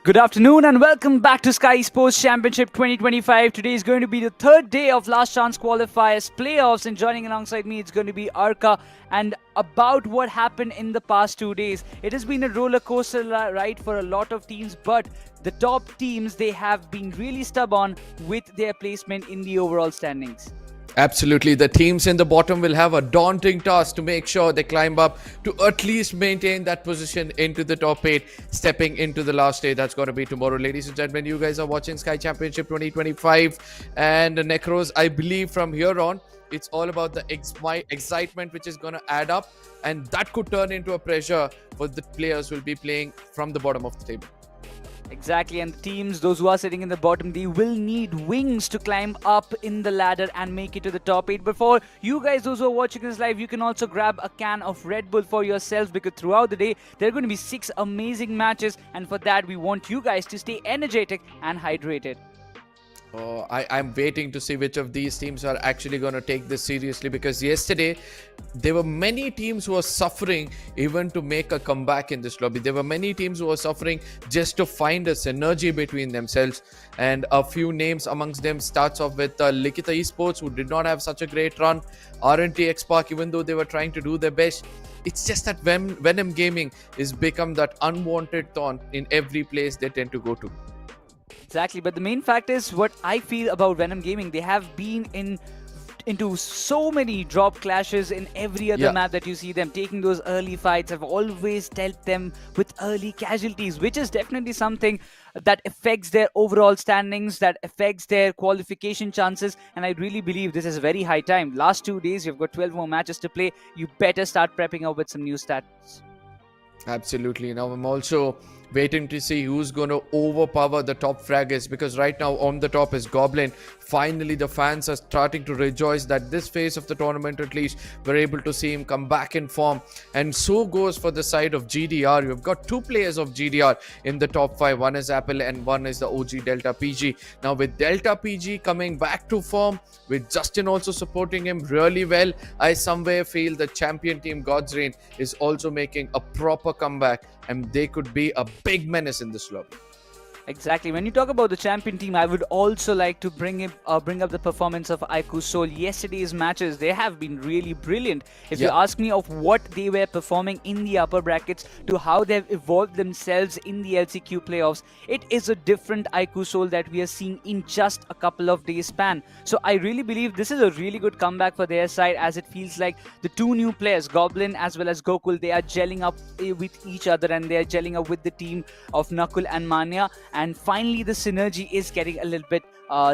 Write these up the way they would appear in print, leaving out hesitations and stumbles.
Good afternoon and welcome back to Skyesports Championship 2025. Today is going to be the third day of Last Chance Qualifiers playoffs, and joining alongside me it's going to be Arka. And about what happened in the past 2 days, it has been a roller coaster ride for a lot of teams, but the top teams, they have been really stubborn with their placement in the overall standings. Absolutely. The teams in the bottom will have a daunting task to make sure they climb up to at least maintain that position into the top 8, stepping into the last day. That's going to be tomorrow. Ladies and gentlemen, you guys are watching Sky Championship 2025. And Necros, I believe from here on, it's all about the excitement which is going to add up. And that could turn into a pressure for the players who will be playing from the bottom of the table. Exactly, and the teams, those who are sitting in the bottom, they will need wings to climb up in the ladder and make it to the top 8. Before you guys, those who are watching this live, you can also grab a can of Red Bull for yourselves, because throughout the day, there are going to be 6 amazing matches, and for that, we want you guys to stay energetic and hydrated. I'm waiting to see which of these teams are actually going to take this seriously, because yesterday there were many teams who were suffering even to make a comeback in this lobby. There were many teams who were suffering just to find a synergy between themselves, and a few names amongst them starts off with LIKHITA Esports, who did not have such a great run. XSPARK, even though they were trying to do their best, it's just that VENOM Gaming has become that unwanted thorn in every place they tend to go to. Exactly, but the main fact is what I feel about VENOM Gaming. They have been into so many drop clashes in every other map that you see them taking. Those early fights have always dealt them with early casualties, which is definitely something that affects their overall standings, that affects their qualification chances. And I really believe this is a very high time. Last 2 days, you've got 12 more matches to play. You better start prepping up with some new stats. Absolutely. Now I'm also waiting to see who's going to overpower the top fraggers, because right now on the top is Goblin. Finally, the fans are starting to rejoice that this phase of the tournament, at least, we're able to see him come back in form. And so goes for the side of GDR. You've got 2 players of GDR in the top 5. One is Apple and one is the OG Delta PG. Now with Delta PG coming back to form, with Justin also supporting him really well, I somewhere feel the champion team God's Reign is also making a proper comeback, and they could be a big menace in this lobby. Exactly. When you talk about the champion team, I would also like to bring up the performance of IQOOSOUL. Yesterday's matches, they have been really brilliant. If you ask me of what they were performing in the upper brackets to how they've evolved themselves in the LCQ playoffs, it is a different IQOOSOUL that we are seeing in just a couple of days span. So I really believe this is a really good comeback for their side, as it feels like the 2 new players, Goblin as well as Gokul, they are gelling up with each other, and they are gelling up with the team of Nakul and Manya. And finally, the synergy is getting a little bit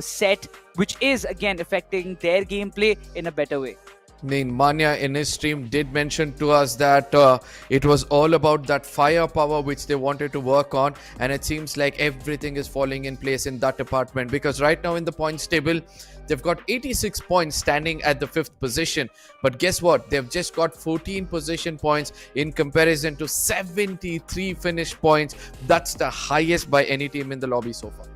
set, which is again affecting their gameplay in a better way. Manya in his stream did mention to us that it was all about that firepower which they wanted to work on, and it seems like everything is falling in place in that department, because right now in the points table, they've got 86 points standing at the 5th position. But guess what? They've just got 14 position points in comparison to 73 finish points. That's the highest by any team in the lobby so far.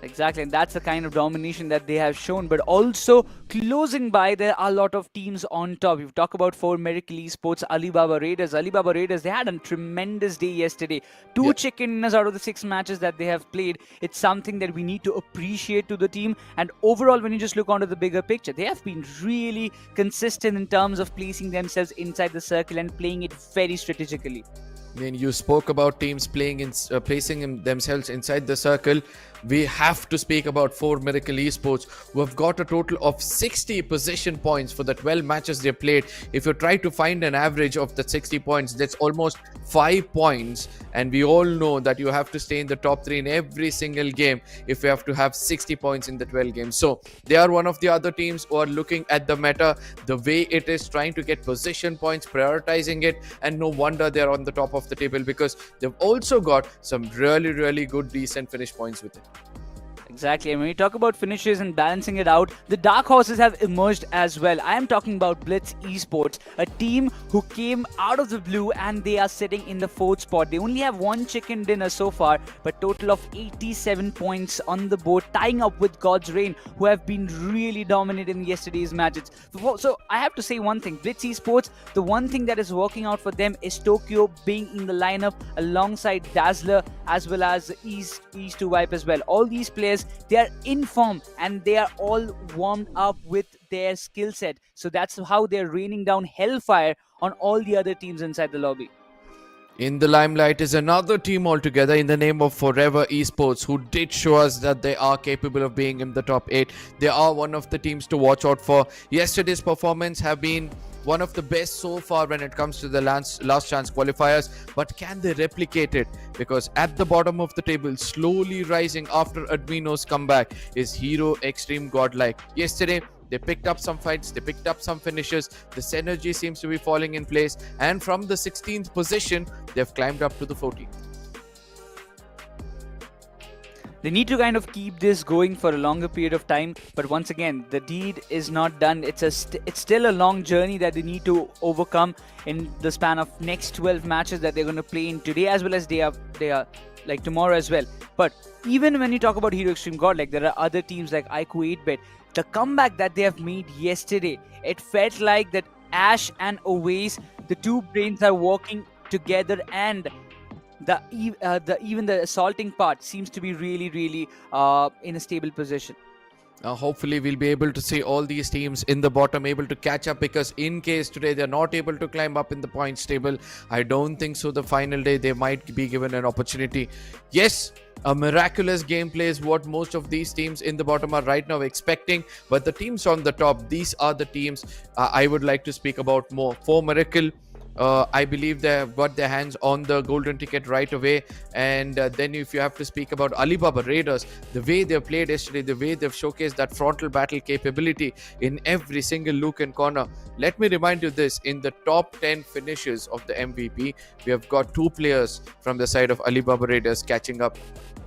Exactly, and that's the kind of domination that they have shown. But also closing by, there are a lot of teams on top. We've talked about 4 Miracle Esports, Alibaba Raiders. Alibaba Raiders, they had a tremendous day yesterday. 2 chicken dinners out of the 6 matches that they have played. It's something that we need to appreciate to the team. And overall, when you just look onto the bigger picture, they have been really consistent in terms of placing themselves inside the circle and playing it very strategically. When you spoke about teams placing themselves inside the circle, we have to speak about 4 Miracle Esports, who have got a total of 60 position points for the 12 matches they played. If you try to find an average of the 60 points, that's almost 5 points. And we all know that you have to stay in the top 3 in every single game if you have to have 60 points in the 12 games. So they are one of the other teams who are looking at the meta, the way it is, trying to get position points, prioritizing it, and no wonder they're on the top of the table, because they've also got some really good decent finish points with it. Exactly. And when you talk about finishes and balancing it out, the dark horses have emerged as well. I am talking about BLITZ Esports, a team who came out of the blue and they are sitting in the 4th spot. They only have one chicken dinner so far, but total of 87 points on the board, tying up with God's Reign, who have been really dominant in yesterday's matches. So I have to say one thing, BLITZ Esports, the one thing that is working out for them is Tokyo being in the lineup alongside Dazzler as well as East to Wipe as well. All these players, they are in form and they are all warmed up with their skill set. So that's how they're raining down hellfire on all the other teams inside the lobby. In the limelight is another team altogether in the name of Forever Esports, who did show us that they are capable of being in the top 8. They are one of the teams to watch out for. Yesterday's performance have been one of the best so far when it comes to the last chance qualifiers, but can they replicate it? Because at the bottom of the table, slowly rising after Admino's comeback, is Hero Extreme Godlike. Yesterday they picked up some fights, they picked up some finishes, the synergy seems to be falling in place, and from the 16th position they've climbed up to the 14th. They need to kind of keep this going for a longer period of time, but once again, the deed is not done. It's still a long journey that they need to overcome in the span of next 12 matches that they're going to play in today, as well as they are like tomorrow as well. But even when you talk about Hero Extreme God, like there are other teams like IQOO 8-bit, the comeback that they have made yesterday, it felt like that Ash and Owace, the two brains are working together, and even the assaulting part seems to be really in a stable position. Hopefully we'll be able to see all these teams in the bottom able to catch up, because in case today they're not able to climb up in the points table, I don't think so the final day they might be given an opportunity. Yes, a miraculous gameplay is what most of these teams in the bottom are right now expecting, but the teams on the top, these are the teams I would like to speak about more. For Miracle, I believe they have got their hands on the golden ticket right away. And then if you have to speak about Alibaba Raiders, the way they played yesterday, the way they've showcased that frontal battle capability in every single look and corner. Let me remind you this, in the top 10 finishes of the MVP, we have got 2 players from the side of Alibaba Raiders catching up,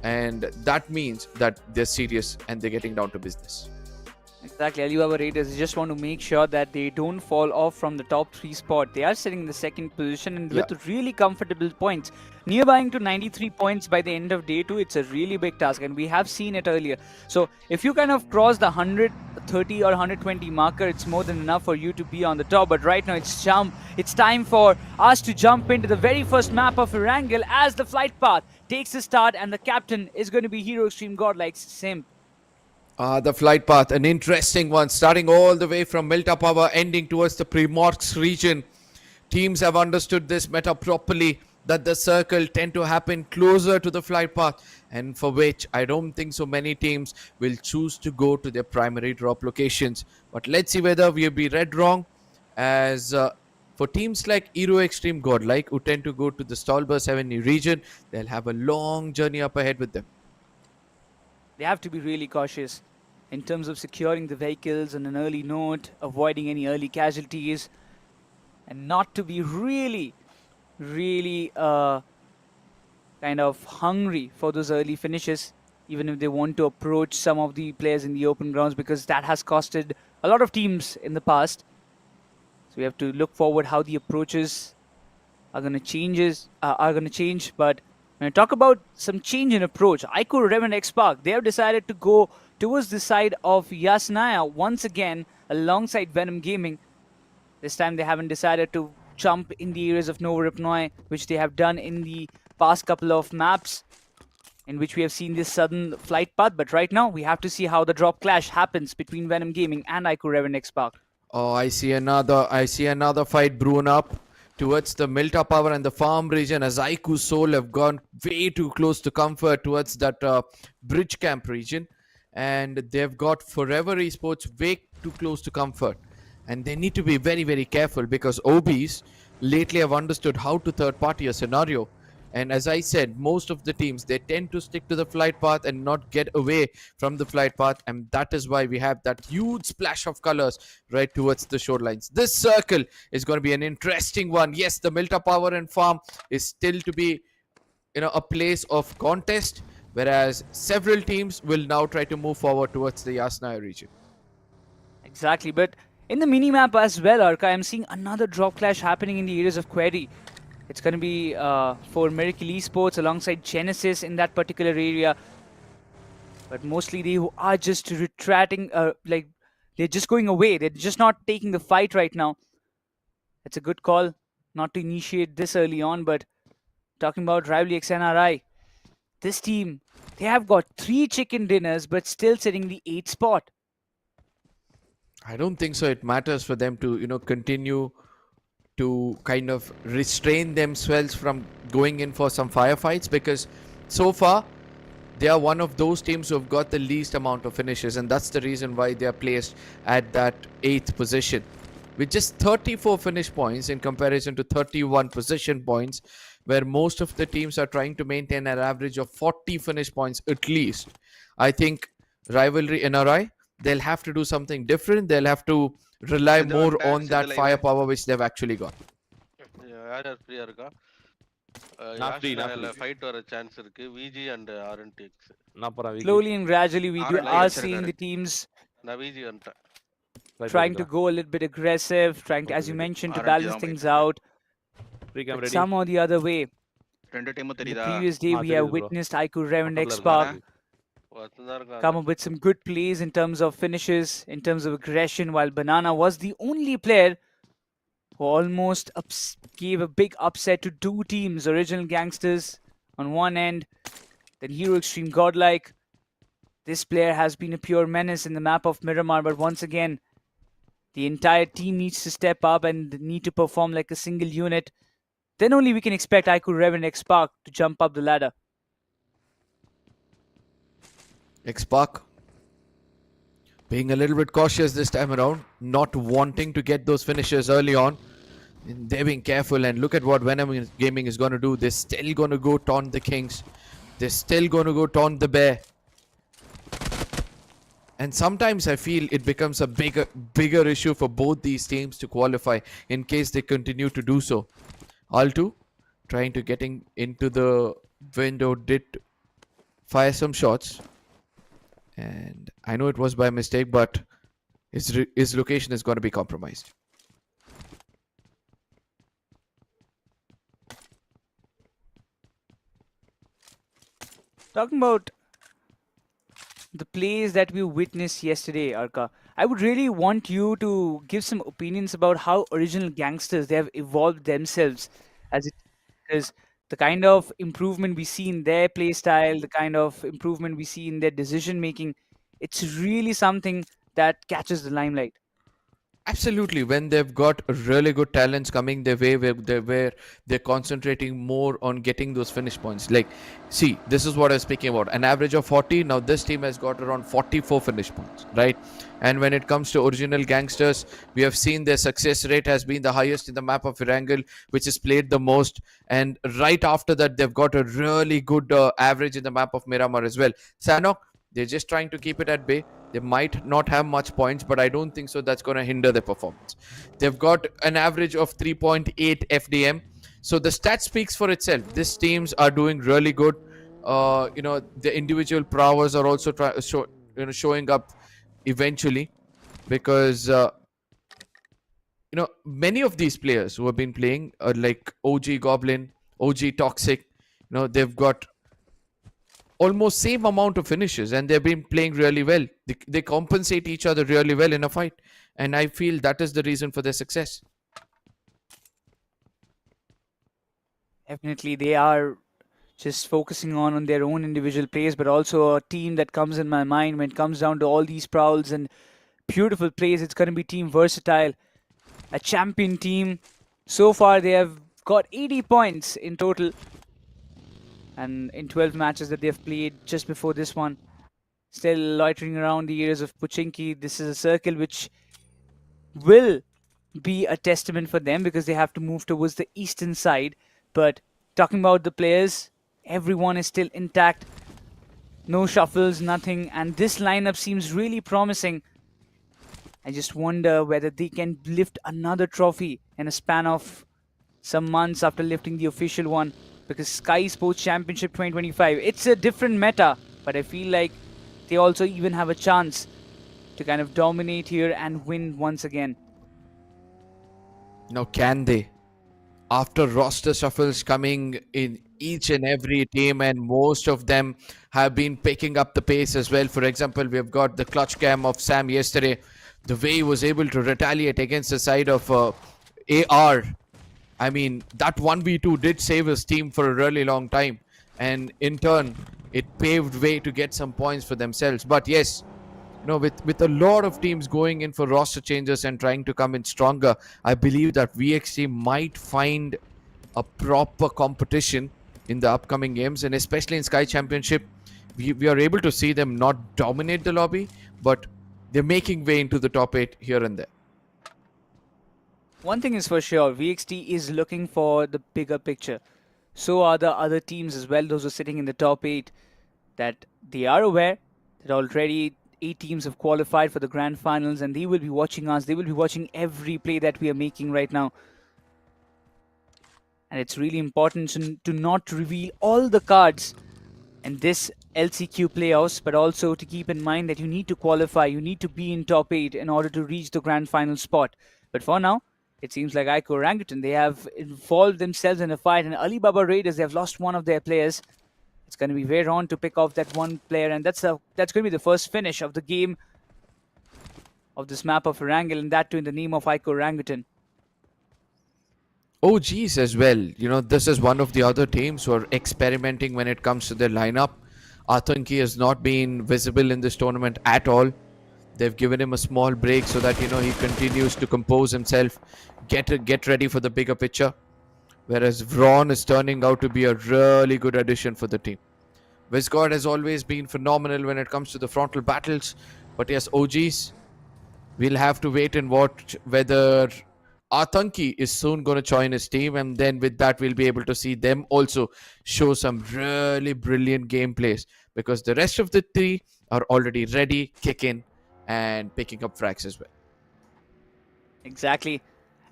and that means that they're serious and they're getting down to business. Exactly, Alibaba Raiders just want to make sure that they don't fall off from the top 3 spot. They are sitting in the 2nd position and with really comfortable points. Nearby to 93 points by the end of day 2, it's a really big task, and we have seen it earlier. So if you kind of cross the 130 or 120 marker, it's more than enough for you to be on the top. But right now it's time for us to jump into the very first map of Erangel as the flight path takes a start, and the captain is going to be Hero Extreme Godlike's Simp. The flight path, an interesting one, starting all the way from Milta Power, ending towards the Primorsk region. Teams have understood this meta properly, that the circle tend to happen closer to the flight path, and for which I don't think so many teams will choose to go to their primary drop locations. But let's see whether we'll be read wrong, as for teams like Hero Extreme Godlike, who tend to go to the Stolberg 70 region, they'll have a long journey up ahead with them. They have to be really cautious in terms of securing the vehicles on an early note, avoiding any early casualties, and not to be really kind of hungry for those early finishes, even if they want to approach some of the players in the open grounds, because that has costed a lot of teams in the past. So we have to look forward how the approaches are going to change. But when I talk about some change in approach, IQOO, REVENANT, XSPARK, they have decided to go towards the side of Yasnaya once again alongside Venom Gaming. This time they haven't decided to jump in the areas of Novoripnoi, which they have done in the past couple of maps, in which we have seen this sudden flight path. But right now we have to see how the drop clash happens between Venom Gaming and IQOO, REVENANT, XSPARK. Oh, I see another fight brewing up towards the Milta Power and the farm region, as IQOOSOUL have gone way too close to comfort towards that bridge camp region, and they've got Forever Esports way too close to comfort, and they need to be very careful, because OBs lately have understood how to third party a scenario. And as I said, most of the teams, they tend to stick to the flight path and not get away from the flight path, and that is why we have that huge splash of colors right towards the shorelines. This circle is going to be an interesting one. Yes, the Milta Power and farm is still to be a place of contest, whereas several teams will now try to move forward towards the Yasnaya region. Exactly, but in the mini-map as well, Arka, I'm seeing another drop clash happening in the areas of Query. It's going to be for Miracle Esports alongside Genesis in that particular area. But mostly they who are just retreating, like they're just going away. They're just not taking the fight right now. It's a good call not to initiate this early on, but talking about RIVALRYXNRI, this team, they have got 3 chicken dinners but still sitting the 8th spot. I don't think so. It matters for them to, continue to kind of restrain themselves from going in for some firefights, because so far they are one of those teams who have got the least amount of finishes, and that's the reason why they are placed at that 8th position with just 34 finish points in comparison to 31 position points, where most of the teams are trying to maintain an average of 40 finish points at least. I think RIVALRYNRI, they'll have to do something different. They'll have to rely more on that firepower which they've actually got. Fight or a chance VG and RNTX. Slowly and gradually, we are seeing the teams trying to go a little bit aggressive, trying to, as you mentioned, to balance things out. But some or the other way. The previous day, we have witnessed IQOO REVENANT XSPARK come up with some good plays in terms of finishes, in terms of aggression, while Banana was the only player who almost gave a big upset to 2 teams. Original Gangsters on one end, then Hero Extreme Godlike. This player has been a pure menace in the map of Miramar, but once again, the entire team needs to step up and need to perform like a single unit. Then only we can expect IQOO REVENANT XSPARK to jump up the ladder. XSPARK being a little bit cautious this time around, not wanting to get those finishes early on. They're being careful, and look at what VENOM Gaming is going to do. They're still going to go taunt the Kings. They're still going to go taunt the Bear. And sometimes I feel it becomes a bigger issue for both these teams to qualify in case they continue to do so. Altu trying to getting into the window, did fire some shots. And I know it was by mistake, but his location is going to be compromised. Talking about the plays that we witnessed yesterday, Arka, I would really want you to give some opinions about how Original Gangsters, they have evolved themselves as it is. The kind of improvement we see in their play style, the kind of improvement we see in their decision making, it's really something that catches the limelight. Absolutely, when they've got really good talents coming their way, where they're concentrating more on getting those finish points. Like, see, this is what I was speaking about. An average of 40. Now this team has got around 44 finish points, right? And when it comes to Original Gangsters, we have seen their success rate has been the highest in the map of Erangel, which is played the most. And right after that, they've got a really good average in the map of Miramar as well. Sanhok, they're just trying to keep it at bay. They might not have much points, but I don't think so that's going to hinder their performance. They've got an average of 3.8 FDM. So the stat speaks for itself. These teams are doing really good. The individual prowess are also showing up eventually, because many of these players who have been playing like OG Goblin, OG Toxic, they've got almost same amount of finishes, and they've been playing really well. They compensate each other really well in a fight, and I feel that is the reason for their success. Definitely, they are just focusing on their own individual plays, but also a team that comes in my mind when it comes down to all these prowls and beautiful plays. It's going to be Team Versatile, a champion team. So far, they have got 80 points in total, and in 12 matches that they've played just before this one, still loitering around the areas of Pochinki. This is a circle which will be a testament for them because they have to move towards the eastern side. But talking about the players, everyone is still intact. No shuffles, nothing. And this lineup seems really promising. I just wonder whether they can lift another trophy in a span of some months after lifting the official one. because Skyesports Championship 2025, it's a different meta, but I feel like they also even have a chance to kind of dominate here and win once again. Now, can they? After roster shuffles coming in each and every team, and most of them have been picking up the pace as well. For example, we have got the clutch cam of Sam yesterday. The way he was able to retaliate against the side of AR. I mean, that 1v2 did save his team for a really long time. And in turn, it paved way to get some points for themselves. But yes, with a lot of teams going in for roster changes and trying to come in stronger, I believe that VXT might find a proper competition in the upcoming games, and especially in Sky Championship, we are able to see them not dominate the lobby, but they're making way into the top 8 here and there. One thing is for sure, VXT is looking for the bigger picture. So are the other teams as well, those who are sitting in the top 8, that they are aware that already 8 teams have qualified for the grand finals, and they will be watching us. They will be watching every play that we are making right now. And it's really important to not reveal all the cards in this LCQ playoffs, but also to keep in mind that you need to qualify, you need to be in top 8 in order to reach the grand final spot. But for now, it seems like IQOO Orangutan, they have involved themselves in a fight, and Alibaba Raiders, they have lost one of their players. It's going to be Veron to pick off that one player, and that's going to be the first finish of the game of this map of Erangel, and that too in the name of IQOO Orangutan. OGs as well. This is one of the other teams who are experimenting when it comes to their lineup. Athanki has not been visible in this tournament at all. They've given him a small break so that, he continues to compose himself, get ready for the bigger picture. Whereas Vron is turning out to be a really good addition for the team. Visgod has always been phenomenal when it comes to the frontal battles. But yes, OGs, we'll have to wait and watch whether Athanki is soon going to join his team. And then with that, we'll be able to see them also show some really brilliant gameplays. Because the rest of the 3 are already ready, kicking, and picking up frags as well. Exactly.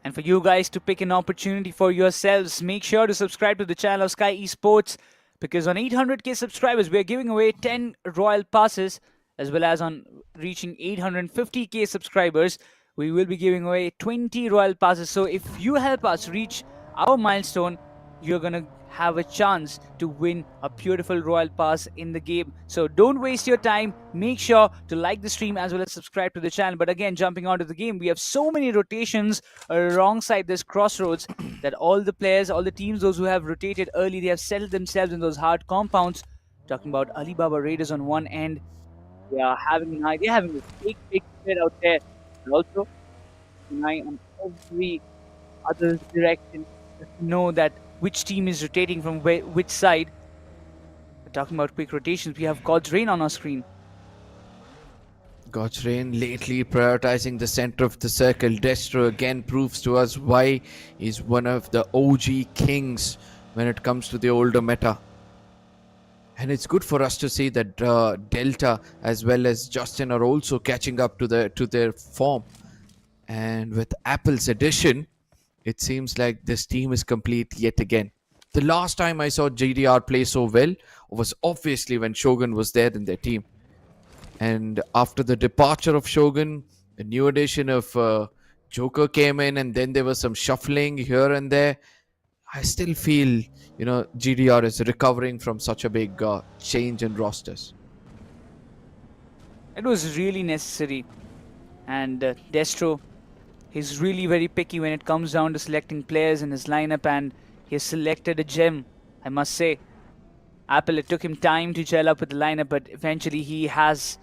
And for you guys to pick an opportunity for yourselves, make sure to subscribe to the channel of Skyesports, because on 800k subscribers, we are giving away 10 Royal Passes, as well as on reaching 850k subscribers, we will be giving away 20 Royal Passes. So if you help us reach our milestone, you're going to have a chance to win a beautiful Royal Pass in the game. So don't waste your time. Make sure to like the stream as well as subscribe to the channel. But again, jumping onto the game, we have so many rotations alongside this crossroads that all the players, all the teams, those who have rotated early, they have settled themselves in those hard compounds. Talking about Alibaba Raiders on one end, they are having an eye. They're having a big spread out there. And also an eye on every other direction to know that which team is rotating from which side. We're talking about quick rotations. We have God's Reign on our screen. God's Reign lately prioritizing the center of the circle. Destro again proves to us why he's one of the OG kings when it comes to the older meta. And it's good for us to see that Delta as well as Justin are also catching up to their form. And with Apple's addition, it seems like this team is complete yet again. The last time I saw GDR play so well was obviously when Shogun was there in their team. And after the departure of Shogun, a new addition of Joker came in, and then there was some shuffling here and there. I still feel, GDR is recovering from such a big change in rosters. It was really necessary. And Destro, he's really very picky when it comes down to selecting players in his lineup, and he has selected a gem, I must say. Apple, it took him time to gel up with the lineup, but eventually he has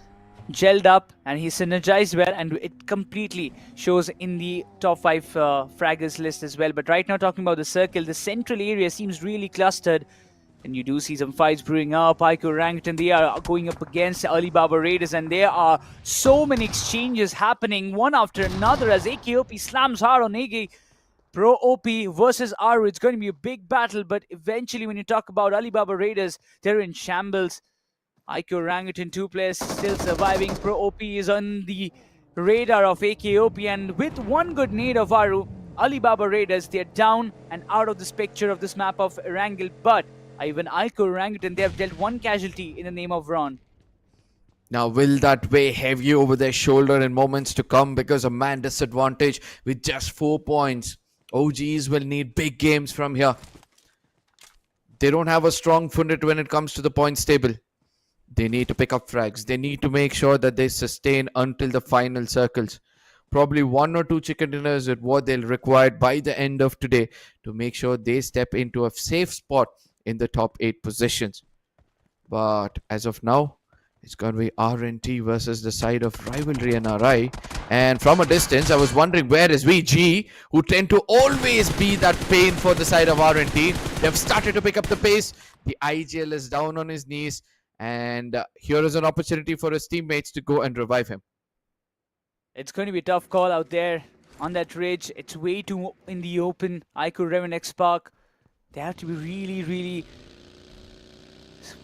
gelled up and he synergized well, and it completely shows in the top 5 fraggers list as well. But right now, talking about the circle, the central area seems really clustered, and you do see some fights brewing up. IQOO Orangutan, they are going up against Alibaba Raiders, and there are so many exchanges happening one after another as AKOP slams hard on AG. Pro OP versus Aru. It's going to be a big battle, but eventually when you talk about Alibaba Raiders, they're in shambles. IQOO Orangutan, 2 players still surviving. Pro OP is on the radar of AKOP, and with one good nade of Aru, Alibaba Raiders, they're down and out of this picture of this map of Erangel, but even IQOO Orangutan, they have dealt one casualty in the name of Ron. Now, will that weigh heavy over their shoulder in moments to come because of man disadvantage with just 4 points? OGs will need big games from here. They don't have a strong foot when it comes to the points table. They need to pick up frags. They need to make sure that they sustain until the final circles. Probably 1 or 2 chicken dinners is what they'll require by the end of today to make sure they step into a safe spot in the top 8 positions. But as of now, it's going to be RNT versus the side of RIVALRYNRI. And from a distance, I was wondering where is VG, who tend to always be that pain for the side of RNT. They've started to pick up the pace. The IGL is down on his knees. And here is an opportunity for his teammates to go and revive him. It's going to be a tough call out there on that ridge. It's way too in the open. IQOO, REVENANT, XSPARK, they have to be really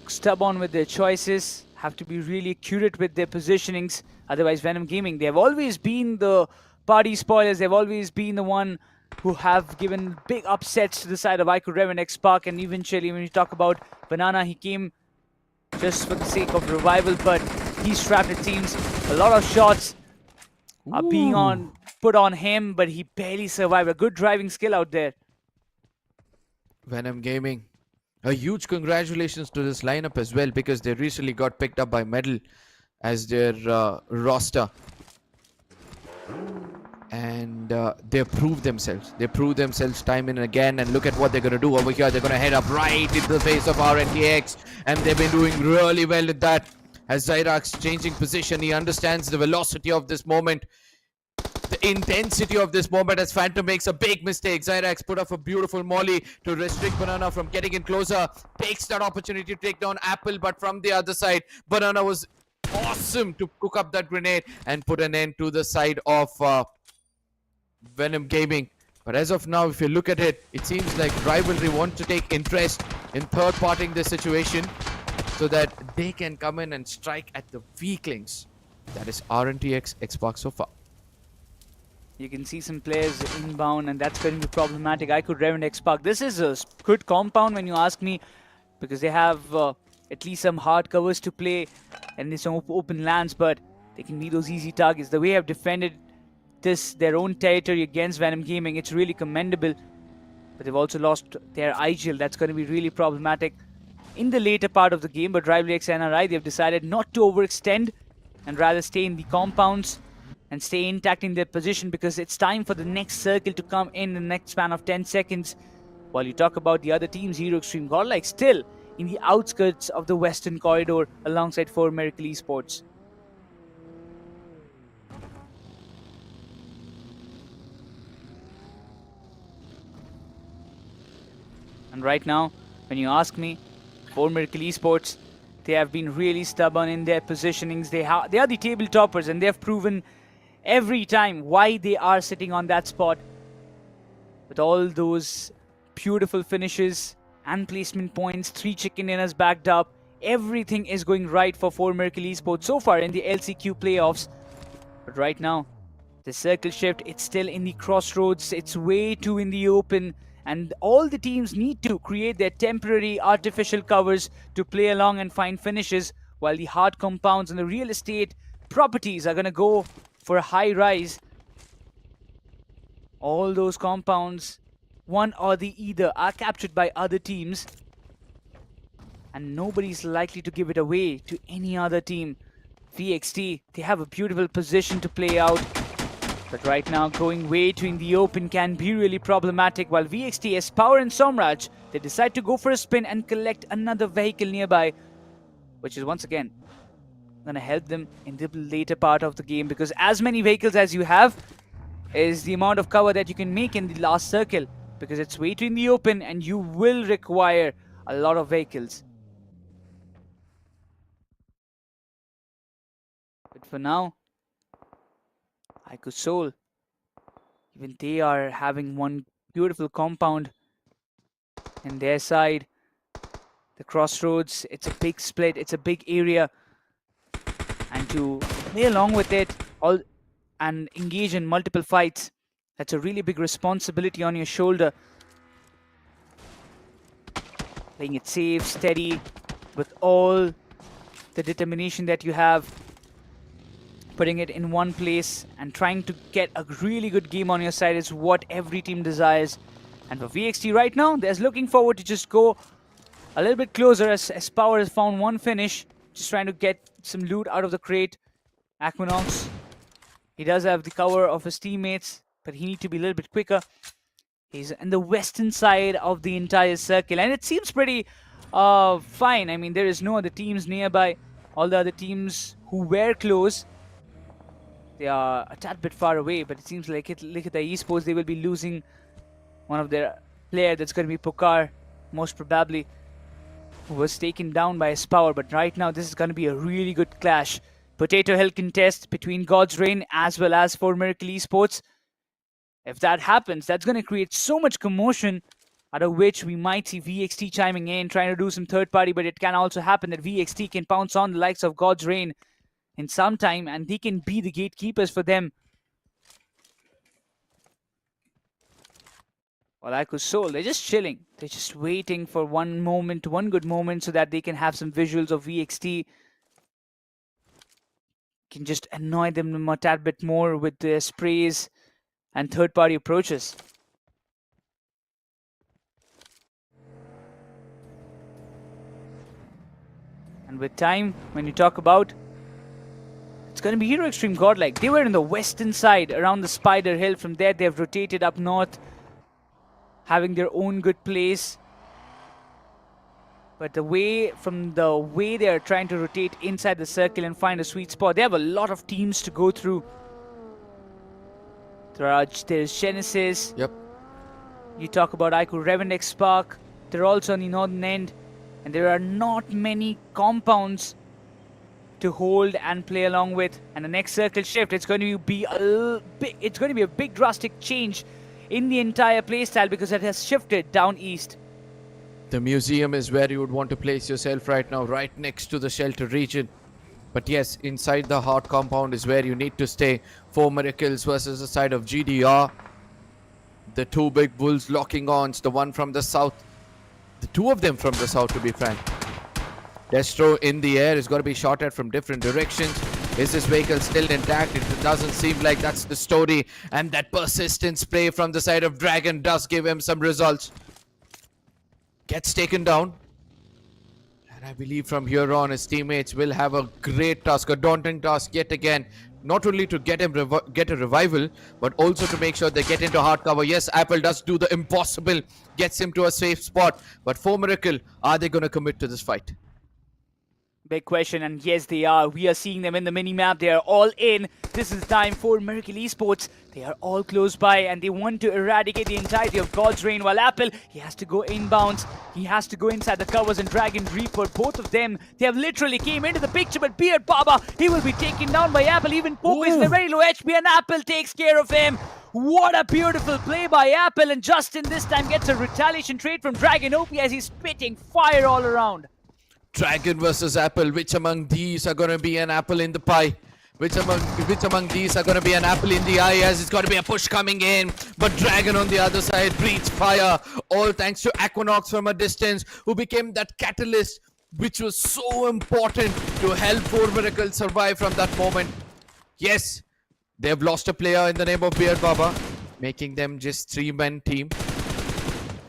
stubborn with their choices, have to be really accurate with their positionings. Otherwise, Venom Gaming, they have always been the party spoilers. They've always been the one who have given big upsets to the side of IQOO, REVENANT, XSPARK. And eventually, when you talk about Banana, he came just for the sake of revival, but he's trapped, it seems. A lot of shots are being put on him, but he barely survived. A good driving skill out there. Venom Gaming, a huge congratulations to this lineup as well, because they recently got picked up by Medal as their roster. And they proved themselves. They proved themselves time and again. And look at what they're going to do over here. They're going to head up right into the face of RNTX. And they've been doing really well with that. As Zyrax changing position, he understands the velocity of this moment, the intensity of this moment, as Phantom makes a big mistake. Zyrax put up a beautiful molly to restrict Banana from getting in closer. Takes that opportunity to take down Apple, but from the other side, Banana was awesome to cook up that grenade and put an end to the side of Venom Gaming. But as of now, if you look at it, it seems like Rivalry want to take interest in third-partying the situation so that they can come in and strike at the weaklings. That is RNTX XSPARK so far. You can see some players inbound, and that's going to be problematic. IQOO, REVENANT, XSPARK. This is a good compound when you ask me, because they have at least some hard covers to play and there's some open lands, but they can be those easy targets. The way I've defended their own territory against Venom Gaming, it's really commendable. But they've also lost their IGL. That's going to be really problematic in the later part of the game. But RIVALRYXNRI, they've decided not to overextend and rather stay in the compounds and stay intact in their position, because it's time for the next circle to come in the next span of 10 seconds. While you talk about the other teams, Hero Extreme, Godlike still in the outskirts of the western corridor alongside 4 Miracle Esports. And right now, when you ask me, 4 Miracle Esports, they have been really stubborn in their positionings. They are the table toppers, and they have proven every time why they are sitting on that spot. With all those beautiful finishes and placement points, 3 chicken dinners backed up, everything is going right for 4 Miracle Esports so far in the LCQ playoffs. But right now, the circle shift, it's still in the crossroads. It's way too in the open. And all the teams need to create their temporary artificial covers to play along and find finishes, while the hard compounds and the real estate properties are going to go for a high rise. All those compounds, one or the either, are captured by other teams. And nobody's likely to give it away to any other team. VXT, they have a beautiful position to play out. But right now, going way too in the open can be really problematic. While VXT, S-Power and Somraj, they decide to go for a spin and collect another vehicle nearby, which is once again going to help them in the later part of the game, because as many vehicles as you have is the amount of cover that you can make in the last circle, because it's way too in the open and you will require a lot of vehicles. But for now, IQOOSOUL, even they are having one beautiful compound in their side. The crossroads, it's a big split, it's a big area. And to play along with it and engage in multiple fights, That's a really big responsibility on your shoulder. Playing it safe, steady, with all the determination that you have. Putting it in one place and trying to get a really good game on your side is what every team desires. And for VXT right now, they're looking forward to just go a little bit closer as Power has found one finish. Just trying to get some loot out of the crate. Aquinox, he does have the cover of his teammates, but he needs to be a little bit quicker. He's in the western side of the entire circle, and it seems pretty fine. I mean, there is no other teams nearby. All the other teams who were close, they are a tad bit far away, but it seems like LIKHITA Esports, they will be losing one of their player. That's going to be Pokar, most probably, who was taken down by his power. But right now, this is going to be a really good clash. Potato Hill contest between God's Reign as well as for Miracle Esports. If that happens, that's going to create so much commotion, out of which we might see VXT chiming in, trying to do some third party, but it can also happen that VXT can pounce on the likes of God's Reign in some time, and they can be the gatekeepers for them. Well, IQOOSOUL, they're just chilling. They're just waiting for one moment, one good moment, so that they can have some visuals of VXT. Can just annoy them a tad bit more with their sprays and third-party approaches. And with time, when you talk about, it's going to be Hero Extreme Godlike. They were in the western side around the Spider Hill. From there, they've rotated up north, having their own good place. But from the way they are trying to rotate inside the circle and find a sweet spot, they have a lot of teams to go through. There's Genesis. Yep. You talk about IQOO, REVENANT, XSPARK. They're also on the northern end. And there are not many compounds to hold and play along with. And the next circle shift, it's going to be a big drastic change in the entire playstyle, because it has shifted down east. The museum is where you would want to place yourself right now, right next to the shelter region. But yes, inside the hard compound is where you need to stay. 4 Miracles versus the side of GDR. The two big bulls locking arms, the one from the south. The two of them from the south, to be frank. Destro in the air is going to be shot at from different directions. Is this vehicle still intact? It doesn't seem like that's the story. And that persistent spray from the side of Dragon does give him some results. Gets taken down. And I believe from here on, his teammates will have a great task, a daunting task yet again. Not only to get him get a revival, but also to make sure they get into hard cover. Yes, Apple does do the impossible, gets him to a safe spot. But for Miracle, are they going to commit to this fight? Big question, and yes, they are. We are seeing them in the mini-map. They are all in. This is time for Miracle Esports. They are all close by, and they want to eradicate the entirety of God's Reign, while Apple, he has to go inbounds. He has to go inside the covers, and Dragon Reaper, both of them, they have literally came into the picture, but Beard Baba, he will be taken down by Apple. Even Pope is in a very low HP, and Apple takes care of him. What a beautiful play by Apple, and Justin this time gets a retaliation trade from Dragon OP as he's spitting fire all around. Dragon versus Apple. Which among these are going to be an apple in the pie? Which among these are going to be an apple in the eye, as it's got to be a push coming in. But Dragon on the other side breathes fire. All thanks to Aquinox from a distance, who became that catalyst which was so important to help 4 Miracles survive from that moment. Yes, they've lost a player in the name of Beard Baba, making them just 3-man team.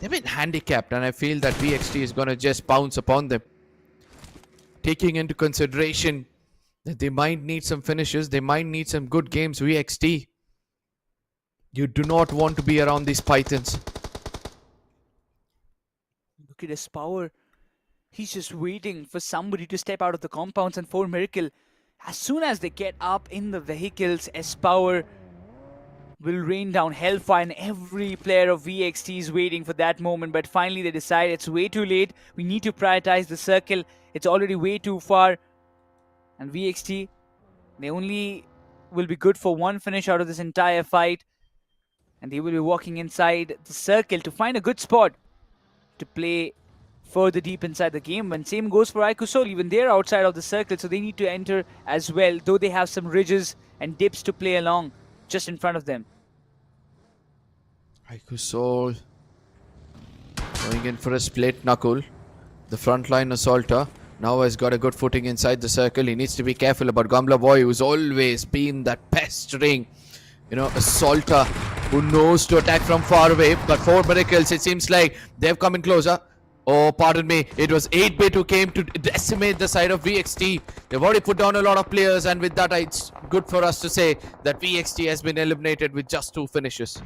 They've been handicapped, and I feel that VXT is going to just pounce upon them. Taking into consideration that they might need some finishes, they might need some good games, VXT. You do not want to be around these pythons. Look at his power. He's just waiting for somebody to step out of the compounds, and 4 Miracle, as soon as they get up in the vehicles, S-Power will rain down hellfire, and every player of VXT is waiting for that moment. But finally they decide it's way too late. We need to prioritize the circle. It's already way too far. And VXT, they only will be good for one finish out of this entire fight. And they will be walking inside the circle to find a good spot to play further deep inside the game. And same goes for IQOOSOUL. Even they're outside of the circle, so they need to enter as well, though they have some ridges and dips to play along just in front of them. IQOOSOUL going in for a split knuckle. The frontline assaulter now has got a good footing inside the circle. He needs to be careful about Gamla Boy, who's always been that pestering, assaulter who knows to attack from far away. But for Miracles, it seems like they've come in closer. Oh, pardon me. It was 8-bit who came to decimate the side of VXT. They've already put down a lot of players, and with that, it's good for us to say that VXT has been eliminated with just 2 finishes.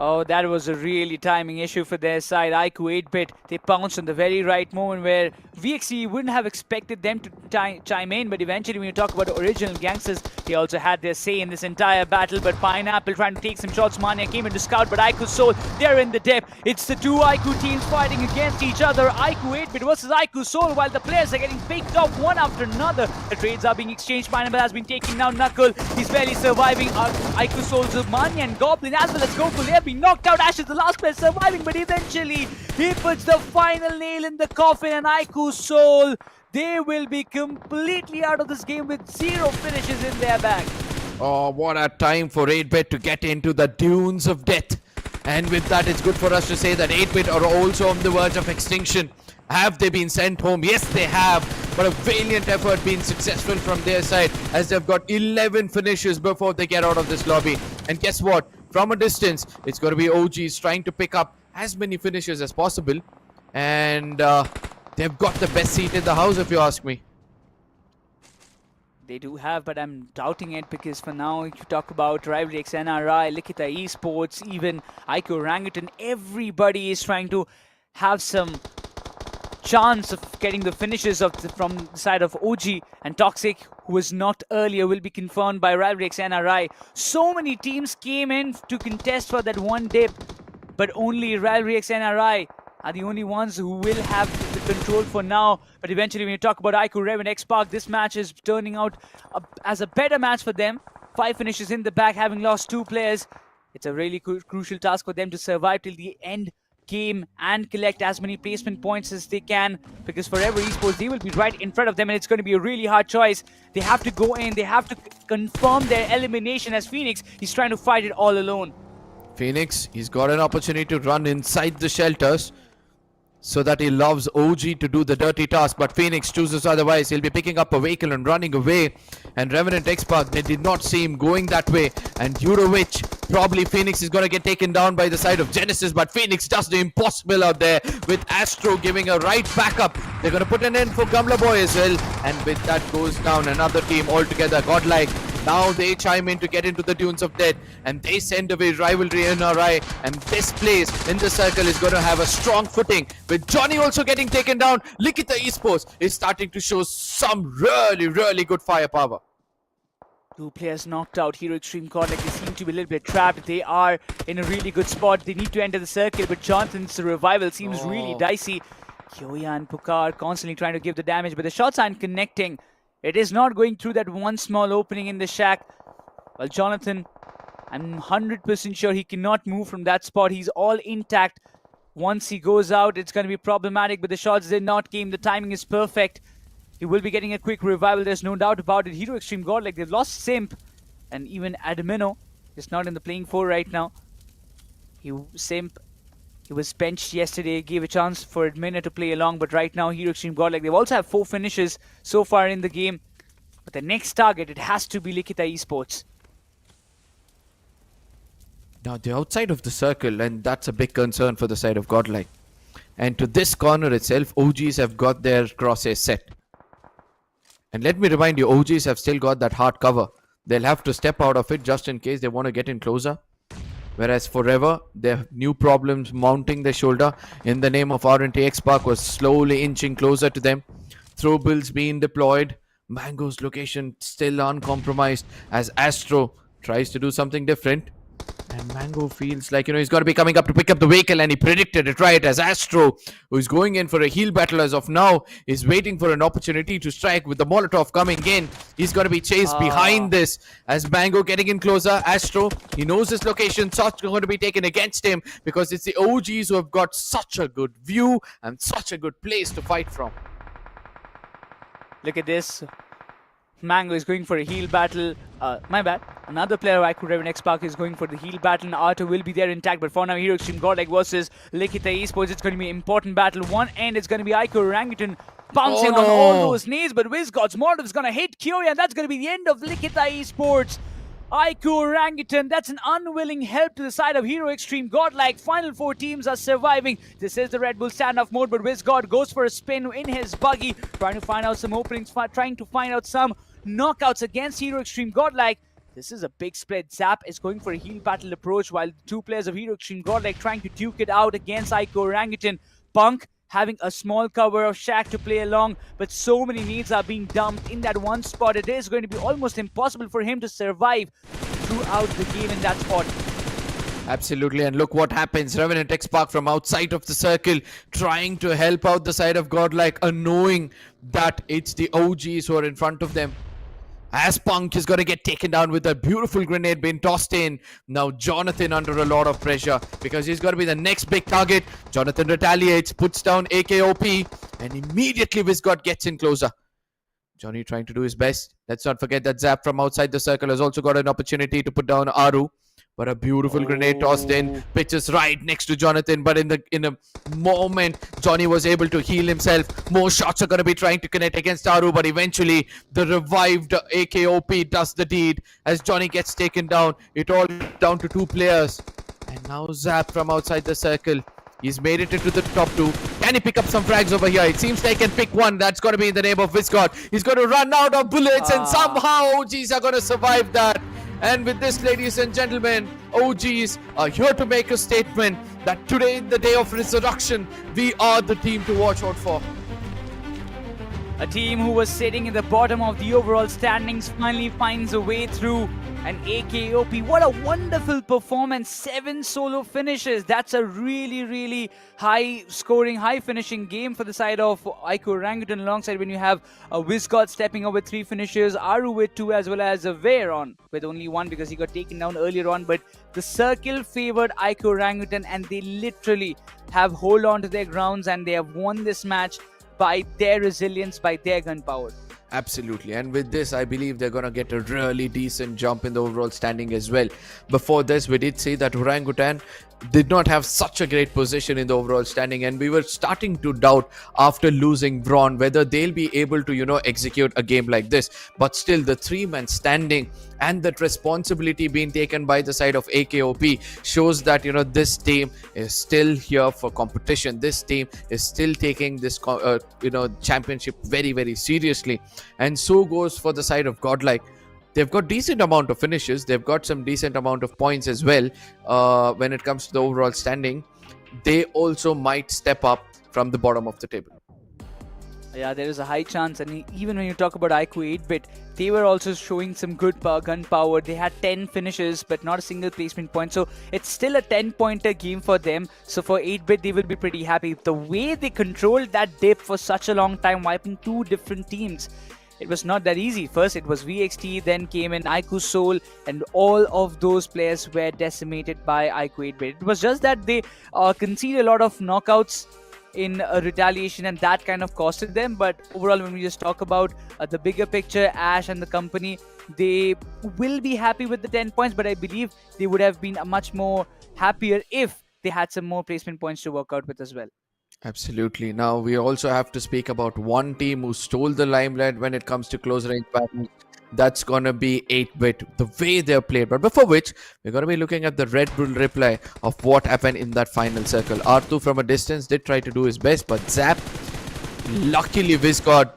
Oh, that was a really timing issue for their side. IQOO 8-bit, they pounced on the very right moment where VXT wouldn't have expected them to chime in, but eventually when you talk about the original gangsters, they also had their say in this entire battle. But Pineapple trying to take some shots. Mania came in to scout, but IQOOSOUL, they're in the depth. It's the 2 IQOO teams fighting against each other. IQOO 8-bit versus IQOOSOUL, while the players are getting picked off one after another. The trades are being exchanged. Pineapple has been taking down Knuckle. He's barely surviving. IQOOSOUL's Mania and Goblin as well as Goku. They have been knocked out. Ash is the last player surviving, but eventually he puts the final nail in the coffin, and IQOOSOUL, they will be completely out of this game with 0 finishes in their bag. Oh, what a time for 8-bit to get into the dunes of death. And with that, it's good for us to say that 8-bit are also on the verge of extinction. Have they been sent home? Yes, they have. But a valiant effort being successful from their side, as they've got 11 finishes before they get out of this lobby. And guess what? From a distance, it's going to be OGs trying to pick up as many finishes as possible. And they've got the best seat in the house, if you ask me. They do have, but I'm doubting it, because for now, if you talk about RIVALRYXNRI, LIKHITA ESPORTS, even IQOO Orangutan, everybody is trying to have some chance of getting the finishes from the side of OG. And Toxic, who was not earlier, will be confirmed by RIVALRYXNRI. So many teams came in to contest for that one dip, but only RIVALRYXNRI are the only ones who will have the control for now. But eventually, when you talk about IQOO, Rev, and XSPARK, this match is turning out as a better match for them. 5 finishes in the back, having lost 2 players. It's a really crucial task for them to survive till the end game and collect as many placement points as they can, because Forever Esports, they will be right in front of them, and it's going to be a really hard choice. They have to go in, they have to confirm their elimination, as Phoenix, he's trying to fight it all alone. Phoenix, he's got an opportunity to run inside the shelters so that he allows OG to do the dirty task, but Phoenix chooses otherwise. He'll be picking up a vehicle and running away, and Revenant XSPARK, they did not see him going that way, and Jurovic, probably Phoenix is going to get taken down by the side of Genesis, but Phoenix does the impossible out there with Astro giving a right backup. They're going to put an end for Gamla Boy as well, and with that goes down another team altogether. Godlike, now they chime in to get into the dunes of death, and they send away RIVALRYXNRI, and this place in the circle is going to have a strong footing, with Johnny also getting taken down. LIKHITA Esports is starting to show some really good firepower. 2 players knocked out. Hero Extreme Godlike, they seem to be a little bit trapped. They are in a really good spot. They need to enter the circle, but Jonathan's revival seems really dicey. Kyoya and Pukar constantly trying to give the damage, but the shots aren't connecting. It is not going through that one small opening in the shack. Well, Jonathan, I'm 100% sure he cannot move from that spot. He's all intact. Once he goes out, it's going to be problematic, but the shots did not came. The timing is perfect. He will be getting a quick revival, there's no doubt about it. Hero Extreme Godlike, they've lost Simp, and even Admino is not in the playing 4 right now. Simp, he was benched yesterday, gave a chance for Admino to play along, but right now Hero Extreme Godlike, they've also have 4 finishes so far in the game. But the next target, it has to be LIKHITA Esports. Now they're outside of the circle, and that's a big concern for the side of Godlike. And to this corner itself, OGs have got their crosshairs set. And let me remind you, OGs have still got that hard cover. They'll have to step out of it just in case they want to get in closer. Whereas Forever, they have new problems mounting their shoulder. In the name of R&T, XSPARK was slowly inching closer to them. Throw bills being deployed. Mango's location still uncompromised as Astro tries to do something different. And Mango feels like, he's got to be coming up to pick up the vehicle, and he predicted it right, as Astro, who's going in for a heal battle as of now, is waiting for an opportunity to strike with the Molotov coming in. He's got to be chased behind this as Mango getting in closer. Astro, he knows his location. Shots are going to be taken against him because it's the OGs who have got such a good view and such a good place to fight from. Look at this. Mango is going for a heal battle. My bad. Another player of IQOO REVENANT XSPARK is going for the heal battle, and Arto will be there intact. But for now, Hero Extreme Godlike versus LIKHITA Esports. It's going to be an important battle. One end, it's going to be IQOO Orangutan bouncing on all those knees, but WizGod's Molotov is going to hit Curia, and that's going to be the end of LIKHITA Esports. IQOO Orangutan, that's an unwilling help to the side of Hero Extreme Godlike. Final 4 teams are surviving. This is the Red Bull standoff mode, but WizGod goes for a spin in his buggy, trying to find out some openings, trying to find out some knockouts against Hero Extreme Godlike. This is a big split. Zap is going for a heal battle approach, while the 2 players of Hero Extreme Godlike trying to duke it out against IQOO Orangutan. Punk having a small cover of Shaq to play along, but so many needs are being dumped in that one spot. It is going to be almost impossible for him to survive throughout the game in that spot. Absolutely, and look what happens. REVENANT XSPARK from outside of the circle, trying to help out the side of Godlike, knowing that it's the OGs who are in front of them. As Punk is going to get taken down with a beautiful grenade being tossed in. Now Jonathan under a lot of pressure because he's going to be the next big target. Jonathan retaliates, puts down AKOP, and immediately WizGod gets in closer. Johnny trying to do his best. Let's not forget that Zap from outside the circle has also got an opportunity to put down Aru. But a beautiful grenade tossed in, pitches right next to Jonathan. But in a moment, Johnny was able to heal himself. More shots are going to be trying to connect against Aru, but eventually the revived AKOP does the deed as Johnny gets taken down. It all down to 2 players. And now Zap from outside the circle. He's made it into the top 2. Can he pick up some frags over here? It seems they can pick one. That's going to be in the name of WizGod. He's going to run out of bullets and somehow OGs are going to survive that. And with this, ladies and gentlemen, OGs are here to make a statement that today, the day of resurrection, we are the team to watch out for. A team who was sitting in the bottom of the overall standings finally finds a way through. And AKOP, what a wonderful performance. 7 solo finishes. That's a really high scoring, high finishing game for the side of IQOO Orangutan, alongside when you have WizGod stepping up with 3 finishes, Aru with 2, as well as Veron with only 1 because he got taken down earlier on. But the circle favored IQOO Orangutan, and they literally have hold on to their grounds, and they have won this match by their resilience, by their gunpowder. Absolutely, and with this I believe they're gonna get a really decent jump in the overall standing as well. Before this, we did say that Orangutan did not have such a great position in the overall standing, and we were starting to doubt after losing Braun whether they'll be able to execute a game like this. But still, the 3-man standing and that responsibility being taken by the side of AKOP shows that this team is still here for competition. This team is still taking this championship very seriously, and so goes for the side of Godlike. They've got decent amount of finishes. They've got some decent amount of points as well. When it comes to the overall standing, they also might step up from the bottom of the table. Yeah, there is a high chance. And even when you talk about IQOO 8-bit, they were also showing some good gun power. They had 10 finishes, but not a single placement point. So it's still a 10-pointer game for them. So for 8-bit, they will be pretty happy. The way they controlled that dip for such a long time, wiping 2 different teams, it was not that easy. First it was VXT, then came in IQOOSOUL, and all of those players were decimated by IQOO 8-bit. It was just that they conceded a lot of knockouts in retaliation, and that kind of costed them. But overall, when we just talk about the bigger picture, Ash and the company, they will be happy with the 10 points, but I believe they would have been much more happier if they had some more placement points to work out with as well. Absolutely. Now we also have to speak about one team who stole the limelight when it comes to close range battles. That's gonna be 8-bit, the way they're played. But before which, we're gonna be looking at the Red Bull replay of what happened in that final circle. R2 from a distance did try to do his best, but Zap, luckily WizGod,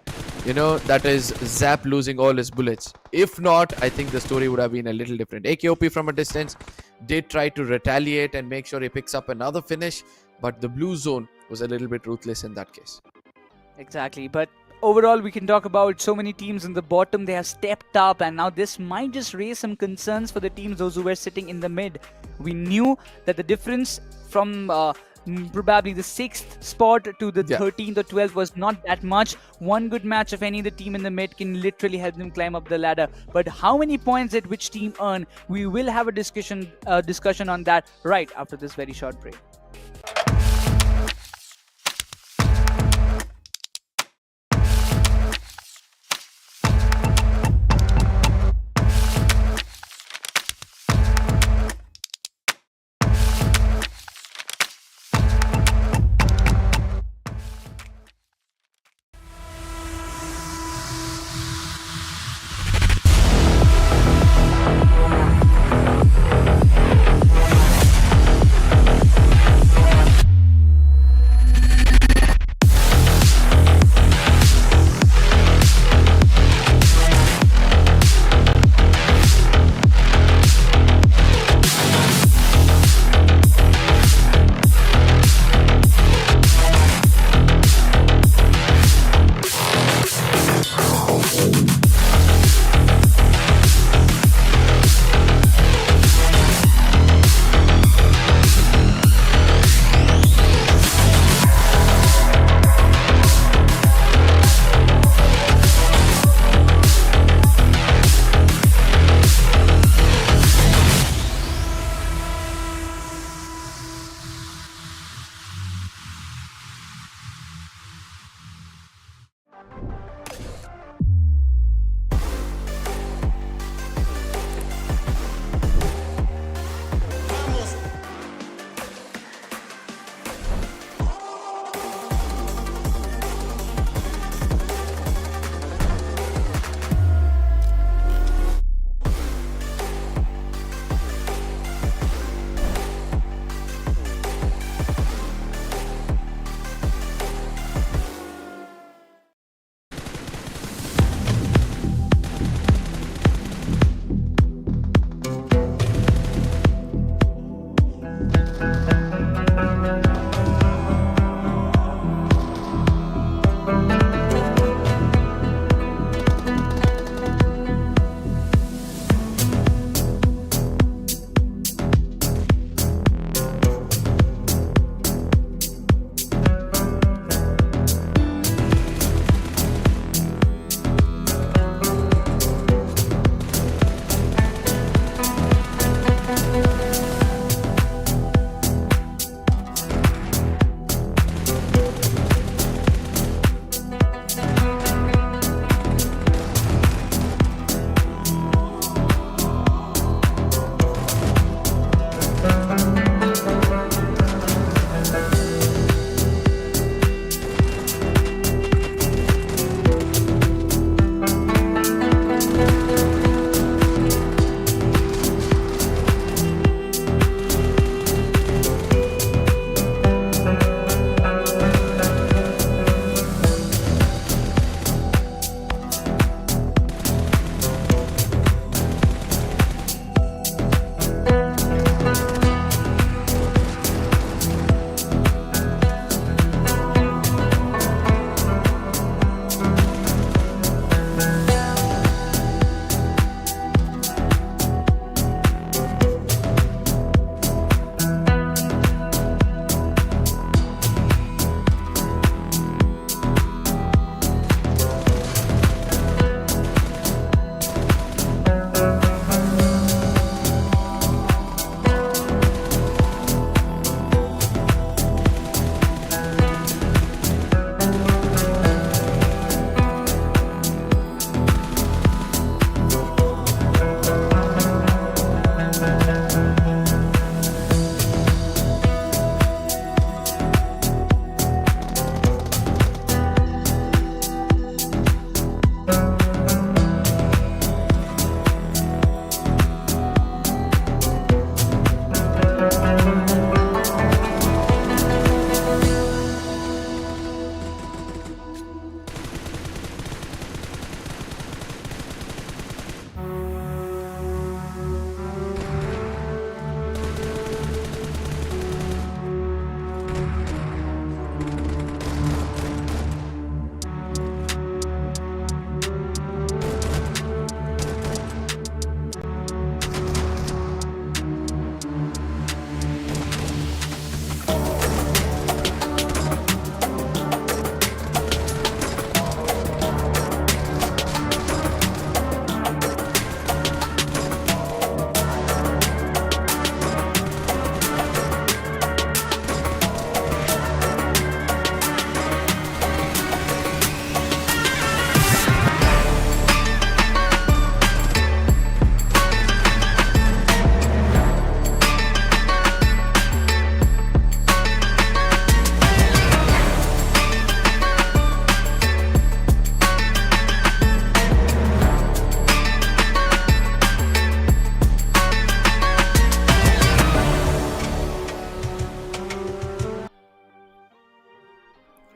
that is Zap losing all his bullets. If not, I think the story would have been a little different. AKOP from a distance did try to retaliate and make sure he picks up another finish, but the blue zone was a little bit ruthless in that case. Exactly, but overall we can talk about so many teams in the bottom. They have stepped up, and now this might just raise some concerns for the teams, those who were sitting in the mid. We knew that the difference from probably the 6th spot to the 13th or 12th was not that much. One good match of any of the team in the mid can literally help them climb up the ladder. But how many points did which team earn? We will have a discussion on that right after this very short break.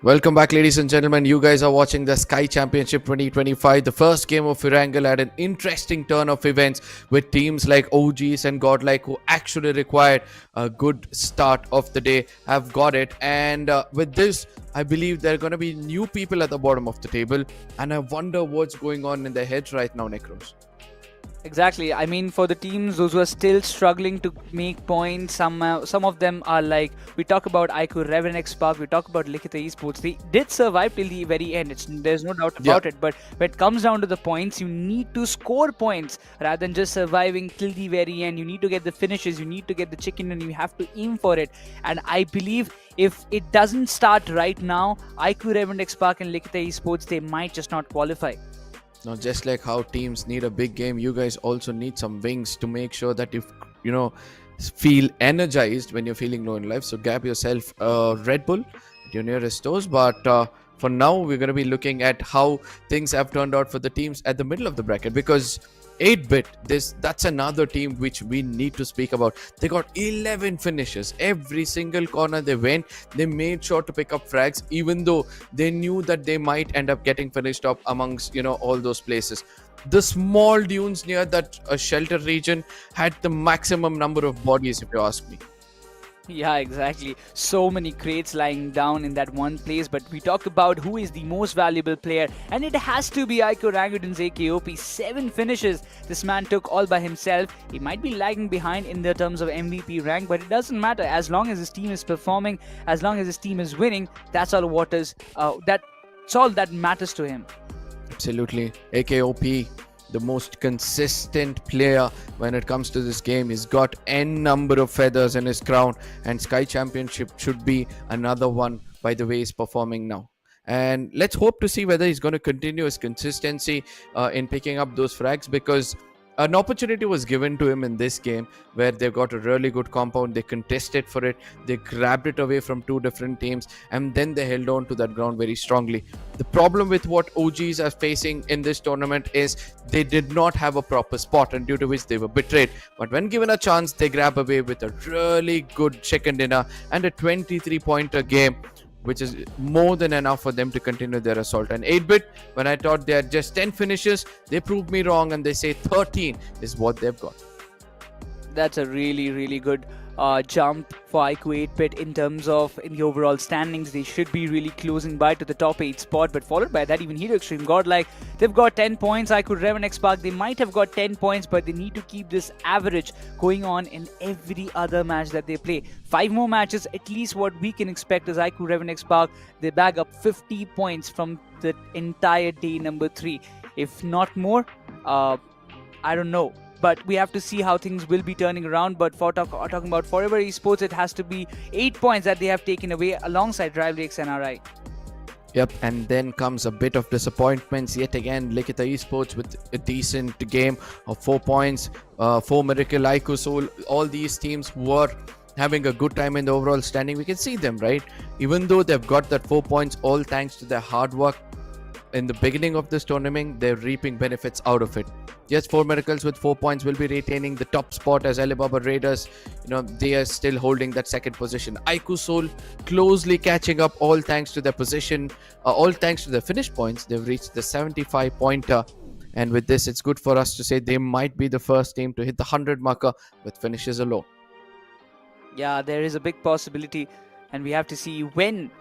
Welcome back, ladies and gentlemen. You guys are watching the Sky Championship 2025. The first game of Erangel had an interesting turn of events with teams like OGs and Godlike, who actually required a good start of the day, have got it. And with this, I believe there are going to be new people at the bottom of the table. And I wonder what's going on in their heads right now, Necros. Exactly. I mean, for the teams, those who are still struggling to make points, some of them are like, we talk about IQOO, REVENANT, XSPARK, we talk about LIKHITA Esports. They did survive till the very end. There's no doubt about it. But when it comes down to the points, you need to score points rather than just surviving till the very end. You need to get the finishes, you need to get the chicken, and you have to aim for it. And I believe if it doesn't start right now, IQOO, REVENANT, XSPARK, and LIKHITA Esports, they might just not qualify. Now, just like how teams need a big game, you guys also need some wings to make sure that you feel energized when you're feeling low in life. So grab yourself a Red Bull at your nearest stores. But for now, we're going to be looking at how things have turned out for the teams at the middle of the bracket, because 8-bit, that's another team which we need to speak about. They got 11 finishes. Every single corner they went, they made sure to pick up frags, even though they knew that they might end up getting finished up amongst all those places. The small dunes near that shelter region had the maximum number of bodies, if you ask me. Yeah, exactly. So many crates lying down in that one place. But we talk about who is the most valuable player, and it has to be IQOO Orangutan's AKOP. 7 finishes this man took all by himself. He might be lagging behind in the terms of MVP rank, but it doesn't matter. As long as his team is performing, as long as his team is winning, that's all that's all that matters to him. Absolutely. AKOP, the most consistent player when it comes to this game. He's got n number of feathers in his crown, and Sky Championship should be another one by the way he's performing now. And let's hope to see whether he's going to continue his consistency in picking up those frags, because an opportunity was given to him in this game where they got a really good compound. They contested for it, they grabbed it away from 2 different teams, and then they held on to that ground very strongly. The problem with what OGs are facing in this tournament is they did not have a proper spot, and due to which they were betrayed. But when given a chance, they grab away with a really good chicken dinner and a 23-pointer game, which is more than enough for them to continue their assault. And 8-bit, when I thought they had just 10 finishes, they proved me wrong, and they say 13 is what they've got. That's a really, really good jump for IQOO 8-bit in terms of in the overall standings. They should be really closing by to the top 8 spot, but followed by that, even Hero Extreme, Godlike, they've got 10 points. IQOO, REVENANT, XSPARK, they might have got 10 points, but they need to keep this average going on in every other match that they play. 5 more matches, at least what we can expect is IQOO, REVENANT, XSPARK, they bag up 50 points from the entire day number 3. If not more, I don't know. But we have to see how things will be turning around. But for talking about Forever Esports, it has to be 8 points that they have taken away alongside RIVALRYXNRI. Yep, and then comes a bit of disappointments yet again. LIKHITA Esports with a decent game of 4 points. 4 Miracle, IQOOSOUL, all these teams were having a good time in the overall standing. We can see them, right? Even though they've got that 4 points, all thanks to their hard work in the beginning of this tournament, they're reaping benefits out of it. Yes, 4 Miracles with 4 points will be retaining the top spot, as ALIBABA Raiders, they are still holding that second position. IQOOSOUL closely catching up, all thanks to their position, all thanks to their finish points. They've reached the 75-pointer. And with this, it's good for us to say they might be the first team to hit the 100 marker with finishes alone. Yeah, there is a big possibility, and we have to see when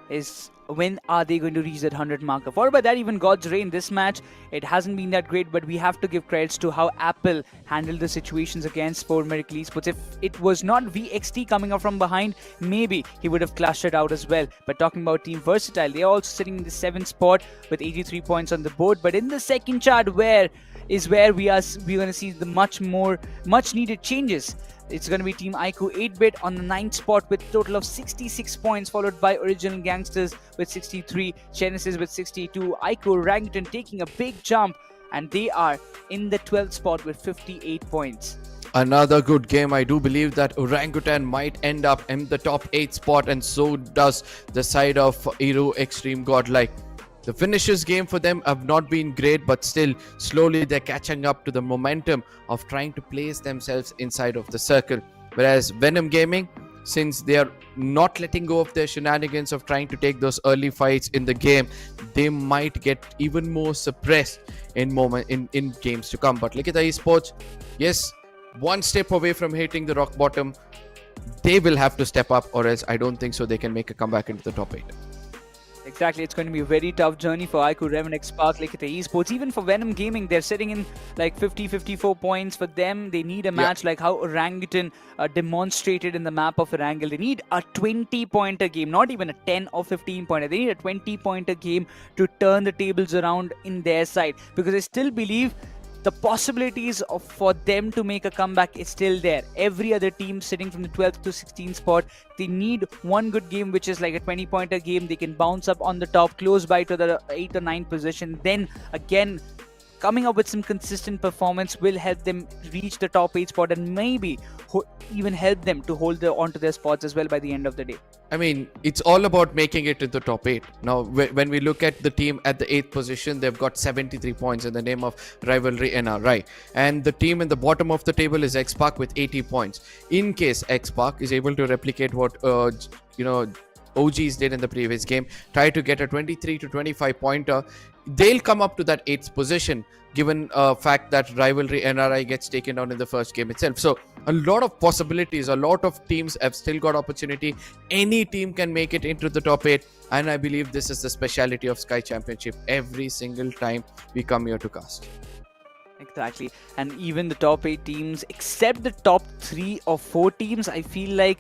are they going to reach that 100 marker. Followed by that, even God's Reign. This match, it hasn't been that great, but we have to give credits to how Apple handled the situations against 4 Miracle Esports. If it was not VXT coming up from behind, maybe he would have clashed it out as well. But talking about Team Versatile, they are also sitting in the 7th spot with 83 points on the board. But in the second chart, where we're going to see the much needed changes. It's going to be Team IQOO 8-bit on the 9th spot with a total of 66 points, followed by Original Gangsters with 63, Genesis with 62, IQOO Orangutan taking a big jump, and they are in the 12th spot with 58 points. Another good game. I do believe that Orangutan might end up in the top 8 spot, and so does the side of Hero Extreme Godlike. The finishes game for them have not been great, but still slowly they're catching up to the momentum of trying to place themselves inside of the circle. Whereas Venom Gaming, since they are not letting go of their shenanigans of trying to take those early fights in the game, they might get even more suppressed in games to come. But LIKHITA Esports, yes, one step away from hitting the rock bottom. They will have to step up, or else I don't think so they can make a comeback into the top 8. Exactly, it's going to be a very tough journey for IQOO, REVENANT, XSPARK, LIKHITA Esports. Even for VENOM Gaming, they're sitting in like 50-54 points. For them, they need a match like how Orangutan demonstrated in the map of Erangel. They need a 20-pointer game, not even a 10 or 15-pointer. They need a 20-pointer game to turn the tables around in their side, because I still believe the possibilities for them to make a comeback is still there. Every other team sitting from the 12th to 16th spot, they need one good game, which is like a 20-pointer game. They can bounce up on the top, close by to the 8th or 9th position. Then again, coming up with some consistent performance will help them reach the top 8 spot, and maybe even help them to hold onto their spots as well by the end of the day. I mean, it's all about making it to the top 8. Now, when we look at the team at the 8th position, they've got 73 points in the name of RIVALRYNRI. And the team in the bottom of the table is XSPARK with 80 points. In case XSPARK is able to replicate what, OGs did in the previous game, try to get a 23 to 25 pointer, they'll come up to that 8th position, given fact that RIVALRYNRI gets taken down in the first game itself. So a lot of possibilities, a lot of teams have still got opportunity. Any team can make it into the top 8, and I believe this is the speciality of Sky Championship every single time we come here to cast. Exactly, and even the top 8 teams, except the top 3 or 4 teams, I feel like,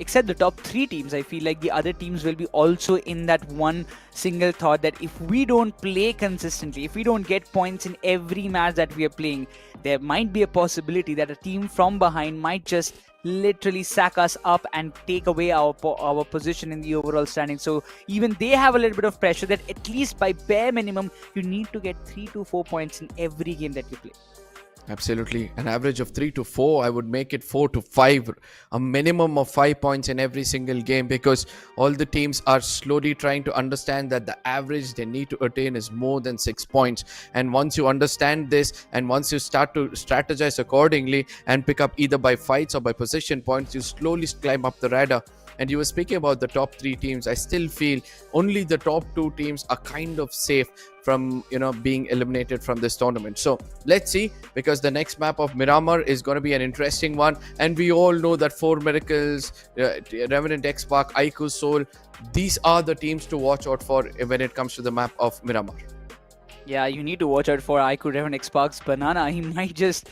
except the top 3 teams, I feel like the other teams will be also in that one single thought that if we don't play consistently, if we don't get points in every match that we are playing, there might be a possibility that a team from behind might just literally sack us up and take away our position in the overall standing. So even they have a little bit of pressure that at least by bare minimum you need to get 3 to 4 points in every game that you play. Absolutely. An average of 3 to 4. I would make it 4 to 5. A minimum of 5 points in every single game, because all the teams are slowly trying to understand that the average they need to attain is more than 6 points. And once you understand this, and once you start to strategize accordingly and pick up either by fights or by position points, you slowly climb up the radar. And you were speaking about the top 3 teams. I still feel only the top 2 teams are kind of safe from being eliminated from this tournament. So let's see, because the next map of Miramar is going to be an interesting one, and we all know that 4 Miracles, REVENANT, XSPARK, IQOOSOUL, these are the teams to watch out for when it comes to the map of Miramar. Yeah, you need to watch out for IQOO, REVENANT, XSPARK's banana. He might just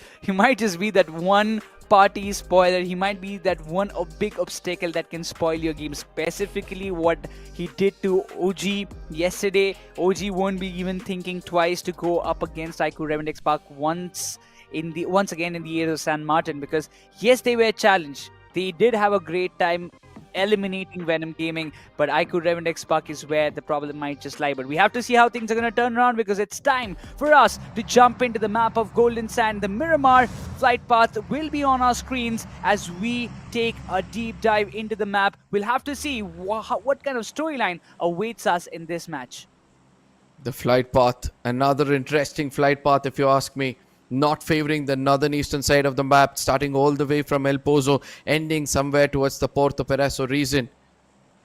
be that one party spoiler. He might be that one big obstacle that can spoil your game, specifically what he did to OG yesterday. OG won't be even thinking twice to go up against IQOO, REVENANT, XSPARK once again in the years of San Martin, because yes, they were challenged. They did have a great time eliminating VENOM Gaming, but IQOO, REVENANT, XSPARK is where the problem might just lie. But we have to see how things are going to turn around, because it's time for us to jump into the map of Golden Sand. The Miramar flight path will be on our screens as we take a deep dive into the map. We'll have to see what kind of storyline awaits us in this match. The flight path, another interesting flight path if you ask me. Not favoring the northern eastern side of the map, starting all the way from El Pozo, ending somewhere towards the Porto Pereso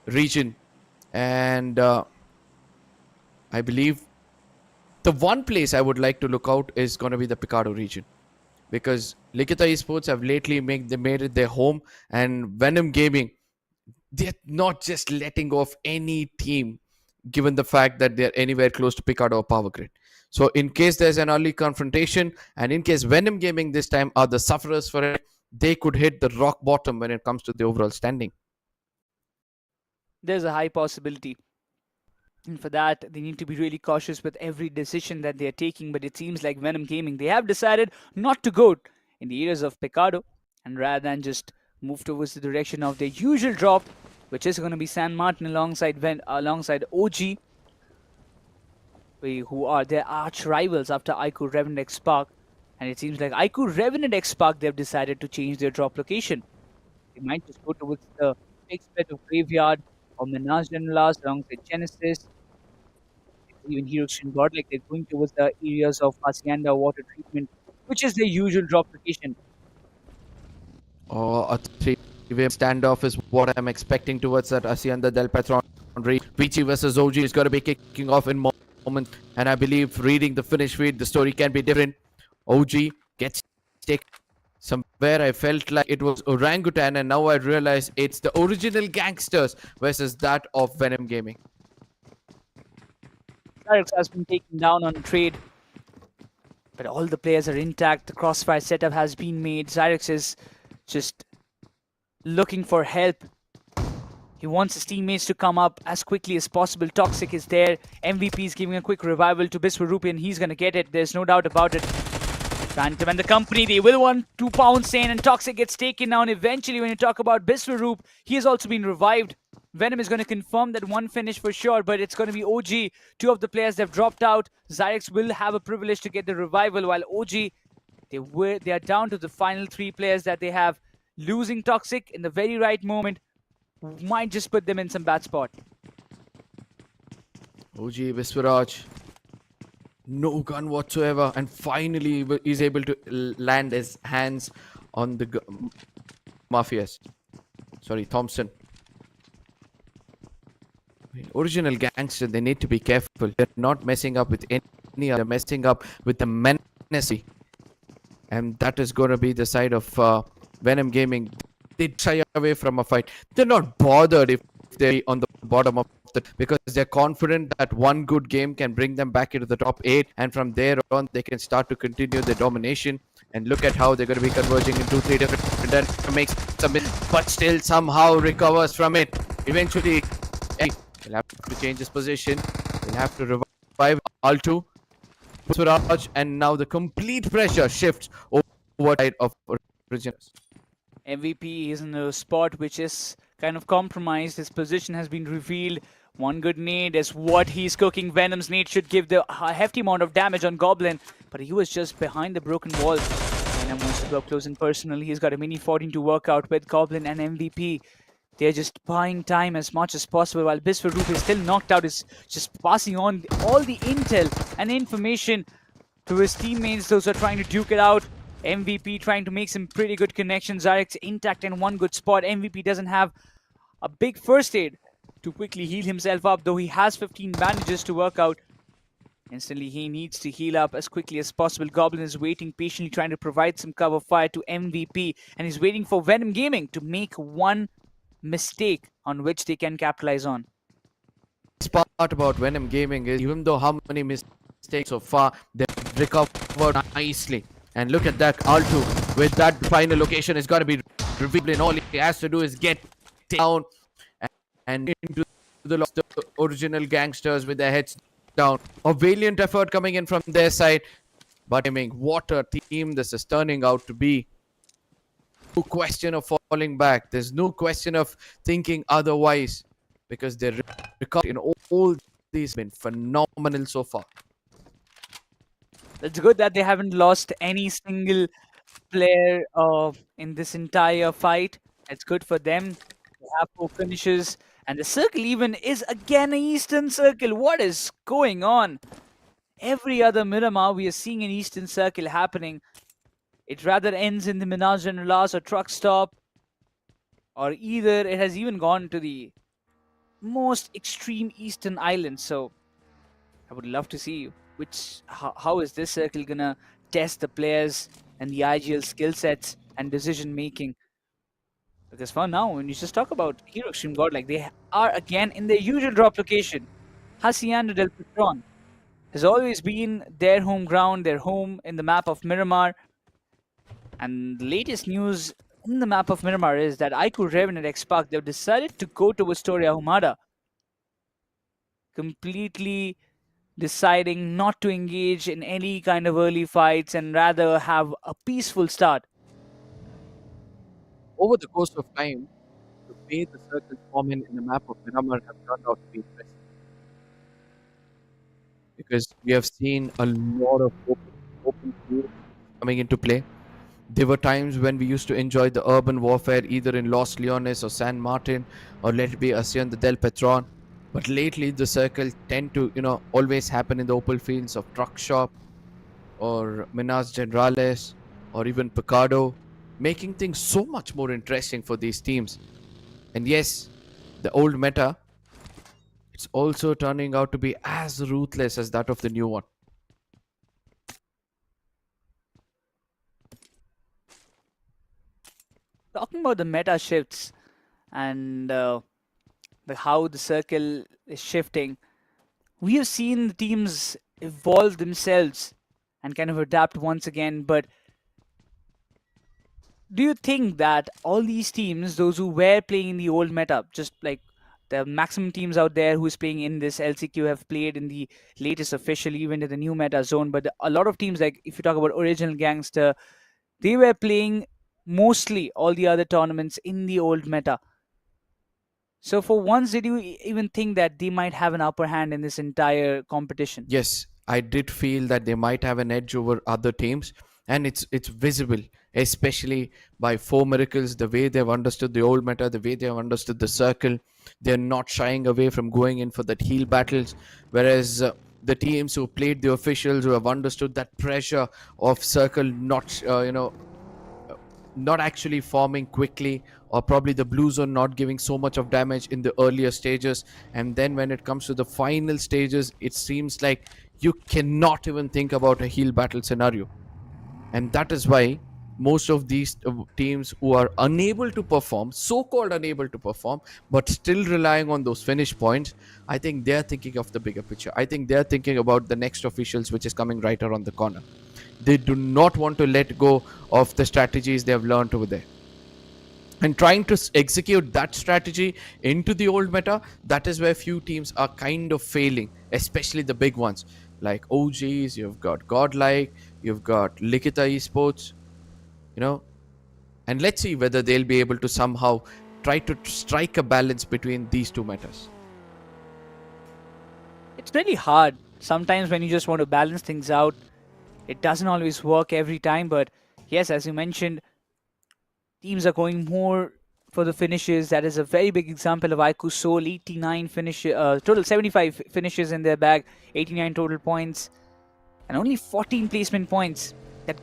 region. And I believe the one place I would like to look out is going to be the Picado region, because LIKHITA Esports have lately made it their home, and VENOM Gaming, they're not just letting go of any team, given the fact that they're anywhere close to Picado or Power Grid. So in case there's an early confrontation, and in case VENOM Gaming this time are the sufferers for it, they could hit the rock bottom when it comes to the overall standing. There's a high possibility. And for that, they need to be really cautious with every decision that they're taking. But it seems like VENOM Gaming, they have decided not to go in the areas of Picado, and rather than just move towards the direction of their usual drop, which is going to be San Martin alongside OG, who are their arch rivals after IQOO, REVENANT, XSPARK. And it seems like IQOO, REVENANT, XSPARK, they've decided to change their drop location. They might just go towards the big spread of Graveyard or Menace General alongside Genesis. Even Heroes and Godlike, they're going towards the areas of Hacienda water treatment, which is their usual drop location. Or a 3 standoff is what I'm expecting towards that Hacienda del Patron. VG versus OG is going to be kicking off in moments, and I believe reading the finish read, the story can be different. OG gets taken somewhere. I felt like it was Orangutan, and now I realize it's the original Gangsters versus that of Venom Gaming. Zyrex has been taken down on trade, but all the players are intact. The crossfire setup has been made. Zyrex is just looking for help. He wants his teammates to come up as quickly as possible. Toxic is there. MVP is giving a quick revival to Biswarupian. He's going to get it. There's no doubt about it. Phantom and the company, they will want to pounce in, and Toxic gets taken down. Eventually, when you talk about Biswarup, he has also been revived. Venom is going to confirm that one finish for sure, but it's going to be OG. Two of the players that have dropped out. Zyrex will have a privilege to get the revival, while OG, they are down to the final three players that they have. Losing Toxic in the very right moment might just put them in some bad spot. OG Viswaraj, no gun whatsoever, and finally he's able to land his hands on the Mafias. Sorry, Thompson. Original Gangster, they need to be careful. They're not messing up with any other, messing up with the menace. And that is going to be the side of Venom Gaming. They shy away from a fight. They're not bothered if they're on the bottom of the, because they're confident that one good game can bring them back into the top 8, and from there on they can start to continue their domination. And look at how they're going to be converging in 2-3 different dynamics, but still somehow recovers from it. Eventually, he'll have to change his position. He'll have to revive Altu, Suraj, and now the complete pressure shifts over side of Originals. MVP is in a spot which is kind of compromised. His position has been revealed. One good nade is what he's cooking. Venom's nade should give the hefty amount of damage on Goblin, but he was just behind the broken wall. Venom wants to go up close and personal. He's got a mini 14 to work out with Goblin and MVP. They're just buying time as much as possible, while Biswarup is still knocked out. Is just passing on all the intel and information to his teammates, those who are trying to duke it out. MVP trying to make some pretty good connections. Zyrex intact in one good spot. MVP doesn't have a big first aid to quickly heal himself up, though he has 15 bandages to work out. Instantly, he needs to heal up as quickly as possible. Goblin is waiting patiently, trying to provide some cover fire to MVP, and he's waiting for Venom Gaming to make one mistake on which they can capitalize on. This part about Venom Gaming is, even though how many mistakes so far, they've recovered nicely. And look at that, Altu with that final location is going to be revealed, and all he has to do is get down and into the original Gangsters with their heads down. A valiant effort coming in from their side, but I mean, what a team this is turning out to be. No question of falling back. There's no question of thinking otherwise, because they're recovered in all these, been phenomenal so far. It's good that they haven't lost any single player in this entire fight. It's good for them. They have 4 finishes, and the circle even is again an Eastern Circle. What is going on? Every other Miramar, we are seeing an Eastern Circle happening. It rather ends in the Minas Generalas or truck stop, or either it has even gone to the most extreme Eastern island. So I would love to see how is this circle gonna test the players and the IGL skill sets and decision making. Because for now, when you just talk about Hero Extreme Godlike, they are again in their usual drop location. Hacienda del Patron has always been their home ground, their home in the map of Miramar. And the latest news in the map of Miramar is that IQOO, REVENANT, XSPARK, they've decided to go to Astoria Humada, completely deciding not to engage in any kind of early fights and rather have a peaceful start. Over the course of time, the way the circles form in the map of Miramar have turned out to be interesting, because we have seen a lot of open field coming into play. There were times when we used to enjoy the urban warfare either in Los Leones or San Martin, or let it be Hacienda del Patron. But lately, the circle tend to, always happen in the open fields of Truck Shop or Minas Generales or even Picado. making things so much more interesting for these teams. And yes, the old meta, it's also turning out to be as ruthless as that of the new one. Talking about the meta shifts and how the circle is shifting, we have seen the teams evolve themselves and kind of adapt once again. But do you think that all these teams, those who were playing in the old meta, just like the maximum teams out there who's playing in this LCQ have played in the latest official event in the new meta zone, but a lot of teams, like if you talk about original Gangster, they were playing mostly all the other tournaments in the old meta. So for once, did you even think that they might have an upper hand in this entire competition? Yes, I did feel that they might have an edge over other teams, and it's visible, especially by Four Miracles, the way they've understood the old meta, the way they have understood the circle. They're not shying away from going in for that heal battles, whereas the teams who played the officials, who have understood that pressure of circle not not actually forming quickly, or probably the blue zone not giving so much of damage in the earlier stages, and then when it comes to the final stages, it seems like you cannot even think about a heal battle scenario. And that is why most of these teams who are unable to perform, so-called unable to perform, but still relying on those finish points, I think they're thinking of the bigger picture. I think they're thinking about the next officials, which is coming right around the corner. They do not want to let go of the strategies they have learned over there. And trying to execute that strategy into the old meta, that is where few teams are kind of failing, especially the big ones. Like OGs, you've got GODLIKE, you've got LIKHITA esports, and let's see whether they'll be able to somehow try to strike a balance between these two metas. It's really hard. Sometimes when you just want to balance things out, it doesn't always work every time. But yes, as you mentioned, teams are going more for the finishes. That is a very big example of IQOOSOUL, 89 total 75 finishes in their bag, 89 total points, and only 14 placement points. That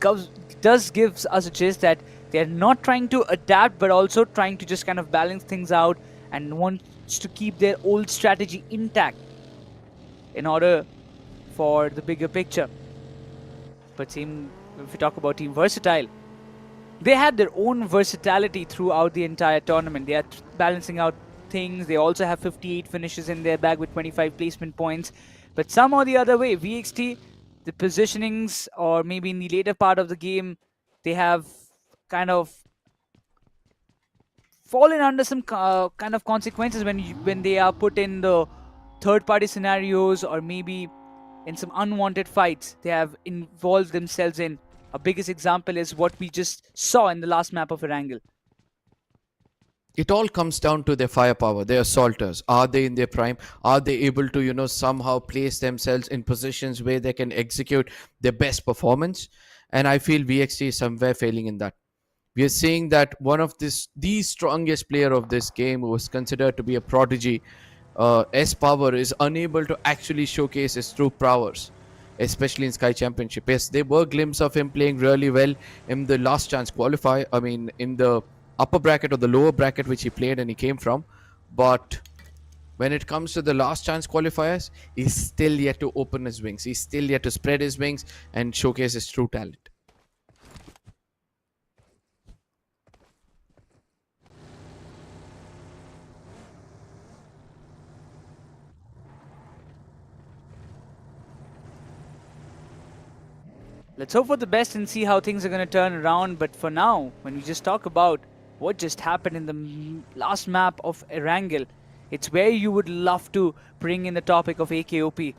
does gives us a gist that they're not trying to adapt, but also trying to just kind of balance things out and wants to keep their old strategy intact in order for the bigger picture. But if we talk about Team Versatile, they had their own versatility throughout the entire tournament. They are balancing out things. They also have 58 finishes in their bag with 25 placement points. But somehow the other way, VXT, the positionings, or maybe in the later part of the game, they have kind of fallen under some kind of consequences when they are put in the third-party scenarios, or maybe in some unwanted fights they have involved themselves in. Our biggest example is what we just saw in the last map of Erangel. It all comes down to their firepower, their assaulters. Are they in their prime? Are they able to, somehow place themselves in positions where they can execute their best performance? And I feel VXT is somewhere failing in that. We are seeing that one of the strongest player of this game, who was considered to be a prodigy, S-Power, is unable to actually showcase his true prowess, especially in Sky Championship. Yes, there were glimpses of him playing really well in the last chance qualifier. I mean, in the upper bracket or the lower bracket which he played and he came from. But when it comes to the last chance qualifiers, he's still yet to open his wings. He's still yet to spread his wings and showcase his true talent. Let's hope for the best and see how things are going to turn around. But for now, when we just talk about what just happened in the last map of Erangel, it's where you would love to bring in the topic of AKOP.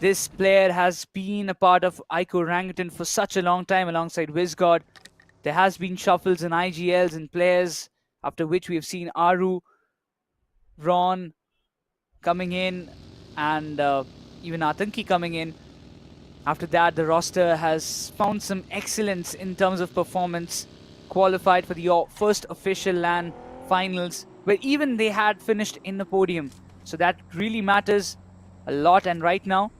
This player has been a part of IQOO Orangutan for such a long time alongside WizGod. There has been shuffles in IGLs and players, after which we have seen Aru, Ron coming in, and even Atanki coming in. After that, the roster has found some excellence in terms of performance, qualified for the first official LAN finals, where even they had finished in the podium. So that really matters a lot. And right now,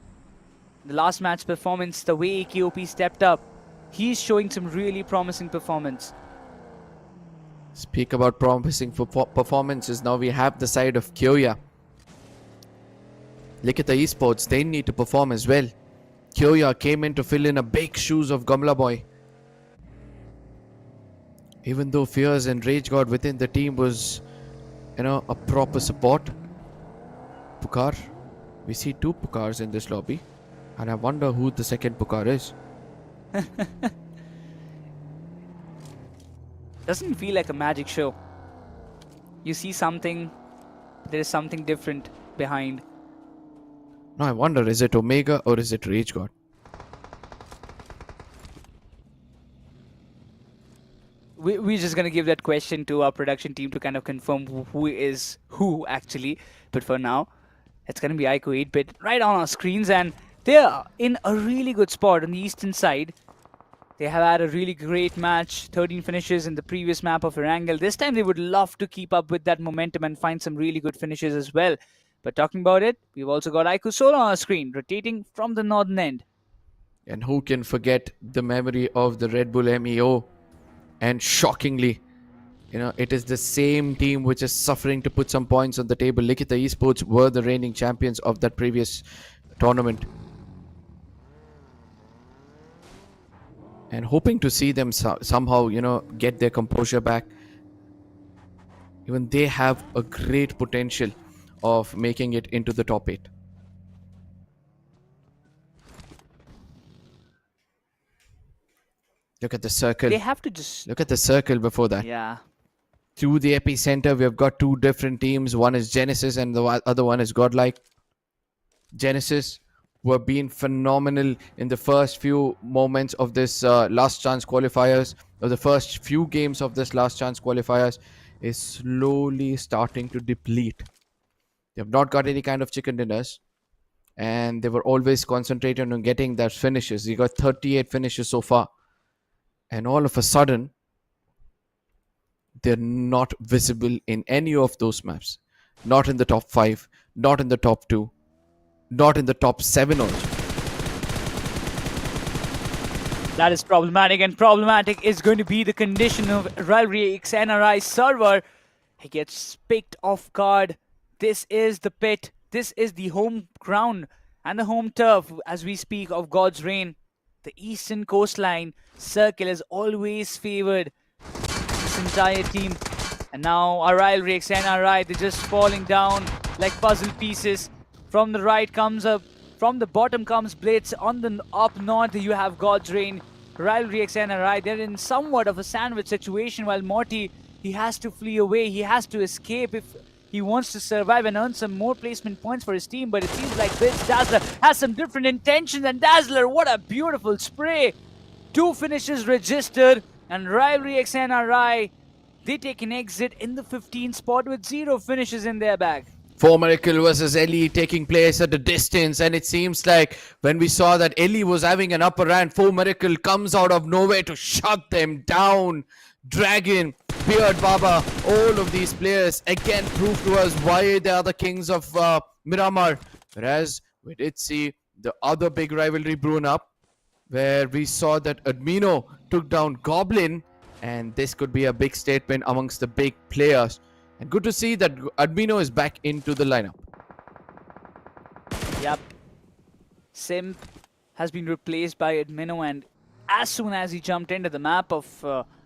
the last match performance, the way AKOP stepped up, he's showing some really promising performance. Speak about promising performances. Now we have the side of Kyoya. LIKHITA Esports, they need to perform as well. Kyoya came in to fill in a big shoes of Gamla Boy. Even though Fears and Rage God within the team was, a proper support. Pukar. We see 2 Pukars in this lobby. And I wonder who the second Pukar is. Doesn't feel like a magic show. You see something, there is something different behind. Now I wonder, is it Omega or is it Rage God? We're just going to give that question to our production team to kind of confirm who is who actually. But for now, it's going to be IQOO 8-bit right on our screens. And they're in a really good spot on the eastern side. They have had a really great match, 13 finishes in the previous map of Erangel. This time they would love to keep up with that momentum and find some really good finishes as well. But talking about it, we've also got IQOOSOUL on our screen, rotating from the northern end. And who can forget the memory of the Red Bull MEO? And shockingly, it is the same team which is suffering to put some points on the table. LIKHITA Esports were the reigning champions of that previous tournament. And hoping to see them somehow, get their composure back. Even they have a great potential of making it into the top 8. Look at the circle. They have to just... Look at the circle before that. Yeah. To the epicenter, we have got 2 different teams. One is Genesis and the other one is GODLIKE. Genesis were being phenomenal in the first few moments of this last chance qualifiers, or the first few games of this last chance qualifiers, is slowly starting to deplete. They have not got any kind of chicken dinners, and they were always concentrated on getting their finishes. They got 38 finishes so far, and all of a sudden they're not visible in any of those maps. Not in the top 5, not in the top 2, not in the top 7 also. That is problematic, and problematic is going to be the condition of RIVALRYXNRI server. He gets picked off guard. This is the pit. This is the home ground and the home turf as we speak of God's reign. The eastern coastline circle is always favored this entire team. And now our RIVALRYXNRI, they're just falling down like puzzle pieces. From the right comes up, from the bottom comes BLITZ. On the up north you have God's reign. RIVALRYXNRI, they're in somewhat of a sandwich situation, while Morty, he has to flee away. He has to escape if he wants to survive and earn some more placement points for his team. But it seems like BLITZ Dazzler has some different intentions. And Dazzler, what a beautiful spray. 2 finishes registered. And RIVALRYXNRI, they take an exit in the 15th spot with 0 finishes in their bag. 4 Miracle versus Ellie taking place at a distance, and it seems like when we saw that Ellie was having an upper hand, 4 Miracle comes out of nowhere to shut them down. Dragon, Beard Baba, all of these players again prove to us why they are the kings of Miramar. Whereas we did see the other big rivalry brewing up, where we saw that Admino took down Goblin, and this could be a big statement amongst the big players. And good to see that Admino is back into the lineup. Yep. Simp has been replaced by Admino, and as soon as he jumped into the map of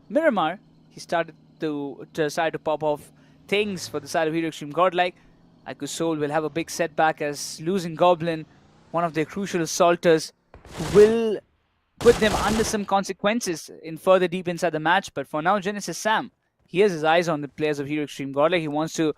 Miramar, he started to decide to pop off things for the side of Hero Extreme Godlike. IQOOSOUL will have a big setback as losing Goblin, one of their crucial assaulters, will put them under some consequences in further deep inside the match. But for now, Genesis Sam, he has his eyes on the players of Hero Extreme Godlike. He wants to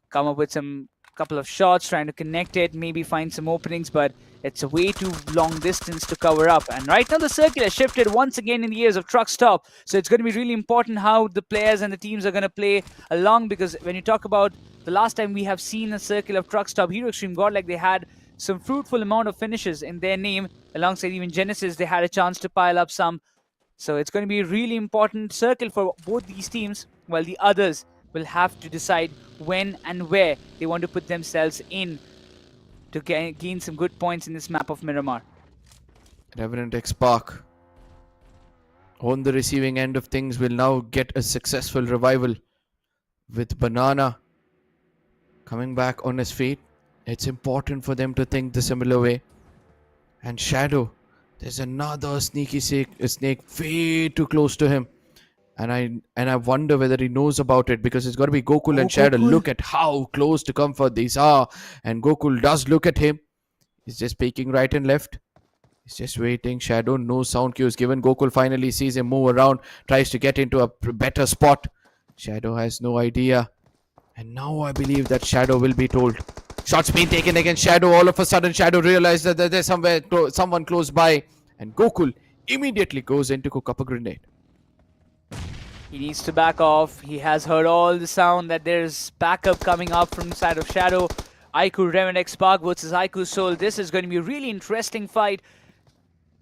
come up with some couple of shots, trying to connect it, maybe find some openings, but it's a way too long distance to cover up. And right now the circle has shifted once again in the ears of Truck Stop. So it's going to be really important how the players and the teams are going to play along, because when you talk about the last time we have seen a circle of Truck Stop, Hero Extreme Godlike, they had some fruitful amount of finishes in their name. Alongside even Genesis, they had a chance to pile up some. So it's going to be a really important circle for both these teams, while the others will have to decide when and where they want to put themselves in to gain some good points in this map of Miramar. REVENANT XSPARK on the receiving end of things will now get a successful revival with Banana coming back on his feet. It's important for them to think the similar way. And Shadow, there's another sneaky snake way too close to him. And I wonder whether he knows about it, because it's got to be Gokul and Shadow. Gokul. Look at how close to comfort these are. And Gokul does look at him. He's just peeking right and left. He's just waiting. Shadow, no sound cues given. Gokul finally sees him move around, tries to get into a better spot. Shadow has no idea. And now I believe that Shadow will be told. Shots being taken against Shadow. All of a sudden, Shadow realizes that there's someone close by. And Gokul immediately goes in to cook up a grenade. He needs to back off. He has heard all the sound that there's backup coming up from the side of Shadow. IQOO REVENANT XSPARK versus IQOOSOUL. This is going to be a really interesting fight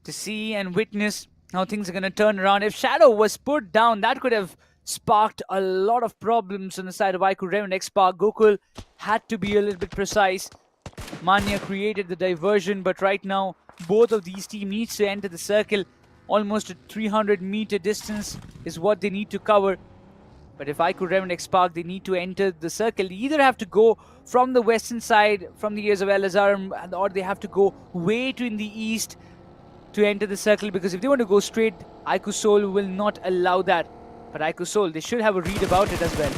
to see and witness how things are going to turn around. If Shadow was put down, that could have sparked a lot of problems on the side of IQOO REVENANT XSPARK. Gokul had to be a little bit precise. Manya created the diversion, but right now both of these teams needs to enter the circle. Almost a 300-meter distance is what they need to cover. But if IQOO REVENANT XSPARK, they need to enter the circle. They either have to go from the western side, from the ears of Elazar, or they have to go way to in the east to enter the circle. Because if they want to go straight, IQOOSOUL will not allow that. But IQOOSOUL, they should have a read about it as well.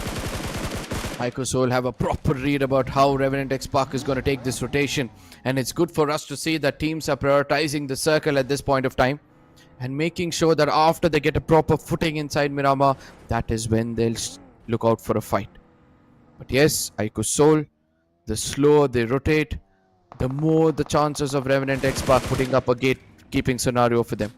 IQOOSOUL have a proper read about how REVENANT XSPARK is going to take this rotation. And it's good for us to see that teams are prioritizing the circle at this point of time, and making sure that after they get a proper footing inside Miramar, that is when they'll look out for a fight. But yes, IQOOSOUL, the slower they rotate, the more the chances of REVENANT XSPARK putting up a gatekeeping scenario for them.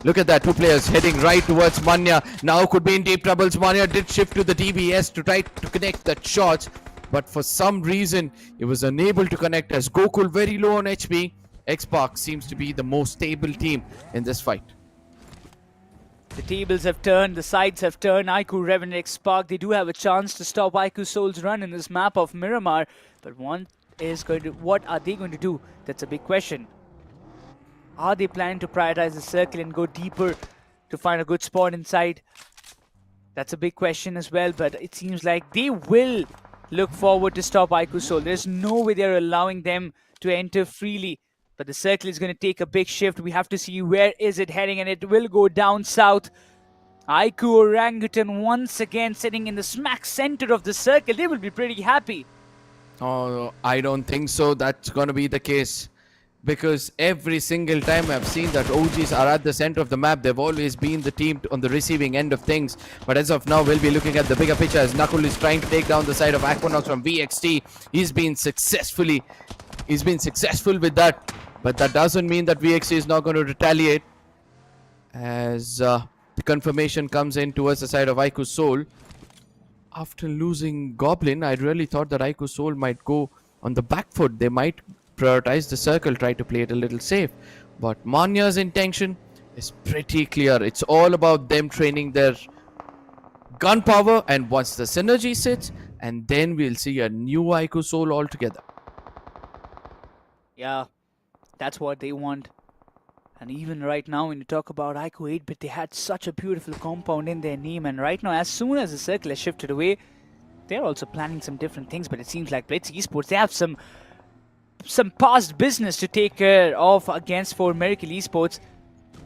Look at that, two players heading right towards Manya. Now could be in deep troubles. Manya did shift to the DBS to try to connect that shot, but for some reason, he was unable to connect as Gokul very low on HP. XSPARK seems to be the most stable team in this fight. The tables have turned, the sides have turned. IQOO REVENANT XSPARK, they do have a chance to stop IQOOSOUL's run in this map of Miramar. But what are they going to do? That's a big question. Are they planning to prioritize the circle and go deeper to find a good spot inside? That's a big question as well, but it seems like they will look forward to stop IQOOSOUL. There's no way they're allowing them to enter freely. But the circle is going to take a big shift. We have to see where is it heading, and it will go down south. IQOO Orangutan once again sitting in the smack center of the circle. They will be pretty happy. Oh, I don't think so. That's going to be the case. Because every single time I've seen that OGs are at the center of the map, they've always been the team on the receiving end of things. But as of now, we'll be looking at the bigger picture as Nakul is trying to take down the side of Aquanox from VXT. He's been successful with that. But that doesn't mean that VXT is not going to retaliate. As the confirmation comes in towards the side of IQOOSOUL. After losing Goblin, I really thought that IQOOSOUL might go on the back foot. They might prioritize the circle, try to play it a little safe. But Manya's intention is pretty clear. It's all about them training their gun power, and once the synergy sits, and then we'll see a new IQOOSOUL altogether. Yeah, that's what they want. And even right now, when you talk about IQOO 8-bit, they had such a beautiful compound in their name. And right now, as soon as the circle has shifted away, they're also planning some different things. But it seems like BLITZ Esports, they have some past business to take care of against for Miracle Esports.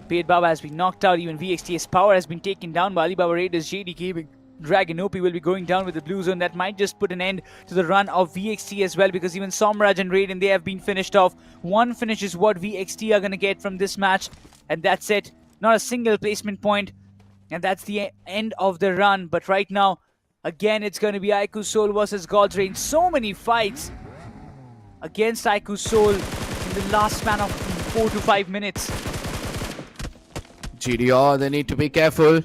Baba has been knocked out. Even VXT's power has been taken down by Alibaba Raiders. JD Gaming Dragon OP will be going down with the blue zone. That might just put an end to the run of VXT as well, because even Somraj and Raiden, they have been finished off. One finish is what VXT are going to get from this match, and that's it. Not a single placement point, and that's the end of the run. But right now, again, it's going to be IQOOSOUL versus God's Reign. So many fights against IQOOSOUL in the last span of 4 to 5 minutes. GDR, they need to be careful.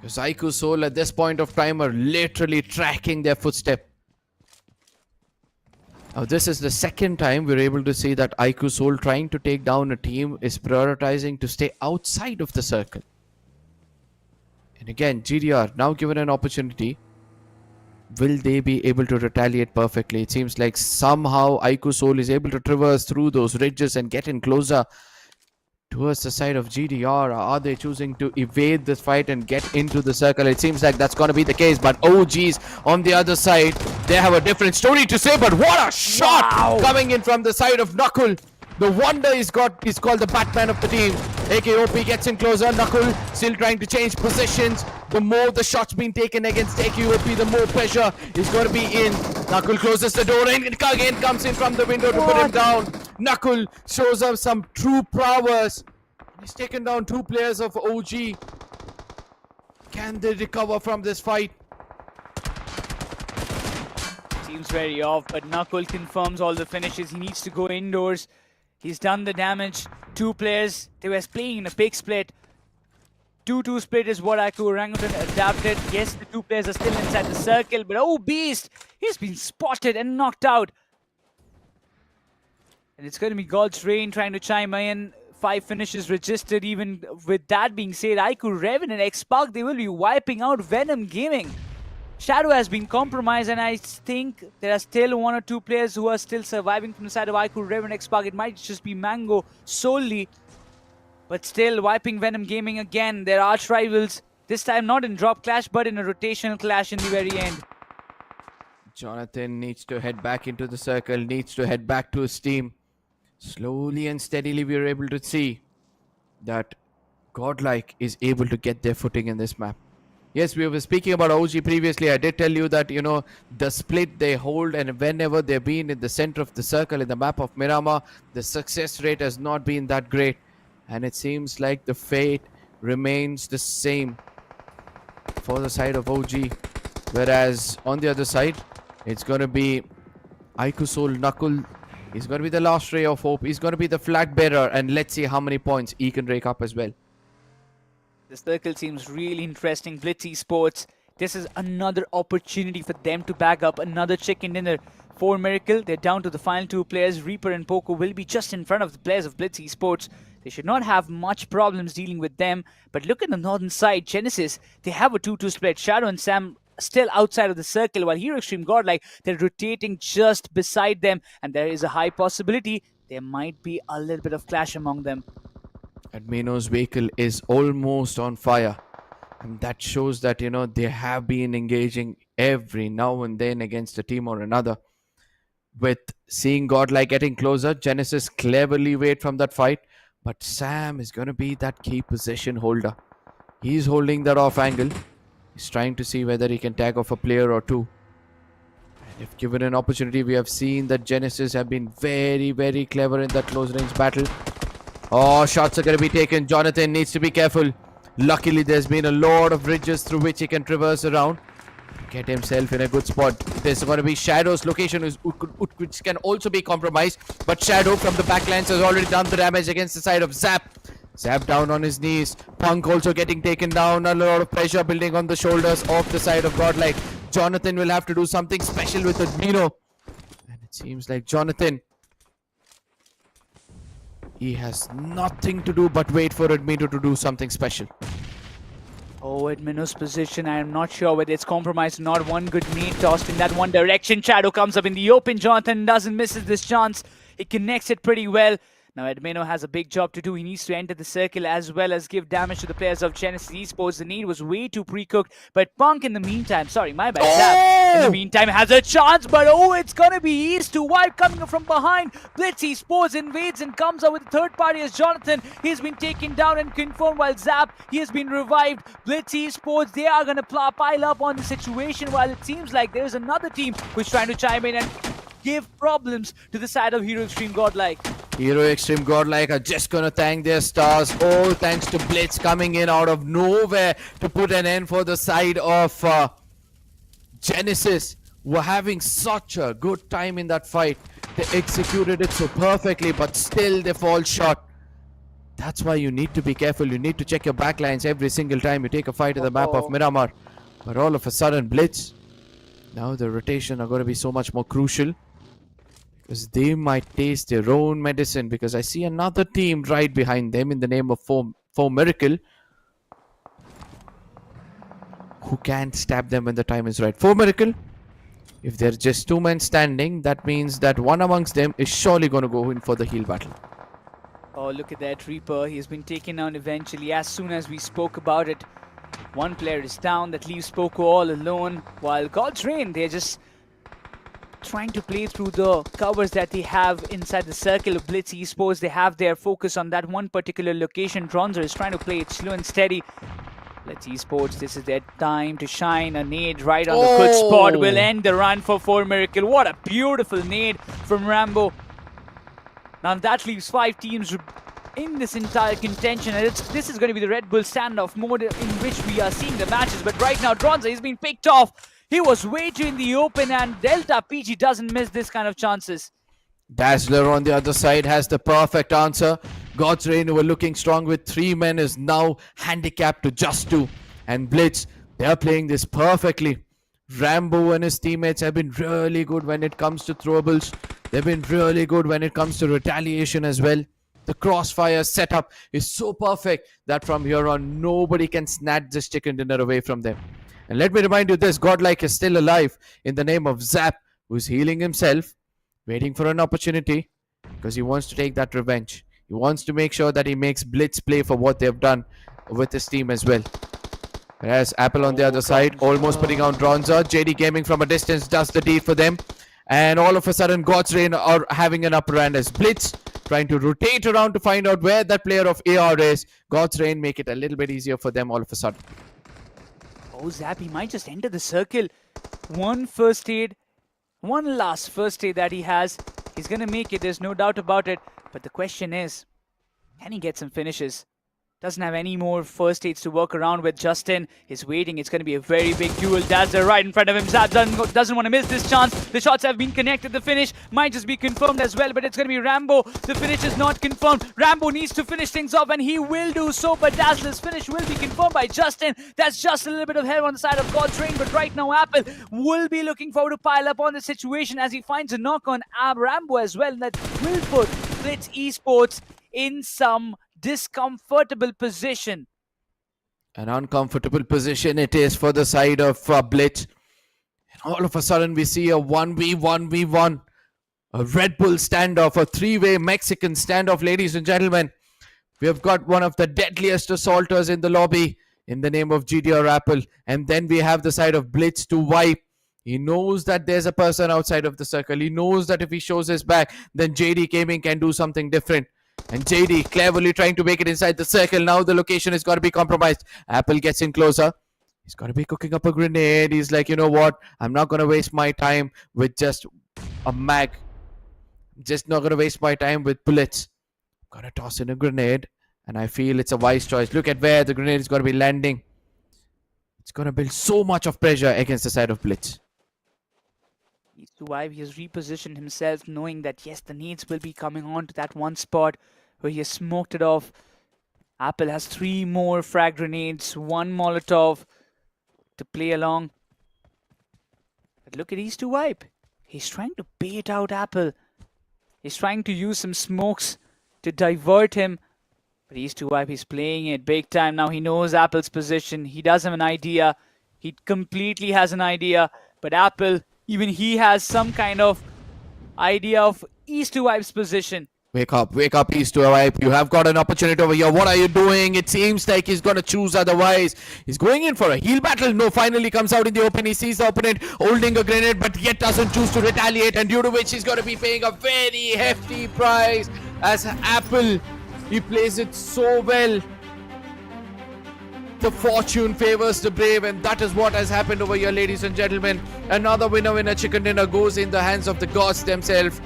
Because IQOOSOUL at this point of time are literally tracking their footstep. Now this is the second time we're able to see that IQOOSOUL trying to take down a team is prioritizing to stay outside of the circle. And again, GDR now given an opportunity. Will they be able to retaliate perfectly? It seems like somehow IQOOSOUL is able to traverse through those ridges and get in closer. towards the side of GDR. Are they choosing to evade this fight and get into the circle? It seems like that's going to be the case, but OGs on the other side, they have a different story to say. But what a shot coming in from the side of Knuckle. The wonder is called the Batman of the team. AKOP gets in closer. Knuckle still trying to change positions. The more the shots being taken against AKOP, the more pressure is going to be in. Knuckle closes the door and again comes in from the window to put him down. Knuckle shows up some true prowess. He's taken down 2 players of OG. Can they recover from this fight? Seems very off, but Knuckle confirms all the finishes. He needs to go indoors. He's done the damage. 2 players, they were playing in a big split. 2-2 split is what IQOO Orangutan adapted. Yes, the 2 players are still inside the circle, but oh, Beast! He's been spotted and knocked out. And it's going to be God's Rain trying to chime in. 5 finishes registered. Even with that being said, IQOO, REVENANT, XSPARK, they will be wiping out VENOM Gaming. Shadow has been compromised, and I think there are still 1 or 2 players who are still surviving from the side of IQOO, REVENANT, XSPARK. It might just be Mango solely, but still wiping VENOM Gaming again. Their arch rivals, this time not in drop clash, but in a rotational clash in the very end. Jonathan needs to head back into the circle, needs to head back to his team. Slowly and steadily, we are able to see that Godlike is able to get their footing in this map. Yes, we were speaking about OG previously. I did tell you that, you know, the split they hold, and whenever they've been in the center of the circle in the map of Miramar, the success rate has not been that great. And it seems like the fate remains the same for the side of OG. Whereas on the other side, it's going to be IQOOSOUL Knuckle. He's going to be the last ray of hope. He's going to be the flag bearer. And let's see how many points he can rake up as well. The circle seems really interesting. BLITZ Esports, this is another opportunity for them to bag up another chicken dinner. For Miracle, they're down to the final 2 players. Reaper and Poco will be just in front of the players of BLITZ Esports. They should not have much problems dealing with them. But look at the northern side. Genesis, they have a 2-2 split. Shadow and Sam still outside of the circle, while Hero Extreme Godlike, they're rotating just beside them. And there is a high possibility there might be a little bit of clash among them. Admino's vehicle is almost on fire, and that shows that, you know, they have been engaging every now and then against a team or another. With seeing Godlike getting closer, Genesis cleverly wait from that fight, but Sam is going to be that key position holder. He's holding that off angle. He's trying to see whether he can tag off a player or 2. And if given an opportunity, we have seen that Genesis have been very, very clever in that close range battle. Oh, shots are going to be taken. Jonathan needs to be careful. Luckily, there's been a lot of bridges through which he can traverse around. Get himself in a good spot. There's going to be Shadow's location, which can also be compromised. But Shadow from the backlines has already done the damage against the side of Zap. Zap down on his knees. Punk also getting taken down. A lot of pressure building on the shoulders of the side of Godlike. Jonathan will have to do something special with Admino. And it seems like Jonathan, he has nothing to do but wait for Admino to do something special. Oh, Admino's position, I am not sure whether it's compromised or not. One good nade tossed in that one direction. Shadow comes up in the open. Jonathan doesn't miss this chance. He connects it pretty well. Now Admino has a big job to do. He needs to enter the circle as well as give damage to the players of Genesis Esports. The need was way too pre-cooked. But Punk in the meantime, sorry, my bad. Zap in the meantime has a chance, but oh, it's gonna be East to wipe coming from behind. BLITZ Esports invades and comes out with the third party as Jonathan. He's been taken down and confirmed, while Zap, he has been revived. BLITZ Esports, they are gonna pile up on the situation, while it seems like there's another team who's trying to chime in and give problems to the side of Hero Extreme Godlike. Hero Extreme Godlike are just gonna thank their stars, all thanks to BLITZ coming in out of nowhere to put an end for the side of Genesis. Were having such a good time in that fight. They executed it so perfectly, but still they fall short. That's why you need to be careful. You need to check your backlines every single time you take a fight in the map of Miramar. But all of a sudden, BLITZ, now the rotation are going to be so much more crucial, because they might taste their own medicine, because I see another team right behind them in the name of For Miracle, who can stab them when the time is right. For Miracle, if there's just 2 men standing, that means that one amongst them is surely going to go in for the heal battle. Oh, look at that Reaper. He's been taken down eventually as soon as we spoke about it. One player is down. That leaves Poco all alone. While God's Reign, they're just trying to play through the covers that they have inside the circle of BLITZ Esports. They have their focus on that one particular location. Dronzer is trying to play it slow and steady. BLITZ Esports, this is their time to shine. A nade right on the good spot will end the run for 4Miracle. What a beautiful nade from Rambo. Now that leaves 5 teams in this entire contention, and this is going to be the Red Bull standoff mode in which we are seeing the matches. But right now, Dronzer is being picked off. He was way too in the open, and Delta PG doesn't miss this kind of chances. Dazzler on the other side has the perfect answer. God's Reign, who were looking strong with 3 men, is now handicapped to just 2. And BLITZ, they are playing this perfectly. Rambo and his teammates have been really good when it comes to throwables. They've been really good when it comes to retaliation as well. The crossfire setup is so perfect that from here on, nobody can snatch this chicken dinner away from them. And let me remind you this, GODLIKE is still alive in the name of Zap, who's healing himself, waiting for an opportunity, because he wants to take that revenge. He wants to make sure that he makes BLITZ play for what they've done with his team as well. Whereas Apple on the other side, almost putting on Dronzer. JD Gaming from a distance does the deed for them. And all of a sudden, God's Reign are having an upper hand as BLITZ trying to rotate around to find out where that player of AR is. God's Reign make it a little bit easier for them all of a sudden. Oh, Zap, he might just enter the circle. One first aid, one last first aid that he has. He's going to make it, there's no doubt about it. But the question is, can he get some finishes? Doesn't have any more first aids to work around with. Justin is waiting. It's going to be a very big duel. Dazzler right in front of him. Zap doesn't want to miss this chance. The shots have been connected. The finish might just be confirmed as well, but it's going to be Rambo. The finish is not confirmed. Rambo needs to finish things off, and he will do so, but Dazzler's finish will be confirmed by Justin. That's just a little bit of hair on the side of God's Reign, but right now Apple will be looking forward to pile up on the situation as he finds a knock on Rambo as well. That will put BLITZ Esports in some discomfortable position. An uncomfortable position it is for the side of BLITZ. And all of a sudden we see a 1v1v1. A Red Bull standoff, a 3-way Mexican standoff, ladies and gentlemen. We have got one of the deadliest assaulters in the lobby in the name of GDR Apple. And then we have the side of BLITZ to wipe. He knows that there's a person outside of the circle. He knows that if he shows his back, then JD Gaming can do something different. And JD cleverly trying to make it inside the circle. Now the location is going to be compromised. Apple gets in closer. He's going to be cooking up a grenade. He's like, you know what? I'm not going to waste my time with just a mag. I'm just not going to waste my time with bullets. I'm going to toss in a grenade. And I feel it's a wise choice. Look at where the grenade is going to be landing. It's going to build so much of pressure against the side of BLITZ. He has repositioned himself, knowing that yes, the nades will be coming on to that one spot where he has smoked it off. Apple has 3 more frag grenades, 1 Molotov to play along. But look at East2Wipe. He's trying to bait out Apple. He's trying to use some smokes to divert him. But East2Wipe, he's playing it big time. Now he knows Apple's position. He does have an idea. He completely has an idea. But Apple, even he has some kind of idea of East2Wipe's position. Wake up, East2Wipe. You have got an opportunity over here. What are you doing? It seems like he's going to choose otherwise. He's going in for a heal battle. No, finally comes out in the open. He sees the opponent holding a grenade, but yet doesn't choose to retaliate. And due to which he's going to be paying a very hefty price. As Apple, he plays it so well. The fortune favors the brave, and that is what has happened over here, ladies and gentlemen. Another winner chicken dinner goes in the hands of the gods themselves,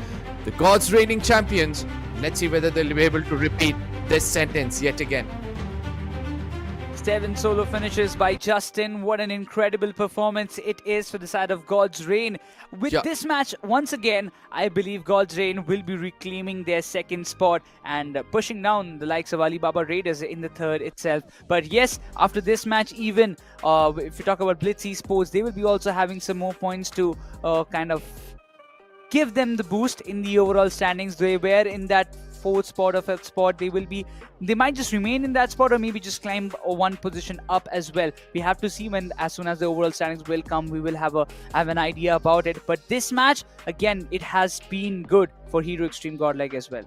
the gods reigning champions. Let's see whether they'll be able to repeat this sentence yet again. 7 solo finishes by Justin. What an incredible performance it is for the side of God's Reign. With this match, once again, I believe God's Reign will be reclaiming their 2nd spot and pushing down the likes of Alibaba Raiders in the 3rd itself. But yes, after this match, even if you talk about BLITZ Esports, they will be also having some more points to kind of give them the boost in the overall standings. They were in that 4th spot or 5th spot. They might just remain in that spot or maybe just climb 1 position up as well. We have to see as soon as the overall standings will come, we will have an idea about it. But this match, again, it has been good for Hero Extreme Godlike as well.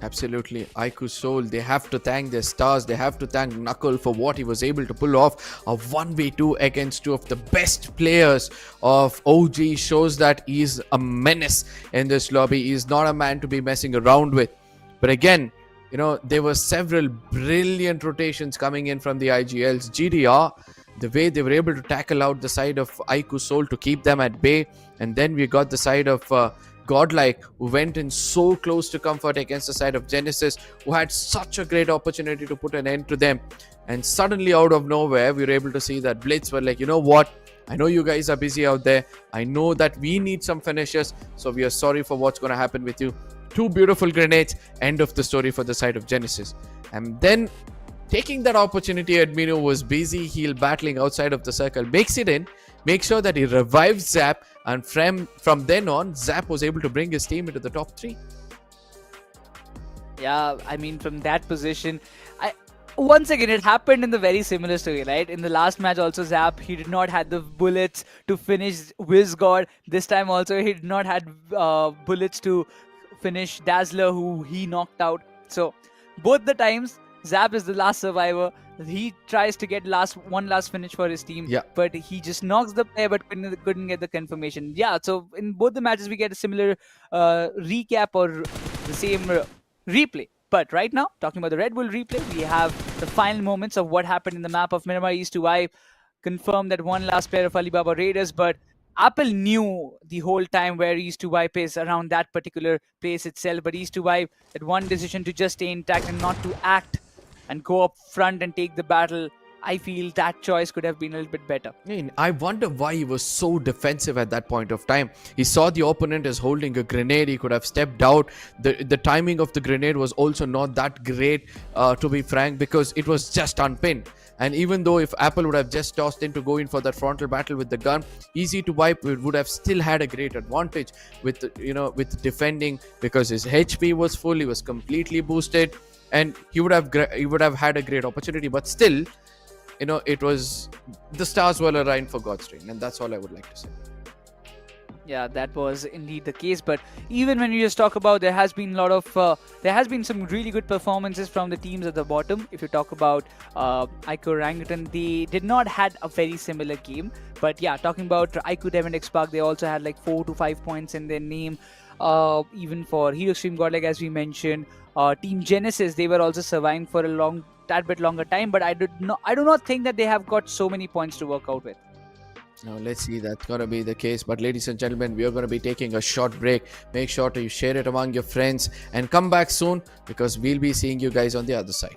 Absolutely. IQOOSOUL, they have to thank their stars. They have to thank Knuckle for what he was able to pull off. A 1v2 against two of the best players of OG shows that he's a menace in this lobby. He's not a man to be messing around with. But again, there were several brilliant rotations coming in from the IGLs. GDR, the way they were able to tackle out the side of IQOOSOUL to keep them at bay. And then we got the side of GODLIKE, who went in so close to comfort against the side of Genesis, who had such a great opportunity to put an end to them. And suddenly, out of nowhere, we were able to see that BLITZ were like, you know what? I know you guys are busy out there. I know that we need some finishes. So we are sorry for what's going to happen with you. 2 beautiful grenades. End of the story for the side of Genesis. And then, taking that opportunity, Admino was busy heal battling outside of the circle. Makes it in. Makes sure that he revives Zap. And from then on, Zap was able to bring his team into the top 3. Yeah, I mean, from that position, once again, it happened in the very similar story, right? In the last match also, Zap, he did not have the bullets to finish WizGod. This time also, he did not have bullets to finish Dazzler, who he knocked out. So, both the times, Zap is the last survivor. He tries to get one last finish for his team, but he just knocks the player, but couldn't get the confirmation. Yeah, so in both the matches, we get a similar recap or the same replay. But right now, talking about the Red Bull replay, we have the final moments of what happened in the map of Miramar East to I. Confirmed that one last player of Alibaba Raiders, but Apple knew the whole time where East to Wipe is around that particular place itself. But East to Wipe had one decision to just stay intact and not to act and go up front and take the battle. I feel that choice could have been a little bit better. I wonder why he was so defensive at that point of time. He saw the opponent is holding a grenade. He could have stepped out. The timing of the grenade was also not that great, to be frank, because it was just unpinned. And even though if Apple would have just tossed in to go in for that frontal battle with the gun, Easy to Wipe would have still had a great advantage with with defending, because his HP was full. He was completely boosted, and he would have had a great opportunity. But still, it was the stars were aligned for God's reign, and that's all I would like to say. Yeah, that was indeed the case. But even when you just talk about, there has been some really good performances from the teams at the bottom. If you talk about IQOO Orangutan, they did not had a very similar game. But yeah, talking about IQOO Devon XSPARK, they also had like 4 to 5 points in their name. Even for Hero Stream Godlike, as we mentioned, Team Genesis, they were also surviving for a tad bit longer time. But I do not think that they have got so many points to work out with. Now let's see, that's going to be the case. But ladies and gentlemen, we are going to be taking a short break. Make sure to share it among your friends and come back soon, because we'll be seeing you guys on the other side.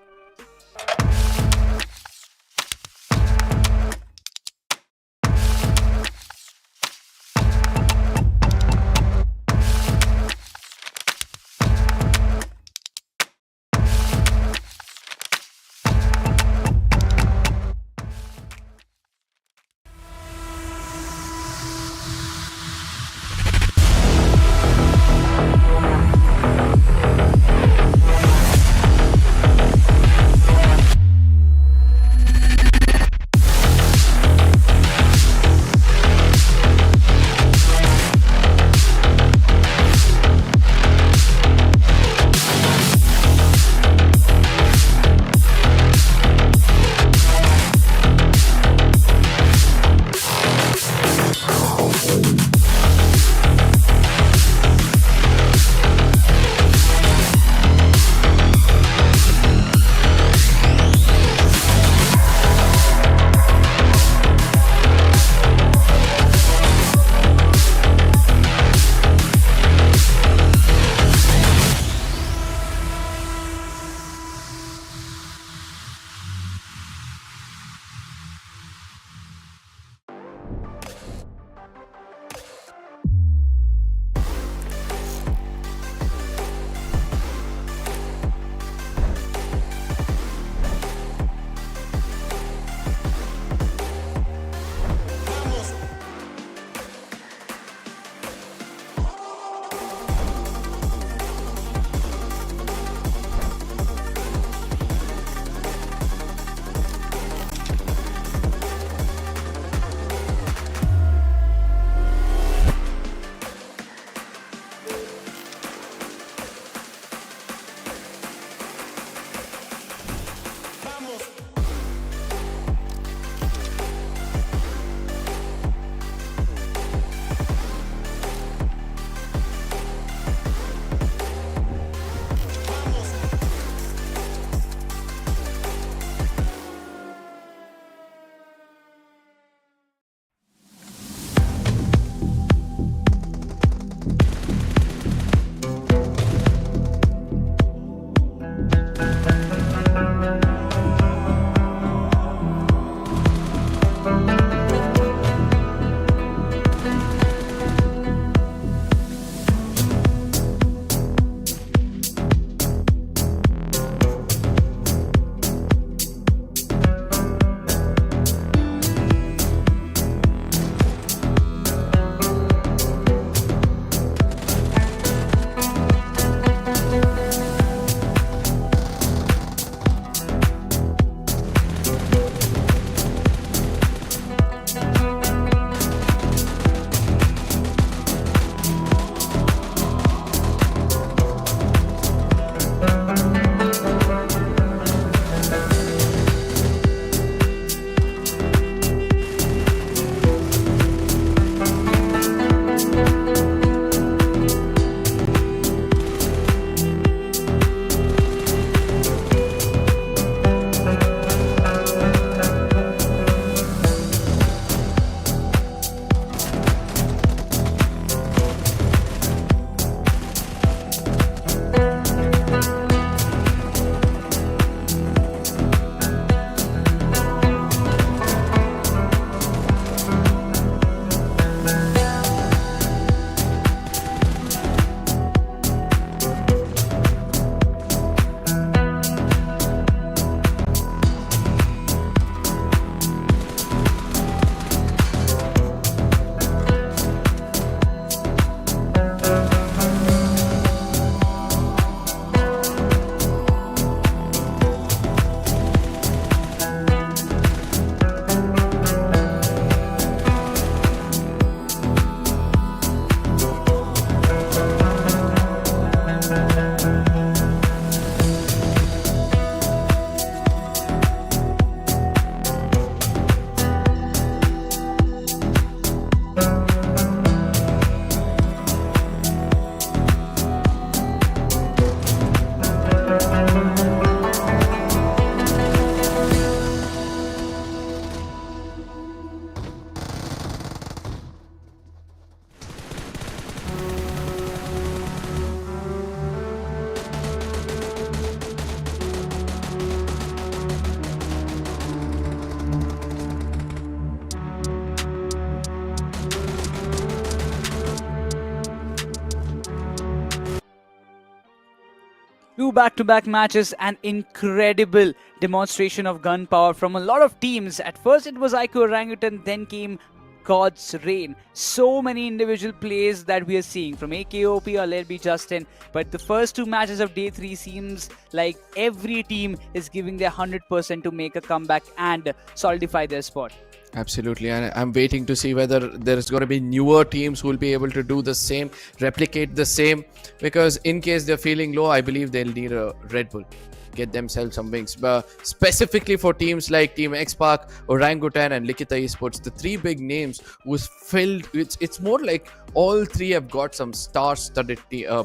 Two back-to-back matches, an incredible demonstration of gun power from a lot of teams. At first it was IQOO Orangutan, then came God's Reign. So many individual plays that we are seeing from AKOP or Let Be Justin. But the first two matches of day 3 seems like every team is giving their 100% to make a comeback and solidify their spot. Absolutely, and I'm waiting to see whether there's going to be newer teams who will be able to do the same, replicate the same, because in case they're feeling low, I believe they'll need a Red Bull, get themselves some wings. But specifically for teams like Team XSPARK, Orangutan and LIKHITA Esports, the three big names who's filled, it's more like all three have got some star-studded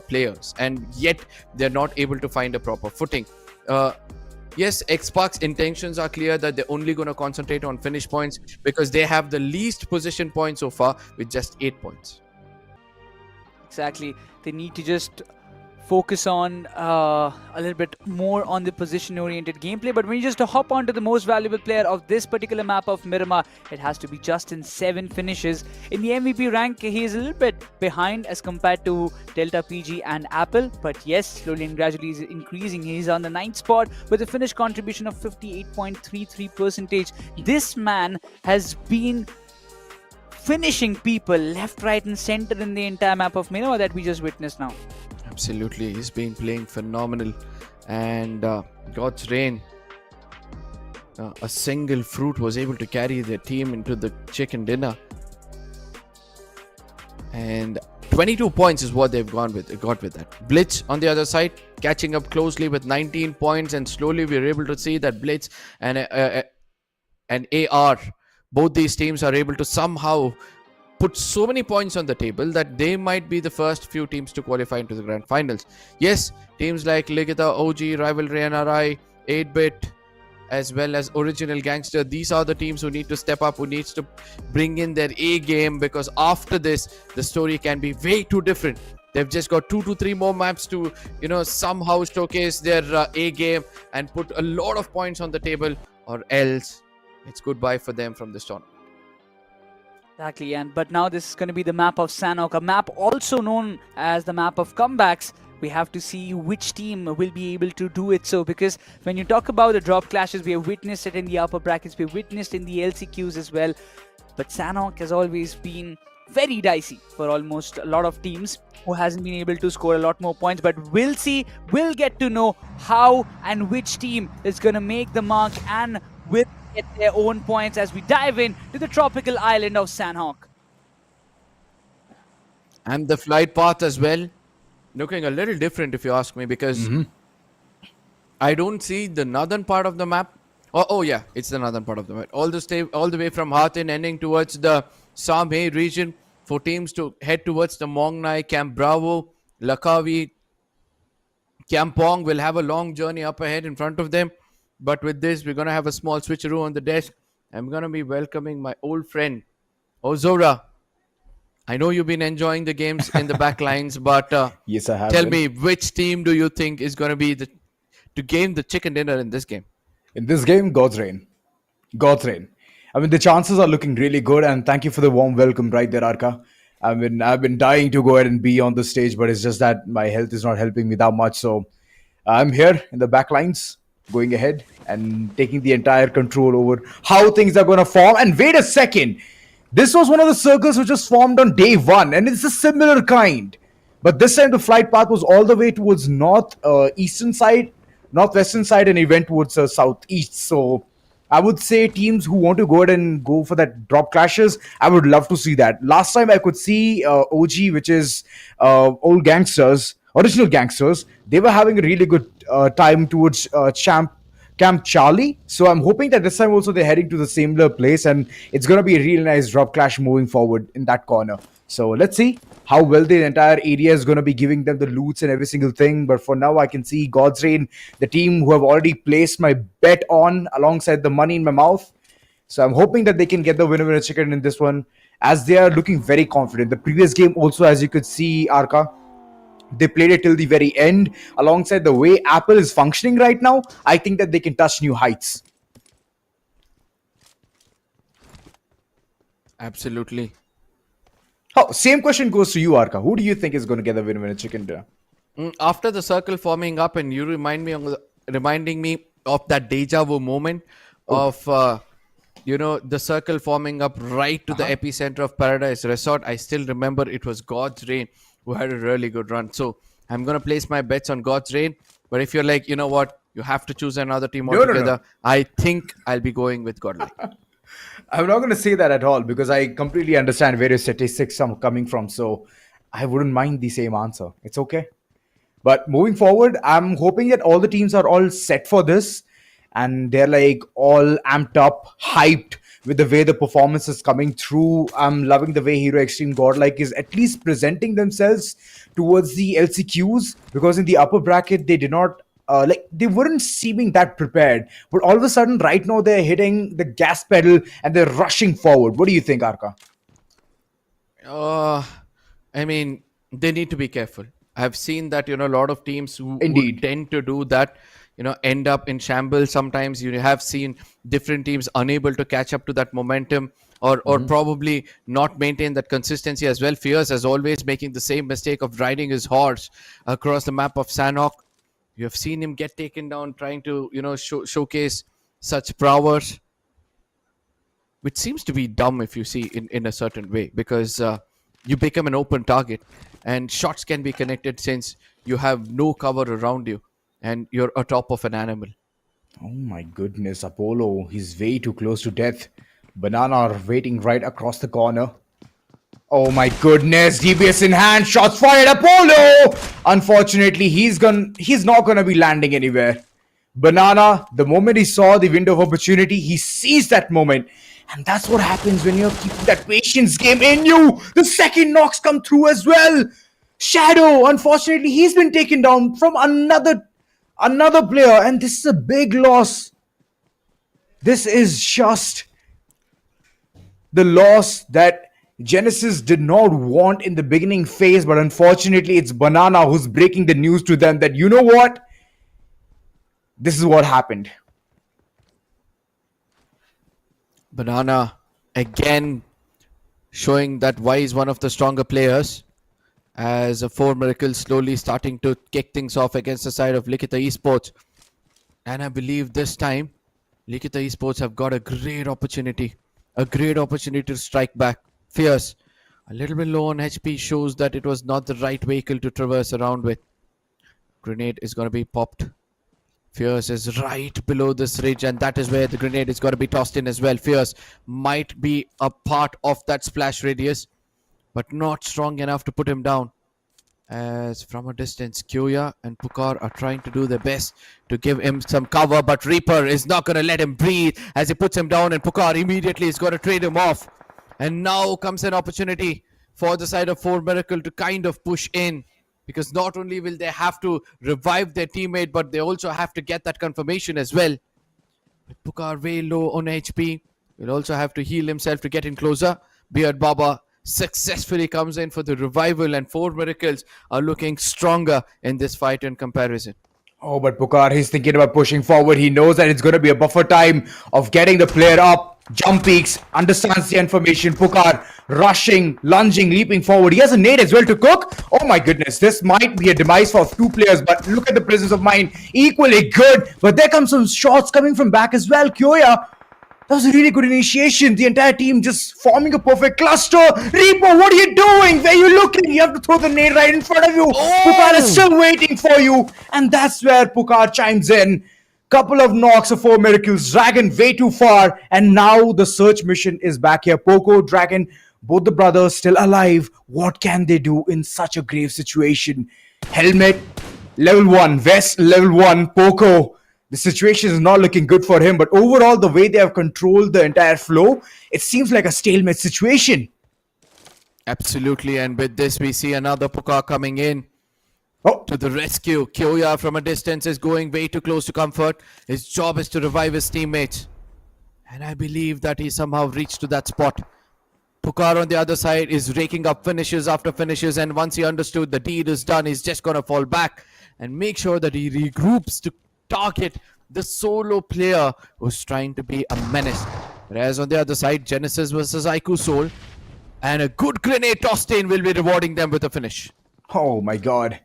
players, and yet they're not able to find a proper footing. Yes, XSPARK's intentions are clear that they're only going to concentrate on finish points because they have the least position points so far with just 8 points. Exactly. They need to just focus on a little bit more on the position-oriented gameplay. But when you just hop onto the most valuable player of this particular map of Miramar, it has to be Justin. 7 finishes. In the MVP rank, he is a little bit behind as compared to Delta PG and Apple. But yes, slowly and gradually he's increasing. He's on the 9th spot with a finish contribution of 58.33%. This man has been finishing people left, right and center in the entire map of Miramar that we just witnessed now. Absolutely, he's been playing phenomenal, and God's Reign, a single fruit was able to carry their team into the chicken dinner, and 22 points is what they've got with that. BLITZ on the other side catching up closely with 19 points, and slowly we're able to see that BLITZ and AR, both these teams are able to somehow put so many points on the table that they might be the first few teams to qualify into the grand finals. Yes, teams like LIKHITA, OG, RIVALRYXNRI, 8-Bit, as well as Original Gangster, these are the teams who need to step up, who needs to bring in their A game, because after this, the story can be way too different. They've just got 2 to 3 more maps to, somehow showcase their A game and put a lot of points on the table, or else it's goodbye for them from this tournament. Exactly, but now this is going to be the map of Sanhok, a map also known as the map of comebacks. We have to see which team will be able to do it so, because when you talk about the drop clashes, we have witnessed it in the upper brackets, we have witnessed in the LCQs as well. But Sanhok has always been very dicey for almost a lot of teams who hasn't been able to score a lot more points. But we'll see, we'll get to know how and which team is going to make the mark and will get their own points as we dive in to the tropical island of Sanhok. And the flight path as well, looking a little different if you ask me, because I don't see the northern part of the map. Oh yeah, it's the northern part of the map. All the way from Hathin ending towards the Samhe region for teams to head towards the Mongnai, Camp Bravo, Lakavi, Kampong will have a long journey up ahead in front of them. But with this, we're going to have a small switcheroo on the desk. I'm going to be welcoming my old friend, Ozora. I know you've been enjoying the games in the back lines, but yes, I have. Tell me, which team do you think is going to be to gain the chicken dinner in this game? In this game, God's Reign. God's Reign. I mean, the chances are looking really good, and thank you for the warm welcome right there, Arka. I mean, I've been dying to go ahead and be on the stage, but it's just that my health is not helping me that much. So I'm here in the back lines, going ahead and taking the entire control over how things are going to form. And wait a second, this was one of the circles which was formed on day 1, and it's a similar kind, but this time the flight path was all the way towards northwestern side, and it went towards southeast. So I would say teams who want to go ahead and go for that drop clashes, I would love to see that. Last time I could see OG, which is old gangsters, original gangsters, they were having a really good time towards Camp Charlie. So I'm hoping that this time also they're heading to the similar place, and it's going to be a really nice drop clash moving forward in that corner. So let's see how well the entire area is going to be giving them the loots and every single thing. But for now, I can see God's Reign, the team who have already placed my bet on alongside the money in my mouth. So I'm hoping that they can get the winner chicken in this one. as they are looking very confident. The previous game also, as you could see, Arka, they played it till the very end. Alongside the way Apple is functioning right now, I think that they can touch new heights. Absolutely. Oh, same question goes to you, Arka. Who do you think is going to get the win in a chicken dinner? After the circle forming up, and you reminding me of that deja vu moment of the circle forming up right to the epicenter of Paradise Resort. I still remember it was God's Rain who had a really good run. So I'm gonna place my bets on God's Rain. But if you're like, you know what, you have to choose another team altogether, no. I think I'll be going with Godlike. I'm not going to say that at all because I completely understand where your statistics are coming from. So I wouldn't mind the same answer. It's okay. But moving forward, I'm hoping that all the teams are all set for this and they're like all amped up, hyped with the way the performance is coming through. I'm loving the way Hero Extreme Godlike is at least presenting themselves towards the LCQs, because in the upper bracket, they did not they weren't seeming that prepared. But all of a sudden, right now, they're hitting the gas pedal and they're rushing forward. What do you think, Arka? I mean, they need to be careful. I've seen that, a lot of teams who tend to do that, end up in shambles. Sometimes you have seen different teams unable to catch up to that momentum or probably not maintain that consistency as well. Fierce, as always, making the same mistake of riding his horse across the map of Sanhok. You have seen him get taken down trying to, showcase such prowess, which seems to be dumb if you see in a certain way, because you become an open target and shots can be connected since you have no cover around you and you're atop of an animal. Oh my goodness, Apollo, he's way too close to death. Banana are waiting right across the corner. Oh my goodness, DBS in hand, shots fired, Apollo! Unfortunately, he's not gonna be landing anywhere. Banana, the moment he saw the window of opportunity, he seized that moment. And that's what happens when you're keeping that patience game in you. The second knocks come through as well. Shadow, unfortunately, he's been taken down from another player. And this is a big loss. This is just the loss that Genesis did not want in the beginning phase. But unfortunately, it's Banana who's breaking the news to them that, you know what? This is what happened. Banana again showing that why he's one of the stronger players, as a 4 Miracles slowly starting to kick things off against the side of LIKHITA Esports. And I believe this time LIKHITA Esports have got a great opportunity to strike back. Fierce, a little bit low on HP, shows that it was not the right vehicle to traverse around with. Grenade is going to be popped. Fierce is right below this ridge, and that is where the grenade is going to be tossed in as well. Fierce might be a part of that splash radius, but not strong enough to put him down. As from a distance, Kyoya and Pukar are trying to do their best to give him some cover, but Reaper is not going to let him breathe as he puts him down, and Pukar immediately is going to trade him off. And now comes an opportunity for the side of 4 Miracle to kind of push in, because not only will they have to revive their teammate, but they also have to get that confirmation as well. With Pukar way low on HP, will also have to heal himself to get in closer. Beard Baba successfully comes in for the revival, and 4 Miracles are looking stronger in this fight in comparison. Oh, but Pukar, he's thinking about pushing forward. He knows that it's going to be a buffer time of getting the player up. Jump peaks, understands the information. Pukar rushing, lunging, leaping forward. He has a nade as well to cook. Oh my goodness, this might be a demise for 2 players, but look at the presence of mind. Equally good, but there comes some shots coming from back as well. Kyoya, that was a really good initiation. The entire team just forming a perfect cluster. Reaper, what are you doing? Where are you looking? You have to throw the nade right in front of you. Oh! Pukar is still waiting for you. And that's where Pukar chimes in. Couple of knocks of 4 Miracles. Dragon way too far. And now the search mission is back here. Poco, Dragon, both the brothers still alive. What can they do in such a grave situation? Helmet, level 1. Vest, level 1. Poco. The situation is not looking good for him. But overall, the way they have controlled the entire flow, it seems like a stalemate situation. Absolutely. And with this, we see another Pukar coming in. Oh. To the rescue. Kyoya from a distance is going way too close to comfort. His job is to revive his teammates. And I believe that he somehow reached to that spot. Pukar on the other side is raking up finishes after finishes, and once he understood the deed is done, he's just gonna fall back and make sure that he regroups to target the solo player who's trying to be a menace. Whereas on the other side, Genesis versus IQOOSOUL, and a good grenade tossed in will be rewarding them with a finish. Oh my god.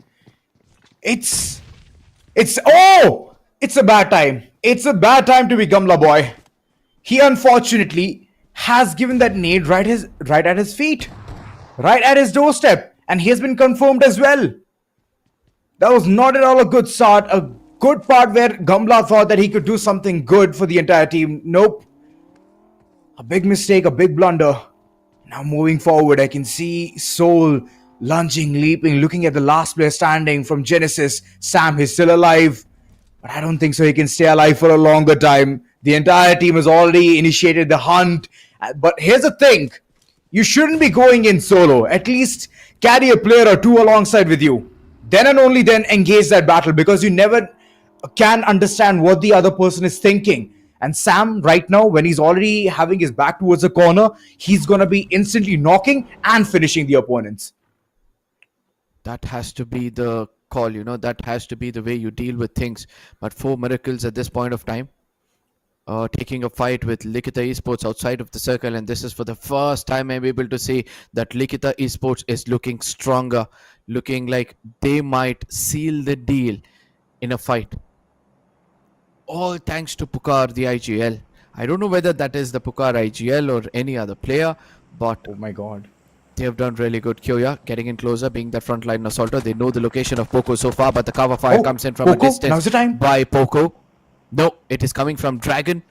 Oh! It's a bad time. It's a bad time to be Gamla boy. He unfortunately has given that nade right at his feet. Right at his doorstep. And he has been confirmed as well. That was not at all a good start. A good part where Gamla thought that he could do something good for the entire team. Nope. A big mistake, a big blunder. Now moving forward, I can see Soul lunging, leaping, looking at the last player standing from Genesis. Sam is still alive, but I don't think so he can stay alive for a longer time. The entire team has already initiated the hunt. But here's the thing. You shouldn't be going in solo. At least carry a player or two alongside with you. Then and only then engage that battle, because you never can understand what the other person is thinking. And Sam, right now, when he's already having his back towards the corner, he's going to be instantly knocking and finishing the opponents. That has to be the call, that has to be the way you deal with things. But 4 miracles at this point of time. Taking a fight with LIKHITA Esports outside of the circle, and this is for the first time I'm able to see that LIKHITA Esports is looking stronger, looking like they might seal the deal in a fight. All thanks to Pukar, the IGL. I don't know whether that is the Pukar IGL or any other player, but oh my god, they have done really good. Kyoya getting in closer, being that frontline assaulter. They know the location of Poco so far, but the cover fire comes in from Poco, a distance now's the time. by Poco. No, it is coming from Dragon.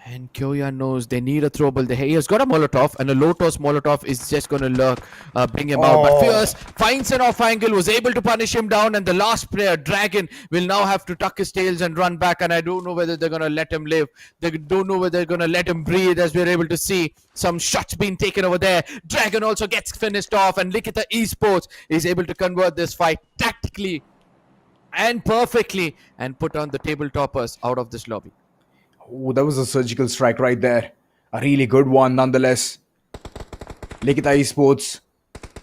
And Kyoya knows they need a throwable. He has got a Molotov, and a low-toss Molotov is just going to lurk, bring him out. But Fierce finds an off-angle, was able to punish him down, and the last player, Dragon, will now have to tuck his tails and run back, and I don't know whether they're going to let him live. They don't know whether they're going to let him breathe, as we're able to see some shots being taken over there. Dragon also gets finished off, and LIKHITA Esports is able to convert this fight tactically and perfectly and put on the table toppers out of this lobby. Oh, that was a surgical strike right there. A really good one nonetheless. LIKHITA Esports,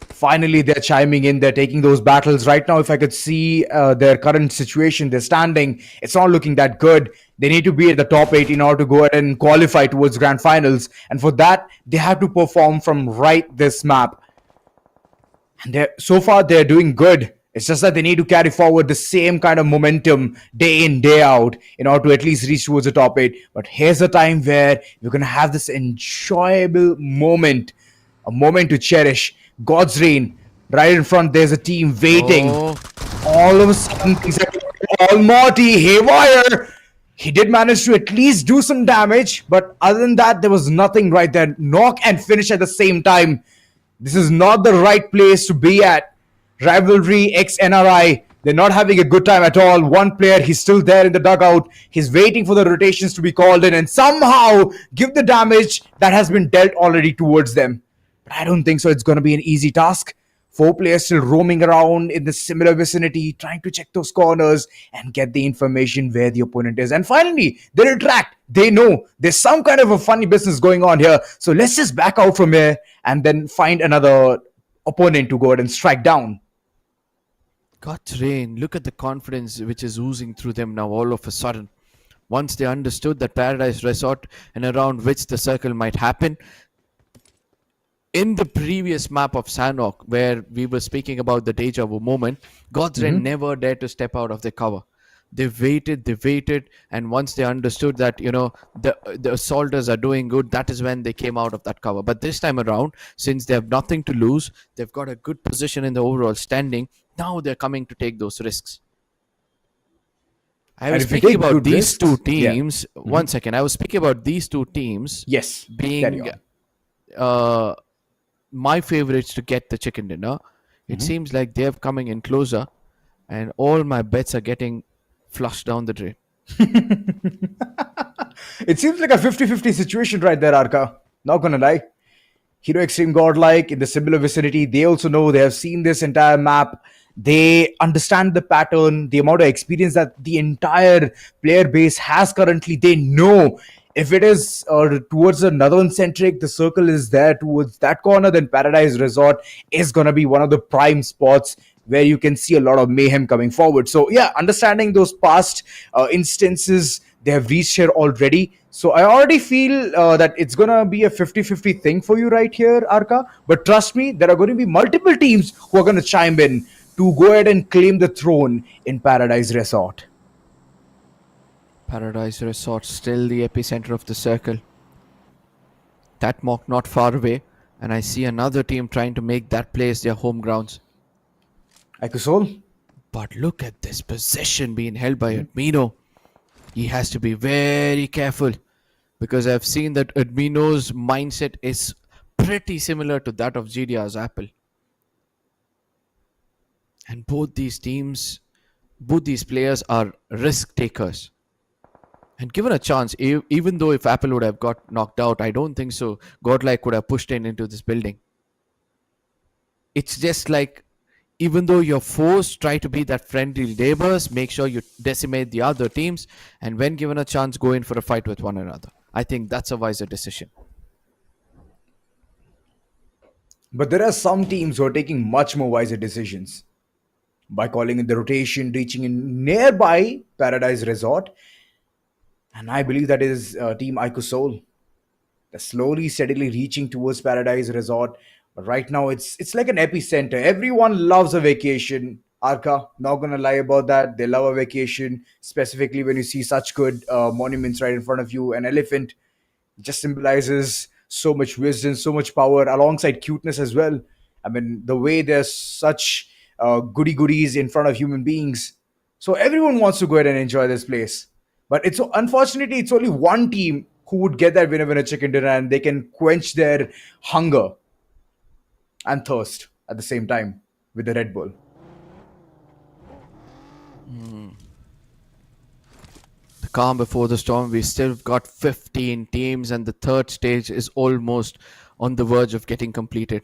finally they're chiming in. They're taking those battles. Right now, if I could see their current situation, they're standing. It's not looking that good. They need to be at the top 8 in order to go ahead and qualify towards grand finals. And for that, they have to perform from right this map. And so far, they're doing good. It's just that they need to carry forward the same kind of momentum day in, day out in order to at least reach towards the top 8. But here's a time where you're going to have this enjoyable moment, a moment to cherish. God's reign. Right in front, there's a team waiting. All of a sudden, exactly, almighty haywire. He did manage to at least do some damage, but other than that, there was nothing right there. Knock and finish at the same time. This is not the right place to be at. Rivalry X NRI, they're not having a good time at all. One player, he's still there in the dugout. He's waiting for the rotations to be called in and somehow give the damage that has been dealt already towards them. But I don't think so. It's going to be an easy task. 4 players still roaming around in the similar vicinity, trying to check those corners and get the information where the opponent is. And finally, they retract. They know there's some kind of a funny business going on here. So let's just back out from here and then find another opponent to go ahead and strike down. God's reign, look at the confidence which is oozing through them now all of a sudden. Once they understood that Paradise Resort and around which the circle might happen, in the previous map of Sanhok, where we were speaking about the deja vu moment, God's reign never dared to step out of their cover. They waited, and once they understood that, the assaulters are doing good, that is when they came out of that cover. But this time around, since they have nothing to lose, they've got a good position in the overall standing. Now they're coming to take those risks. I was speaking about these two teams. Yeah. One second. I was speaking about these two teams. Yes. Being my favorites to get the chicken dinner. It seems like they're coming in closer, and all my bets are getting flushed down the drain. It seems like a 50-50 situation right there, Arka. Not gonna lie. Hero Extreme Godlike in the similar vicinity, they also know, they have seen this entire map. They understand the pattern, the amount of experience that the entire player base has currently. They know If it is towards the northern centric, the circle is there towards that corner, then Paradise Resort is going to be one of the prime spots where you can see a lot of mayhem coming forward. So, yeah, understanding those past instances, they have reached here already. So, I already feel that it's going to be a 50-50 thing for you right here, Arka. But trust me, there are going to be multiple teams who are going to chime in to go ahead and claim the throne in Paradise Resort. Paradise Resort still the epicenter of the circle. That mock not far away, and I see another team trying to make that place their home grounds. IQOOSOUL? But look at this possession being held by Admino. He has to be very careful because I've seen that Admino's mindset is pretty similar to that of GDR's Apple. And both these players are risk takers. And given a chance, even though if Apple would have got knocked out, I don't think so Godlike could have pushed into this building. It's just like, even though you're forced, try to be that friendly neighbors, make sure you decimate the other teams, and when given a chance, go in for a fight with one another. I think that's a wiser decision. But there are some teams who are taking much more wiser decisions by calling in the rotation, reaching in nearby Paradise Resort. And I believe that is Team IQOOSOUL. They're slowly, steadily reaching towards Paradise Resort. But right now, it's like an epicenter. Everyone loves a vacation. Arka, not gonna lie about that. They love a vacation, specifically when you see such good monuments right in front of you. An elephant just symbolizes so much wisdom, so much power, alongside cuteness as well. I mean, the way there's such goodies in front of human beings. So everyone wants to go ahead and enjoy this place. But it's unfortunately it's only one team who would get that winner chicken dinner, and they can quench their hunger and thirst at the same time with the Red Bull. The calm before the storm. We still got 15 teams, and the third stage is almost on the verge of getting completed.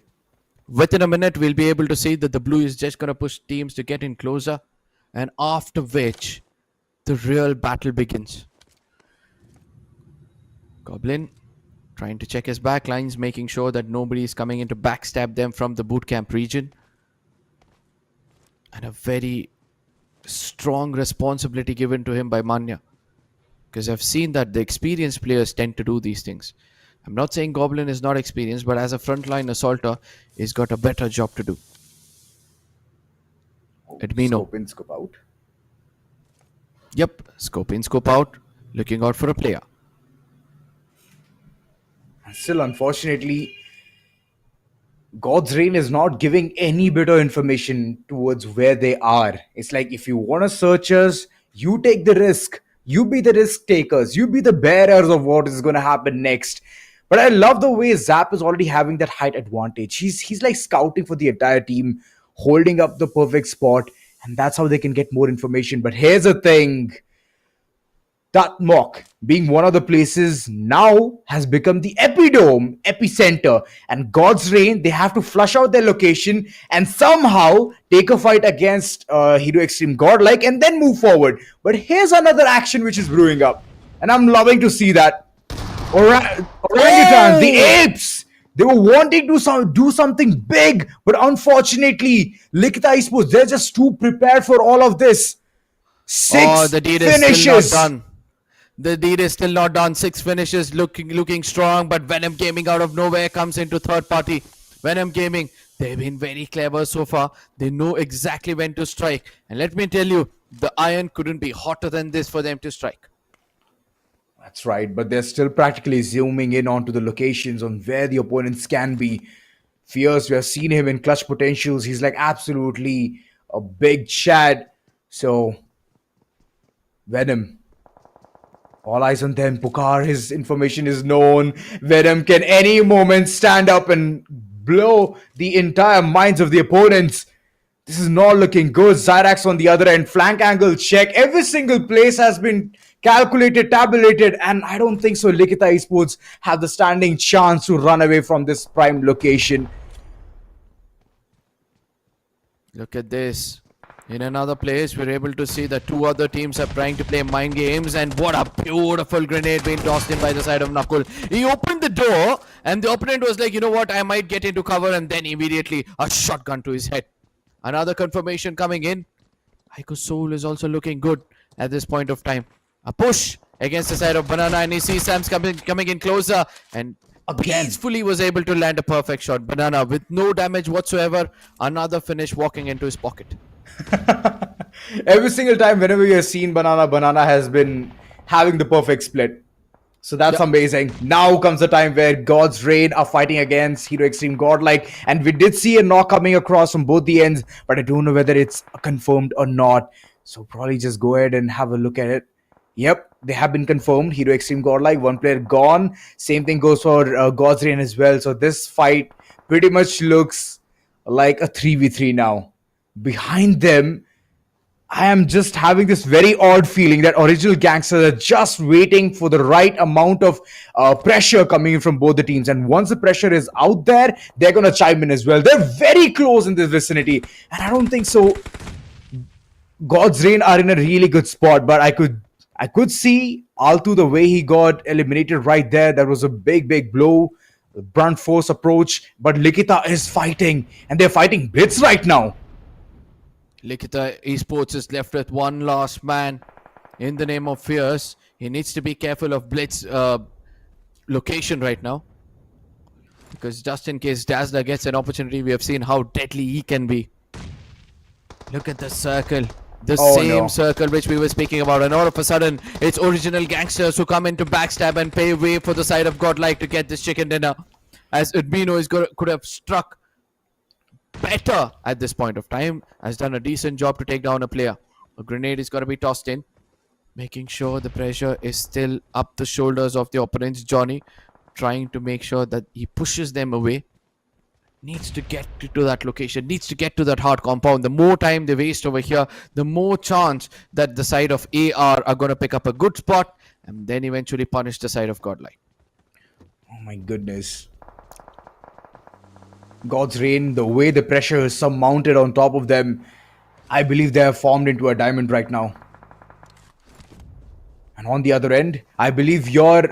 Within a minute, we'll be able to see that the blue is just going to push teams to get in closer, and after which the real battle begins. Goblin trying to check his back lines, making sure that nobody is coming in to backstab them from the bootcamp region. And a very strong responsibility given to him by Manya. Because I've seen that the experienced players tend to do these things. I'm not saying Goblin is not experienced, but as a frontline assaulter, he's got a better job to do. Admino. Scope in, scope out. Yep, scope in, scope out, looking out for a player. Still, unfortunately, God's Reign is not giving any bit of information towards where they are. It's like, if you want to search us, you take the risk. You be the risk takers. You be the bearers of what is going to happen next. But I love the way Zap is already having that height advantage. He's like scouting for the entire team, holding up the perfect spot, and that's how they can get more information. But here's the thing. That mock, being one of the places, now has become the epidome, epicenter. And God's Reign, they have to flush out their location and somehow take a fight against Hero Extreme Godlike and then move forward. But here's another action which is brewing up. And I'm loving to see that. Orangutan, the apes! They were wanting to do something big, but unfortunately, LIKHITA eSports, they're just too prepared for all of this. Six the deed finishes. Is still not done. The deed is still not done. 6 finishes, looking strong, but Venom Gaming out of nowhere comes into third party. Venom Gaming, they've been very clever so far. They know exactly when to strike. And let me tell you, the iron couldn't be hotter than this for them to strike. That's right, but they're still practically zooming in onto the locations on where the opponents can be. Fierce, we have seen him in clutch potentials. He's like absolutely a big Chad. So, Venom, all eyes on them. Pukar, his information is known. Venom can any moment stand up and blow the entire minds of the opponents. This is not looking good. Zyrax on the other end. Flank angle check. Every single place has been calculated, tabulated, and I don't think so LIKHITA eSports have the standing chance to run away from this prime location. Look at this. In another place, we're able to see that two other teams are trying to play mind games, and what a beautiful grenade being tossed in by the side of Nakul. He opened the door, and the opponent was like, you know what, I might get into cover, and then immediately a shotgun to his head. Another confirmation coming in. IQOOSOUL is also looking good at this point of time. A push against the side of Banana, and he sees Sam's coming in closer, and peacefully was able to land a perfect shot. Banana with no damage whatsoever. Another finish walking into his pocket. Every single time, whenever you've seen Banana, Banana has been having the perfect split. So that's amazing. Now comes the time where God's Reign are fighting against Hero Extreme Godlike. And we did see a knock coming across from both the ends, but I don't know whether it's confirmed or not. So probably just go ahead and have a look at it. Yep, they have been confirmed. Hero Extreme Godlike, one player gone. Same thing goes for God's Reign as well. So this fight pretty much looks like a 3v3 now. Behind them, I am just having this very odd feeling that original gangsters are just waiting for the right amount of pressure coming in from both the teams. And once the pressure is out there, they're going to chime in as well. They're very close in this vicinity. And I don't think so. God's Reign are in a really good spot, but I could see Altu the way he got eliminated right there. That was a big blow. Brunt force approach. But LIKHITA is fighting. And they're fighting BLITZ right now. LIKHITA Esports is left with one last man in the name of Fierce. He needs to be careful of BLITZ location right now, because just in case Dazzler gets an opportunity, we have seen how deadly he can be. Look at the circle. The same circle which we were speaking about, and all of a sudden it's original gangsters who come in to backstab and pay way for the side of Godlike to get this chicken dinner, as Udmino could have struck better at this point of time, has done a decent job to take down a player. A grenade is going to be tossed in, making sure the pressure is still up the shoulders of the opponents. Johnny trying to make sure that he pushes them away. Needs to get to that location, needs to get to that hard compound. The more time they waste over here, the more chance that the side of AR are going to pick up a good spot and then eventually punish the side of Godlike. Oh my goodness. God's Reign, the way the pressure is surmounted on top of them, I believe they have formed into a diamond right now. And on the other end, I believe your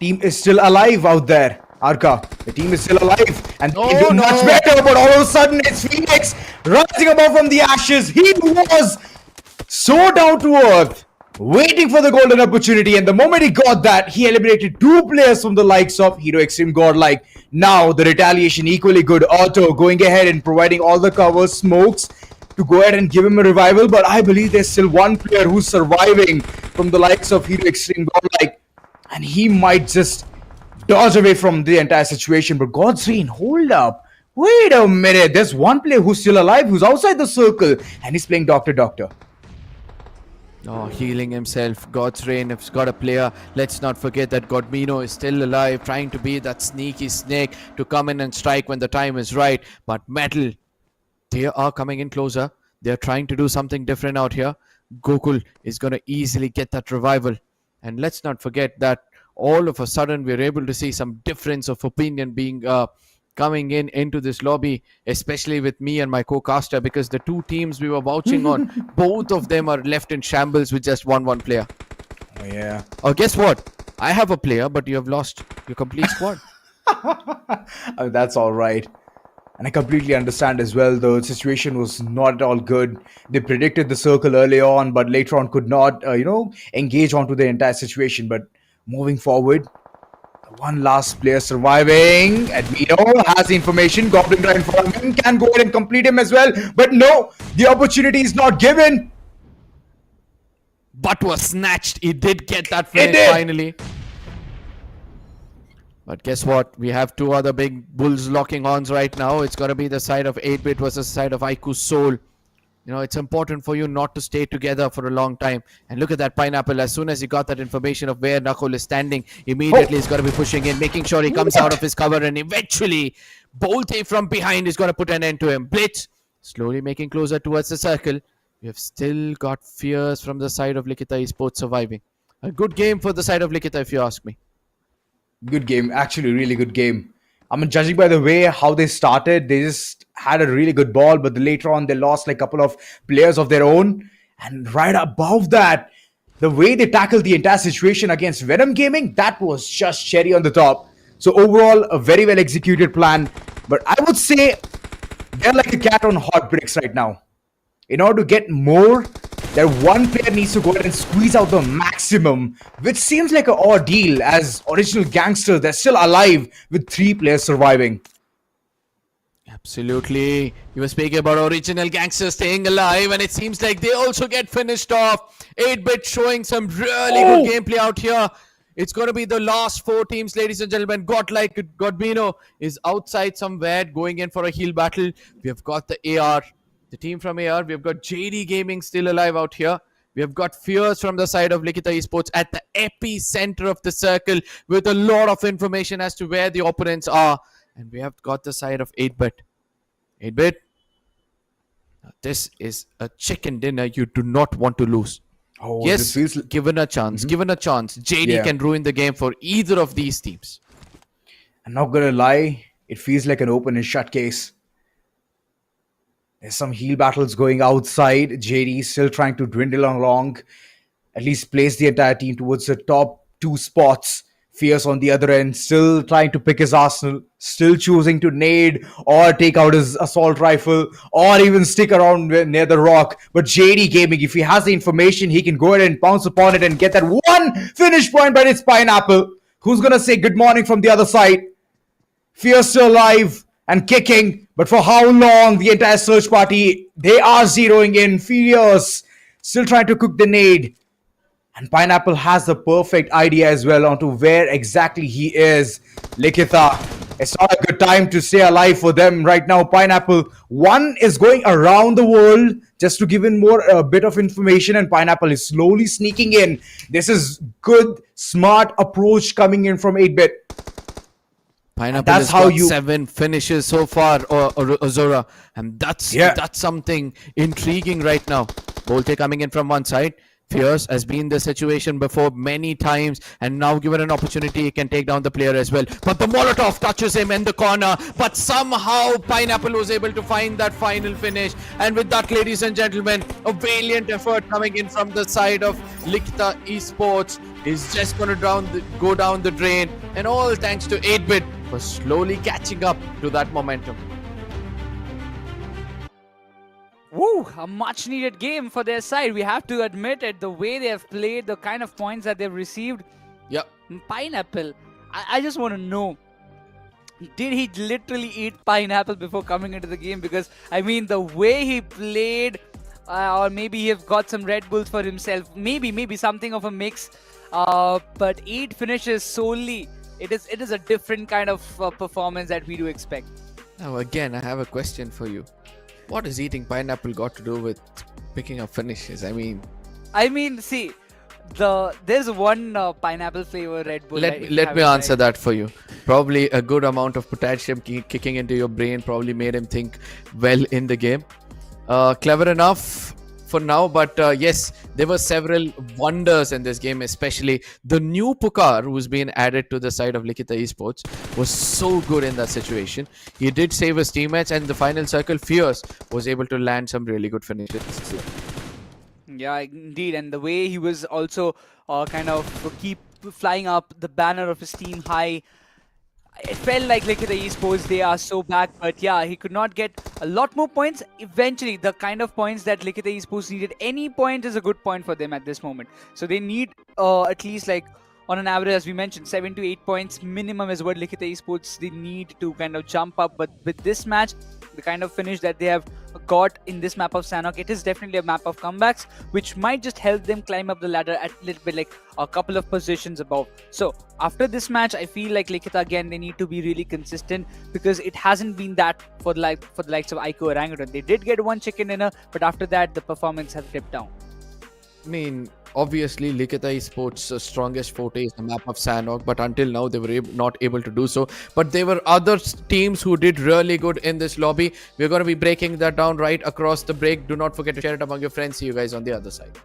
team is still alive out there, Arka. The team is still alive, and they do much better, but all of a sudden it's Phoenix rising above from the ashes. He was so down to earth, waiting for the golden opportunity, and the moment he got that, he eliminated two players from the likes of Hero Extreme Godlike. Now the retaliation equally good. Otto going ahead and providing all the cover smokes to go ahead and give him a revival, but I believe there's still one player who's surviving from the likes of Hero Extreme Godlike, and he might just dodge away from the entire situation. But God's Reign, hold up, wait a minute, there's one player who's still alive, who's outside the circle, and he's playing Doctor. Oh, healing himself. God's Reign has got a player. Let's not forget that Godmino is still alive, trying to be that sneaky snake to come in and strike when the time is right. But Metal, they are coming in closer. They're trying to do something different out here. Gokul is going to easily get that revival. And let's not forget that all of a sudden we're able to see some difference of opinion being coming into this lobby, especially with me and my co-caster, because the two teams we were vouching on, both of them are left in shambles with just one player. Oh yeah. Oh, guess what? I have a player, but you have lost your complete squad. I mean, that's all right. And I completely understand as well. The situation was not at all good. They predicted the circle early on, but later on could not, engage onto the entire situation. But moving forward, one last player surviving. Admino has the information. Goblin right in front of him, can go ahead and complete him as well. But no, the opportunity is not given. But was snatched. He did get that finish finally. But guess what? We have two other big bulls locking horns right now. It's going to be the side of 8-bit versus the side of IQOOSOUL. You know, it's important for you not to stay together for a long time. And look at that Pineapple. As soon as he got that information of where Knuckle is standing, immediately he's going to be pushing in, making sure he comes out of his cover. And eventually, Bolte from behind is going to put an end to him. BLITZ slowly making closer towards the circle. We have still got Fears from the side of LIKHITA Esports surviving. A good game for the side of LIKHITA, if you ask me. Good game. Actually, really good game. I mean, judging by the way how they started, they just had a really good ball, but later on they lost like a couple of players of their own. And right above that, the way they tackled the entire situation against Venom Gaming, that was just cherry on the top. So overall, a very well executed plan. But I would say they're like a cat on hot bricks right now. In order to get more, their one player needs to go ahead and squeeze out the maximum, which seems like an ordeal as original gangsters, they're still alive with 3 players surviving. Absolutely. You were speaking about original gangsters staying alive, and it seems like they also get finished off. 8-bit showing some really good gameplay out here. It's going to be the last 4 teams, ladies and gentlemen. Godlike, Godbino is outside somewhere going in for a heal battle. We have got the AR, the team from AR. We have got JD Gaming still alive out here. We have got Fierce from the side of LIKHITA Esports at the epicenter of the circle with a lot of information as to where the opponents are. And we have got the side of 8-bit. 8-bit, this is a chicken dinner you do not want to lose. Oh, yes, this feels given a chance, JD can ruin the game for either of these teams. I'm not gonna lie, it feels like an open and shut case. There's some heal battles going outside. JD still trying to dwindle along, at least place the entire team towards the top 2 spots. Fierce on the other end, still trying to pick his arsenal, still choosing to nade or take out his assault rifle or even stick around near the rock. But JD Gaming, if he has the information, he can go ahead and pounce upon it and get that one finish point, but it's Pineapple. Who's gonna say good morning from the other side? Fierce still alive and kicking, but for how long? The entire search party, they are zeroing in. Fierce still trying to cook the nade. And Pineapple has the perfect idea as well onto where exactly he is. LIKHITA, it's not a good time to stay alive for them right now. Pineapple, one is going around the world just to give in more a bit of information, and Pineapple is slowly sneaking in. This is good, smart approach coming in from 8-bit. Pineapple has got 7 finishes so far, or Azura, and that's something intriguing right now. Bolte coming in from one side. Fierce has been the situation before many times, and now given an opportunity, he can take down the player as well. But the Molotov touches him in the corner, but somehow Pineapple was able to find that final finish. And with that, ladies and gentlemen, a valiant effort coming in from the side of LIKHITA Esports is just going to go down the drain, and all thanks to 8-bit for slowly catching up to that momentum. Woo! A much needed game for their side. We have to admit it. The way they have played, the kind of points that they've received. Yep. Pineapple. I just want to know, did he literally eat pineapple before coming into the game? Because, I mean, the way he played, or maybe he have got some Red Bulls for himself. Maybe something of a mix. But 8 finishes solely. It is a different kind of performance that we do expect. Now, again, I have a question for you. What has eating pineapple got to do with picking up finishes? I mean, see, there's one pineapple flavor Red Bull. Let me answer that for you. Probably a good amount of potassium kicking into your brain probably made him think well in the game. Clever enough for now, but yes, there were several wonders in this game, especially the new Pukar who's been added to the side of LIKHITA Esports was so good in that situation. He did save his teammates, and the final circle, Fierce, was able to land some really good finishes. Yeah, indeed, and the way he was also kind of keep flying up the banner of his team high. It felt like LIKHITA Esports, they are so back, but yeah, he could not get a lot more points. Eventually, the kind of points that LIKHITA Esports needed, any point is a good point for them at this moment. So they need at least, like, on an average, as we mentioned, 7 to 8 points minimum is what LIKHITA Esports they need to kind of jump up. But with this match, the kind of finish that they have got in this map of Sanhok, it is definitely a map of comebacks, which might just help them climb up the ladder at a little bit, like a couple of positions above. So after this match, I feel like LIKHITA again, they need to be really consistent, because it hasn't been that for the likes of IQOO Orangutan. They did get one chicken dinner, but after that, the performance has dipped down. I mean, obviously, LIKHITA Esports' strongest forte is the map of Sanhok, but until now, they were not able to do so. But there were other teams who did really good in this lobby. We're going to be breaking that down right across the break. Do not forget to share it among your friends. See you guys on the other side.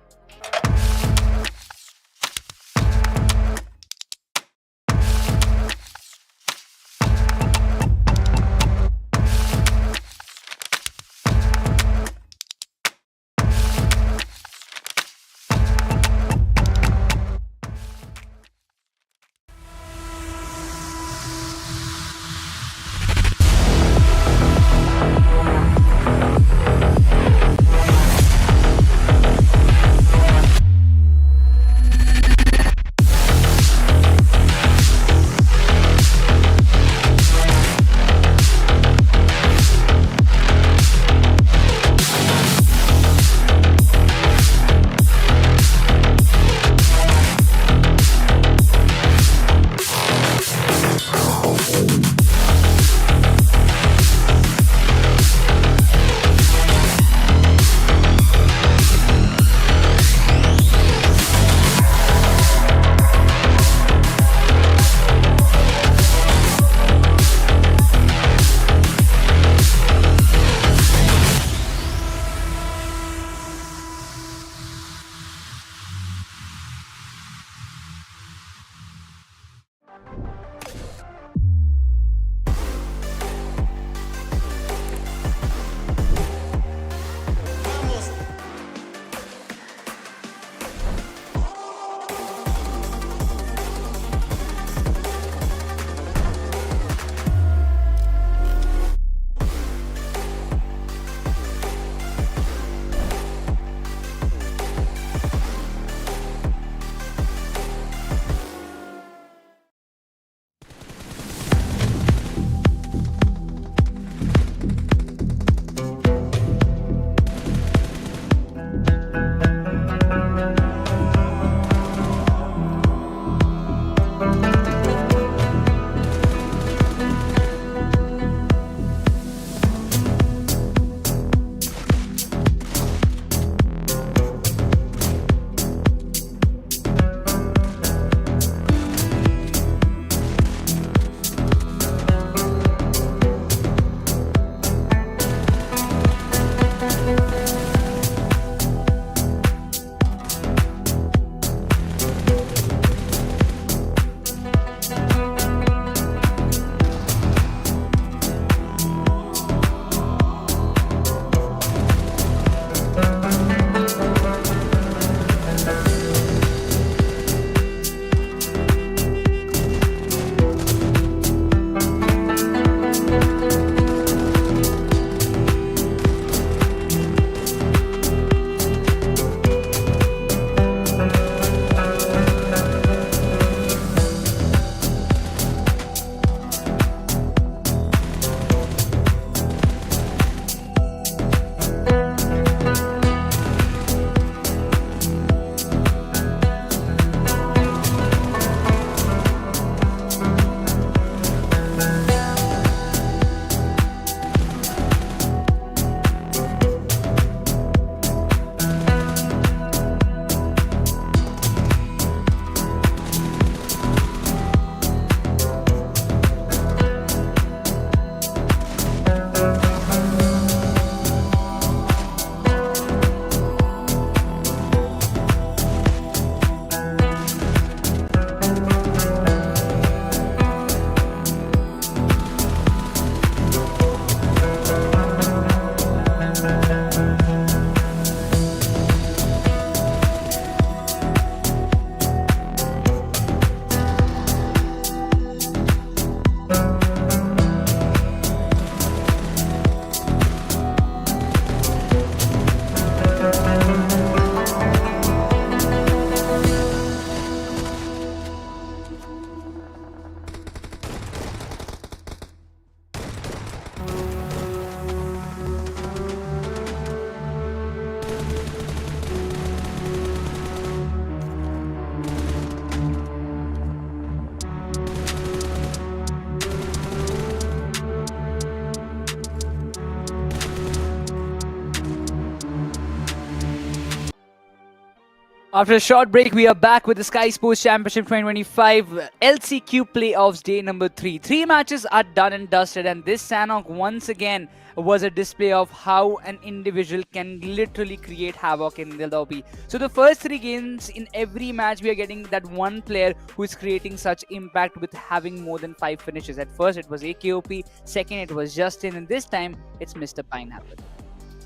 After a short break, we are back with the Skyesports Championship 2025 LCQ playoffs day number 3. 3 matches are done and dusted, and this Sanhok once again was a display of how an individual can literally create havoc in the lobby. So the first 3 games, in every match we are getting that one player who is creating such impact with having more than 5 finishes. At first it was AKOP, second it was Justin, and this time it's Mr. Pineapple.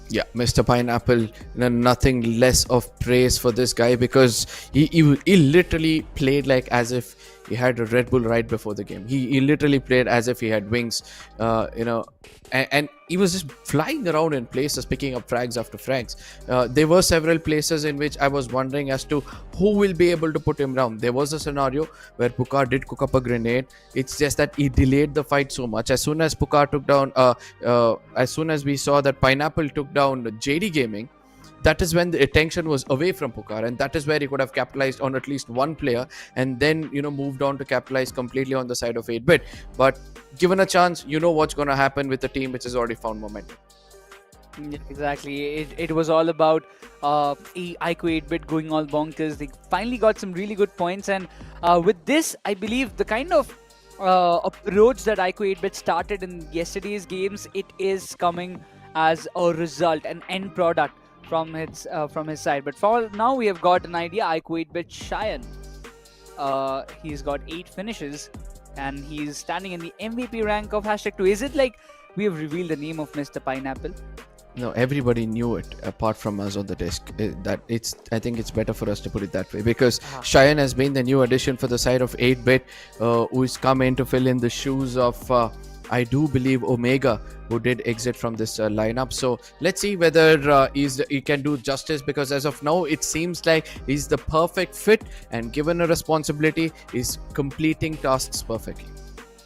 Yeah, Mr. Pineapple, nothing less of praise for this guy, because he literally played like as if he had a Red Bull right before the game. He literally played as if he had wings, and he was just flying around in places, picking up frags after frags. There were several places in which I was wondering as to who will be able to put him down. There was a scenario where Pucar did cook up a grenade. It's just that he delayed the fight so much. As soon as Pucar took down, as soon as we saw that Pineapple took down JD Gaming, that is when the attention was away from Pucar, and that is where he could have capitalized on at least one player, and then moved on to capitalize completely on the side of 8-bit. But given a chance, what's going to happen with the team which has already found momentum. Yeah, exactly. It was all about IQOO 8-bit going all bonkers. They finally got some really good points, and with this, I believe the kind of approach that IQOO 8-bit started in yesterday's games, it is coming as a result, an end product from his side. But for now, we have got an idea. IQOO 8-bit Cheyenne, he's got 8 finishes, and he's standing in the MVP rank of #2. Is it like we have revealed the name of Mr. Pineapple? No, everybody knew it apart from us on the desk. I think it's better for us to put it that way, because Cheyenne has been the new addition for the side of 8-bit, who's come in to fill in the shoes of I do believe Omega, who did exit from this lineup. So let's see whether he can do justice, because as of now it seems like he's the perfect fit, and given a responsibility, he's completing tasks perfectly.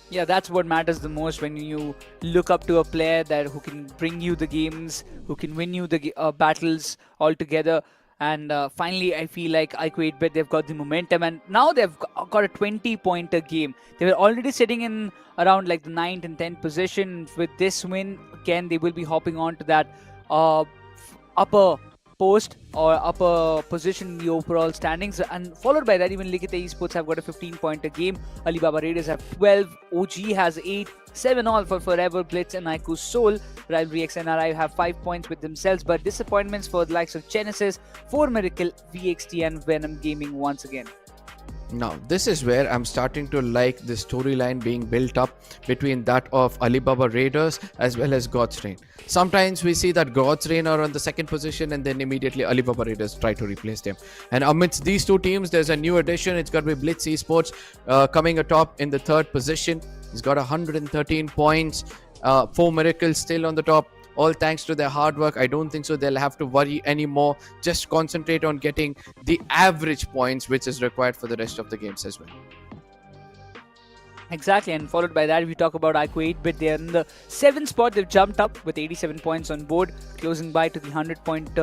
Yeah, that's what matters the most when you look up to a player who can bring you the games, who can win you the battles all together. And finally, I feel like IQOO 8-bit, they've got the momentum, and now they've got a 20-pointer game. They were already sitting in around like the 9th and 10th position. With this win, again, they will be hopping on to that upper post or upper position in the overall standings, and followed by that, even LIKHITA Esports have got a 15-pointer game. Alibaba Raiders have 12, OG has 8, 7 all for Forever, BLITZ and IQOOSOUL. RIVALRYXNRI have 5 points with themselves, but disappointments for the likes of Genesis, 4 Miracle, VXT and Venom Gaming once again. Now, this is where I'm starting to like the storyline being built up between that of Alibaba Raiders as well as God's Reign. Sometimes we see that God's Reign are on the 2nd position, and then immediately Alibaba Raiders try to replace them. And amidst these two teams, there's a new addition. It's got to be BLITZ Esports coming atop in the 3rd position. He's got 113 points, 4 Miracles still on the top. All thanks to their hard work. I don't think so they'll have to worry anymore. Just concentrate on getting the average points, which is required for the rest of the games as well. Exactly, and followed by that, we talk about IQOO 8-bit. They're in the 7th spot. They've jumped up with 87 points on board, closing by to the 100-point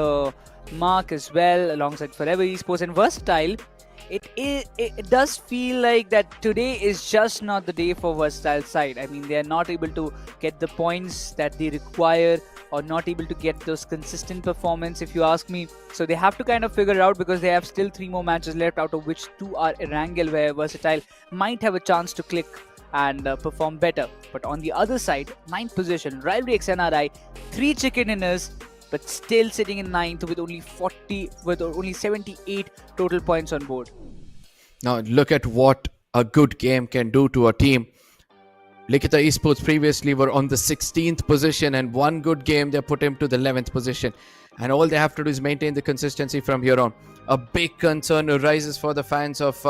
mark as well, alongside Forever Esports and Versatile. It does feel like that today is just not the day for Versatile side. I mean, they are not able to get the points that they require, or not able to get those consistent performance, if you ask me. So they have to kind of figure it out, because they have still 3 more matches left, out of which 2 are Erangel, where Versatile might have a chance to click and perform better. But on the other side, 9th position, RIVALRYXNRI, 3 chicken dinners, but still sitting in 9th with only 78 total points on board. Now look at what a good game can do to a team. LIKHITA Esports previously were on the 16th position, and one good game they put him to the 11th position, and all they have to do is maintain the consistency from here on. A big concern arises for the fans of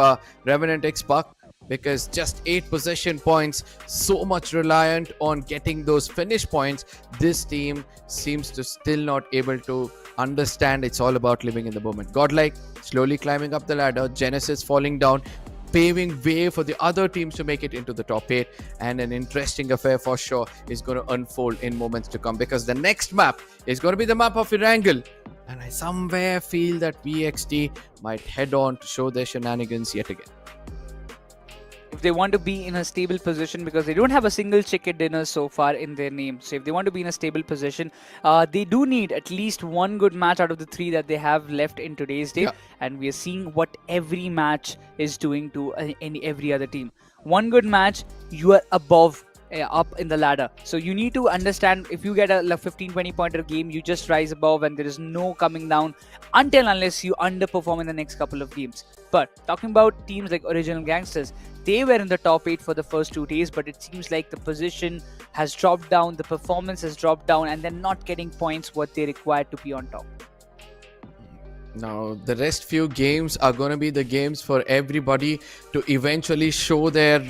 REVENANT XSPARK, because just 8 possession points, so much reliant on getting those finish points. This team seems to still not able to understand it's all about living in the moment. GODLIKE slowly climbing up the ladder, Genesis falling down, paving way for the other teams to make it into the top 8, and an interesting affair for sure is going to unfold in moments to come, because the next map is going to be the map of Erangel. And I somewhere feel that VXT might head on to show their shenanigans yet again. If they want to be in a stable position, because they don't have a single chicken dinner so far in their name, so if they want to be in a stable position, they do need at least one good match out of the 3 that they have left in today's day. And we are seeing what every match is doing to every other team. One good match, you are above, up in the ladder. So you need to understand, if you get a 15-20 pointer game, you just rise above and there is no coming down unless you underperform in the next couple of games. But talking about teams like Original Gangsters, they were in the top 8 for the first 2 days, but it seems like the position has dropped down, the performance has dropped down, and they're not getting points what they require to be on top. Now, the rest few games are going to be the games for everybody to eventually show their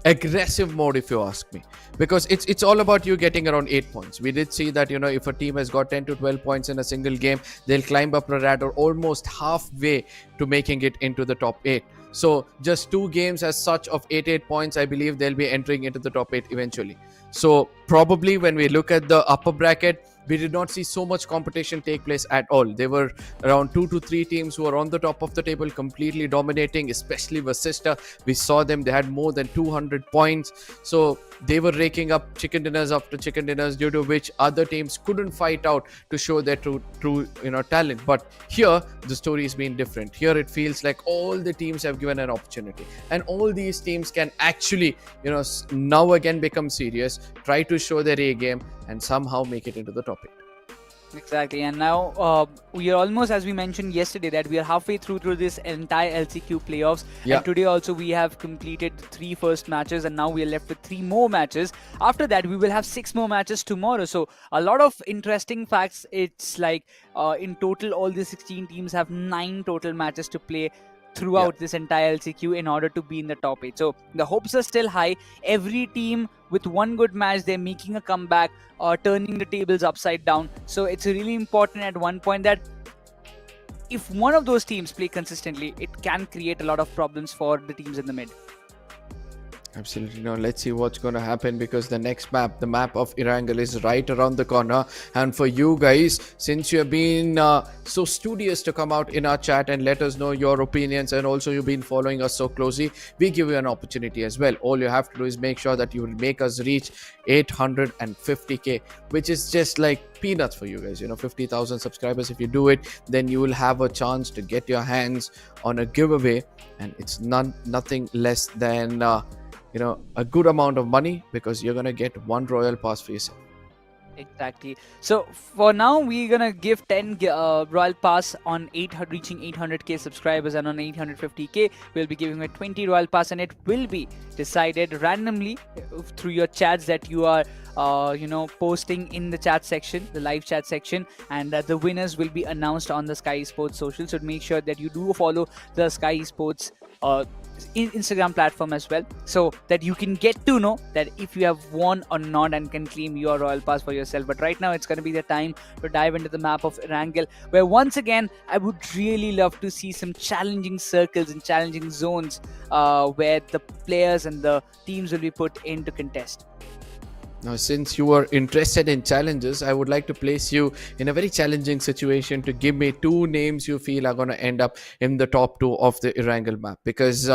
aggressive mode, if you ask me. Because it's all about you getting around 8 points. We did see that, if a team has got 10 to 12 points in a single game, they'll climb up a ladder almost halfway to making it into the top 8. So just 2 games as such of 8 points, I believe they'll be entering into the top 8 eventually. So probably when we look at the upper bracket, we did not see so much competition take place at all. There were around 2 to 3 teams who were on the top of the table, completely dominating, especially Vasista. We saw them, they had more than 200 points. So they were raking up chicken dinners after chicken dinners, due to which other teams couldn't fight out to show their true talent. But here, the story has been different. Here it feels like all the teams have given an opportunity. And all these teams can actually, now again become serious, try to show their A game, and somehow make it into the top 8. Exactly, and now we are almost, as we mentioned yesterday, that we are halfway through this entire LCQ playoffs. And today also we have completed the 3 first matches, and now we are left with 3 more matches. After that, we will have 6 more matches tomorrow. So a lot of interesting facts. It's like in total, all the 16 teams have 9 total matches to play throughout this entire LCQ in order to be in the top 8. So the hopes are still high. Every team with one good match, they're making a comeback or turning the tables upside down. So it's really important at one point that if one of those teams play consistently, it can create a lot of problems for the teams in the mid. Absolutely. Now let's see what's going to happen, because the next map, the map of Erangel, is right around the corner. And for you guys, since you have been so studious to come out in our chat and let us know your opinions, and also you've been following us so closely, we give you an opportunity as well. All you have to do is make sure that you will make us reach 850k, which is just like peanuts for you guys. 50,000 subscribers. If you do it, then you will have a chance to get your hands on a giveaway, and it's nothing less than a good amount of money, because you're gonna get 1 royal pass for yourself. Exactly. So for now, we're gonna give 10 royal pass on reaching 800k subscribers, and on 850k we'll be giving a 20 royal pass, and it will be decided randomly through your chats that you are posting in the chat section, the live chat section, and the winners will be announced on the Skyesports social. So make sure that you do follow the Skyesports Instagram platform as well, so that you can get to know that if you have won or not, and can claim your royal pass for yourself. But right now it's going to be the time to dive into the map of Erangel, where once again I would really love to see some challenging circles and challenging zones where the players and the teams will be put in to contest. Now, since you are interested in challenges, I would like to place you in a very challenging situation to give me 2 names you feel are going to end up in the top 2 of the Erangel map. Because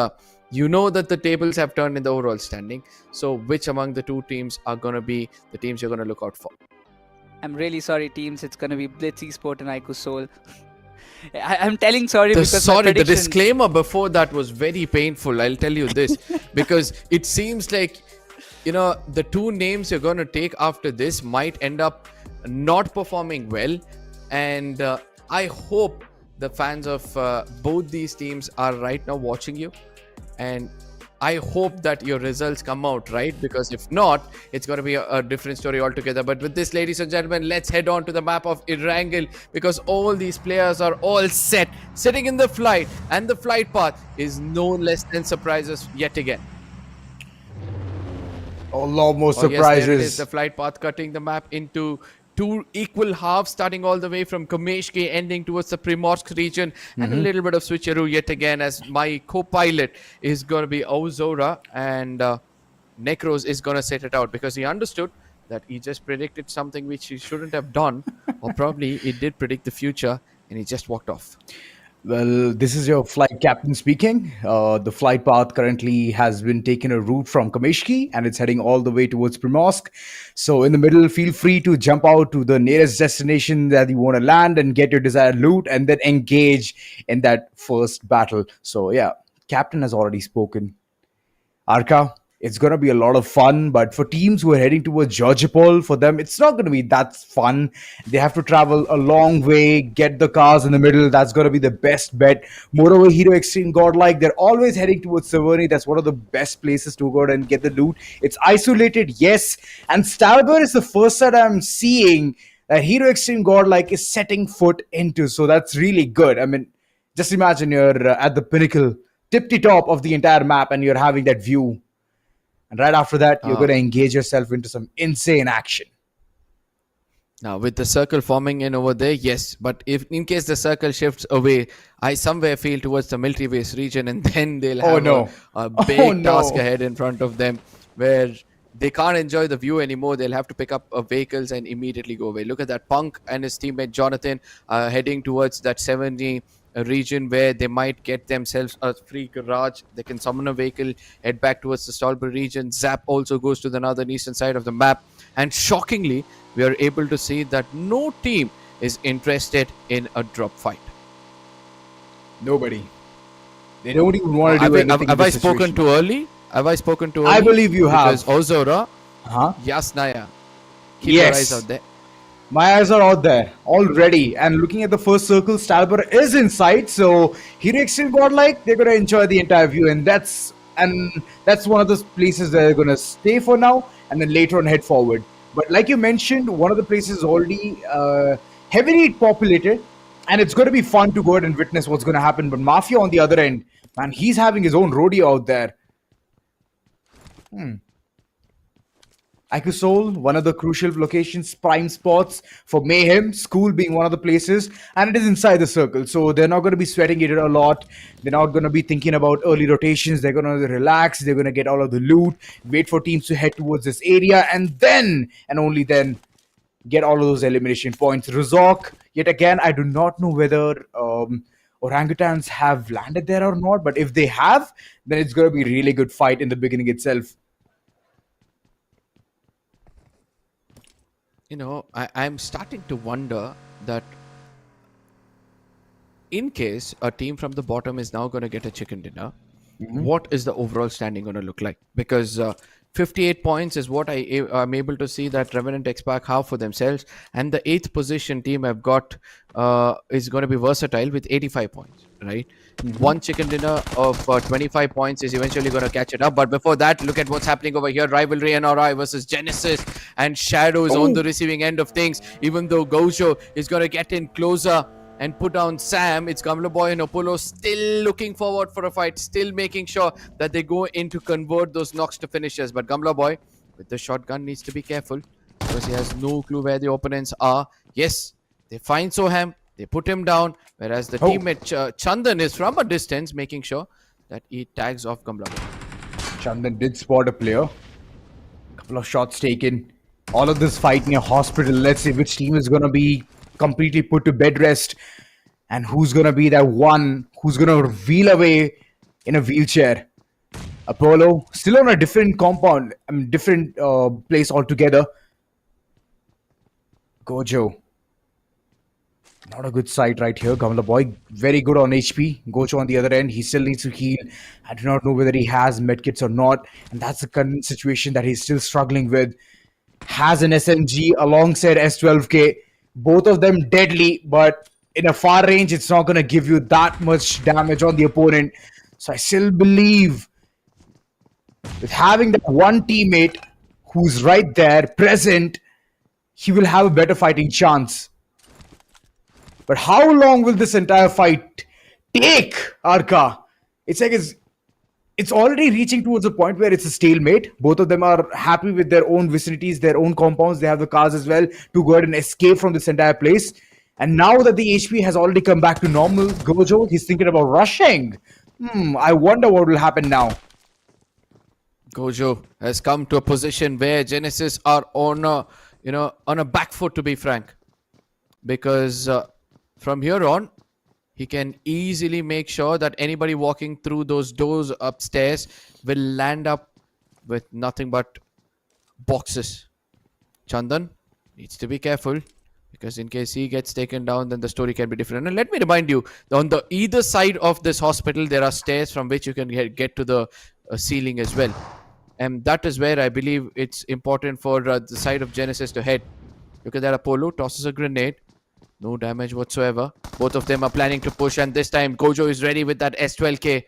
you know that the tables have turned in the overall standing. So which among the 2 teams are going to be the teams you're going to look out for? I'm really sorry, teams. It's going to be BLITZ Esports and IQOOSOUL. I'm telling sorry because the disclaimer before that was very painful. I'll tell you this, because it seems like the 2 names you're going to take after this might end up not performing well. And I hope the fans of both these teams are right now watching you. And I hope that your results come out right, because if not, it's going to be a different story altogether. But with this, ladies and gentlemen, let's head on to the map of Erangel, because all these players are all set, sitting in the flight, and the flight path is no less than surprises yet again. A lot more surprises. Yes, there it is, the flight path cutting the map into 2 equal halves, starting all the way from Kameshke, ending towards the Primorsk region, and a little bit of switcheroo yet again, as my co-pilot is going to be Ozora, and Necros is going to set it out, because he understood that he just predicted something which he shouldn't have done, or probably he did predict the future and he just walked off. Well, this is your flight captain speaking. The flight path currently has been taken a route from Kameshki and it's heading all the way towards Primorsk. So, in the middle, feel free to jump out to the nearest destination that you want to land and get your desired loot and then engage in that first battle. So, yeah, captain has already spoken. Arka, it's going to be a lot of fun, but for teams who are heading towards Georgopol, for them, it's not going to be that fun. They have to travel a long way, get the cars in the middle. That's going to be the best bet. Moreover, Hero Extreme Godlike, they're always heading towards Severny. That's one of the best places to go and get the loot. It's isolated, yes. And Stalber is the first that I'm seeing that Hero Extreme Godlike is setting foot into. So that's really good. I mean, just imagine you're at the pinnacle, tippy top of the entire map, and you're having that view. And right after that, you're going to engage yourself into some insane action. Now, with the circle forming in over there, yes. But if in case the circle shifts away, I somewhere feel towards the military base region, and then they'll have a big task ahead in front of them where they can't enjoy the view anymore. They'll have to pick up vehicles and immediately go away. Look at that. Punk and his teammate Jonathan heading towards that 70 region where they might get themselves a free garage. They can summon a vehicle, head back towards the Stolper region. Zap also goes to the northern eastern side of the map. And shockingly, we are able to see that no team is interested in a drop fight. Nobody. They don't even want to do anything. Have I spoken too early? Have I spoken too early? I believe you have. Because Ozora, Yasnaya, keep your eyes out there. My eyes are out there already. And looking at the first circle, Stalber is inside. So Hero Extreme Godlike, they're going to enjoy the entire view. And that's one of those places that they're going to stay for now and then later on head forward. But like you mentioned, one of the places is already heavily populated. And it's going to be fun to go ahead and witness what's going to happen. But Mafia on the other end, man, he's having his own rodeo out there. IQOOSOUL, one of the crucial locations, prime spots for Mayhem, school being one of the places, and it is inside the circle. So they're not going to be sweating it a lot. They're not going to be thinking about early rotations. They're going to relax. They're going to get all of the loot, wait for teams to head towards this area, and then, and only then, get all of those elimination points. Rizok, yet again, I do not know whether orangutans have landed there or not, but if they have, then it's going to be a really good fight in the beginning itself. You know, I'm starting to wonder that in case a team from the bottom is now going to get a chicken dinner, what is the overall standing going to look like? Because 58 points is what I'm able to see that Revenant XSPARK have for themselves. And the 8th position team I've got is going to be versatile with 85 points, right? One chicken dinner of 25 points is eventually going to catch it up. But before that, look at what's happening over here. RIVALRYNRI versus Genesis, and Shadow is on the receiving end of things. Even though Gojo is going to get in closer and put down Sam, it's Gamla Boy and Apollo still looking forward for a fight, still making sure that they go in to convert those knocks to finishes. But Gamla Boy with the shotgun needs to be careful because he has no clue where the opponents are. Yes, they find Soham, they put him down, whereas the teammate Chandan is from a distance making sure that he tags off Gamla Boy. Chandan did spot a player. Couple of shots taken. All of this fight near hospital. Let's see which team is going to be completely put to bed rest and who's going to be that one who's going to wheel away in a wheelchair. Apollo still on a different compound, different place altogether. Gojo, not a good sight right here. Gamla Boy very good on HP. Gojo on the other end, he still needs to heal. I do not know whether he has medkits or not, and that's the current situation that he's still struggling with. Has an SMG alongside S12K. Both of them deadly, but in a far range, it's not going to give you that much damage on the opponent. So I still believe with having that one teammate who's right there, present, he will have a better fighting chance. But how long will this entire fight take, Arka? It's like it's already reaching towards a point where it's a stalemate. Both of them are happy with their own vicinities, their own compounds. They have the cars as well to go ahead and escape from this entire place. And now that the HP has already come back to normal, Gojo, he's thinking about rushing. I wonder what will happen now. Gojo has come to a position where Genesis are on a, on a back foot, to be frank, because from here on, he can easily make sure that anybody walking through those doors upstairs will land up with nothing but boxes. Chandan needs to be careful, because in case he gets taken down, then the story can be different. And let me remind you, on the either side of this hospital, there are stairs from which you can get to the ceiling as well. And that is where I believe it's important for the side of Genesis to head. Look at that, Apollo tosses a grenade. No damage whatsoever. Both of them are planning to push, and this time Gojo is ready with that S12K.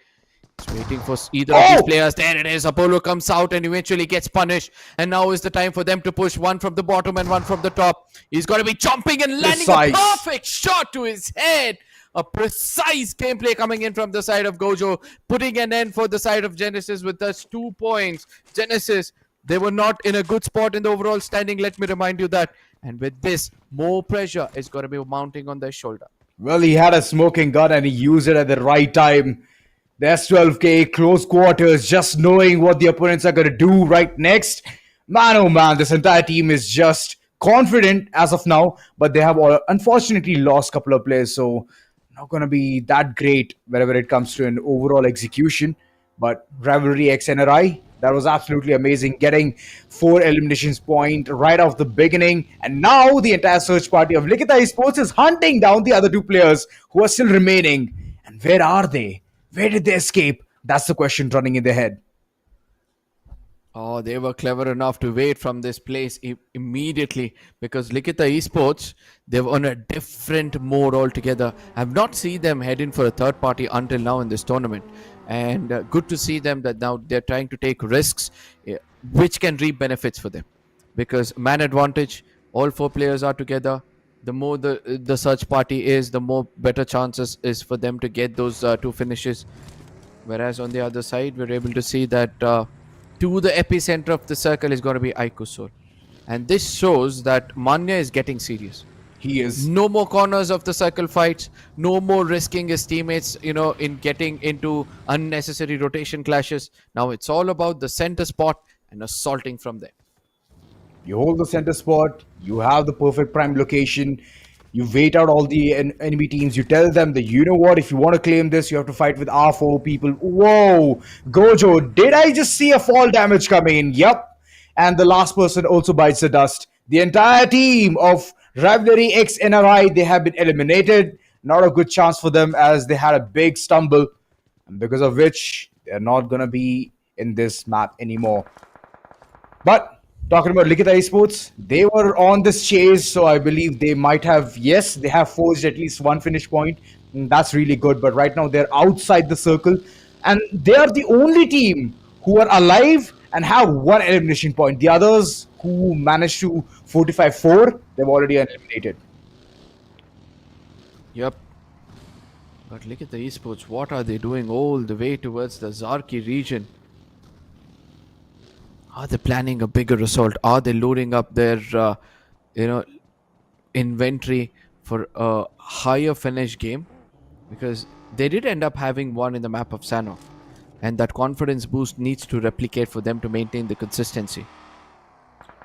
He's waiting for either of these players. There it is. Apollo comes out and eventually gets punished. And now is the time for them to push, one from the bottom and one from the top. He's got to be jumping and landing a perfect shot to his head. A precise gameplay coming in from the side of Gojo, putting an end for the side of Genesis with those 2 points. Genesis, they were not in a good spot in the overall standing. Let me remind you that. And with this, more pressure is going to be mounting on their shoulder. Well, he had a smoking gun and he used it at the right time. The S12K, close quarters, just knowing what the opponents are going to do right next. Man, oh man, this entire team is just confident as of now, but they have unfortunately lost a couple of players, so not going to be that great whenever it comes to an overall execution. But Rivalry XNRI, that was absolutely amazing, getting 4 eliminations point right off the beginning. And now the entire search party of LIKHITA Esports is hunting down the other 2 players who are still remaining. And where are they? Where did they escape? That's the question running in their head. Oh, they were clever enough to wait from this place immediately, because LIKHITA Esports, they're on a different mode altogether. I've not seen them head in for a third party until now in this tournament. And good to see them that now they're trying to take risks which can reap benefits for them. Because man advantage, all 4 players are together. The more the search party is, the more better chances is for them to get those 2 finishes. Whereas on the other side, we're able to see that to the epicenter of the circle is going to be IQOOSOUL. And this shows that Manya is getting serious. He is. No more corners of the circle fights. No more risking his teammates, in getting into unnecessary rotation clashes. Now it's all about the center spot and assaulting from there. You hold the center spot. You have the perfect prime location. You wait out all the enemy teams. You tell them that, you know what, if you want to claim this, you have to fight with our 4 people. Whoa! Gojo, did I just see a fall damage coming in? Yep. And the last person also bites the dust. The entire team of Rivalry XNRI, they have been eliminated. Not a good chance for them, as they had a big stumble, and because of which they're not going to be in this map anymore. But talking about LIKHITA Esports, they were on this chase, so I believe they might have, yes, they have forged at least 1 finish point. And that's really good, but right now they're outside the circle, and they are the only team who are alive and have 1 elimination point. The others who managed to fortify 4, they've already eliminated. Yep. But look at the esports. What are they doing all the way towards the Zarki region? Are they planning a bigger assault? Are they loading up their, inventory for a higher finish game? Because they did end up having 1 in the map of Sanhok. And that confidence boost needs to replicate for them to maintain the consistency.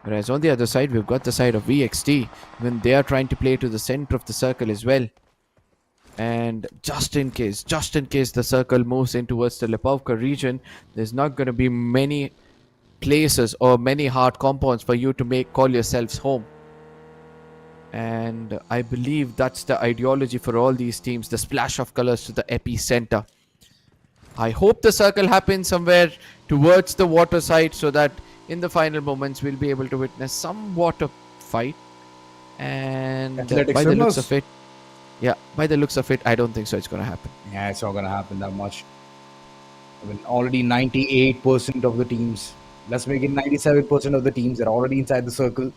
Whereas on the other side, we've got the side of VXT, when they are trying to play to the center of the circle as well. And just in case the circle moves in towards the Lipovka region, there's not going to be many places or many hard compounds for you to call yourselves home. And I believe that's the ideology for all these teams, the splash of colors to the epicenter. I hope the circle happens somewhere towards the water side, so that in the final moments we'll be able to witness some water fight. And by the looks of it, I don't think so it's going to happen. Yeah, it's not going to happen that much. I mean, already 98% of the teams, let's make it 97% of the teams, are already inside the circle.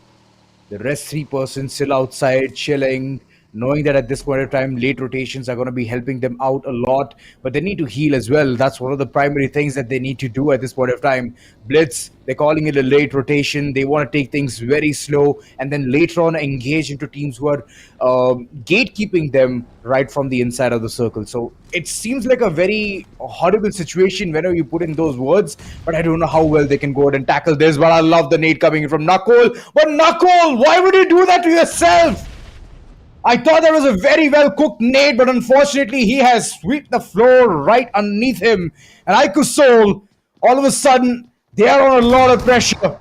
The rest 3% still outside, chilling, knowing that at this point of time, late rotations are going to be helping them out a lot, but they need to heal as well. That's one of the primary things that they need to do at this point of time. Blitz, they're calling it a late rotation. They want to take things very slow and then later on engage into teams who are gatekeeping them right from the inside of the circle. So it seems like a very horrible situation whenever you put in those words, but I don't know how well they can go out and tackle this. But I love the nade coming in from Knuckle. But Knuckle, why would you do that to yourself? I thought that was a very well cooked nade, but unfortunately he has swept the floor right underneath him. And IQOOSOUL, all of a sudden, they are on a lot of pressure.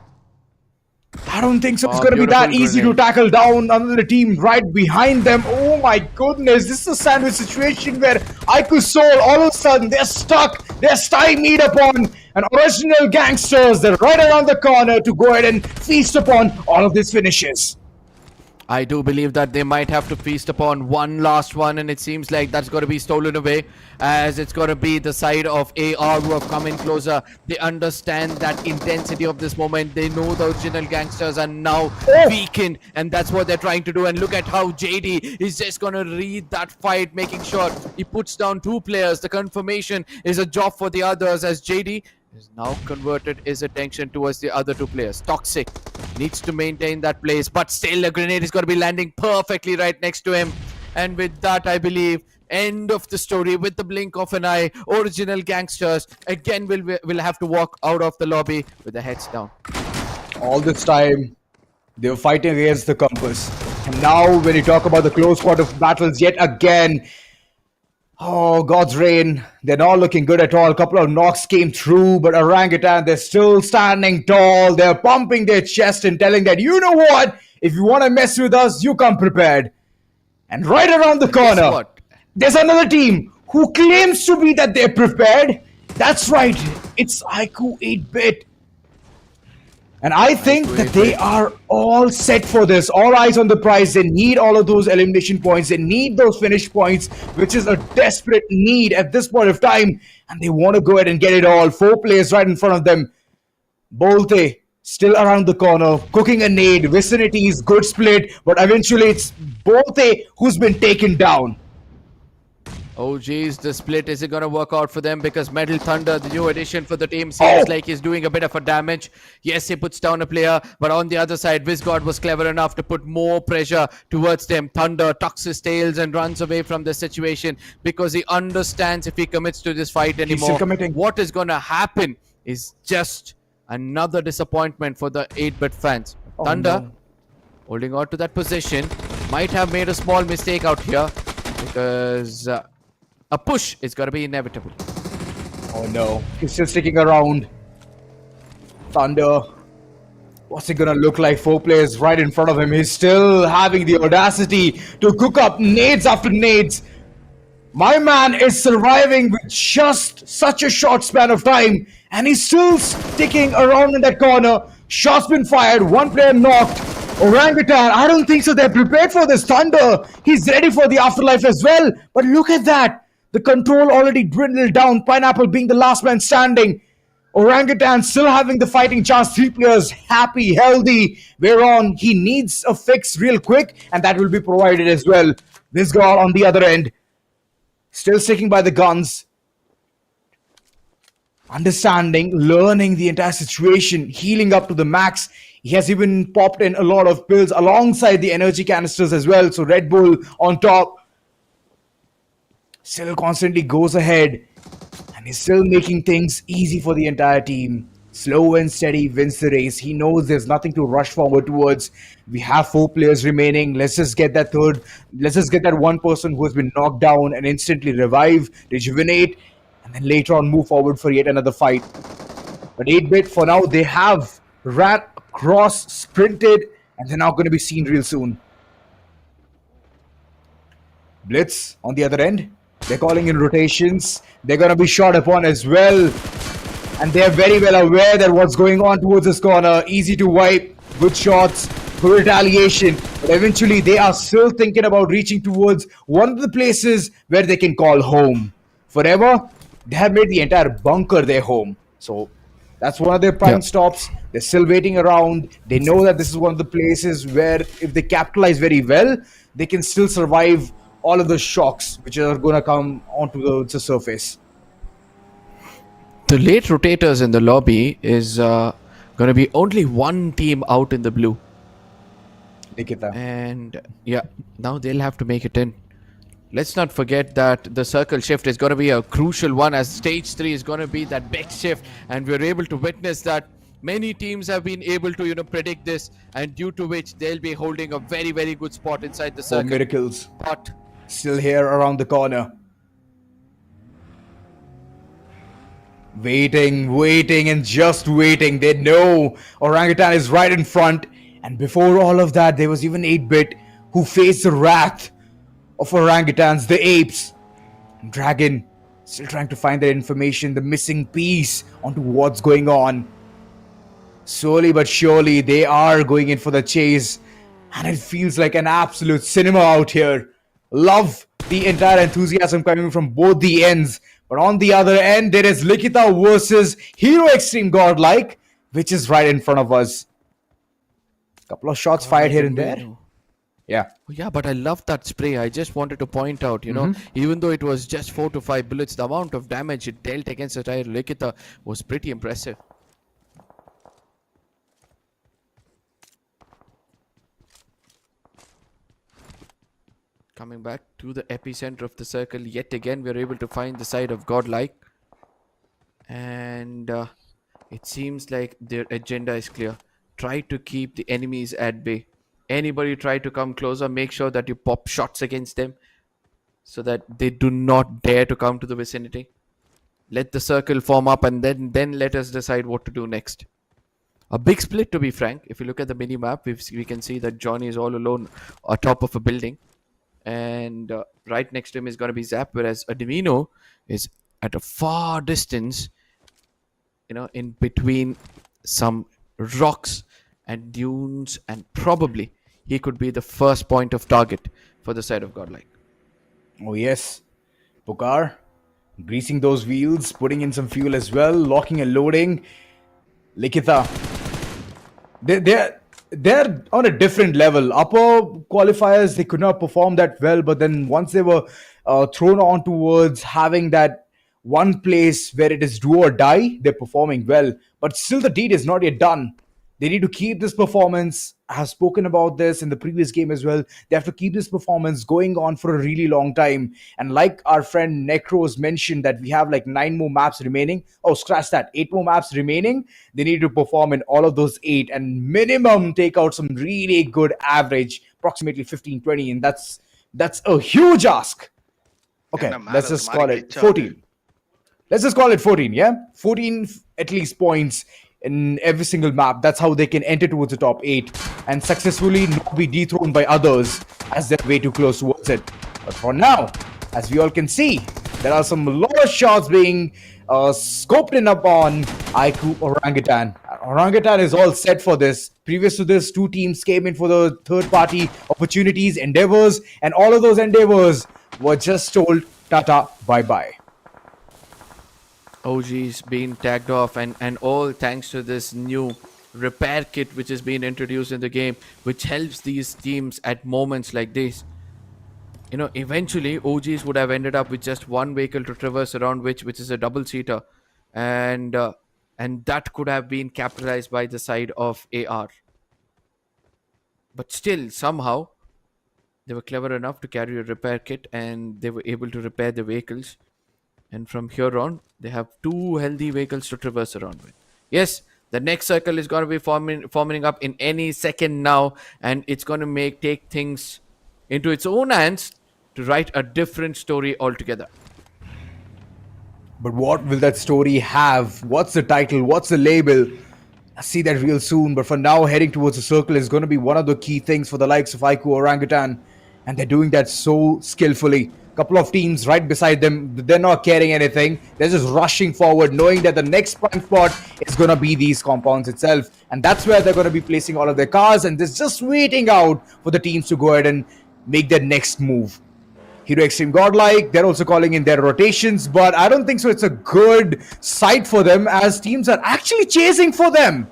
I don't think so. It's going to be that easy to tackle down another team right behind them. Oh my goodness, this is a sandwich situation where IQOOSOUL, all of a sudden, they're stuck. They're stymied upon an original gangsters. They're right around the corner to go ahead and feast upon all of these finishes. I do believe that they might have to feast upon one last one, and it seems like that's going to be stolen away, as it's going to be the side of AR who have come in closer. They understand that intensity of this moment. They know the original gangsters are now weakened, and that's what they're trying to do. And look at how JD is just going to read that fight, making sure he puts down two players. The confirmation is a job for the others, as JD is now converted his attention towards the other two players. Toxic needs to maintain that place, but still a grenade is going to be landing perfectly right next to him. And with that, I believe, end of the story with the blink of an eye. Original gangsters again will have to walk out of the lobby with their heads down. All this time, they were fighting against the compass. And now, when you talk about the close quarter battles yet again, oh, God's reign, they're not looking good at all. A couple of knocks came through, but Orangutan, they're still standing tall. They're pumping their chest and telling that, you know what? If you want to mess with us, you come prepared. And right around the corner, there's another team who claims to be that they're prepared. That's right, it's IQOO 8-bit. And I think that they are all set for this. All eyes on the prize. They need all of those elimination points. They need those finish points, which is a desperate need at this point of time. And they want to go ahead and get it all. 4 players right in front of them. Bolte still around the corner, cooking a nade. Vicinities, good split. But eventually it's Bolte who's been taken down. Oh geez, the split isn't going to work out for them, because Metal Thunder, the new addition for the team, seems like he's doing a bit of a damage. Yes, he puts down a player, but on the other side, Vizgod was clever enough to put more pressure towards them. Thunder tucks his tails and runs away from the situation, because he understands if he commits to this fight anymore, what is going to happen is just another disappointment for the 8-bit fans. Thunder, holding on to that position, might have made a small mistake out here, because a push is going to be inevitable. Oh no, he's still sticking around. Thunder, what's it gonna look like? 4 players right in front of him. He's still having the audacity to cook up nades after nades. My man is surviving with just such a short span of time, and he's still sticking around in that corner. Shots been fired, 1 player knocked. Orangutan, I don't think so. They're prepared for this. Thunder, he's ready for the afterlife as well. But look at that. The control already dwindled down. Pineapple being the last man standing. Orangutan still having the fighting chance. 3 players happy, healthy. Whereon he needs a fix real quick, and that will be provided as well. This guy on the other end, still sticking by the guns. Understanding, learning the entire situation, healing up to the max. He has even popped in a lot of pills alongside the energy canisters as well. So Red Bull on top. Still constantly goes ahead. And he's still making things easy for the entire team. Slow and steady wins the race. He knows there's nothing to rush forward towards. We have 4 players remaining. Let's just get that third. Let's just get that one person who has been knocked down and instantly revive, rejuvenate, and then later on move forward for yet another fight. But 8-bit, for now, they have ran across, sprinted, and they're now going to be seen real soon. Blitz on the other end. They're calling in rotations. They're going to be shot upon as well. And they're very well aware that what's going on towards this corner. Easy to wipe. Good shots. Good retaliation. But eventually they are still thinking about reaching towards one of the places where they can call home. Forever, they have made the entire bunker their home. So that's one of their prime stops. They're still waiting around. They know that this is one of the places where if they capitalize very well, they can still survive all of the shocks which are going to come onto the surface. The late rotators in the lobby is going to be only one team out in the blue. LIKHITA. And yeah, now they'll have to make it in. Let's not forget that the circle shift is going to be a crucial one, as stage 3 is going to be that big shift, and we're able to witness that. Many teams have been able to predict this, and due to which they'll be holding a very, very good spot inside the circle. Miracles. But Still here around the corner. Waiting and just waiting. They know Orangutan is right in front. And before all of that, there was even 8-bit who faced the wrath of orangutans, the apes. And Dragon still trying to find that information, the missing piece onto what's going on. Slowly but surely, they are going in for the chase. And it feels like an absolute cinema out here. Love the entire enthusiasm coming from both the ends. But on the other end, there is LIKHITA versus Hero Extreme GODLIKE, which is right in front of us. Couple of shots fired here and there. Yeah. Oh, yeah, but I love that spray. I just wanted to point out, even though it was just 4 to 5 bullets, the amount of damage it dealt against the entire LIKHITA was pretty impressive. Coming back to the epicenter of the circle, yet again we're able to find the side of GODLIKE. And it seems like their agenda is clear. Try to keep the enemies at bay. Anybody try to come closer, make sure that you pop shots against them so that they do not dare to come to the vicinity. Let the circle form up, and then let us decide what to do next. A big split, to be frank. If you look at the mini map, we can see that Johnny is all alone atop of a building. And right next to him is going to be Zap, whereas Adivino is at a far distance, in between some rocks and dunes, and probably he could be the first point of target for the side of GODLIKE. Oh yes. Pokar greasing those wheels, putting in some fuel as well, locking and loading. LIKHITA, they're on a different level. Upper qualifiers, they could not perform that well, but then once they were thrown on towards having that one place where it is do or die, they're performing well. But still, the deed is not yet done. They need to keep this performance. I have spoken about this in the previous game as well. They have to keep this performance going on for a really long time. And like our friend Necros mentioned, that we have like 9 more maps remaining. Oh, scratch that. 8 more maps remaining. They need to perform in all of those 8 and minimum take out some really good average, approximately 15-20. And that's a huge ask. Okay, let's just call it 14. Let's just call it 14, yeah? 14 at least points in every single map. That's how they can enter towards the top 8 and successfully not be dethroned by others as they're way too close towards it. But for now, as we all can see, there are some lot of shots being scoped in upon IQOO Orangutan. Orangutan is all set for this. Previous to this, 2 teams came in for the third-party opportunities, endeavors, and all of those endeavors were just told tata, bye-bye. OG's being tagged off, and all thanks to this new repair kit which has been introduced in the game, which helps these teams at moments like this. Eventually OGs would have ended up with just one vehicle to traverse around, which is a double-seater, and that could have been capitalized by the side of AR. But still, somehow they were clever enough to carry a repair kit, and they were able to repair the vehicles. And from here on, they have 2 healthy vehicles to traverse around with. Yes, the next circle is going to be forming up in any second now. And it's going to take things into its own hands to write a different story altogether. But what will that story have? What's the title? What's the label? I'll see that real soon. But for now, heading towards the circle is going to be one of the key things for the likes of IQOO Orangutan. And they're doing that so skillfully. Couple of teams right beside them, they're not carrying anything. They're just rushing forward, knowing that the next prime spot is going to be these compounds itself. And that's where they're going to be placing all of their cars, and they're just waiting out for the teams to go ahead and make their next move. Hero Extreme GODLIKE, they're also calling in their rotations, but I don't think so it's a good sight for them, as teams are actually chasing for them.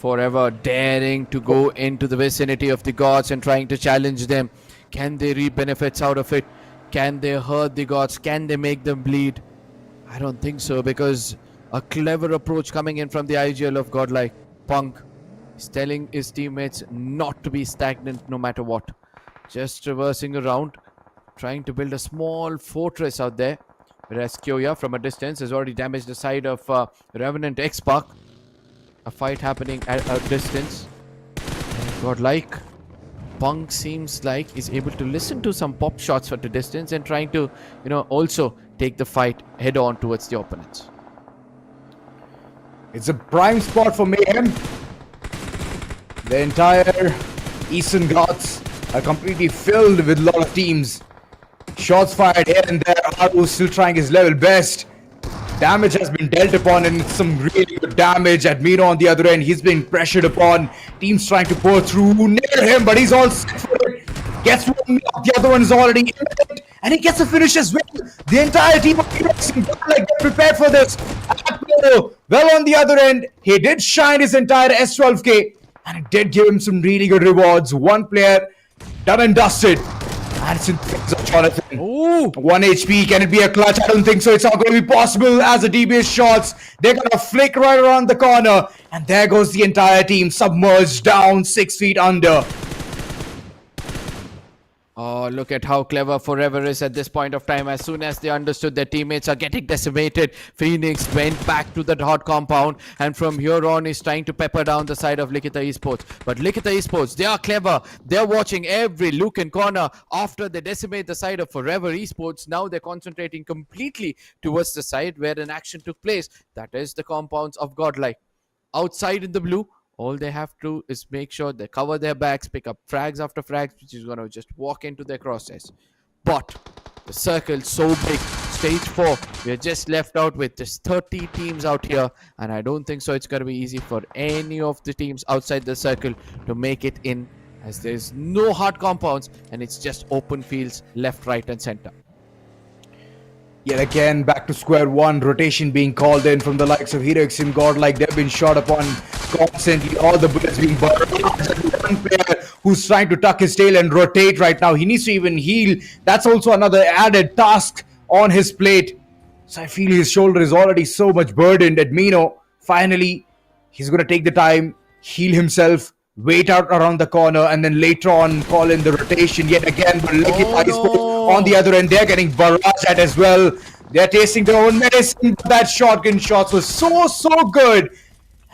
Forever daring to go into the vicinity of the gods and trying to challenge them. Can they reap benefits out of it? Can they hurt the gods? Can they make them bleed? I don't think so, because a clever approach coming in from the IGL of Godlike. Punk is telling his teammates not to be stagnant no matter what. Just traversing around, trying to build a small fortress out there. Whereas Kyoya from a distance has already damaged the side of Revenant XSPARK. A fight happening at a distance. And Godlike, Punk seems like he's able to listen to some pop shots at a distance and trying to, also take the fight head on towards the opponents. It's a prime spot for mayhem. The entire Eastern Ghats are completely filled with a lot of teams. Shots fired here and there. Haru still trying his level best. Damage has been dealt upon, and it's some really good damage. At Mino on the other end, he's being pressured upon. Teams trying to pour through near him, but he's all set for it. Gets one knock, the other one is already in it, and he gets a finish as well. The entire team of Phoenix like they're prepared for this. Well, on the other end, he did shine his entire S12K, and it did give him some really good rewards. One player done and dusted. And it's in the hands of Jonathan. Ooh. 1 HP. Can it be a clutch? I don't think so. It's not going to be possible as the DBS shots. They're going to flick right around the corner. And there goes the entire team submerged down 6 feet under. Oh, look at how clever Forever is at this point of time. As soon as they understood their teammates are getting decimated, Phoenix went back to the hot compound, and from here on is trying to pepper down the side of LIKHITA Esports. But LIKHITA Esports, they are clever. They're watching every look and corner. After they decimate the side of Forever Esports, now they're concentrating completely towards the side where an action took place. That is the compounds of Godlike. Outside in the blue, all they have to is make sure they cover their backs, pick up frags after frags, which is going to just walk into their crosshairs. But the circle's so big. Stage 4, we are just left out with just 30 teams out here. And I don't think so it's going to be easy for any of the teams outside the circle to make it in, as there's no hard compounds and it's just open fields left, right and center. Yet again, back to square one. Rotation being called in from the likes of Hero and Godlike. They've been shot upon constantly. All the bullets being barraged. One player who's trying to tuck his tail and rotate right now. He needs to even heal. That's also another added task on his plate. So I feel his shoulder is already so much burdened. At Mino, finally, he's going to take the time, heal himself, wait out around the corner, and then later on call in the rotation yet again. But LIKHITA on the other end, they're getting barraged at as well. They're tasting their own medicine. That shotgun shots was so good.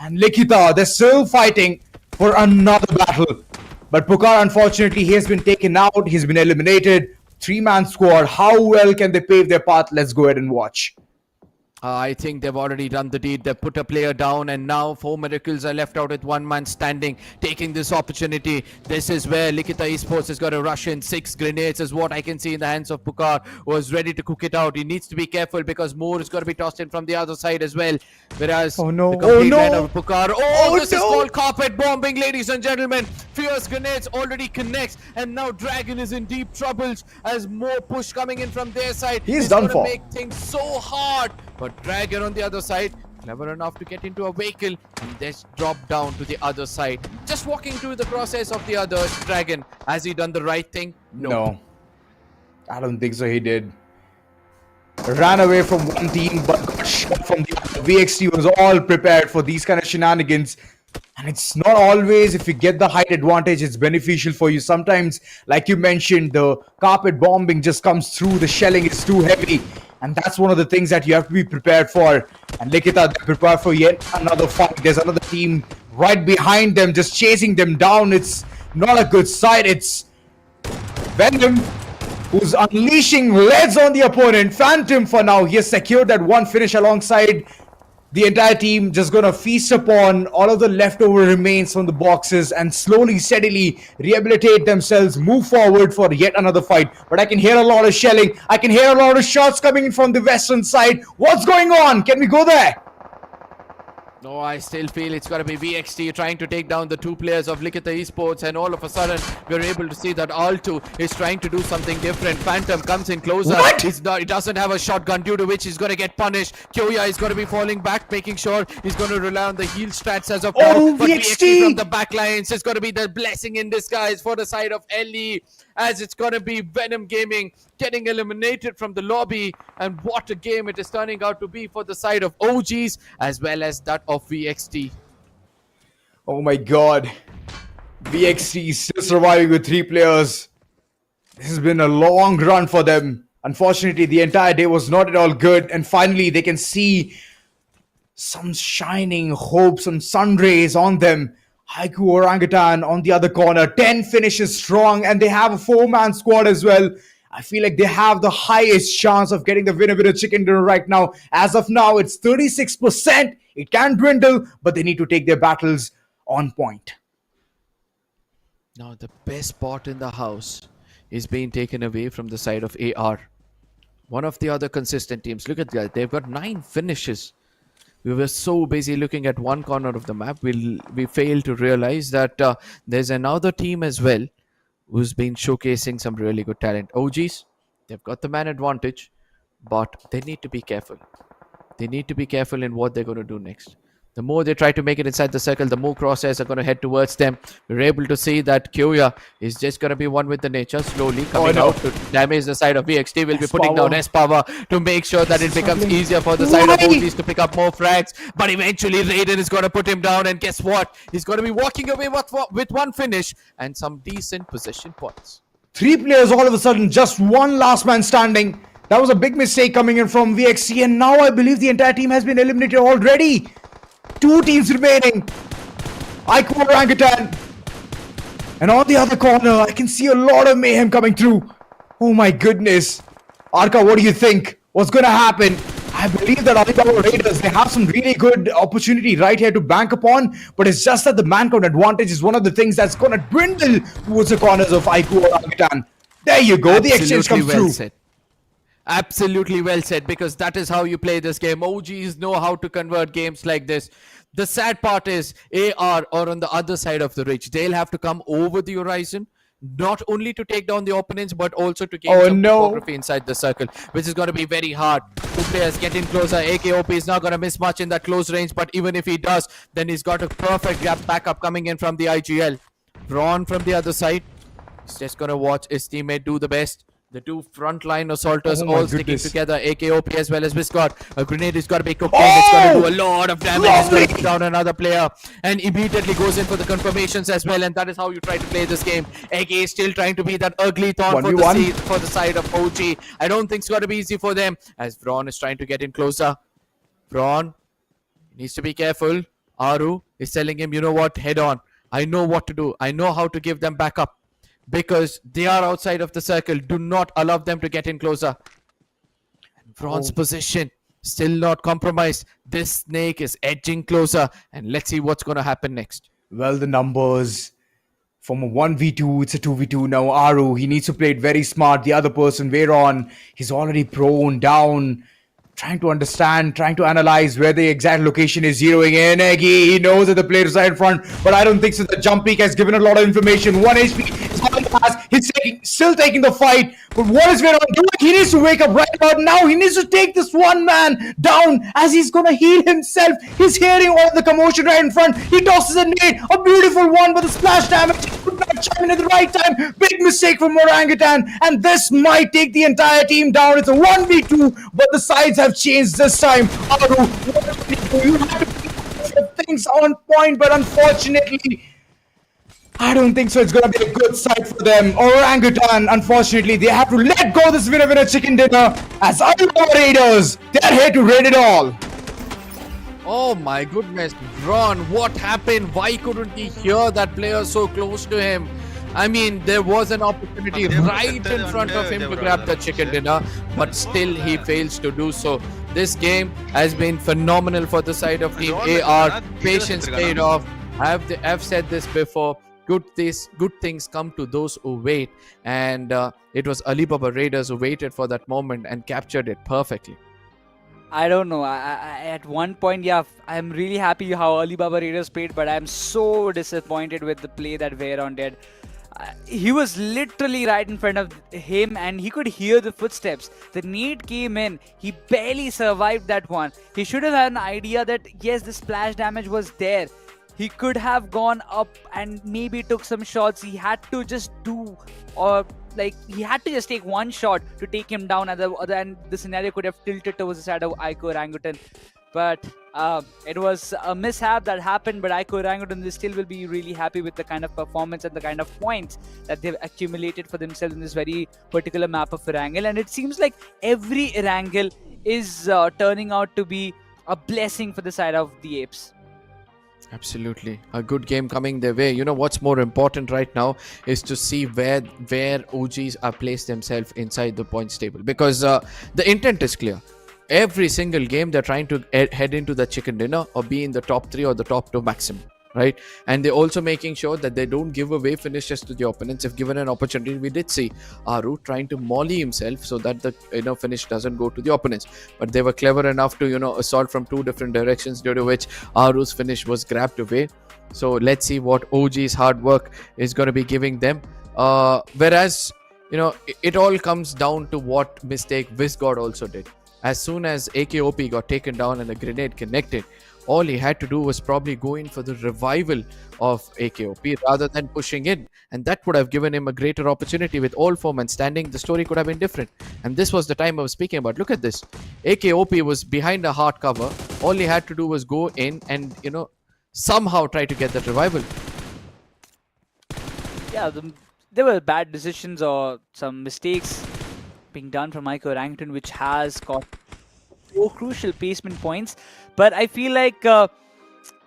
And LIKHITA, they're still fighting for another battle. But Pukar, unfortunately, he has been taken out. He's been eliminated. 3-man squad. How well can they pave their path? Let's go ahead and watch. I think they've already done the deed. They've put a player down, and now 4 Miracles are left out with 1 man standing, taking this opportunity. This is where LIKHITA Esports has got to rush in. 6 grenades is what I can see in the hands of Pukar, who is ready to cook it out. He needs to be careful because more is going to be tossed in from the other side as well. Whereas the complete line of Pukar. This is called carpet bombing, ladies and gentlemen. Fierce grenades already connects, and now Dragon is in deep troubles as more push coming in from their side. He's done for. Make things so hard. But Dragon on the other side, clever enough to get into a vehicle and just drop down to the other side. Just walking through the process of the others. Dragon, has he done the right thing? No. I don't think so he did. Ran away from one team but got shot from the other. VXT was all prepared for these kind of shenanigans. And it's not always, if you get the height advantage, it's beneficial for you. Sometimes, like you mentioned, the carpet bombing just comes through. The shelling is too heavy. And that's one of the things that you have to be prepared for. And LIKHITA, they're prepared for yet another fight. There's another team right behind them, just chasing them down. It's not a good sight. It's Venom who's unleashing leads on the opponent. Phantom for now. He has secured that one finish alongside the entire team. Just gonna feast upon all of the leftover remains from the boxes and slowly, steadily rehabilitate themselves, move forward for yet another fight. But I can hear a lot of shelling. I can hear a lot of shots coming in from the western side. What's going on? Can we go there? No, I still feel it's got to be VXT trying to take down the two players of LIKHITA Esports, and all of a sudden we're able to see that Altu is trying to do something different. Phantom comes in closer. What? He doesn't have a shotgun, due to which he's going to get punished. Kyoya is going to be falling back, making sure he's going to rely on the heal strats as of Oh, now. But VXT from the back lines is going to be the blessing in disguise for the side of LE, as it's going to be Venom Gaming getting eliminated from the lobby. And what a game it is turning out to be for the side of OGs as well as that of VXT. Oh my god. VXT is still surviving with 3 players. This has been a long run for them. Unfortunately, the entire day was not at all good. And finally, they can see some shining hope, some sun rays on them. IQOO Orangutan on the other corner. 10 finishes strong. And they have a 4-man squad as well. I feel like they have the highest chance of getting the winner chicken dinner right now. As of now, it's 36%. It can dwindle, but they need to take their battles on point. Now the best spot in the house is being taken away from the side of AR. One of the other consistent teams. Look at that. They've got 9 finishes. We were so busy looking at one corner of the map. We failed to realize that there's another team as well who's been showcasing some really good talent. OGs, they've got the man advantage, but they need to be careful. They need to be careful in what they're going to do next. The more they try to make it inside the circle, the more crosshairs are going to head towards them. We're able to see that Kyoya is just going to be one with the nature, slowly coming out to damage the side of VXT. Will be putting down S-Power to make sure that it becomes easier for the side of OGs to pick up more frags. But eventually Raiden is going to put him down, and guess what? He's going to be walking away with one finish and some decent possession points. 3 players all of a sudden, just one last man standing. That was a big mistake coming in from VXT, and now I believe the entire team has been eliminated already. 2 teams remaining. IQOO Orangutan. And on the other corner, I can see a lot of mayhem coming through. Oh my goodness. Arka, what do you think? What's going to happen? I believe that Alibaba Raiders, they have some really good opportunity right here to bank upon. But it's just that the man count advantage is one of the things that's going to dwindle towards the corners of IQOO Orangutan. There you go. The exchange comes through. Said. Absolutely well said, because that is how you play this game. OGs know how to convert games like this. The sad part is AR, or on the other side of the ridge, they'll have to come over the horizon, not only to take down the opponents, but also to gain some topography inside the circle, which is going to be very hard. 2 players getting closer. AKOP is not going to miss much in that close range, but even if he does, then he's got a perfect gap backup coming in from the IGL. Braun from the other side, he's just going to watch his teammate do the best. The 2 frontline assaulters all sticking together. AKOP as well as Viscott. A grenade is got to be cooked in. It's going to do a lot of damage. It's going to put down another player. And immediately goes in for the confirmations as well. And that is how you try to play this game. AK is still trying to be that ugly thorn for the side of OG. I don't think it's going to be easy for them, as Braun is trying to get in closer. Braun needs to be careful. Aru is telling him, you know what, head on. I know what to do. I know how to give them backup, because they are outside of the circle. Do not allow them to get in closer. Braun's position still not compromised. This snake is edging closer, and let's see what's going to happen next. Well, the numbers from a 1v2, it's a 2v2 now. Aru, he needs to play it very smart. The other person, Veyron, he's already prone down, trying to understand, trying to analyze where the exact location is zeroing in. Eggy, he knows that the players are in front, but I don't think so. The jump peak has given a lot of information. 1 HP is all he has. He's still taking the fight, but what is Veyron doing? He needs to wake up right about now. He needs to take this one man down, as he's gonna heal himself. He's hearing all the commotion right in front. He tosses a nade, a beautiful one, but the splash damage, he could not chime in at the right time. Big mistake from Orangutan, and this might take the entire team down. It's a 1v2, but the sides have changed this time. Aru, what can you do? You have to keep things on point, but unfortunately, I don't think so. It's going to be a good sight for them. Orangutan, unfortunately, they have to let go this winner chicken dinner, as Alibaba Raiders, they're here to raid it all. Oh my goodness, Braun, what happened? Why couldn't he hear that player so close to him? I mean, there was an opportunity right in front of him to grab the chicken dinner, but still he fails to do so. This game has been phenomenal for the side of Team AR. Patience paid off. I've said this before. Good things come to those who wait, and it was Alibaba Raiders who waited for that moment and captured it perfectly. I don't know. At one point, yeah, I'm really happy how Alibaba Raiders played, but I'm so disappointed with the play that Veron did. He was literally right in front of him and he could hear the footsteps. The nade came in. He barely survived that one. He should have had an idea that, yes, the splash damage was there. He could have gone up and maybe took some shots. He had to just do, or like, he had to just take one shot to take him down. And the scenario could have tilted towards the side of IQOO Orangutan. But it was a mishap that happened, but IQOO Orangutan, they still will be really happy with the kind of performance and the kind of points that they've accumulated for themselves in this very particular map of Erangel. And it seems like every Erangel is turning out to be a blessing for the side of the Apes. Absolutely. A good game coming their way. You know what's more important right now is to see where OGs are placed themselves inside the points table. Because the intent is clear. Every single game they're trying to head into the chicken dinner or be in the top 3 or the top 2 maximum, right? And they're also making sure that they don't give away finishes to the opponents. If given an opportunity, we did see Aru trying to molly himself so that the finish doesn't go to the opponents, but they were clever enough to assault from 2 different directions, due to which Aru's finish was grabbed away. So let's see what OG's hard work is going to be giving them. Whereas it all comes down to what mistake Visgod also did. As soon as AKOP got taken down and the grenade connected, all he had to do was probably go in for the revival of AKOP rather than pushing in. And that would have given him a greater opportunity. With all 4 men standing, the story could have been different. And this was the time I was speaking about. Look at this. AKOP was behind a hard cover. All he had to do was go in and, somehow try to get that revival. Yeah, there were bad decisions or some mistakes being done from IQOO Orangutan, which has got 4 crucial placement points. But I feel like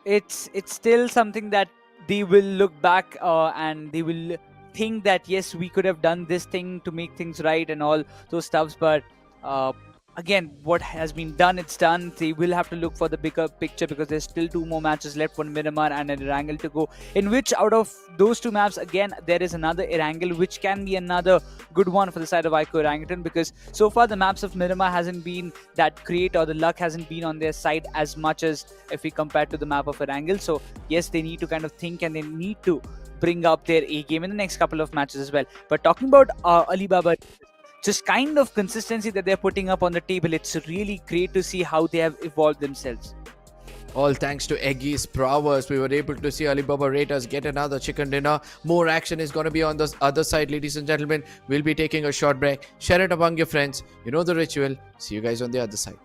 it's still something that they will look back and they will think that, yes, we could have done this thing to make things right and all those stuffs. But again, what has been done, it's done. They will have to look for the bigger picture because there's still 2 more matches left, one Miramar and an Erangel to go, in which out of those 2 maps, again, there is another Erangel, which can be another good one for the side of IQOO Orangutan, because so far the maps of Miramar hasn't been that great, or the luck hasn't been on their side as much as if we compare to the map of Erangel. So yes, they need to kind of think and they need to bring up their A game in the next couple of matches as well. But talking about Alibaba, just kind of consistency that they're putting up on the table, it's really great to see how they have evolved themselves. All thanks to Eggy's prowess, we were able to see Alibaba Raiders get another chicken dinner. More action is going to be on the other side, ladies and gentlemen. We'll be taking a short break. Share it among your friends. You know the ritual. See you guys on the other side.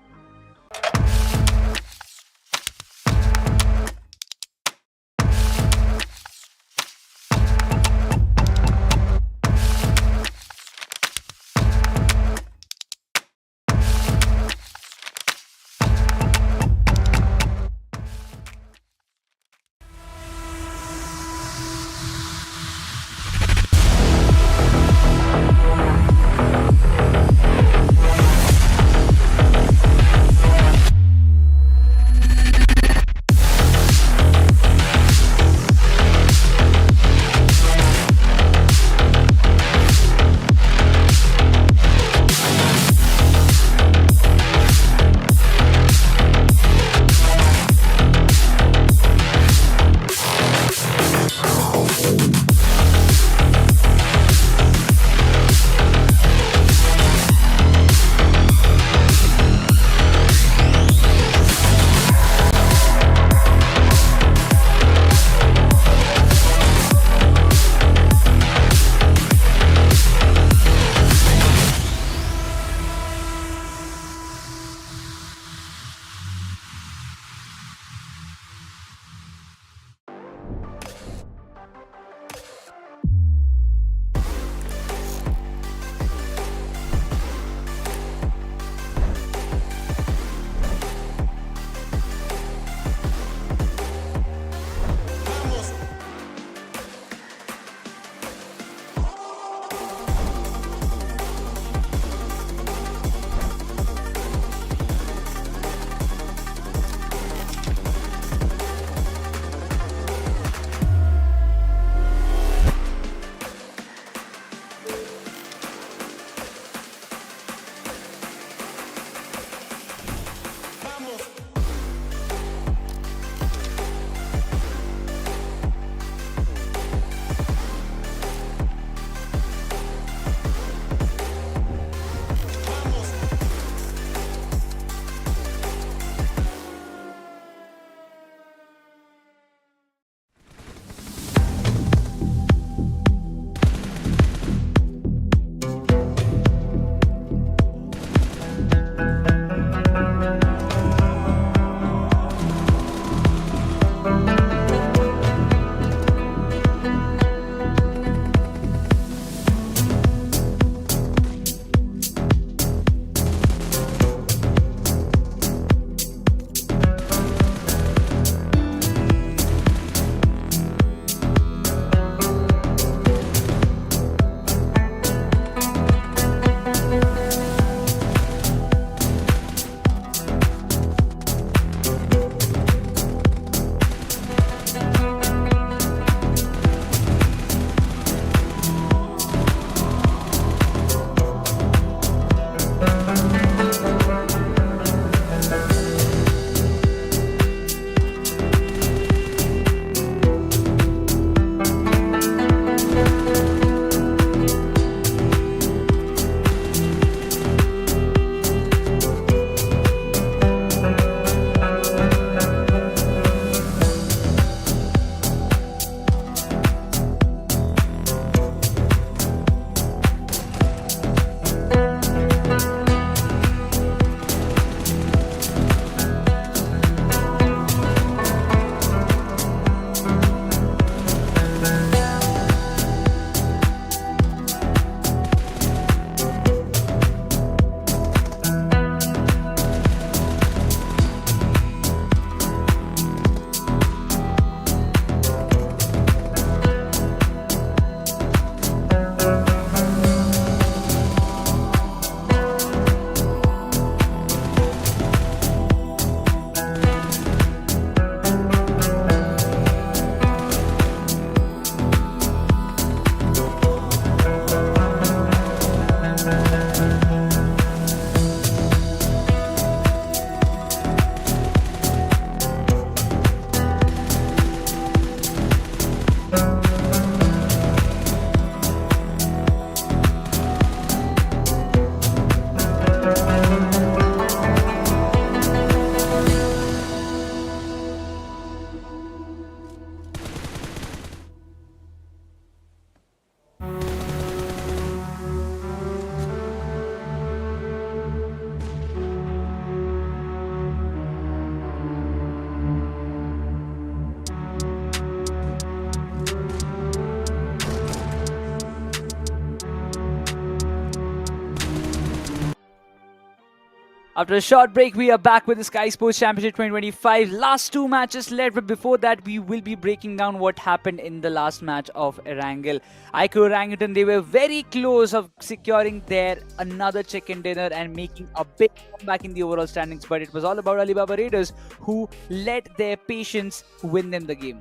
After a short break, we are back with the Skyesports Championship 2025. Last two matches led, but before that, we will be breaking down what happened in the last match of Erangel. IQOO Orangutan, they were very close of securing their another chicken dinner and making a big comeback in the overall standings, but it was all about Alibaba Raiders who let their patience win them the game.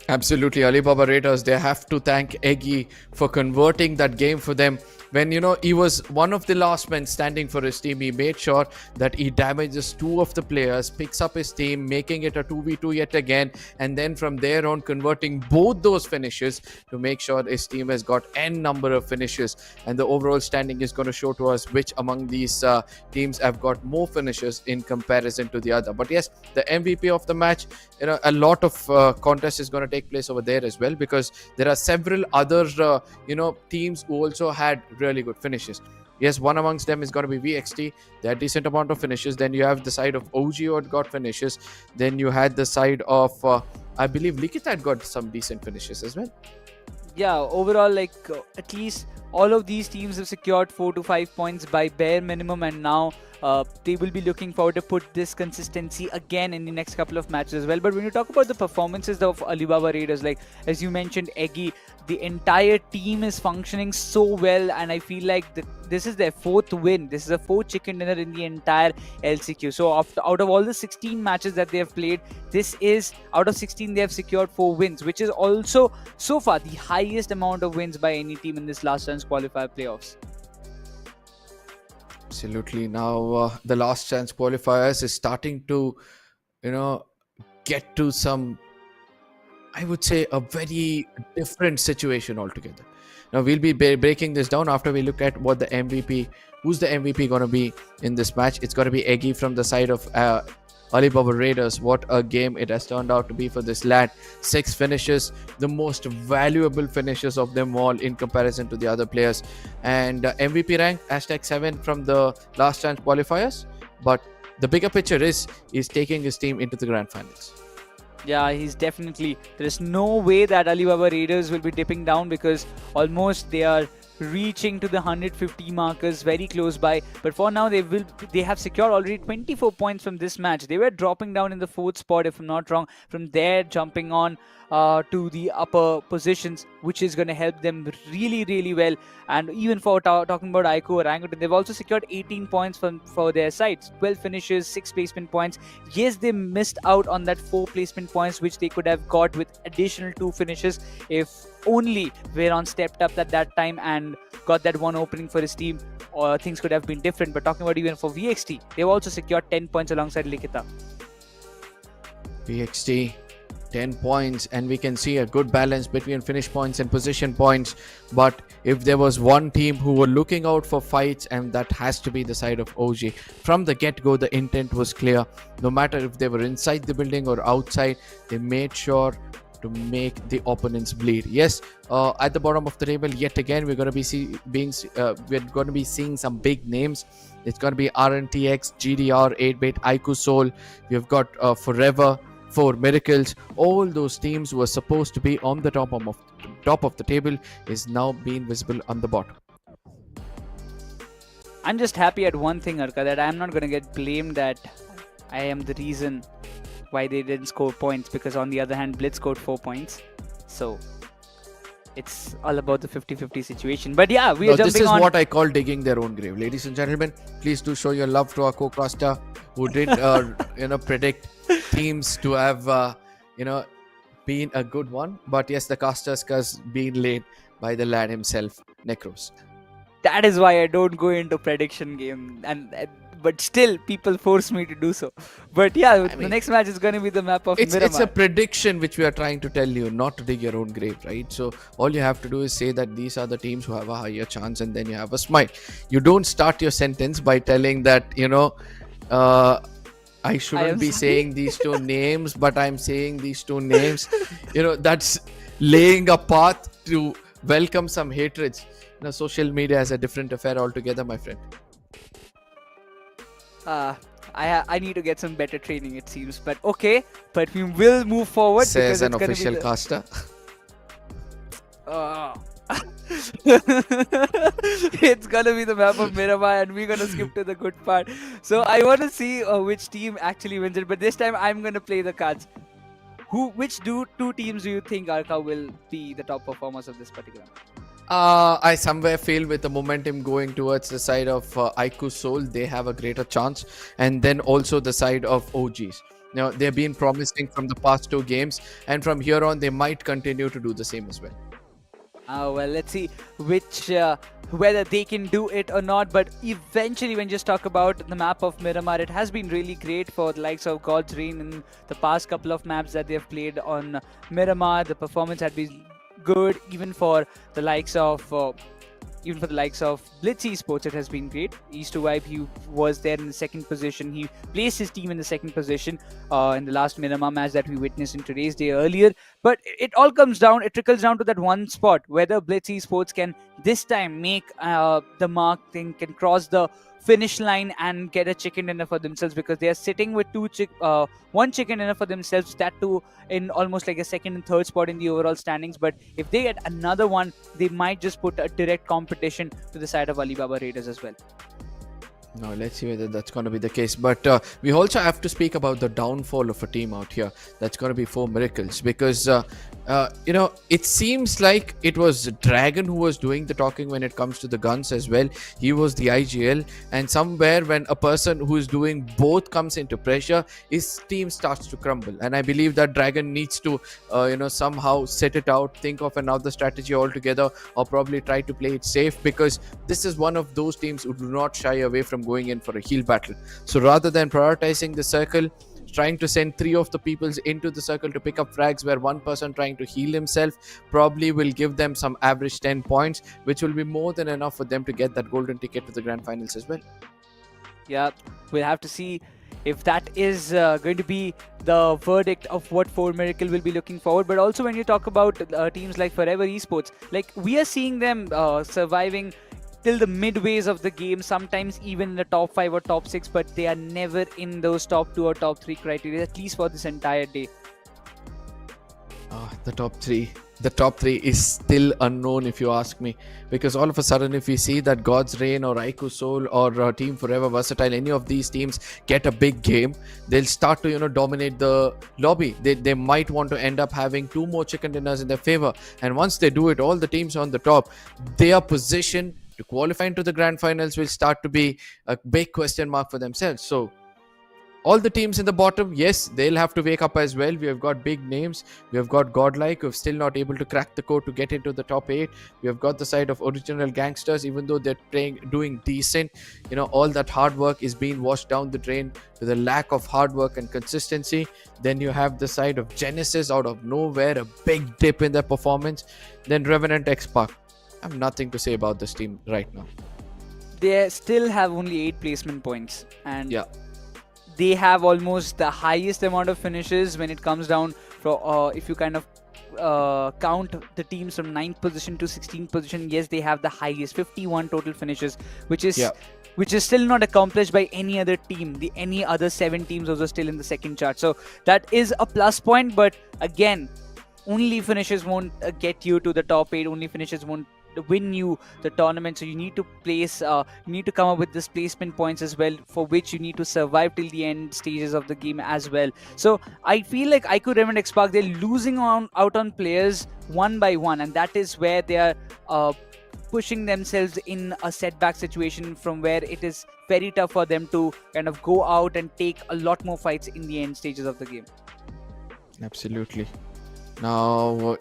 Absolutely, Alibaba Raiders, they have to thank Eggy for converting that game for them. When, he was one of the last men standing for his team, he made sure that he damages two of the players, picks up his team, making it a 2v2 yet again, and then from there on converting both those finishes to make sure his team has got n number of finishes. And the overall standing is going to show to us which among these teams have got more finishes in comparison to the other. But yes, the MVP of the match, a lot of contest is going to take place over there as well, because there are several other teams who also had really good finishes. Yes, one amongst them is going to be VXT. They had decent amount of finishes. Then you have the side of OG who had got finishes. Then you had the side of I believe LIKHITA had got some decent finishes as well. Yeah, overall, at least all of these teams have secured 4 to 5 points by bare minimum, and now they will be looking forward to put this consistency again in the next couple of matches as well. But when you talk about the performances of Alibaba Raiders, as you mentioned, Eggy, the entire team is functioning so well, and I feel like this is their fourth win. This is a fourth chicken dinner in the entire LCQ. So out of all the 16 matches that they have played, this is out of 16 they have secured 4 wins, which is also so far the highest amount of wins by any team in this last chance qualifier playoffs. Absolutely. Now the last chance qualifiers is starting to get to some, I would say, a very different situation altogether. Now we'll be breaking this down after we look at what who's the MVP going to be in this match. It's going to be Eggy from the side of Alibaba Raiders. What a game it has turned out to be for this lad. 6 finishes, the most valuable finishes of them all in comparison to the other players. And MVP rank, #7 from the last chance qualifiers. But the bigger picture is he's taking his team into the grand finals. Yeah, he's definitely. There is no way that Alibaba Raiders will be dipping down, because almost they are reaching to the 150 markers, very close by. But for now, they have secured already 24 points from this match. They were dropping down in the 4th spot, if I'm not wrong. From there, jumping on to the upper positions, which is going to help them really, really well. And even for talking about IQOO Orangutan, they've also secured 18 points for their sides. 12 finishes, 6 placement points. Yes, they missed out on that 4 placement points, which they could have got with additional 2 finishes if only VENOM stepped up at that time and got that one opening for his team, or things could have been different. But talking about even for VXT, they've also secured 10 points alongside LIKHITA. VXT 10 points, and we can see a good balance between finish points and position points. But if there was one team who were looking out for fights, and that has to be the side of OG. From the get-go, the intent was clear. No matter if they were inside the building or outside, they made sure to make the opponents bleed. Yes, at the bottom of the table, yet again, we're going to be seeing some big names. It's going to be RNTX, GDR, 8-bit, IQOOSOUL. We've got Forever, 4 Miracles. All those teams were supposed to be on the top of the table is now being visible on the bottom. I'm just happy at one thing, Arka, that I'm not going to get blamed that I am the reason why they didn't score points, because on the other hand, BLITZ scored 4 points. So it's all about the 50-50 situation. But yeah, we are jumping on. This is what I call digging their own grave. Ladies and gentlemen, please do show your love to our co-caster who did predict teams to have been a good one. But yes, the caster's curse being laid by the lad himself, Necros. That is why I don't go into prediction game, but still people force me to do so. But yeah, the next match is going to be the map of Miramar. It's a prediction which we are trying to tell you, not to dig your own grave, right? So all you have to do is say that these are the teams who have a higher chance, and then you have a smile. You don't start your sentence by telling that I shouldn't be saying these 2 names, but I'm saying these 2 names. That's laying a path to welcome some hatreds. Social media has a different affair altogether, my friend. I need to get some better training, it seems. But okay, but we will move forward. Says an official caster. It's gonna be the map of Miramar, and we're gonna skip to the good part. So I want to see which team actually wins it, but this time I'm gonna play the cards. Which two teams do you think, Arka, will be the top performers of this particular map? I somewhere feel with the momentum going towards the side of IQOOSOUL, they have a greater chance, and then also the side of OGs. Now they've been promising from the past 2 games, and from here on they might continue to do the same as well. Well, let's see which whether they can do it or not. But eventually, when you just talk about the map of Miramar, it has been really great for the likes of God's Reign in the past couple of maps that they've played on Miramar. The performance had been good, even for the likes of BLITZ Esports. It has been great. East to Vibe, he was there in the second position. He placed his team in the second position in the last Miramar match that we witnessed in today's day earlier. But it all it trickles down to that one spot, whether BLITZ Esports can this time make the mark, can cross the finish line and get a chicken dinner for themselves, because they are sitting with one chicken dinner for themselves, that too in almost like a second and third spot in the overall standings. But if they get another one, they might just put a direct competition to the side of Alibaba Raiders as well. Now let's see whether that's going to be the case. But we also have to speak about the downfall of a team out here. That's going to be 4 Miracles, because it seems like it was Dragon who was doing the talking when it comes to the guns as well. He was the IGL, and somewhere when a person who is doing both comes into pressure, his team starts to crumble. And I believe that Dragon needs to somehow set it out, think of another strategy altogether, or probably try to play it safe, because this is one of those teams who do not shy away from going in for a heal battle. So rather than prioritizing the circle, trying to send 3 of the peoples into the circle to pick up frags, where one person trying to heal himself probably will give them some average 10 points, which will be more than enough for them to get that golden ticket to the grand finals as well. Yeah, we'll have to see if that is going to be the verdict of what 4 Miracle will be looking forward. But also when you talk about teams like Forever Esports, like we are seeing them surviving till the midways of the game, sometimes even in the top 5 or top 6, but they are never in those top 2 or top 3 criteria, at least for this entire day. The top three is still unknown, if you ask me, because all of a sudden if we see that God's Reign or IQOOSOUL or Team Forever Versatile, any of these teams get a big game, they'll start to dominate the lobby. They might want to end up having 2 more chicken dinners in their favor, and once they do it, all the teams on the top, their position to qualify into the grand finals will start to be a big question mark for themselves. So all the teams in the bottom, yes, they'll have to wake up as well. We have got big names. We have got GODLIKE, who've still not able to crack the code to get into the top 8. We have got the side of original GANGSTERS, even though they're doing decent. All that hard work is being washed down the drain with a lack of hard work and consistency. Then you have the side of Genesis, out of nowhere, a big dip in their performance. Then REVENANT, XSPARK. I have nothing to say about this team right now. They still have only 8 placement points, and yeah, they have almost the highest amount of finishes when it comes down for if you kind of count the teams from 9th position to 16th position. Yes, they have the highest 51 total finishes, which is still not accomplished by any other team. Any other 7 teams also still in the second chart, so that is a plus point. But again, only finishes won't get you to the top 8. Only finishes won't win you the tournament, so you need to place you need to come up with displacement points as well, for which you need to survive till the end stages of the game as well. So I feel like IQOO, REVENANT, XSPARK, they're losing out on players one by one, and that is where they are pushing themselves in a setback situation, from where it is very tough for them to kind of go out and take a lot more fights in the end stages of the game. Absolutely. Now,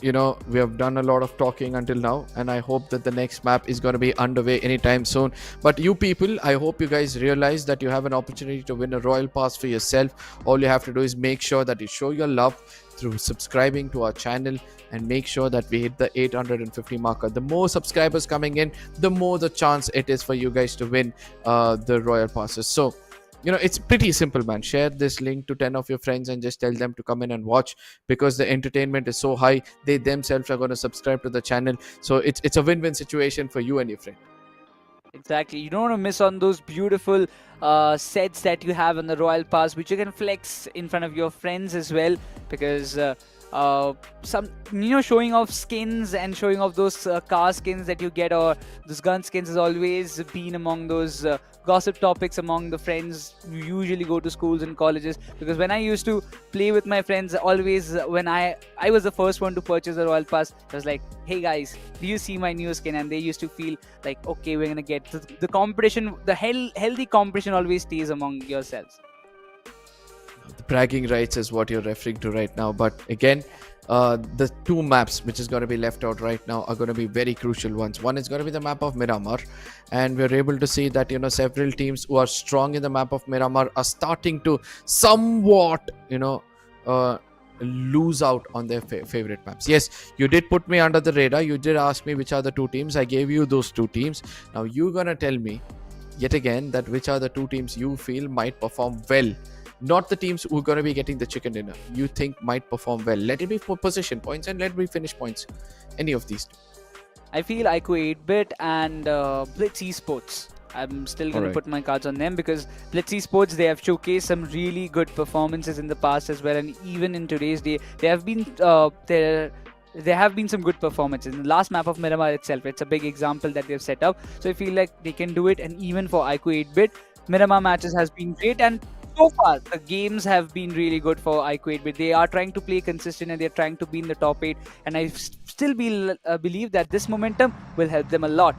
we have done a lot of talking until now, and I hope that the next map is going to be underway anytime soon. But you people, I hope you guys realize that you have an opportunity to win a Royal Pass for yourself. All you have to do is make sure that you show your love through subscribing to our channel, and make sure that we hit the 850 marker. The more subscribers coming in, the more the chance it is for you guys to win the Royal Passes. So it's pretty simple, man. Share this link to 10 of your friends and just tell them to come in and watch, because the entertainment is so high. They themselves are going to subscribe to the channel, so it's a win-win situation for you and your friend. Exactly. You don't want to miss on those beautiful sets that you have on the Royal Pass, which you can flex in front of your friends as well, because some showing off skins and showing off those car skins that you get, or those gun skins, has always been among those gossip topics among the friends who usually go to schools and colleges. Because when I used to play with my friends, always when I was the first one to purchase a Royal Pass, I was like, hey guys, do you see my new skin? And they used to feel like, okay, we're gonna get the competition. The healthy competition always stays among yourselves. The bragging rights is what you're referring to right now, but again, the two maps which is going to be left out right now are going to be very crucial ones. One is going to be the map of Miramar, and we're able to see that several teams who are strong in the map of Miramar are starting to somewhat lose out on their favorite maps. Yes, you did put me under the radar. You did ask me which are the two teams. I gave you those two teams. Now you're gonna tell me yet again that which are the two teams you feel might perform well. Not the teams who are going to be getting the chicken dinner. You think might perform well. Let it be for position points and let it be finish points. Any of these two. I feel IQOO 8-bit and BLITZ Esports. I'm still going to put my cards on them because BLITZ Esports, they have showcased some really good performances in the past as well, and even in today's day, there have been some good performances. In the last map of Miramar itself, it's a big example that they've set up. So I feel like they can do it, and even for IQOO 8-bit, Miramar matches has been great, and so far the games have been really good for IQOO 8-bit. They are trying to play consistent and they're trying to be in the top 8, and I still believe that this momentum will help them a lot.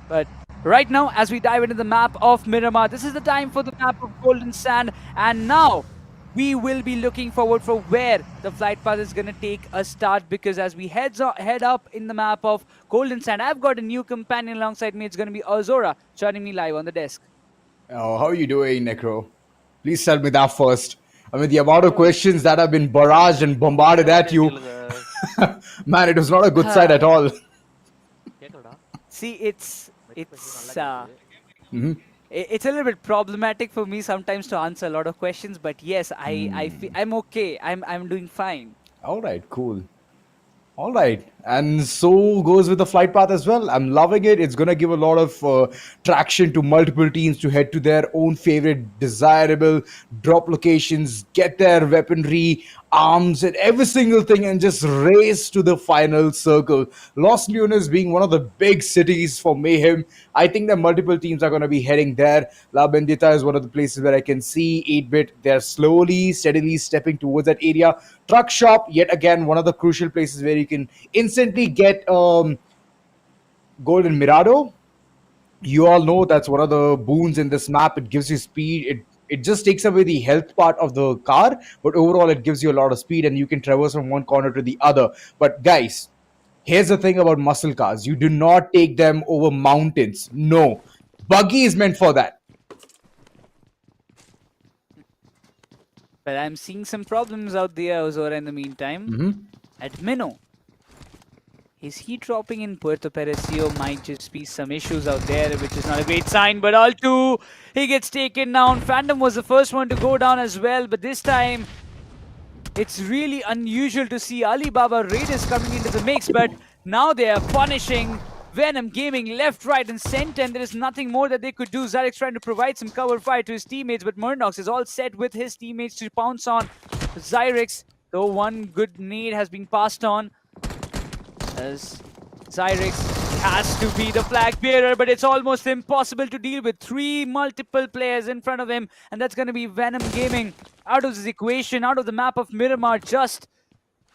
But right now, as we dive into the map of Miramar, this is the time for the map of Golden Sand, and now we will be looking forward for where the flight path is going to take a start, because as we head up in the map of Golden Sand, I've got a new companion alongside me. It's going to be Azora joining me live on the desk. Oh, how are you doing, Necro? Please tell me that first. I mean, the amount of questions that have been barraged and bombarded at you, man, it was not a good sight at all. See, it's a little bit problematic for me sometimes to answer a lot of questions, but yes, I'm okay. I'm doing fine. All right, cool. All right, and so goes with the flight path as well. I'm loving it. It's going to give a lot of traction to multiple teams to head to their own favorite desirable drop locations, get their weaponry, arms, and every single thing, and just race to the final circle. Los Leones being one of the big cities for Mayhem, I think that multiple teams are going to be heading there. La Bendita is one of the places where I can see 8-bit. They're slowly, steadily stepping towards that area. Truck shop, yet again, one of the crucial places where you can instantly get Golden Mirado. You all know that's one of the boons in this map. It gives you speed. It just takes away the health part of the car, but overall it gives you a lot of speed and you can traverse from one corner to the other. But guys, here's the thing about muscle cars. You do not take them over mountains. No. Buggy is meant for that. But I'm seeing some problems out there, Azora, in the meantime. At Minnow. His heat dropping in Puerto Perecio might just be some issues out there, which is not a great sign. But all two, he gets taken down. Phantom was the first one to go down as well. But this time, it's really unusual to see Alibaba Raiders coming into the mix. But now they are punishing Venom Gaming left, right, and center. And there is nothing more that they could do. Zyrex trying to provide some cover fire to his teammates. But Murnox is all set with his teammates to pounce on Zyrex. Though one good nade has been passed on. As Zyrex has to be the flag bearer, but it's almost impossible to deal with multiple players in front of him, and that's going to be Venom Gaming out of this equation, out of the map of Miramar, just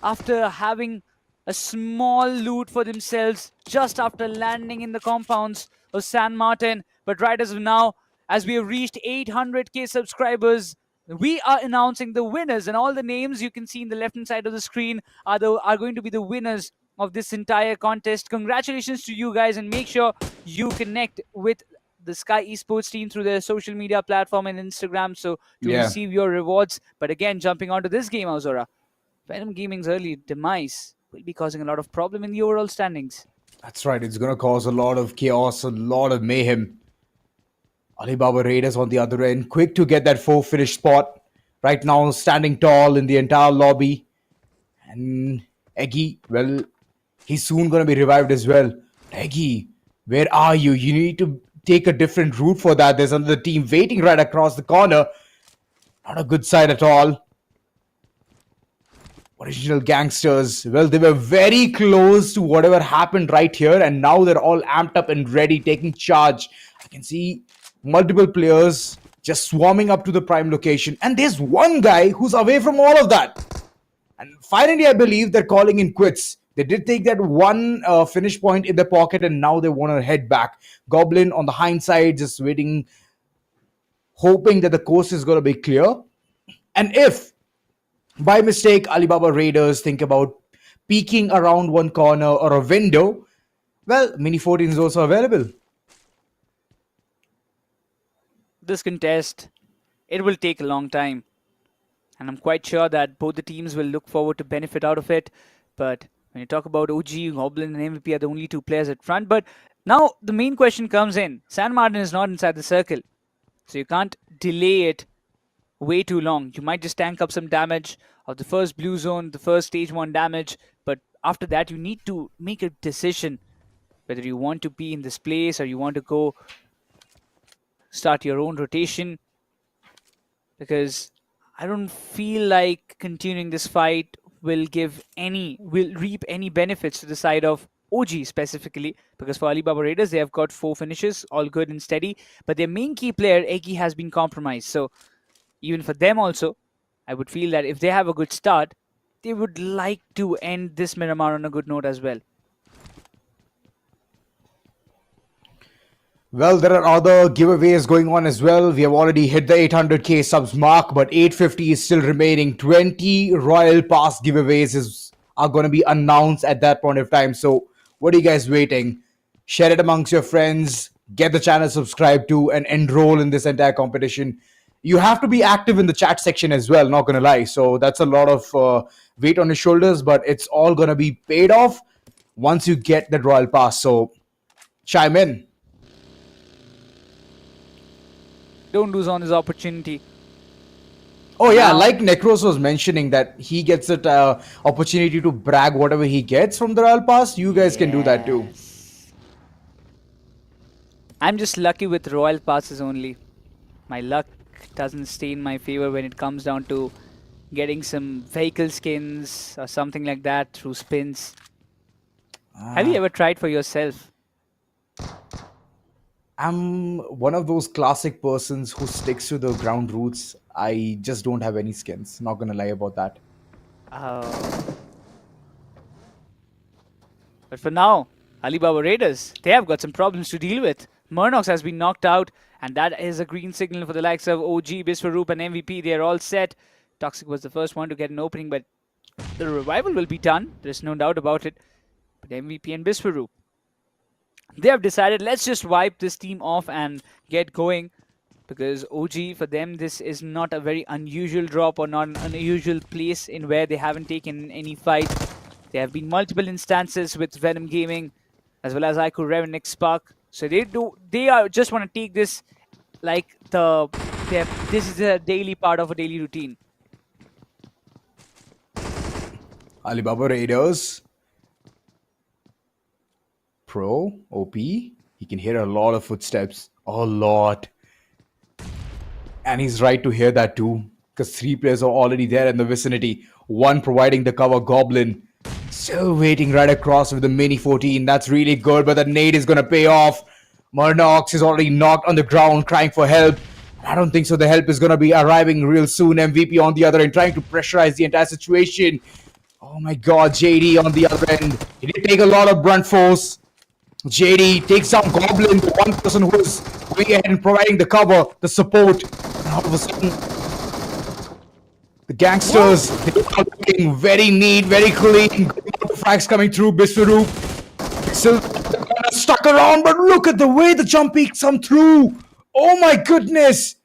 after having a small loot for themselves, just after landing in the compounds of San Martin. But right as of now, as we have reached 800k subscribers, we are announcing the winners, and all the names you can see in the left-hand side of the screen are going to be the winners of this entire contest. Congratulations to you guys, and make sure you connect with the Skyesports team through their social media platform and Instagram to receive your rewards. But again, jumping onto this game, Azora, Venom Gaming's early demise will be causing a lot of problem in the overall standings. That's right. It's going to cause a lot of chaos, a lot of mayhem. Alibaba Raiders on the other end, quick to get that 4 finish spot. Right now, standing tall in the entire lobby. And Eggy, well, he's soon going to be revived as well. Eggy, where are you? You need to take a different route for that. There's another team waiting right across the corner. Not a good side at all. Original Gangsters, well, they were very close to whatever happened right here, and now they're all amped up and ready, taking charge. I can see multiple players just swarming up to the prime location, and there's one guy who's away from all of that. And finally, I believe they're calling in quits. They did take that one finish point in their pocket, and now they want to head back. Goblin on the hindsight, just waiting, hoping that the coast is going to be clear. And if by mistake Alibaba Raiders think about peeking around one corner or a window, well, Mini 14 is also available. This contest, it will take a long time. And I'm quite sure that both the teams will look forward to benefit out of it. But when you talk about OG, Goblin and MVP are the only two players at front. But now the main question comes in. San Martin is not inside the circle. So you can't delay it way too long. You might just tank up some damage of the first blue zone, the first stage 1 damage. But after that, you need to make a decision whether you want to be in this place or you want to go start your own rotation. Because I don't feel like continuing this fight will reap any benefits to the side of OG specifically, because for Alibaba Raiders, they have got 4 finishes, all good and steady, but their main key player, Egi, has been compromised. So even for them also, I would feel that if they have a good start, they would like to end this Miramar on a good note as well. Well, there are other giveaways going on as well. We have already hit the 800k subs mark, but 850 is still remaining. 20 Royal Pass giveaways are going to be announced at that point of time. So what are you guys waiting? Share it amongst your friends, get the channel subscribed to, and enroll in this entire competition. You have to be active in the chat section as well, not going to lie. So that's a lot of weight on your shoulders, but it's all going to be paid off once you get that Royal Pass. So chime in. Don't lose on this opportunity. Oh yeah, like Necros was mentioning that he gets that opportunity to brag whatever he gets from the Royal Pass. You guys can do that too. I'm just lucky with Royal Passes only. My luck doesn't stay in my favor when it comes down to getting some vehicle skins or something like that through spins. Have you ever tried for yourself? I'm one of those classic persons who sticks to the ground roots. I just don't have any skins. Not gonna lie about that. But for now, Alibaba Raiders, they have got some problems to deal with. Murnox has been knocked out, and that is a green signal for the likes of OG, Biswaroop, and MVP. They are all set. Toxic was the first one to get an opening, but the revival will be done. There's no doubt about it. But MVP and Biswaroop, they have decided, let's just wipe this team off and get going. Because OG, for them, this is not a very unusual drop or not an unusual place in where they haven't taken any fight. There have been multiple instances with Venom Gaming as well as IQOO, REVENANT, XSPARK. So they are just want to take this like this is a daily part of a daily routine. Alibaba Raiders. Pro, OP. He can hear a lot of footsteps. A lot. And he's right to hear that too, because 3 players are already there in the vicinity. 1 providing the cover, Goblin. Still waiting right across with the Mini 14. That's really good, but the nade is going to pay off. Murnox is already knocked on the ground, crying for help. I don't think so. The help is going to be arriving real soon. MVP on the other end, trying to pressurize the entire situation. Oh my god, JD on the other end. He did take a lot of brunt force. JD takes down Goblin, the one person who is going ahead and providing the cover, the support. And all of a sudden, the Gangsters, they are looking very neat, very clean. Frags coming through, Biswaroop. Still stuck around, but look at the way the jump peaks come through. Oh my goodness.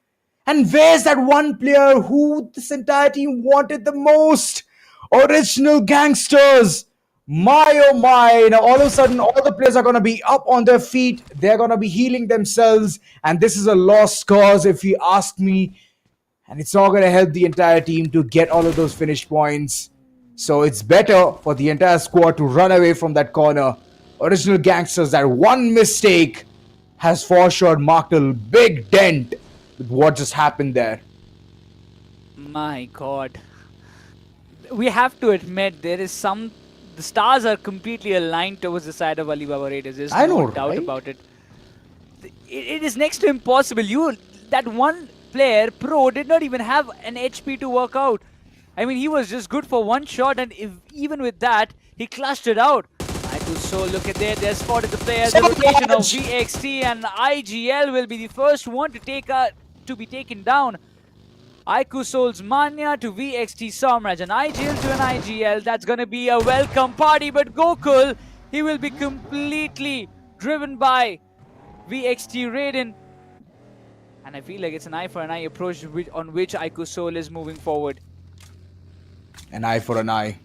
And where's that one player who this entire team wanted the most? Original Gangsters. My oh my, now all of a sudden all the players are going to be up on their feet. They're going to be healing themselves, and this is a lost cause if you ask me, and it's not going to help the entire team to get all of those finish points. So it's better for the entire squad to run away from that corner. Original Gangsters, that one mistake has for sure marked a big dent with what just happened there. My god. we have to admit there is the stars are completely aligned towards the side of Alibaba Raiders. There's I no know, doubt right? about it. It is next to impossible. That one player, Pro, did not even have an HP to work out. I mean, he was just good for one shot, and even with that, he clutched it out. IQOOSOUL, look at that. They spotted the player. The rotation of VXT and IGL will be the first one to be taken down. IQOOSOUL's Manya to VXT Samraj and IGL to an IGL. That's going to be a welcome party, but Gokul, he will be completely driven by VXT Raiden. And I feel like it's an eye for an eye approach on which IQOOSOUL is moving forward. An eye for an eye.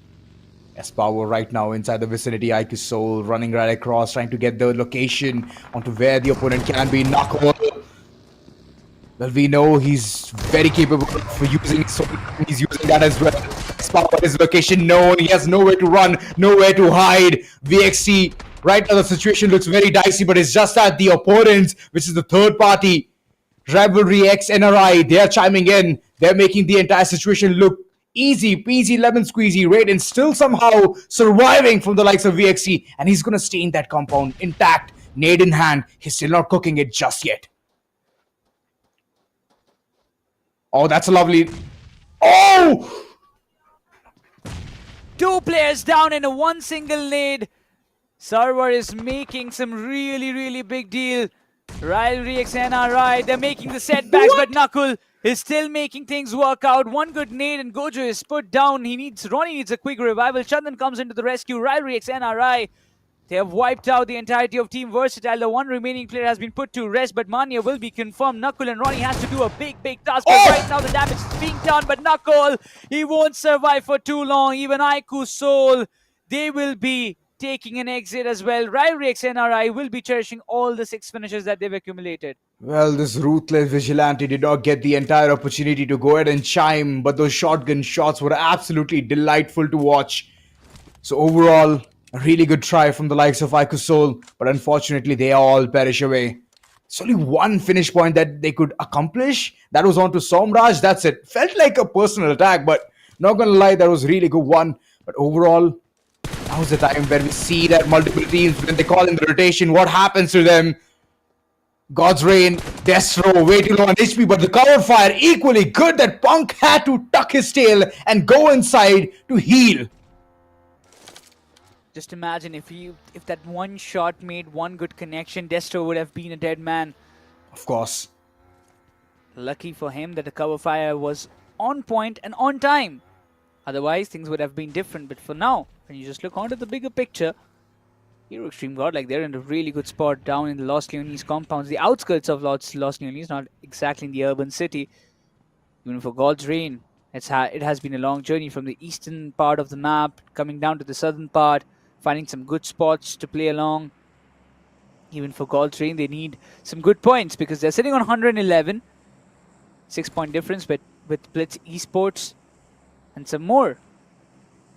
Power right now inside the vicinity. IQOOSOUL running right across, trying to get the location onto where the opponent can be. Knuckle. Well, we know he's very capable for using it, so he's using that as well. Power, his location known. He has nowhere to run, nowhere to hide. VXT, right now the situation looks very dicey, but it's just that the opponents, which is the third party, RIVALRYXNRI, they're chiming in. They're making the entire situation look easy peasy lemon squeezy. Raiden still somehow surviving from the likes of VXT, and he's gonna stay in that compound intact, nade in hand. He's still not cooking it just yet. Oh, that's a lovely... Oh! 2 players down in a one single nade. Server is making some really big deal. RIVALRYXNRI, they're making the setbacks, but Knuckle is still making things work out. One good nade and Gojo is put down. Ronnie needs a quick revival. Chandan comes into the rescue. RIVALRYXNRI, they have wiped out the entirety of Team Versatile. The one remaining player has been put to rest, but Manya will be confirmed. Knuckle and Ronnie has to do a big task. But right now the damage is being done, but Knuckle, he won't survive for too long. Even IQOOSOUL, they will be taking an exit as well. RIVALRYXNRI will be cherishing all the 6 finishes that they've accumulated. Well, this ruthless vigilante did not get the entire opportunity to go ahead and chime, but those shotgun shots were absolutely delightful to watch. So overall, a really good try from the likes of IQOOSOUL, but unfortunately they all perish away. It's only one finish point that they could accomplish. That was onto Somraj. That's it. Felt like a personal attack, but not gonna lie, that was a really good one. But overall, now is the time where we see that multiple teams, when they call in the rotation, what happens to them? God's Reign, Destro, way too low on HP, but the cover fire equally good that Punk had to tuck his tail and go inside to heal. Just imagine if that one shot made one good connection, Destro would have been a dead man. Of course. Lucky for him that the cover fire was on point and on time. Otherwise, things would have been different. But for now, when you just look onto the bigger picture, Hero Extreme Godlike, they're in a really good spot down in the Los Leones compounds, the outskirts of Los Leones, not exactly in the urban city. Even for God's Reign, it has been a long journey from the eastern part of the map, coming down to the southern part, finding some good spots to play along. Even for God's Reign, they need some good points because they're sitting on 111. 6-point difference, but with BLITZ ESPORTS and some more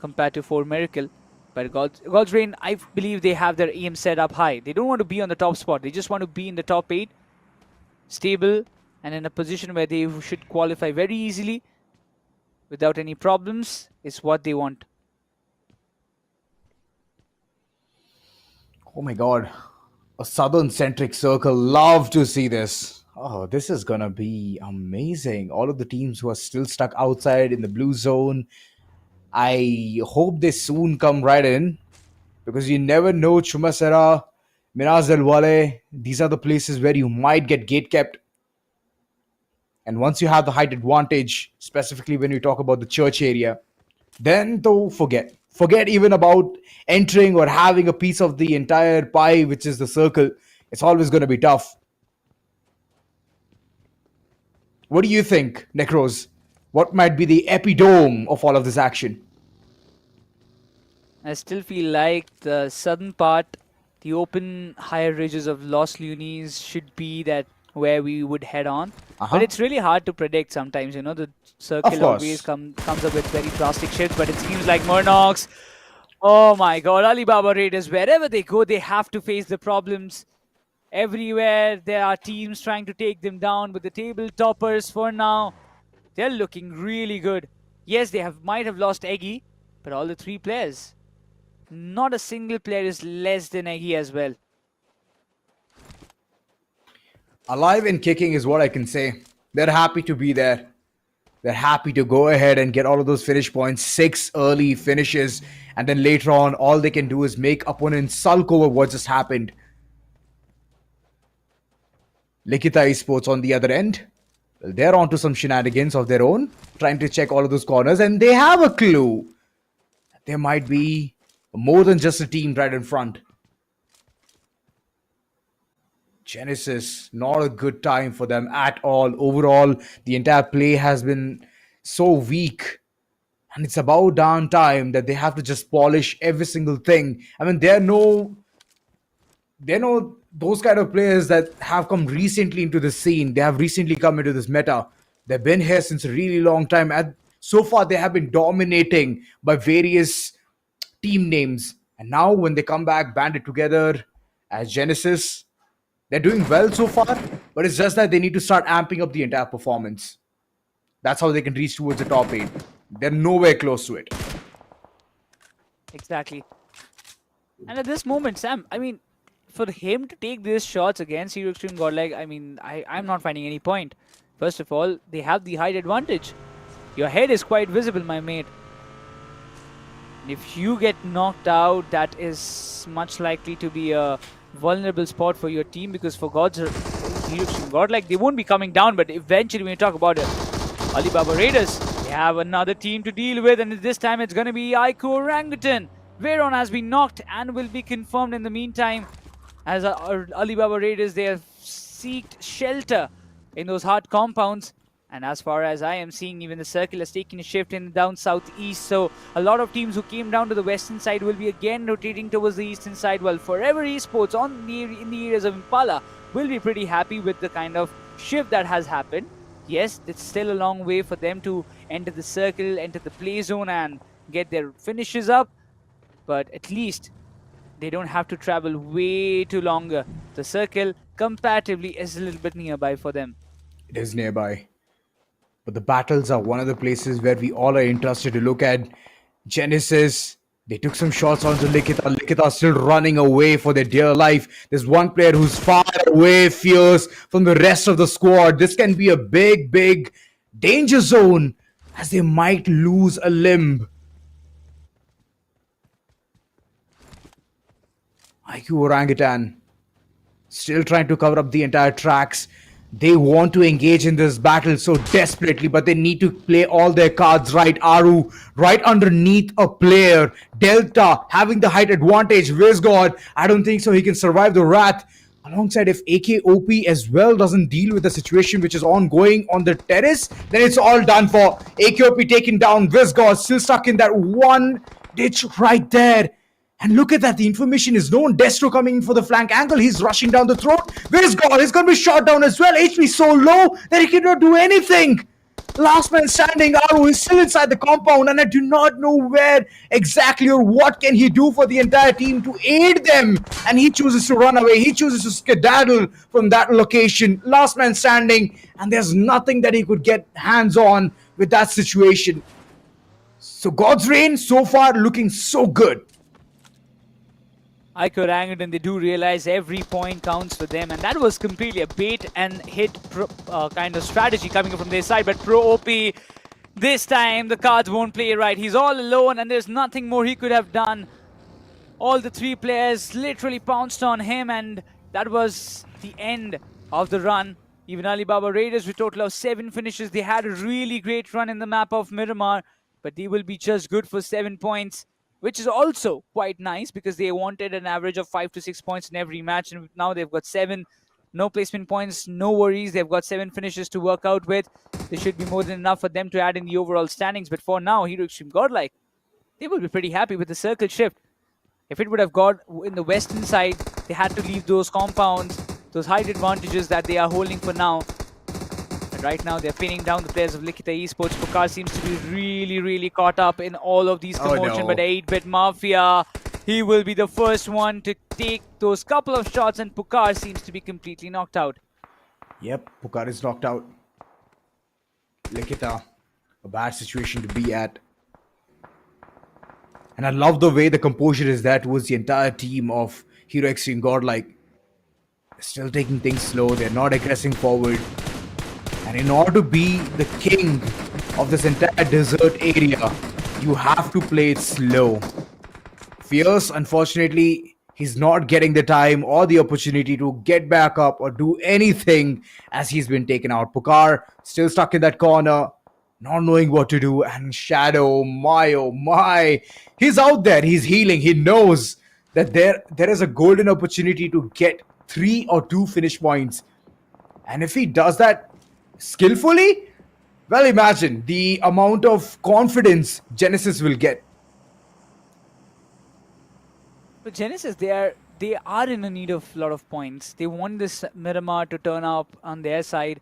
compared to 4 Miracle. But God's Reign, I believe they have their aim set up high. They don't want to be on the top spot. They just want to be in the top 8, stable, and in a position where they should qualify very easily without any problems is what they want. Oh my god. A southern-centric circle. Love to see this. Oh, this is gonna be amazing. All of the teams who are still stuck outside in the blue zone, I hope they soon come right in, because you never know. Chumasera, Miraz del Valle, these are the places where you might get gate kept. And once you have the height advantage, specifically when you talk about the church area, then though forget even about entering or having a piece of the entire pie, which is the circle. It's always going to be tough. What do you think, Necros? What might be the epitome of all of this action? I still feel like the southern part, the open higher ridges of Los Leones should be that where we would head on. But it's really hard to predict sometimes, you know, the circle always comes up with very drastic shifts, but it seems like Murnox, oh my god, Alibaba Raiders, wherever they go, they have to face the problems. Everywhere there are teams trying to take them down, but the table toppers for now, they're looking really good. Yes, they might have lost Eggy, but all the 3 players, not a single player is less than Eggy as well. Alive and kicking is what I can say. They're happy to be there. They're happy to go ahead and get all of those finish points, 6 early finishes, and then later on, all they can do is make opponents sulk over what just happened. LIKHITA Esports on the other end, well, they're onto some shenanigans of their own, trying to check all of those corners, and they have a clue. There might be more than just a team right in front. Genesis, not a good time for them at all. Overall, the entire play has been so weak. And it's about darn time that they have to just polish every single thing. I mean, they're no those kind of players that have come recently into the scene. They have recently come into this meta. They've been here since a really long time. And so far, they have been dominating by various team names. And now when they come back, banded together as Genesis, they're doing well so far, but it's just that they need to start amping up the entire performance. That's how they can reach towards the top 8. They're nowhere close to it. Exactly. And at this moment, Sam, I mean, for him to take these shots against Hero Extreme Godlike, I mean, I'm not finding any point. First of all, they have the height advantage. Your head is quite visible, my mate. If you get knocked out, that is much likely to be a vulnerable spot for your team, because for Hero Extreme Godlike, they won't be coming down, but eventually when you talk about it, Alibaba Raiders, they have another team to deal with, and this time it's going to be IQOO Orangutan. VENOM has been knocked and will be confirmed in the meantime, as Alibaba Raiders, they have seeked shelter in those hard compounds. And as far as I am seeing, even the circle has taken a shift in down southeast. So a lot of teams who came down to the western side will be again rotating towards the eastern side. While Forever Esports in the areas of Impala will be pretty happy with the kind of shift that has happened. Yes, it's still a long way for them to enter the circle, enter the play zone and get their finishes up. But at least they don't have to travel way too longer. The circle comparatively is a little bit nearby for them. It is nearby. But the battles are one of the places where we all are interested to look at. Genesis, they took some shots onto LIKHITA. LIKHITA still running away for their dear life. There's one player who's far away, fierce from the rest of the squad. This can be a big, big danger zone, as they might lose a limb. IQOO Orangutan still trying to cover up the entire tracks. They want to engage in this battle so desperately, but they need to play all their cards right. Aru right underneath a player. Delta having the height advantage. Vizgod, I don't think so he can survive the Wrath. Alongside, if AKOP as well doesn't deal with the situation which is ongoing on the terrace, then it's all done for. AKOP taken down. Vizgod still stuck in that one ditch right there. And look at that, the information is known. Destro coming in for the flank angle. He's rushing down the throat. Where's God? He's going to be shot down as well. HP so low that he cannot do anything. Last man standing, Aru is still inside the compound, and I do not know where exactly or what can he do for the entire team to aid them. And he chooses to run away. He chooses to skedaddle from that location. Last man standing, and there's nothing that he could get hands on with that situation. So God's Reign so far looking so good. IQOO Orangutan, they do realize every point counts for them, and that was completely a bait and hit kind of strategy coming from their side. But Pro OP, this time the cards won't play right. He's all alone and there's nothing more he could have done. All the 3 players literally pounced on him, and that was the end of the run. Even Alibaba Raiders with a total of 7 finishes. They had a really great run in the map of Miramar, but they will be just good for 7 points. Which is also quite nice, because they wanted an average of 5 to 6 points in every match, and now they've got 7. No placement points, no worries. They've got 7 finishes to work out with. This should be more than enough for them to add in the overall standings. But for now, Hero Extreme Godlike, they will be pretty happy with the circle shift. If it would have got in the western side, they had to leave those compounds, those height advantages that they are holding for now. Right now, they're pinning down the players of LIKHITA Esports. Pukar seems to be really caught up in all of these commotion. But 8-Bit Mafia, he will be the first one to take those couple of shots, and Pukar seems to be completely knocked out. Yep, Pukar is knocked out. LIKHITA a bad situation to be at. And I love the way the composure is there towards the entire team of Hero Extreme Godlike. Still taking things slow, they're not aggressing forward. And in order to be the king of this entire desert area, you have to play it slow. Fierce, unfortunately, he's not getting the time or the opportunity to get back up or do anything as he's been taken out. Pukar still stuck in that corner, not knowing what to do. And Shadow, my oh my, he's out there, he's healing. He knows that there is a golden opportunity to get 3 or 2 finish points. And if he does that skillfully, well, imagine the amount of confidence Genesis will get. But Genesis, they are in a need of a lot of points. They want this Miramar to turn up on their side,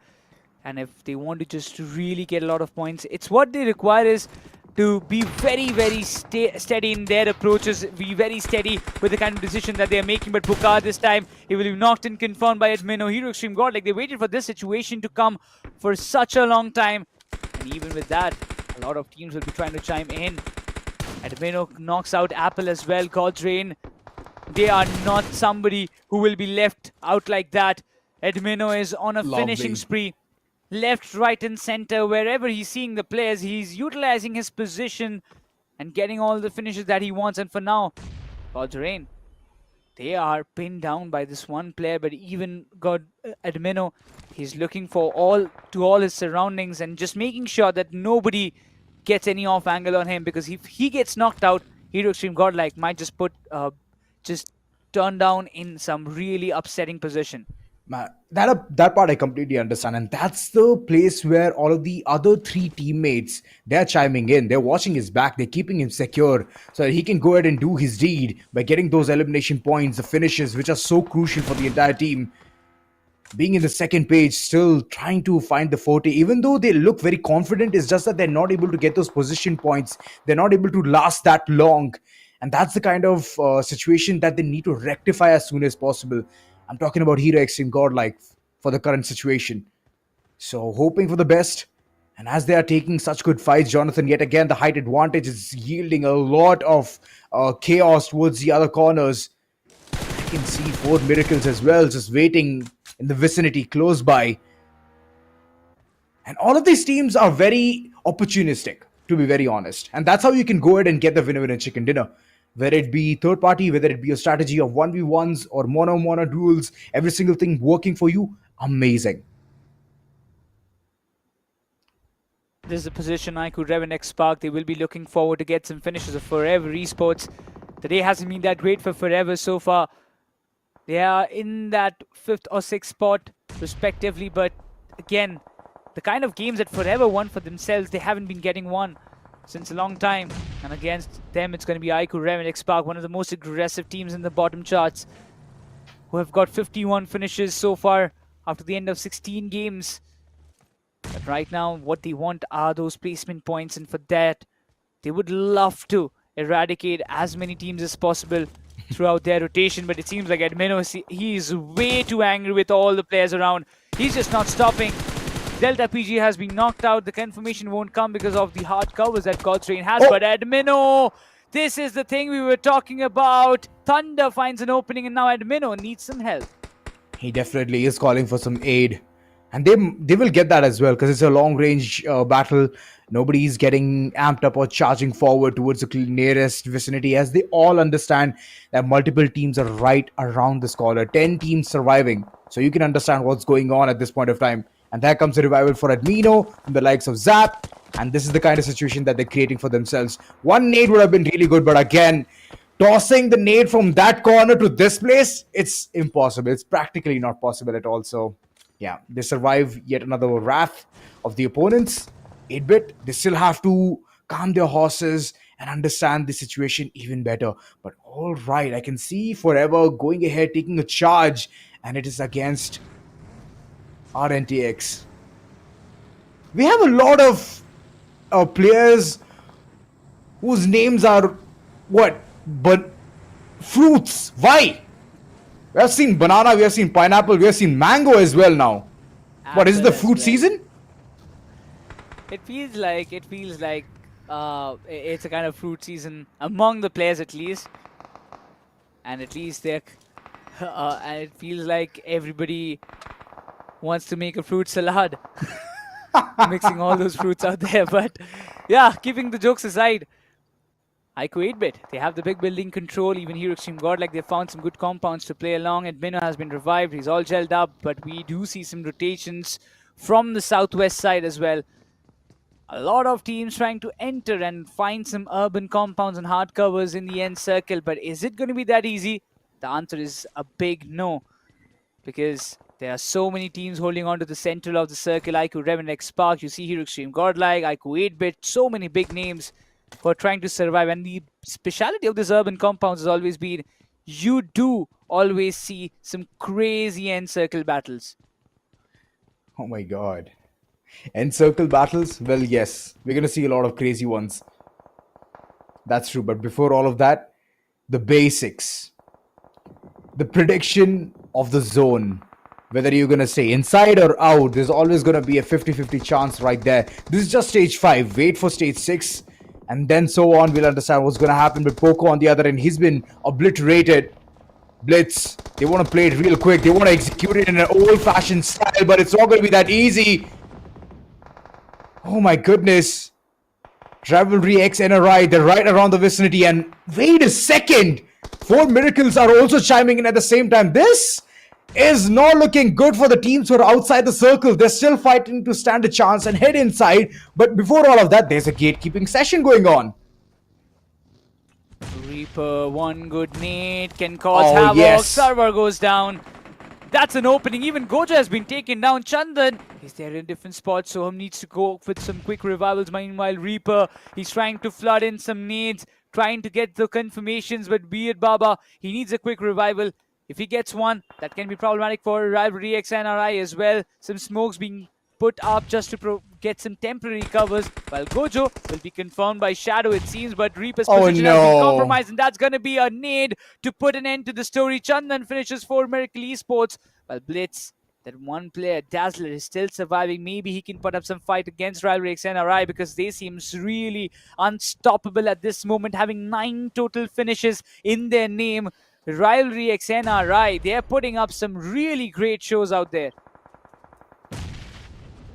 and if they want to just really get a lot of points, it's what they require is to be very, very steady in their approaches, be very steady with the kind of decision that they are making. But Pukar this time, he will be knocked and confirmed by Admino. Hero Extreme God, like they waited for this situation to come for such a long time. And even with that, a lot of teams will be trying to chime in. Admino knocks out Apple as well. God's Reign, they are not somebody who will be left out like that. Admino is on a finishing spree. Left, right and center, wherever he's seeing the players, he's utilizing his position and getting all the finishes that he wants. And for now, God's Reign, they are pinned down by this one player, but even Admino, he's looking for all his surroundings and just making sure that nobody gets any off angle on him, because if he gets knocked out, Hero Extreme Godlike might just turn down in some really upsetting position. Man, that part I completely understand, and that's the place where all of the other 3 teammates, they're chiming in, they're watching his back, they're keeping him secure so that he can go ahead and do his deed by getting those elimination points, the finishes, which are so crucial for the entire team. Being in the second page, still trying to find the forte, even though they look very confident, it's just that they're not able to get those position points, they're not able to last that long, and that's the kind of situation that they need to rectify as soon as possible. I'm talking about Hero Extreme Godlike for the current situation. So hoping for the best. And as they are taking such good fights, Jonathan, yet again, the height advantage is yielding a lot of chaos towards the other corners. I can see 4 miracles as well, just waiting in the vicinity close by. And all of these teams are very opportunistic, to be very honest. And that's how you can go ahead and get the winner in chicken dinner. Whether it be third party, whether it be a strategy of 1v1s or mono duels, every single thing working for you, amazing. This is the position IQOO, REVENANT, XSPARK. They will be looking forward to get some finishes of Forever Esports. The day hasn't been that great for Forever so far. They are in that 5th or 6th spot respectively, but again, the kind of games that Forever won for themselves, they haven't been getting one since a long time. And against them, it's going to be IQOO, REVENANT, XSPARK, one of the most aggressive teams in the bottom charts, who have got 51 finishes so far after the end of 16 games. But right now, what they want are those placement points, and for that, they would love to eradicate as many teams as possible throughout their rotation. But it seems like Admino, he is way too angry with all the players around. He's just not stopping. Delta PG has been knocked out. The confirmation won't come because of the hard covers that God's Reign has. But Admino, this is the thing we were talking about. Thunder finds an opening, and now Admino needs some help. He definitely is calling for some aid. And they will get that as well, because it's a long-range battle. Nobody's getting amped up or charging forward towards the nearest vicinity, as they all understand that multiple teams are right around this corner. 10 teams surviving. So you can understand what's going on at this point of time. And there comes a revival for Admino from the likes of Zap. And this is the kind of situation that they're creating for themselves. One nade would have been really good, but again, tossing the nade from that corner to this place, it's impossible. It's practically not possible at all. So yeah, they survive yet another wrath of the opponents. 8-bit, they still have to calm their horses and understand the situation even better. But all right, I can see Forever going ahead, taking a charge, and it is against RNTX. We have a lot of players whose names are what? But fruits. Why? We have seen banana, we have seen pineapple, we have seen mango as well now. What is it, the fruit season? It feels like it's a kind of fruit season among the players at least, and at least they're and it feels like everybody wants to make a fruit salad, mixing all those fruits out there. But yeah, keeping the jokes aside, IQOO 8-bit, they have the big building control. Even here, Extreme Godlike, they found some good compounds to play along. And Bino has been revived. He's all gelled up, but we do see some rotations from the southwest side as well. A lot of teams trying to enter and find some urban compounds and hard covers in the end circle. But is it going to be that easy? The answer is a big no, because there are so many teams holding on to the center of the circle. IQOO, REVENANT, XSPARK. You see here Extreme Godlike, IQOO 8-bit. So many big names for trying to survive. And the speciality of this urban compounds has always been you do always see some crazy end circle battles. Oh my god. End circle battles? Well, yes. We're going to see a lot of crazy ones. That's true. But before all of that, the basics. The prediction of the zone. Whether you're going to stay inside or out, there's always going to be a 50-50 chance right there. This is just stage 5. Wait for stage 6. And then so on, we'll understand what's going to happen. But Poco on the other end, he's been obliterated. Blitz, they want to play it real quick. They want to execute it in an old-fashioned style, but it's not going to be that easy. Oh my goodness. Rivalry X NRI, they're right around the vicinity. And wait a second. 4 Miracles are also chiming in at the same time. This is not looking good for the teams who are outside the circle. They're still fighting to stand a chance and head inside. But before all of that, there's a gatekeeping session going on. Reaper, one good nade can cause havoc. Yes. Server goes down. That's an opening. Even Goja has been taken down. Chandan is there in different spots. Soham needs to go with some quick revivals. Meanwhile, Reaper, he's trying to flood in some nades, trying to get the confirmations. But be it Baba, he needs a quick revival. If he gets one, that can be problematic for Rivalry X NRI as well. Some smokes being put up just to get some temporary covers, while Gojo will be confirmed by Shadow, it seems, but Reaper's position has been compromised, and that's going to be a nade to put an end to the story. Chandan finishes for Miracle Esports, while Blitz, that one player, Dazzler, is still surviving. Maybe he can put up some fight against Rivalry X NRI, because they seem really unstoppable at this moment, having 9 total finishes in their name. Rivalry X NRI, they're putting up some really great shows out there.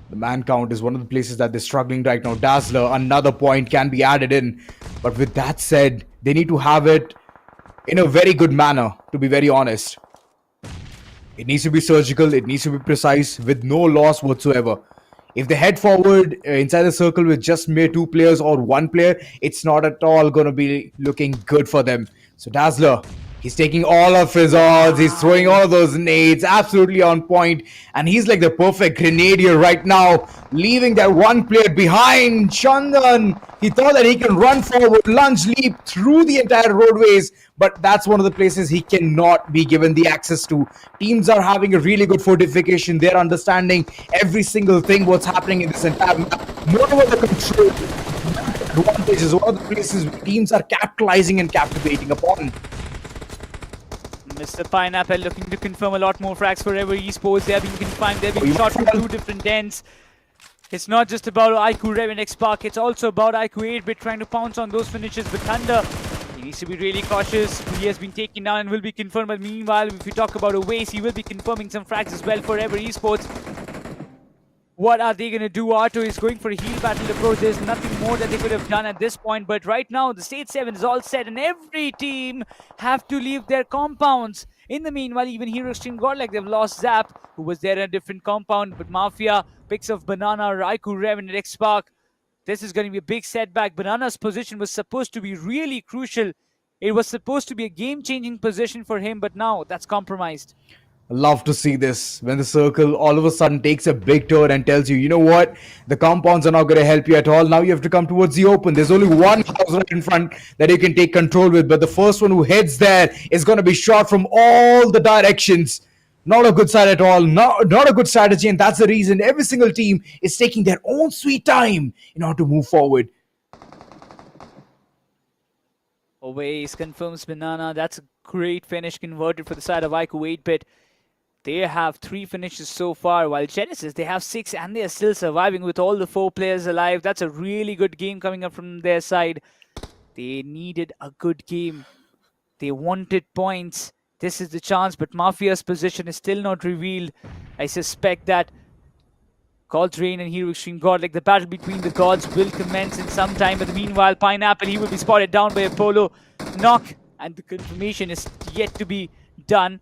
The man count is one of the places that they're struggling right now. Dazzler, another point can be added in. But with that said, they need to have it in a very good manner, to be very honest. It needs to be surgical, it needs to be precise, with no loss whatsoever. If they head forward inside the circle with just mere 2 players or 1 player, it's not at all going to be looking good for them. So Dazzler, he's taking all of his odds. He's throwing all of those nades. Absolutely on point. And he's like the perfect grenadier right now. Leaving that 1 player behind. Chandan, he thought that he can run forward, lunge, leap through the entire roadways. But that's one of the places he cannot be given the access to. Teams are having a really good fortification. They're understanding every single thing what's happening in this entire map. Moreover, the control advantage is one of the places teams are capitalizing and captivating upon. Mr. Pineapple looking to confirm a lot more frags for Ever Esports. They are being confined. They're being shot from 2 different ends. It's not just about IQOO, REVENANT, XSPARK. It's also about IQOO 8-bit trying to pounce on those finishes with Thunder. He needs to be really cautious. He has been taken down and will be confirmed. But meanwhile, if we talk about Oasis, he will be confirming some frags as well for Ever Esports. What are they going to do? Arto is going for a heal battle approach. There's nothing more that they could have done at this point. But right now, the Stage 7 is all set and every team have to leave their compounds. In the meanwhile, even Hero Extreme Godlike, they've lost Zap, who was there in a different compound. But Mafia picks up Banana, IQOO, REVENANT, XSPARK. This is going to be a big setback. Banana's position was supposed to be really crucial. It was supposed to be a game-changing position for him, but now that's compromised. Love to see this when the circle all of a sudden takes a big turn and tells you, you know what, the compounds are not going to help you at all. Now you have to come towards the open. There's only one house right in front that you can take control with, but the first one who heads there is going to be shot from all the directions. Not a good side at all, not a good strategy, and that's the reason every single team is taking their own sweet time in order to move forward. Always confirms Banana. That's a great finish converted for the side of IQOO 8-bit. They have 3 finishes so far, while Genesis, they have 6 and they are still surviving with all the 4 players alive. That's a really good game coming up from their side. They needed a good game. They wanted points. This is the chance, but Mafia's position is still not revealed. I suspect that God's Reign and Hero Extreme Godlike, the battle between the gods will commence in some time. But meanwhile, Pineapple, he will be spotted down by Apollo. Knock, and the confirmation is yet to be done.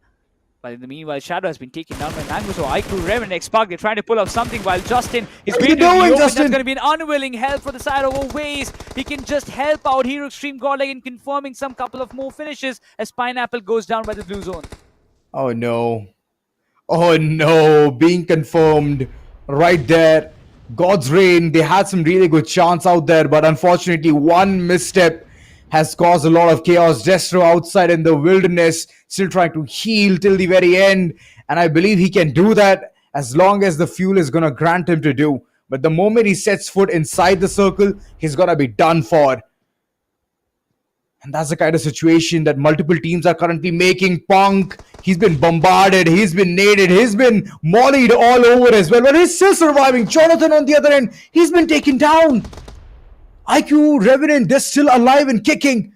But in the meanwhile, Shadow has been taken down by Mango. So IQOO, Revenant, XSPARK, they're trying to pull off something while Justin is waiting to be open. That's going to be an unwilling help for the side of Oways. He can just help out Hero Extreme Godlike in confirming some couple of more finishes as Pineapple goes down by the blue zone. Oh no. Oh no. Being confirmed right there. God's Reign, they had some really good chance out there, but unfortunately one misstep has caused a lot of chaos. Destro outside in the wilderness, still trying to heal till the very end. And I believe he can do that as long as the fuel is going to grant him to do. But the moment he sets foot inside the circle, he's going to be done for. And that's the kind of situation that multiple teams are currently making. Punk, he's been bombarded, he's been naded, he's been mollied all over as well. But he's still surviving. Jonathan on the other end, he's been taken down. IQOO, Revenant, they're still alive and kicking.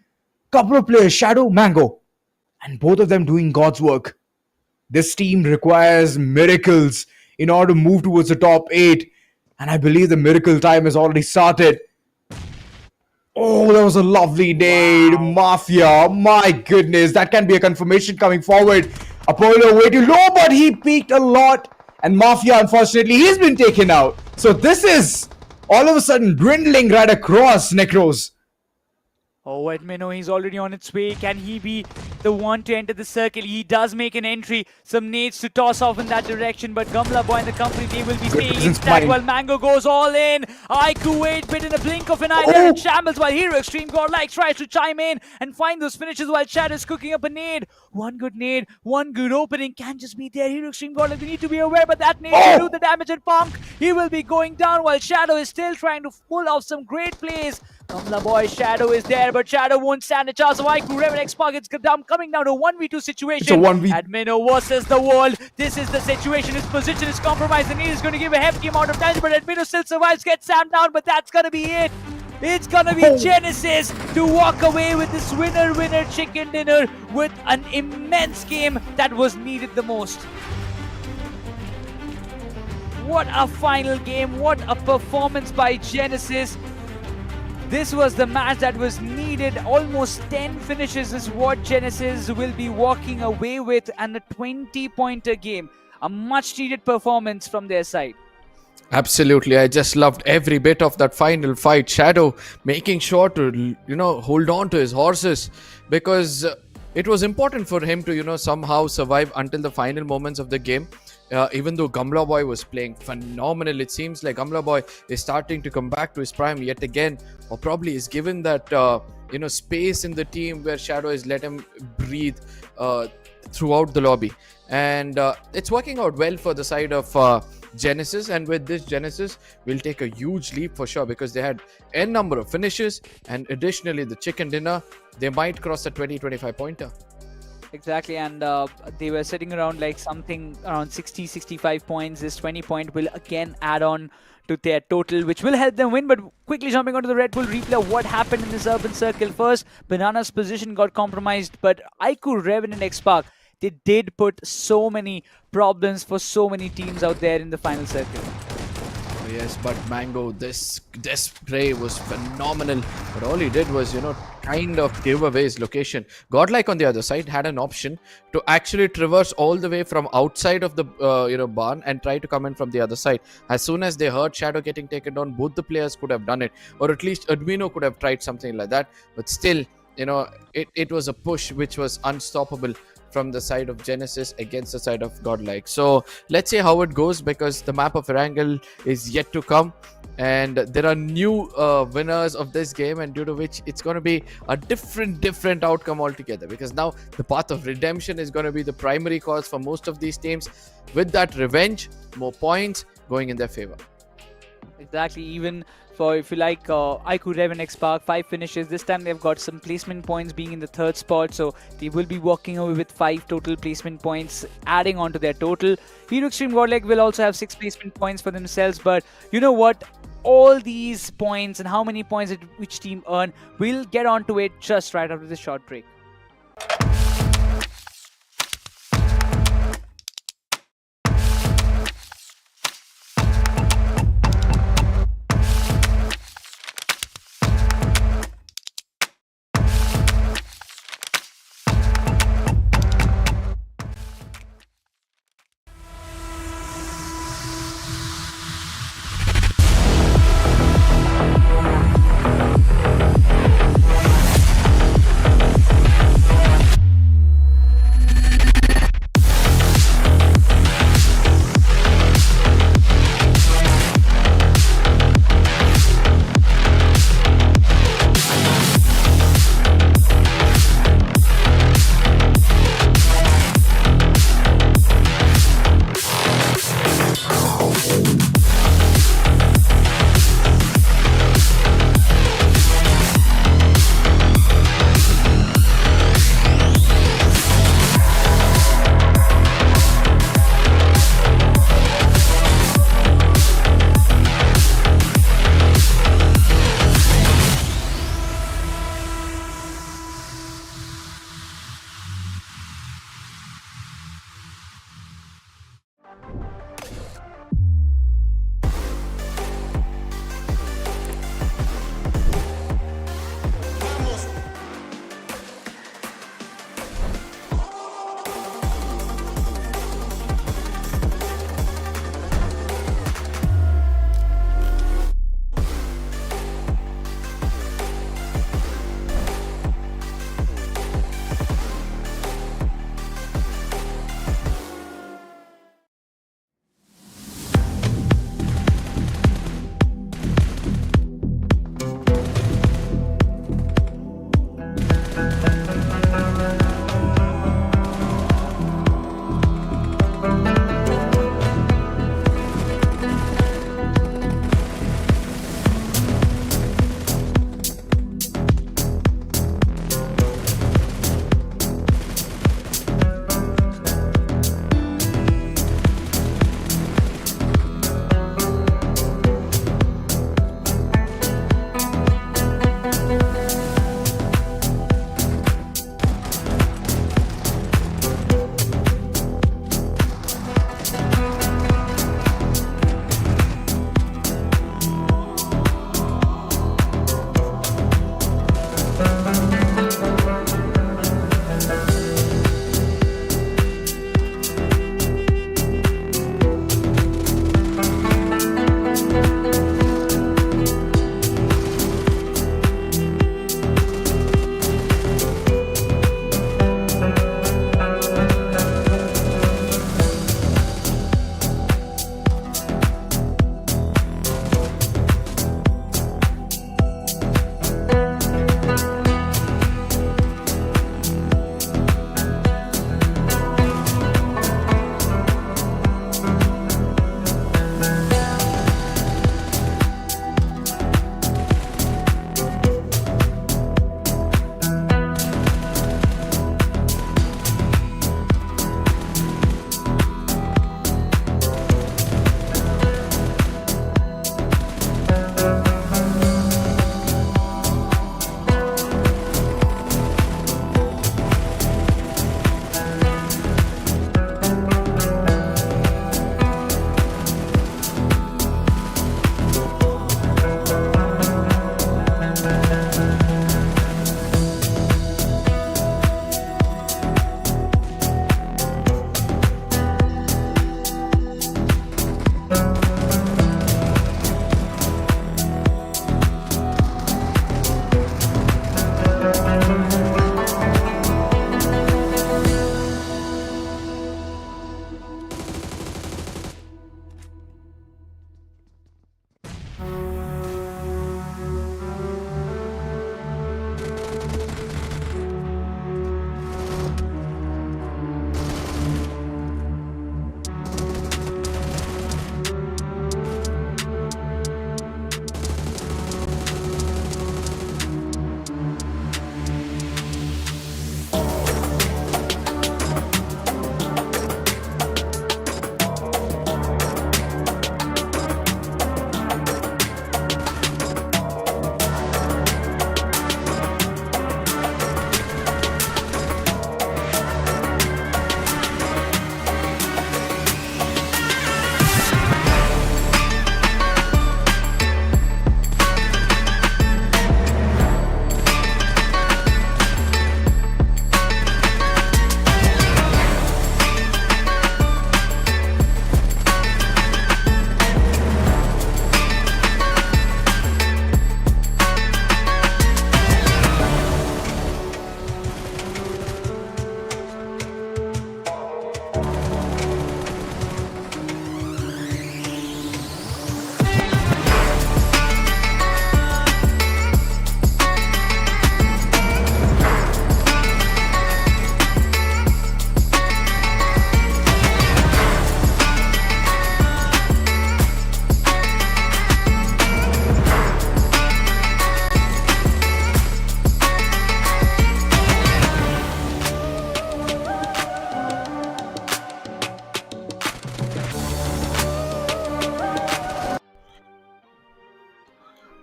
Couple of players, Shadow, Mango. And both of them doing God's work. This team requires miracles in order to move towards the top 8. And I believe the miracle time has already started. Oh, that was a lovely nade. Wow. Mafia, my goodness. That can be a confirmation coming forward. Apollo way too low, but he peaked a lot. And Mafia, unfortunately, he's been taken out. So this is all of a sudden dwindling right across, Necros. Oh, Edmino, he's already on its way. Can he be the one to enter the circle? He does make an entry. Some nades to toss off in that direction, but Gamla Boy and the company, they will be staying intact while Mango goes all in. IQOO 8-bit in a blink of an eye there in shambles while Hero Extreme Godlike tries to chime in and find those finishes while Chad is cooking up a nade. One good nade, one good opening can just be there. Hero Extreme Godlike, they need to be aware, but that nade will do the damage and Punk. He will be going down while Shadow is still trying to pull off some great plays. Gamla Boy, Shadow is there, but Shadow won't stand a chance of IQOO. Revenant, XSPARK, it's coming down to a 1v2 situation. It's a 1v. Admino versus the world. This is the situation. His position is compromised. The need is going to give a hefty amount of damage, but Admino still survives, gets Sam down, but that's going to be it. It's going to be Genesis to walk away with this winner chicken dinner with an immense game that was needed the most. What a final game. What a performance by Genesis. This was the match that was needed. Almost 10 finishes is what Genesis will be walking away with, and a 20-pointer game. A much-needed performance from their side. Absolutely. I just loved every bit of that final fight. Shadow making sure to, hold on to his horses, because it was important for him to, somehow survive until the final moments of the game. Even though Gamla Boy was playing phenomenal, it seems like Gamla Boy is starting to come back to his prime yet again, or probably is given that space in the team where Shadow has let him breathe throughout the lobby, and it's working out well for the side of Genesis. And with this, Genesis will take a huge leap for sure, because they had n number of finishes, and additionally the chicken dinner, they might cross a 20-25 pointer. Exactly, and they were sitting around like something around 60-65 points. This 20 point will again add on to their total, which will help them win. But quickly jumping onto the Red Bull replay, what happened in this urban circle first? Banana's position got compromised, but IQOO, Revenant, and XSPARK, they did put so many problems for so many teams out there in the final circle. Oh yes, but Mango, this spray was phenomenal. But all he did was, kind of give away his location. Godlike on the other side had an option to actually traverse all the way from outside of the barn and try to come in from the other side. As soon as they heard Shadow getting taken down, both the players could have done it, or at least Admino could have tried something like that. But still, it was a push which was unstoppable from the side of Genesis against the side of Godlike. So let's see how it goes, because the map of Erangel is yet to come, and there are new winners of this game, and due to which it's going to be a different outcome altogether, because now the path of redemption is going to be the primary cause for most of these teams. With that revenge, more points going in their favor. Exactly, even for, if you like, IQOO Reven XSPARK, 5 finishes. This time they've got some placement points being in the 3rd spot, so they will be walking away with 5 total placement points, adding on to their total. Hero Extreme GODLIKE will also have 6 placement points for themselves, but you know what? All these points and how many points did which team earn, we'll get onto it just right after this short break.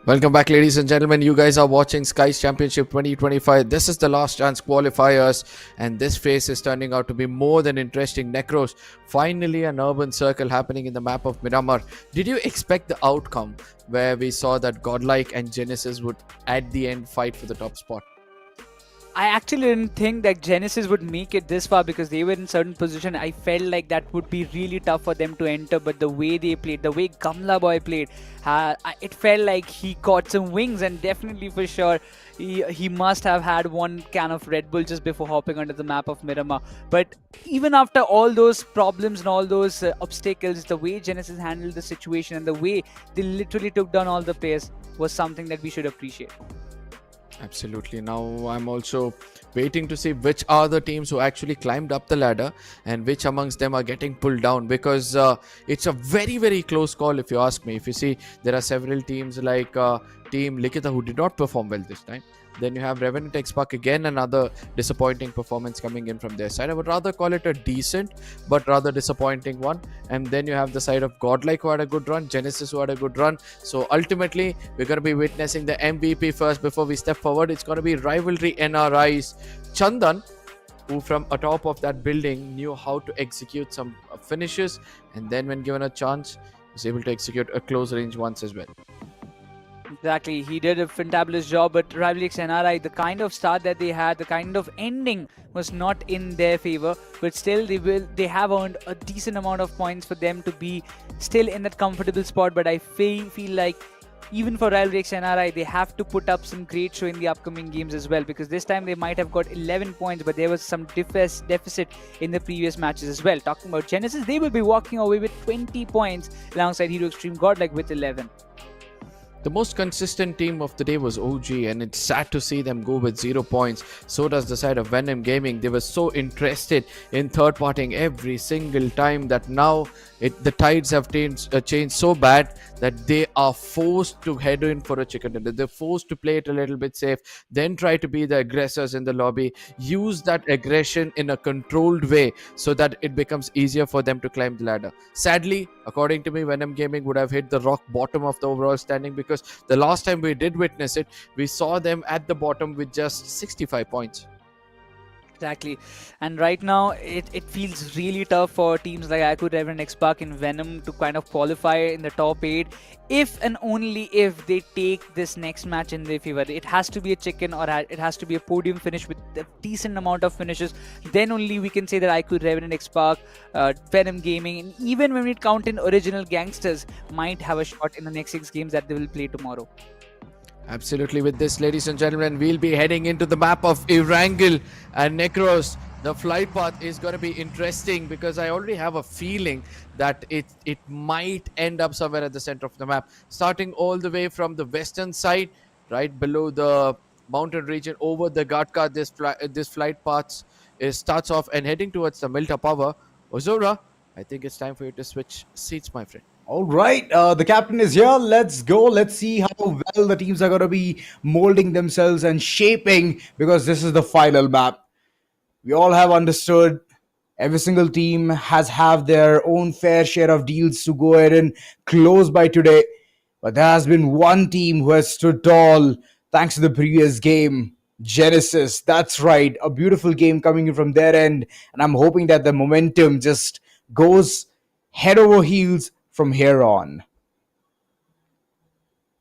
Welcome back, ladies and gentlemen. You guys are watching Sky's Championship 2025. This is the last chance qualifiers, and this phase is turning out to be more than interesting. Necros, finally an urban circle happening in the map of Miramar. Did you expect the outcome where we saw that Godlike and Genesis would at the end fight for the top spot? I actually didn't think that Genesis would make it this far because they were in certain position. I felt like that would be really tough for them to enter, but the way they played, the way Gamla Boy played, it felt like he caught some wings, and definitely for sure he must have had one can of Red Bull just before hopping onto the map of Miramar. But even after all those problems and all those obstacles, the way Genesis handled the situation and the way they literally took down all the players was something that we should appreciate. Absolutely. Now I'm also waiting to see which are the teams who actually climbed up the ladder and which amongst them are getting pulled down, because it's a very close call if you ask me. If you see, there are several teams like team LIKHITA who did not perform well this time. Then you have REVENANT XSPARK, again another disappointing performance coming in from their side. I would rather call it a decent but rather disappointing one. And then you have the side of GODLIKE who had a good run, Genesis who had a good run. So ultimately we're going to be witnessing the MVP first before we step forward. It's going to be Rivalry NRI's Chandan, who from atop of that building knew how to execute some finishes, and then when given a chance was able to execute a close range once as well. Exactly, he did a fantabulous job, but RIVALRYXNRI, the kind of start that they had, the kind of ending was not in their favor, but still they have earned a decent amount of points for them to be still in that comfortable spot. But I feel like even for RIVALRYXNRI, they have to put up some great show in the upcoming games as well, because this time they might have got 11 points, but there was some deficit in the previous matches as well. Talking about Genesis, they will be walking away with 20 points alongside Hero Extreme Godlike with 11. The most consistent team of the day was OG, and it's sad to see them go with 0 points. So does the side of VENOM Gaming. They were so interested in third partying every single time that now the tides have changed so bad that they are forced to head in for a chicken dinner. They're forced to play it a little bit safe, then try to be the aggressors in the lobby, use that aggression in a controlled way so that it becomes easier for them to climb the ladder. Sadly, according to me, VENOM Gaming would have hit the rock bottom of the overall standing, because the last time we did witness it, we saw them at the bottom with just 65 points. Exactly, and right now it feels really tough for teams like IQOO, REVENANT, XSPARK and VENOM to kind of qualify in the top 8 if and only if they take this next match in their favor. It has to be a chicken, or it has to be a podium finish with a decent amount of finishes. Then only we can say that IQOO, REVENANT, XSPARK, VENOM Gaming, and even when we count in original gangsters, might have a shot in the next 6 games that they will play tomorrow. Absolutely. With this, ladies and gentlemen, we'll be heading into the map of Erangel and Necros. The flight path is going to be interesting, because I already have a feeling that it might end up somewhere at the center of the map, starting all the way from the western side, right below the mountain region over the Gatka. This flight path starts off and heading towards the Milta Power. Ozora, I think it's time for you to switch seats, my friend. All right, the captain is here. Let's go. Let's see how well the teams are going to be molding themselves and shaping, because this is the final map. We all have understood every single team has have their own fair share of deals to go ahead and close by today. But there has been one team who has stood tall thanks to the previous game. Genesis, that's right. A beautiful game coming in from their end. And I'm hoping that the momentum just goes head over heels from here on.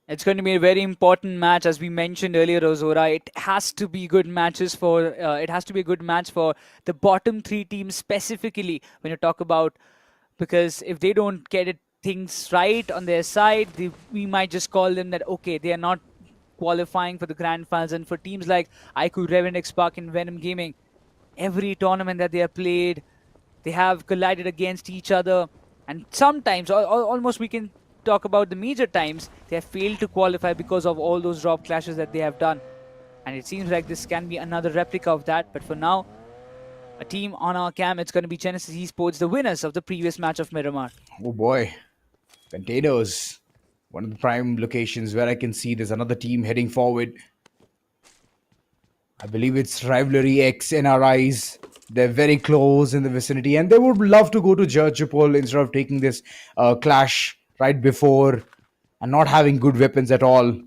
It's going to be a very important match, as we mentioned earlier, Ozora. It has to be good matches for. It has to be a good match for the bottom 3 teams specifically. When you talk about, because if they don't get things right on their side, we might just call them that okay, they are not qualifying for the grand finals. And for teams like IQOO, REVENANT, XSPARK and VENOM Gaming, every tournament that they have played, they have collided against each other. And sometimes, almost we can talk about the major times, they have failed to qualify because of all those drop clashes that they have done. And it seems like this can be another replica of that. But for now, a team on our cam, it's going to be Genesis Esports, the winners of the previous match of Miramar. Oh boy. Containers. One of the prime locations where I can see there's another team heading forward. I believe it's Rivalry X NRIs. They're very close in the vicinity, and they would love to go to Judgepol instead of taking this clash right before and not having good weapons at all.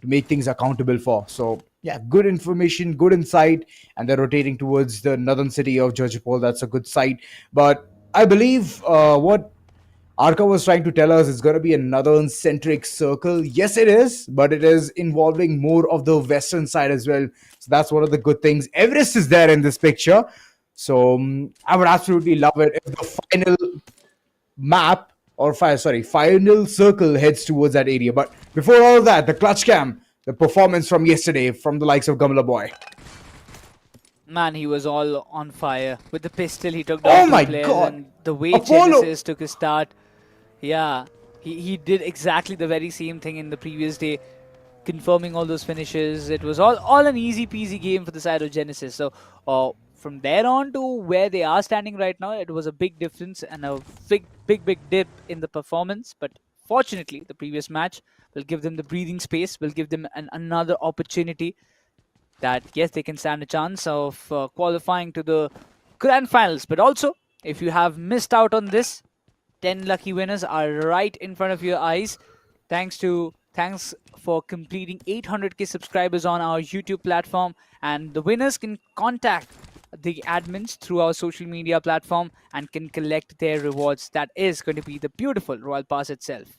to make things accountable for. So yeah, good information, good insight, and they're rotating towards the northern city of Georgopol. That's a good sight. But I believe what Arka was trying to tell us it's going to be a northern centric circle. Yes, it is, but it is involving more of the western side as well. So that's one of the good things. Everest is there in this picture. So I would absolutely love it if the final map or final circle heads towards that area. But before all of that, the clutch cam, the performance from yesterday from the likes of Gamla Boy. Man, he was all on fire. With the pistol, he took down my two players. God. And the way Apollo. Genesis took his start, yeah, he did exactly the very same thing in the previous day, confirming all those finishes. It was all an easy peasy game for the side of Genesis. So from there on to where they are standing right now, it was a big difference and a big dip in the performance. But fortunately, the previous match will give them the breathing space, will give them another opportunity that, yes, they can stand a chance of qualifying to the grand finals. But also, if you have missed out on this, 10 lucky winners are right in front of your eyes. Thanks for completing 800k subscribers on our YouTube platform, and the winners can contact the admins through our social media platform and can collect their rewards. That is going to be the beautiful Royal Pass itself.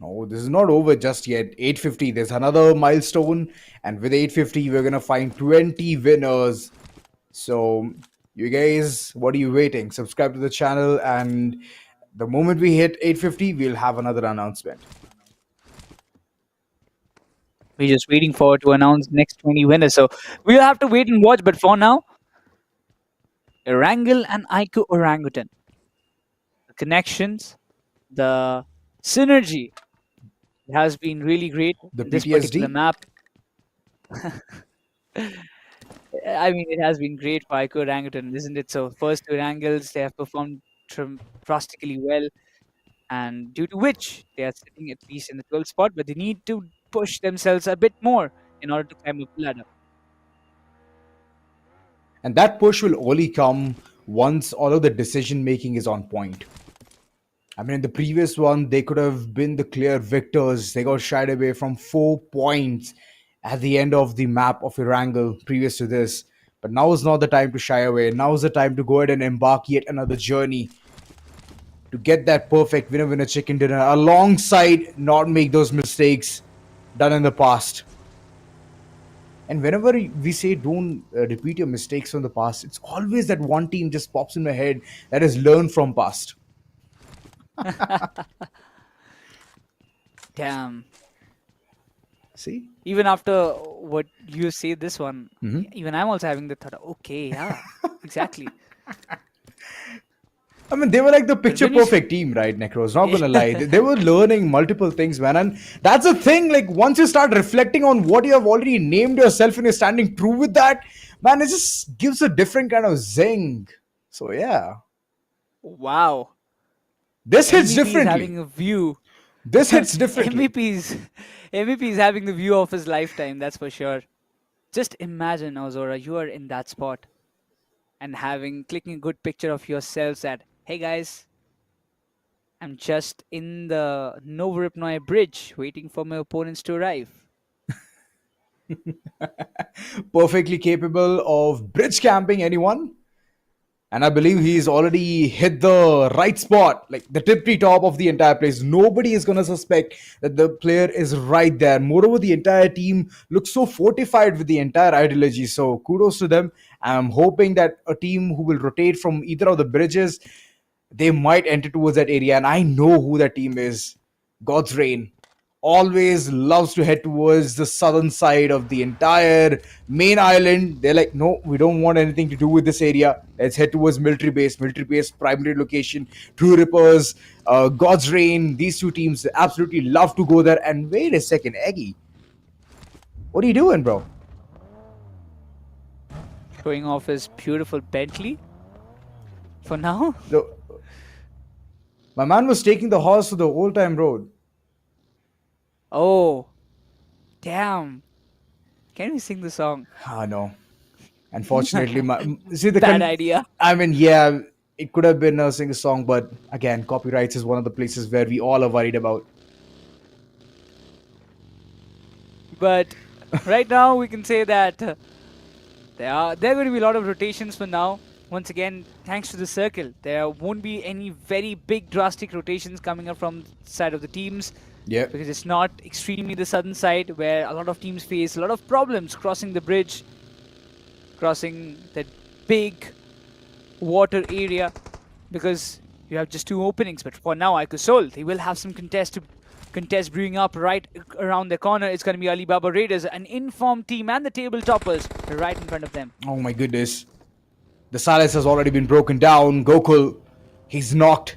Oh, this is not over just yet. 850, there's another milestone, and with 850, we're gonna find 20 winners. So, you guys, what are you waiting? Subscribe to the channel, and the moment we hit 850, we'll have another announcement. We're just waiting for to announce next 20 winners. So we'll have to wait and watch. But for now, Erangel and IQOO Orangutan. The connections, the synergy has been really great The in this PTSD? particular map. I mean, it has been great for IQOO Orangutan, isn't it? So first two Erangels, they have performed drastically well, and due to which they are sitting at least in the 12th spot, but they need to push themselves a bit more in order to climb up the ladder. And that push will only come once all of the decision making is on point. I mean, in the previous one, they could have been the clear victors. They got shied away from 4 points at the end of the map of Erangel previous to this. But now is not the time to shy away. Now is the time to go ahead and embark yet another journey to get that perfect winner chicken dinner alongside not make those mistakes done in the past. And whenever we say don't repeat your mistakes from the past, it's always that one team just pops in my head that has learned from past. Damn. See? Even after what you say this one, even I'm also having the thought, okay, yeah, exactly. I mean, they were like the picture perfect team, right, Necros? Not gonna lie. They were learning multiple things, man. And that's the thing, like, once you start reflecting on what you have already named yourself and you're standing true with that, man, it just gives a different kind of zing. So, yeah. Wow. This hits MVP differently. is having a view. This hits differently. MVP is having the view of his lifetime, that's for sure. Just imagine, Ozora, you are in that spot and clicking a good picture of yourselves at, hey guys, I'm just in the Novoripnoi bridge waiting for my opponents to arrive. Perfectly capable of bridge camping anyone. And I believe he's already hit the right spot, like the tippy top of the entire place. Nobody is going to suspect that the player is right there. Moreover, the entire team looks so fortified with the entire ideology. So kudos to them. I'm hoping that a team who will rotate from either of the bridges, they might enter towards that area. And I know who that team is. God's Reign always loves to head towards the southern side of the entire main island. They're like, no, we don't want anything to do with this area. Let's head towards military base primary location. True Rippers, God's Reign, these two teams absolutely love to go there. And wait a second, Eggy, what are you doing, bro? Showing off his beautiful Bentley for now. No, my man was taking the horse to the old time road. Oh, damn. Can we sing the song? Ah, no. Unfortunately, bad idea. I mean, yeah, it could have been a singer song, but again, copyrights is one of the places where we all are worried about. But right now, we can say that there are going to be a lot of rotations for now. Once again, thanks to the circle, there won't be any very big drastic rotations coming up from the side of the teams. Yeah. Because it's not extremely the southern side where a lot of teams face a lot of problems crossing the bridge, crossing that big water area, because you have just 2 openings. But for now, IQOOSOUL, they will have some contest brewing up right around the corner. It's going to be Alibaba Raiders, an informed team, and the table toppers right in front of them. Oh my goodness. The silence has already been broken down. Gokul, he's knocked,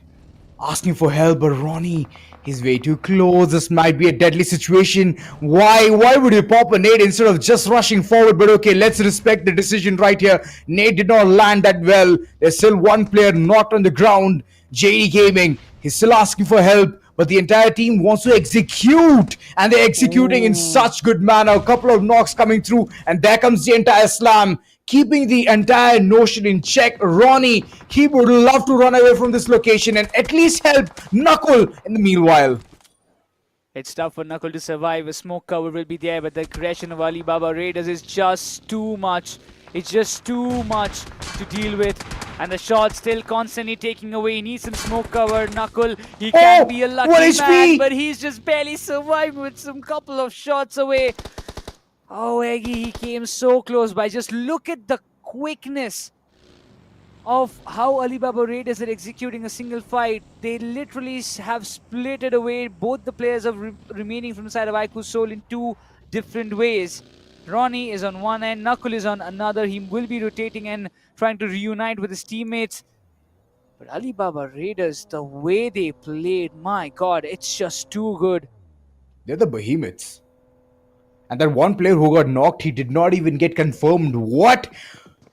asking for help, but Ronnie, he's way too close. This might be a deadly situation. Why would you pop a nade instead of just rushing forward? But okay, let's respect the decision right here. Nade did not land that well. There's still one player knocked on the ground. JD Gaming, he's still asking for help, but the entire team wants to execute, and they're executing in such good manner. A couple of knocks coming through, and there comes the entire slam, keeping the entire notion in check. Ronnie, he would love to run away from this location and at least help Knuckle in the meanwhile. It's tough for Knuckle to survive. A smoke cover will be there, but the aggression of Alibaba Raiders is just too much. It's just too much to deal with. And the shot still constantly taking away. He needs some smoke cover. Knuckle, he can be a lucky man, but he's just barely survived with some couple of shots away. Oh, Eggy, he came so close, but just look at the quickness of how Alibaba Raiders are executing a single fight. They literally have splitted away both the players of remaining from the side of IQOOSOUL in 2 different ways. Ronnie is on one end, Knuckle is on another. He will be rotating and trying to reunite with his teammates. But Alibaba Raiders, the way they played, my god, it's just too good. They're the behemoths. And that one player who got knocked, he did not even get confirmed. What?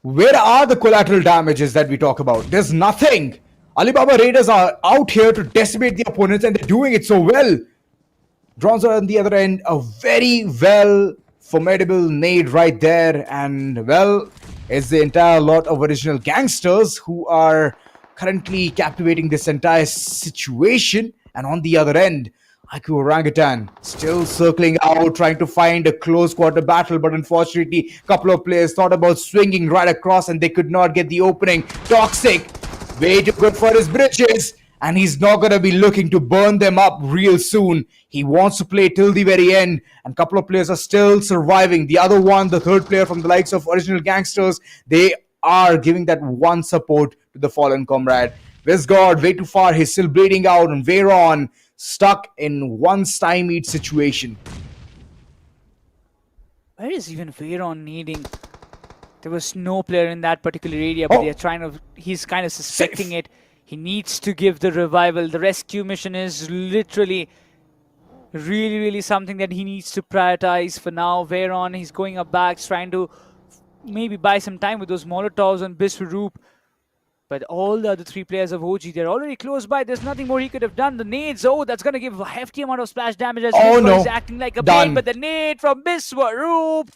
Where are the collateral damages that we talk about? There's nothing. Alibaba Raiders are out here to decimate the opponents, and they're doing it so well. Drons are on the other end. A very well formidable nade right there. And well, it's the entire lot of original gangsters who are currently captivating this entire situation. And on the other end, IQOO Orangutan still circling out, trying to find a close quarter battle, but unfortunately, a couple of players thought about swinging right across and they could not get the opening. Toxic, way too good for his britches, and he's not going to be looking to burn them up real soon. He wants to play till the very end, and a couple of players are still surviving. The other one, the third player from the likes of Original Gangsters, they are giving that one support to the fallen comrade. Visgord, way too far, he's still bleeding out, and Veyron stuck in one stymied situation. Where is even Veyron needing? There was no player in that particular area, but they're trying to. He's kind of suspecting it. He needs to give the revival. The rescue mission is literally really something that he needs to prioritize for now. Veyron, he's going up back, trying to maybe buy some time with those Molotovs on Biswaroop. But all the other 3 players of OG, they're already close by. There's nothing more he could have done. The nades, that's going to give a hefty amount of splash damage as he's acting like a blade. But the nade from Biswaroop,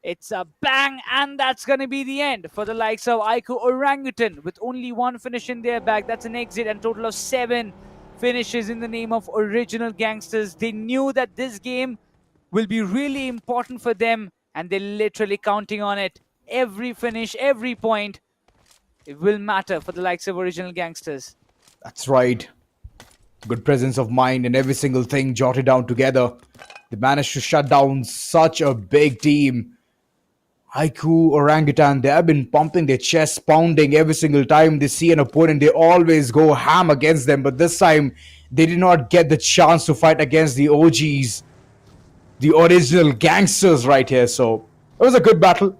it's a bang, and that's going to be the end for the likes of IQOO Orangutan with only 1 finish in their bag. That's an exit and total of 7 finishes in the name of Original Gangsters. They knew that this game will be really important for them, and they're literally counting on it. Every finish, every point, it will matter for the likes of Original Gangsters. That's right. Good presence of mind and every single thing jotted down together. They managed to shut down such a big team. IQOO Orangutan, they have been pumping their chest, pounding every single time they see an opponent. They always go ham against them. But this time, they did not get the chance to fight against the OGs. The Original Gangsters right here. So, it was a good battle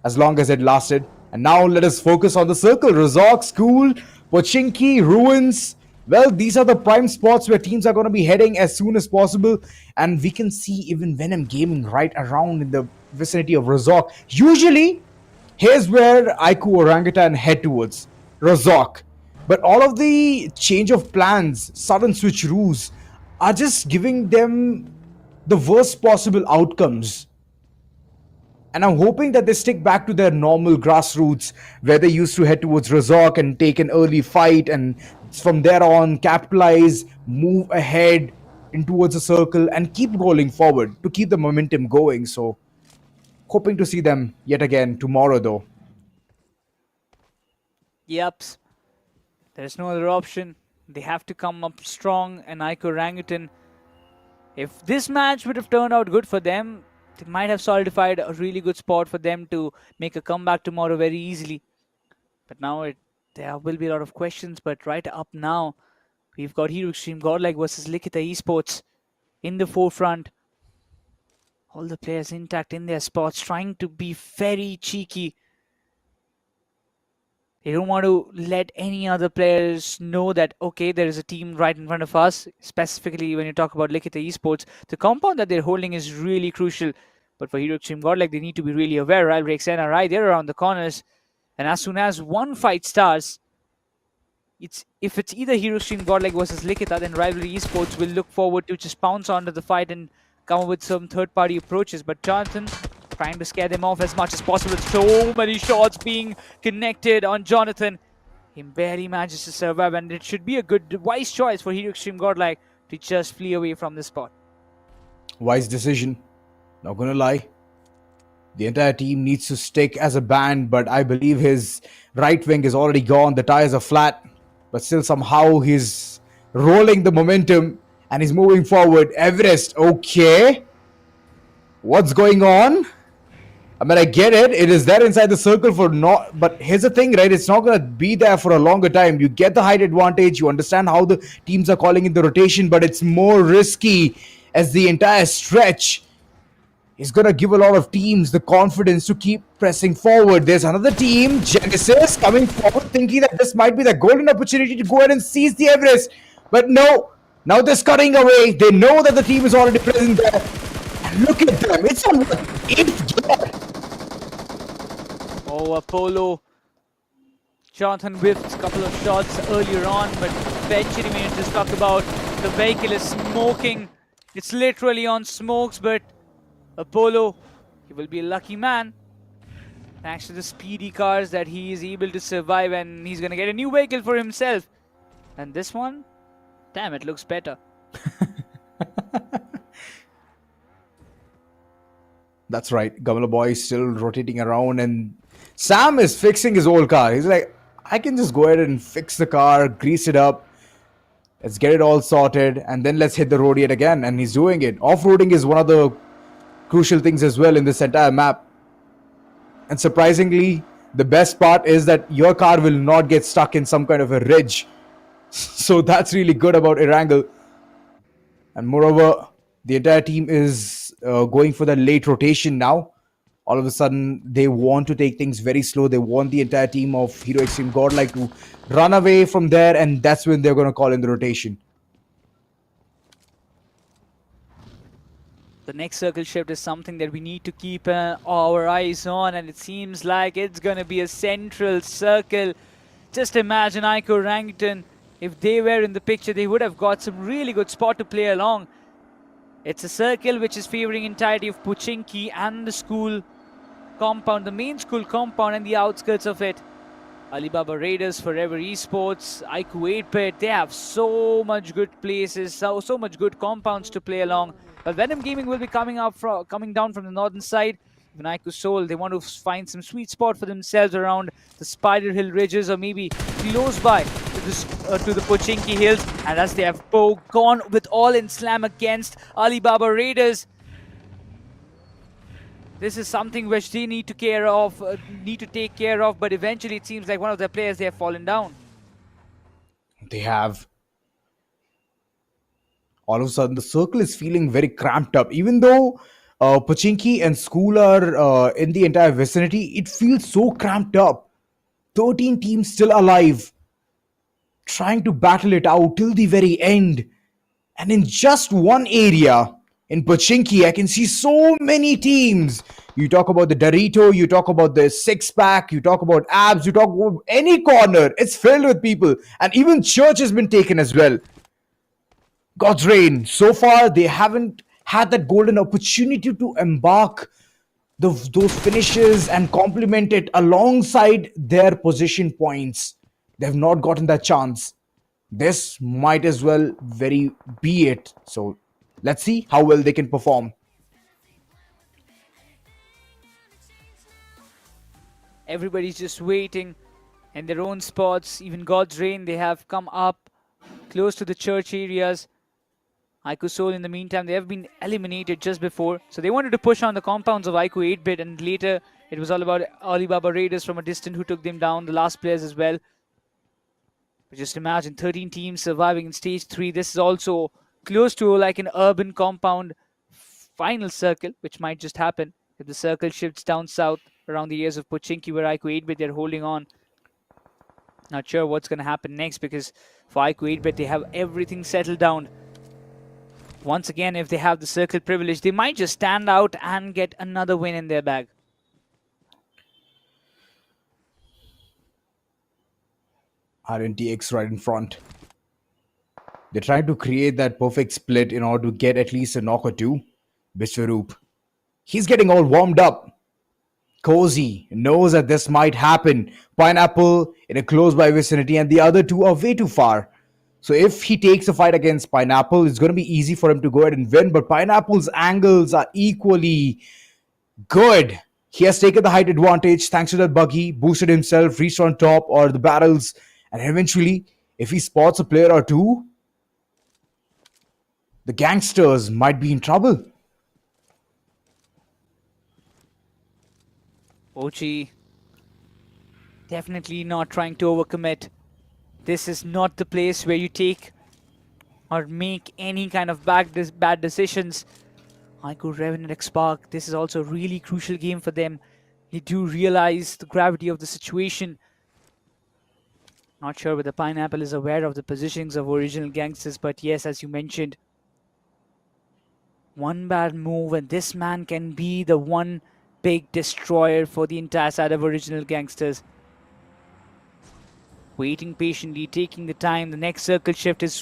as long as it lasted. And now let us focus on the circle. Razok, School, Pochinki, Ruins. Well, these are the prime spots where teams are going to be heading as soon as possible. And we can see even VENOM Gaming right around in the vicinity of Razok. Usually, here's where IQOO Orangutan head towards. Razok. But all of the change of plans, sudden switcheroos, are just giving them the worst possible outcomes. And I'm hoping that they stick back to their normal grassroots where they used to head towards Razok and take an early fight and from there on capitalize, move ahead, in towards a circle and keep rolling forward to keep the momentum going. So hoping to see them yet again tomorrow though. Yep. There's no other option. They have to come up strong, and IQOO Orangutan, if this match would have turned out good for them, they might have solidified a really good spot for them to make a comeback tomorrow very easily. But now there will be a lot of questions. But right up now, we've got Hero Extreme Godlike versus LIKHITA Esports in the forefront. All the players intact in their spots, trying to be very cheeky. They don't want to let any other players know that, okay, there is a team right in front of us. Specifically, when you talk about LIKHITA Esports, the compound that they're holding is really crucial. But for Hero Extreme Godlike, they need to be really aware. RIVALRYXNRI, they're around the corners. And as soon as one fight starts, if it's either Hero Extreme Godlike versus LIKHITA, then Rivalry Esports will look forward to just pounce onto the fight and come up with some third-party approaches. But Jonathan trying to scare them off as much as possible. So many shots being connected on Jonathan. He barely manages to survive, and it should be a good, wise choice for Hero Extreme Godlike to just flee away from this spot. Wise decision. Not gonna lie. The entire team needs to stick as a band, but I believe his right wing is already gone. The tires are flat, but still somehow he's rolling the momentum and he's moving forward. Everest, okay. What's going on? I mean, I get it. It is there inside the circle for not... But here's the thing, right? It's not going to be there for a longer time. You get the height advantage. You understand how the teams are calling in the rotation, but it's more risky as the entire stretch is going to give a lot of teams the confidence to keep pressing forward. There's another team, Genesis, coming forward, thinking that this might be the golden opportunity to go ahead and seize the Everest. But no, now they're scurrying away. They know that the team is already present there. And look at them. It's on what, 8th gear. Oh, Apollo. Jonathan whiffed a couple of shots earlier on, but eventually we just talk about the vehicle is smoking. It's literally on smokes, but Apollo, he will be a lucky man. Thanks to the speedy cars that he is able to survive, and he's going to get a new vehicle for himself. And this one, damn, it looks better. That's right. Gamla Boy is still rotating around, and Sam is fixing his old car. He's like, I can just go ahead and fix the car, grease it up. Let's get it all sorted, and then let's hit the road yet again. And he's doing it. Off-roading is one of the crucial things as well in this entire map. And surprisingly, the best part is that your car will not get stuck in some kind of a ridge. So that's really good about Erangel. And moreover, the entire team is going for the late rotation now. All of a sudden, they want to take things very slow. They want the entire team of Hero Extreme Godlike to run away from there, and that's when they're going to call in the rotation. The next circle shift is something that we need to keep our eyes on, and it seems like it's going to be a central circle. Just imagine IQOO Orangutan. If they were in the picture, they would have got some really good spot to play along. It's a circle which is favoring entirety of Pochinki and the school compound, the main school compound and the outskirts of it. Alibaba Raiders, Forever Esports, IQOO 8-bit, they have so much good places, so much good compounds to play along. But Venom Gaming will be coming down from the northern side. Even IQOOSOUL, they want to find some sweet spot for themselves around the Spider Hill ridges, or maybe close by to the Pochinki Hills. And as they have gone with all in slam against Alibaba Raiders, this is something which they need to take care of. But eventually, it seems like one of their players, they have fallen down. They have. All of a sudden, the circle is feeling very cramped up. Even though Pochinki and school are in the entire vicinity, it feels so cramped up. 13 teams still alive, trying to battle it out till the very end. And in just one area, in Pochinki, I can see so many teams. You talk about the Dorito, you talk about the six-pack, you talk about abs, you talk about any corner. It's filled with people. And even church has been taken as well. God's reign. So far, they haven't had that golden opportunity to embark those finishes and complement it alongside their position points. They have not gotten that chance. This might as well be it. So Let's see how well they can perform. Everybody's just waiting in their own spots. Even God's Reign, they have come up close to the church areas. IQOOSOUL, in the meantime, they have been eliminated just before. So they wanted to push on the compounds of IQOO 8-bit, and later it was all about Alibaba Raiders from a distance who took them down, the last players as well. But just imagine 13 teams surviving in stage 3. This is also close to like an urban compound final circle, which might just happen if the circle shifts down south around the areas of Pochinki, where IQOO 8-bit they're holding on. Not sure what's going to happen next, because for IQOO 8-bit they have everything settled down. Once again, if they have the circle privilege, they might just stand out and get another win in their bag. RNTX right in front. They're trying to create that perfect split in order to get at least a knock or two. Biswaroop, he's getting all warmed up. Cozy knows that this might happen. Pineapple in a close by vicinity, and the other two are way too far. So if he takes a fight against Pineapple, it's going to be easy for him to go ahead and win. But Pineapple's angles are equally good. He has taken the height advantage thanks to that buggy, boosted himself, reached on top or the barrels. And eventually, if he spots a player or two, the gangsters might be in trouble. Ochi definitely not trying to overcommit. This is not the place where you take or make any kind of bad decisions. IQOO, REVENANT, XSPARK, this is also a really crucial game for them. They do realize the gravity of the situation. Not sure whether Pineapple is aware of the positionings of original gangsters, but yes, as you mentioned, one bad move and this man can be the one big destroyer for the entire side of original gangsters. Waiting patiently, taking the time. The next circle shift is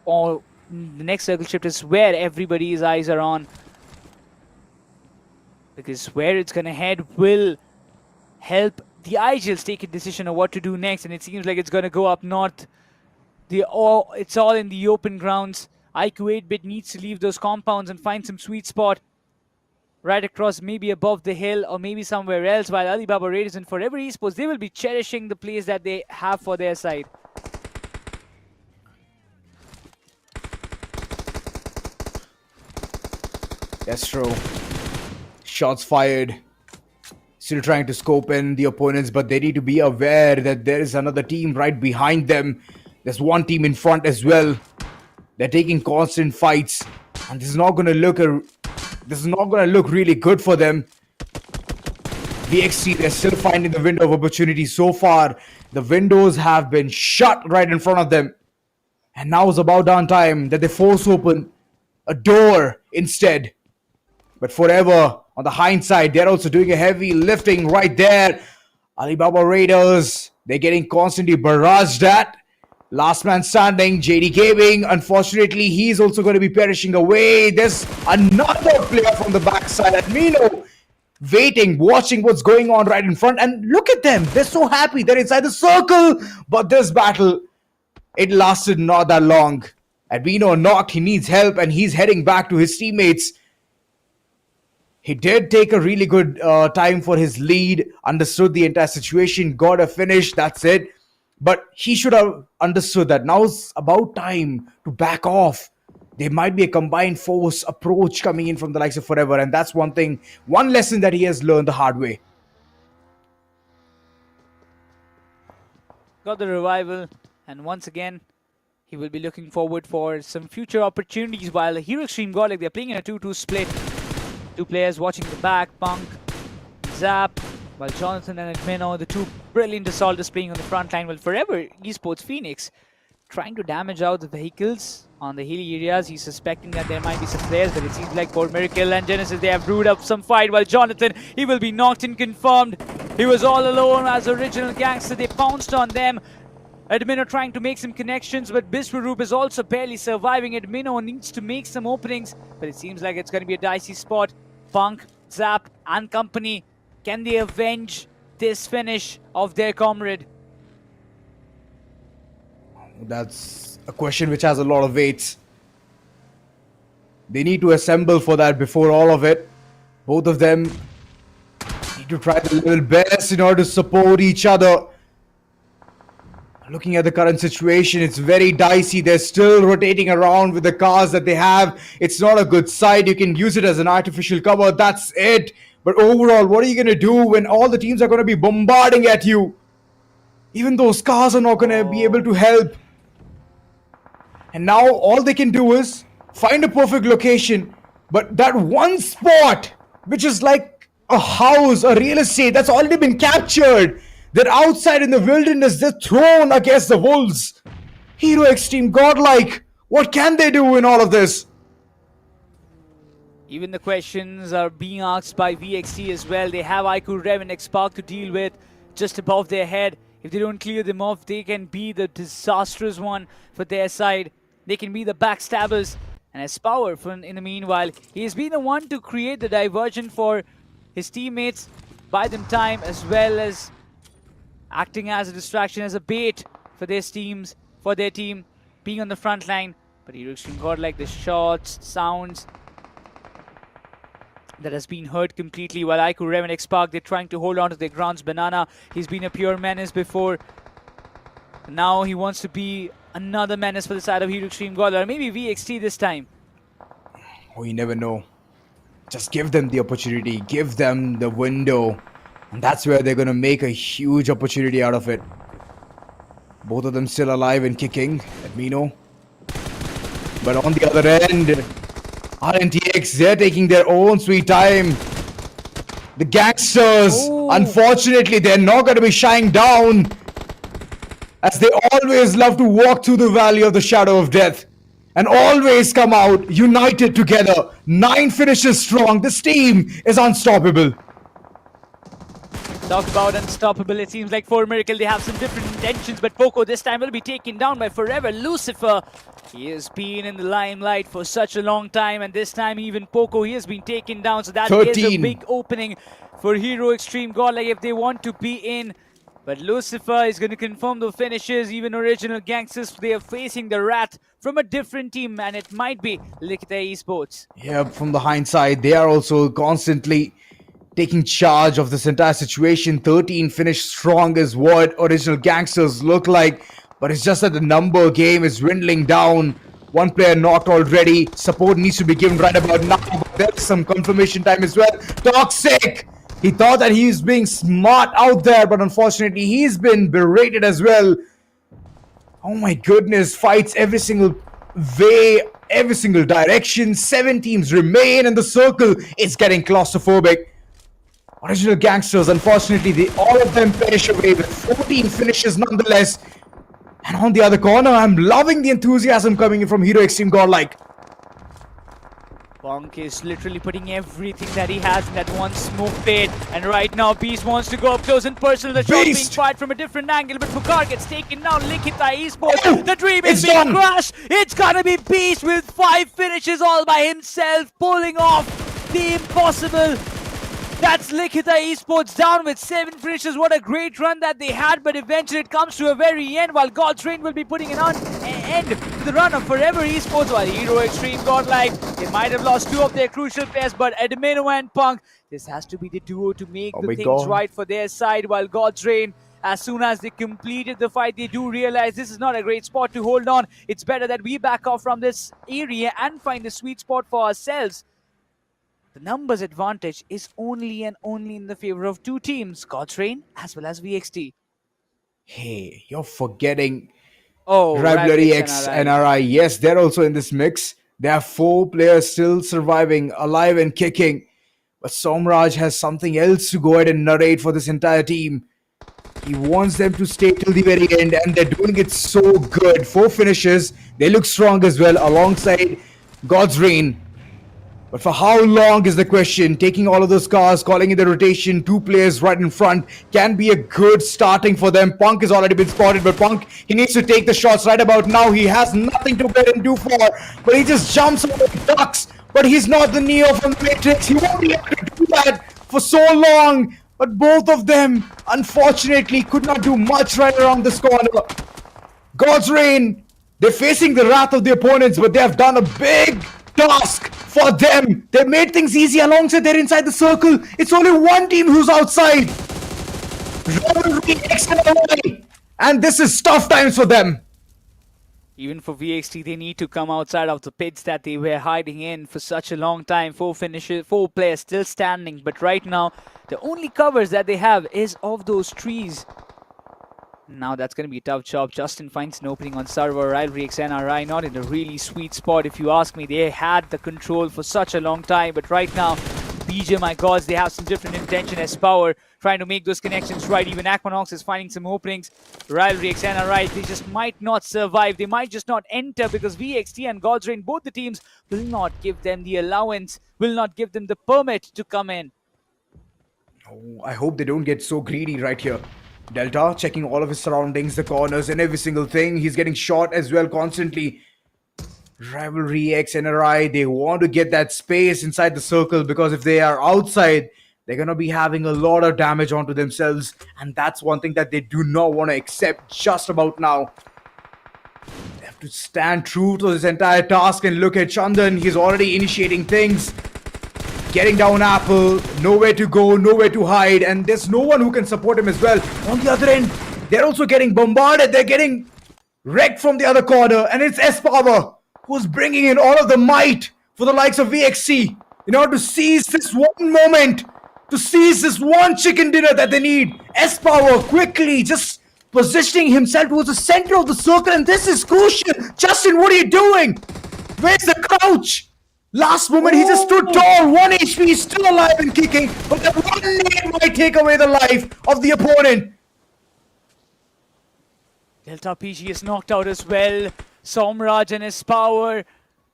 where everybody's eyes are on, because where it's gonna head will help the IGLs take a decision of what to do next, and it seems like it's gonna go up north. It's all in the open grounds. IQOO 8-bit needs to leave those compounds and find some sweet spot right across, maybe above the hill or maybe somewhere else, while Alibaba Raiders and Forever Esports, they will be cherishing the place that they have for their side. That's true. Shots fired. Still trying to scope in the opponents, but they need to be aware that there is another team right behind them. There's one team in front as well. They're taking constant fights, and this is not going to look really good for them. VXC, they're still finding the window of opportunity. So far, the windows have been shut right in front of them, and now is about damn time that they force open a door instead. But Forever, on the hindsight, they're also doing a heavy lifting right there. Alibaba Raiders, they're getting constantly barraged at. Last man standing, JD Gaming. Unfortunately, he's also going to be perishing away. There's another player from the backside at Mino, waiting, watching what's going on right in front. And look at them. They're so happy. They're inside the circle. But this battle, it lasted not that long. Admino knocked. He needs help, and he's heading back to his teammates. He did take a really good time for his lead, understood the entire situation, got a finish, that's it. But he should have understood that now it's about time to back off. There might be a combined force approach coming in from the likes of Forever, and that's one lesson that he has learned the hard way. Got the revival, and once again, he will be looking forward for some future opportunities, while the Hero Extreme GODLIKE, they're playing in a 2-2 split. Two players watching the back, Punk, Zap, while Jonathan and Admino, the two brilliant assaulters playing on the front line, while Forever Esports Phoenix trying to damage out the vehicles on the hilly areas. He's suspecting that there might be some players, but it seems like for Miracle and Genesis, they have brewed up some fight, while Jonathan, he will be knocked and confirmed. He was all alone as original gangster. They pounced on them. Admino trying to make some connections, but Biswaroop is also barely surviving. Admino needs to make some openings, but it seems like it's going to be a dicey spot. Punk, Zap, and company, can they avenge this finish of their comrade? That's a question which has a lot of weights. They need to assemble for that before all of it. Both of them need to try their level best in order to support each other. Looking at the current situation, it's very dicey. They're still rotating around with the cars that they have. It's not a good sight. You can use it as an artificial cover. That's it. But overall, what are you going to do when all the teams are going to be bombarding at you? Even those cars are not going to be able to help. And now all they can do is find a perfect location. But that one spot, which is like a house, a real estate, that's already been captured. They're outside in the wilderness. They're thrown against the wolves. Hero Extreme, godlike. What can they do in all of this? Even the questions are being asked by VXT as well. They have IQOO, Rev and XSPARK to deal with just above their head. If they don't clear them off, they can be the disastrous one for their side. They can be the backstabbers. And as Power, in the meanwhile, he has been the one to create the diversion for his teammates, buy them time, as well as acting as a distraction, as a bait for their teams, being on the front line. But Hero Extreme godlike, the shots, sounds that has been heard completely, while IQOO, Rev and XSPARK, they're trying to hold on to their grounds. Banana, he's been a pure menace before. Now he wants to be another menace for the side of Hero Extreme godlike, or maybe VXT this time. Oh, you never know. Just give them the opportunity, give them the window. And that's where they're going to make a huge opportunity out of it. Both of them still alive and kicking, let me know. But on the other end, RNTX, they're taking their own sweet time. The gangsters, unfortunately, they're not going to be shying down, as they always love to walk through the valley of the shadow of death and always come out united together. 9 finishes strong. This team is unstoppable. Talk about unstoppable. It seems like for Miracle they have some different intentions, but Poco this time will be taken down by Forever Lucifer. He has been in the limelight for such a long time, and this time even Poco, he has been taken down. So that 13. Is a big opening for Hero Extreme godlike if they want to be in. But Lucifer is going to confirm the finishes. Even Original Gangsters, they are facing the Rat from a different team, and it might be LIKHITA Esports. Yeah, from the hindsight, they are also constantly taking charge of this entire situation. 13 finished strong is what Original Gangsters look like, but it's just that the number game is dwindling down. One player knocked already. Support needs to be given right about now, but there's some confirmation time as well. Toxic! He thought that he was being smart out there, but unfortunately he's been berated as well. Oh my goodness, fights every single way, every single direction. 7 teams remain in the circle. It's getting claustrophobic. Original Gangsters, unfortunately, all of them perish away with 14 finishes nonetheless. And on the other corner, I'm loving the enthusiasm coming in from Hero Extreme godlike. Bonk is literally putting everything that he has in that one smoke pit. And right now, Beast wants to go up close and personal. The shot being fired from a different angle, but Fukar gets taken down. LIKHITA Esports, the dream is being crushed. It's gonna be Beast with 5 finishes all by himself, pulling off the impossible. That's LIKHITA Esports down with 7 finishes. What a great run that they had, but eventually it comes to a very end, while God's Reign will be putting an end to the run of Forever Esports, while Hero Extreme godlike, they might have lost 2 of their crucial players, but Admino and Punk, this has to be the duo to make the things right for their side, while God's Reign, as soon as they completed the fight, they do realize this is not a great spot to hold on. It's better that we back off from this area and find a sweet spot for ourselves. The numbers advantage is only and only in the favor of 2 teams, God's Reign as well as VXT. Hey, you're forgetting RIVALRYXNRI. Yes, they're also in this mix. There are 4 players still surviving, alive and kicking. But Somraj has something else to go ahead and narrate for this entire team. He wants them to stay till the very end, and they're doing it so good. 4 finishes. They look strong as well alongside God's Reign. But for how long is the question? Taking all of those cars, calling in the rotation, 2 players right in front can be a good starting for them. Punk has already been spotted, but Punk, he needs to take the shots right about now. He has nothing to get and do for, but he just jumps over the ducks. But he's not the Neo from the Matrix. He won't be able to do that for so long. But both of them, unfortunately, could not do much right around this corner. God's Reign, they're facing the wrath of the opponents, but they have done a big task for them. They made things easy alongside they're inside the circle. It's only one team who's outside. Rivalry XNY. And this is tough times for them. Even for VXT, they need to come outside of the pits that they were hiding in for such a long time. 4 players still standing, but right now, the only covers that they have is of those trees. Now that's going to be a tough job. Justin finds an opening on server. RIVALRYXNRI not in a really sweet spot, if you ask me. They had the control for such a long time, but right now, BGMI gods, they have some different intention as Power, trying to make those connections right. Even Aquanox is finding some openings. RIVALRYXNRI, they just might not survive. They might just not enter because VXT and GODLIKE, both the teams, will not give them the allowance, will not give them the permit to come in. Oh, I hope they don't get so greedy right here. Delta checking all of his surroundings, the corners and every single thing. He's getting shot as well constantly. RIVALRYXNRI, they want to get that space inside the circle because if they are outside, they're going to be having a lot of damage onto themselves. And that's one thing that they do not want to accept just about now. They have to stand true to this entire task and look at Chandan. He's already initiating things. Getting down Apple, nowhere to go, nowhere to hide, and there's no one who can support him as well. On the other end, they're also getting bombarded. They're getting wrecked from the other corner, and it's XPower who's bringing in all of the might for the likes of VXC in order to seize this one moment, to seize this one chicken dinner that they need. XPower quickly just positioning himself towards the center of the circle, and this is crucial. Justin, what are you doing? Where's the crouch? Last moment, he just stood tall. 1 HP, still alive and kicking. But that one nade might take away the life of the opponent. Delta PG is knocked out as well. Somraj and his power.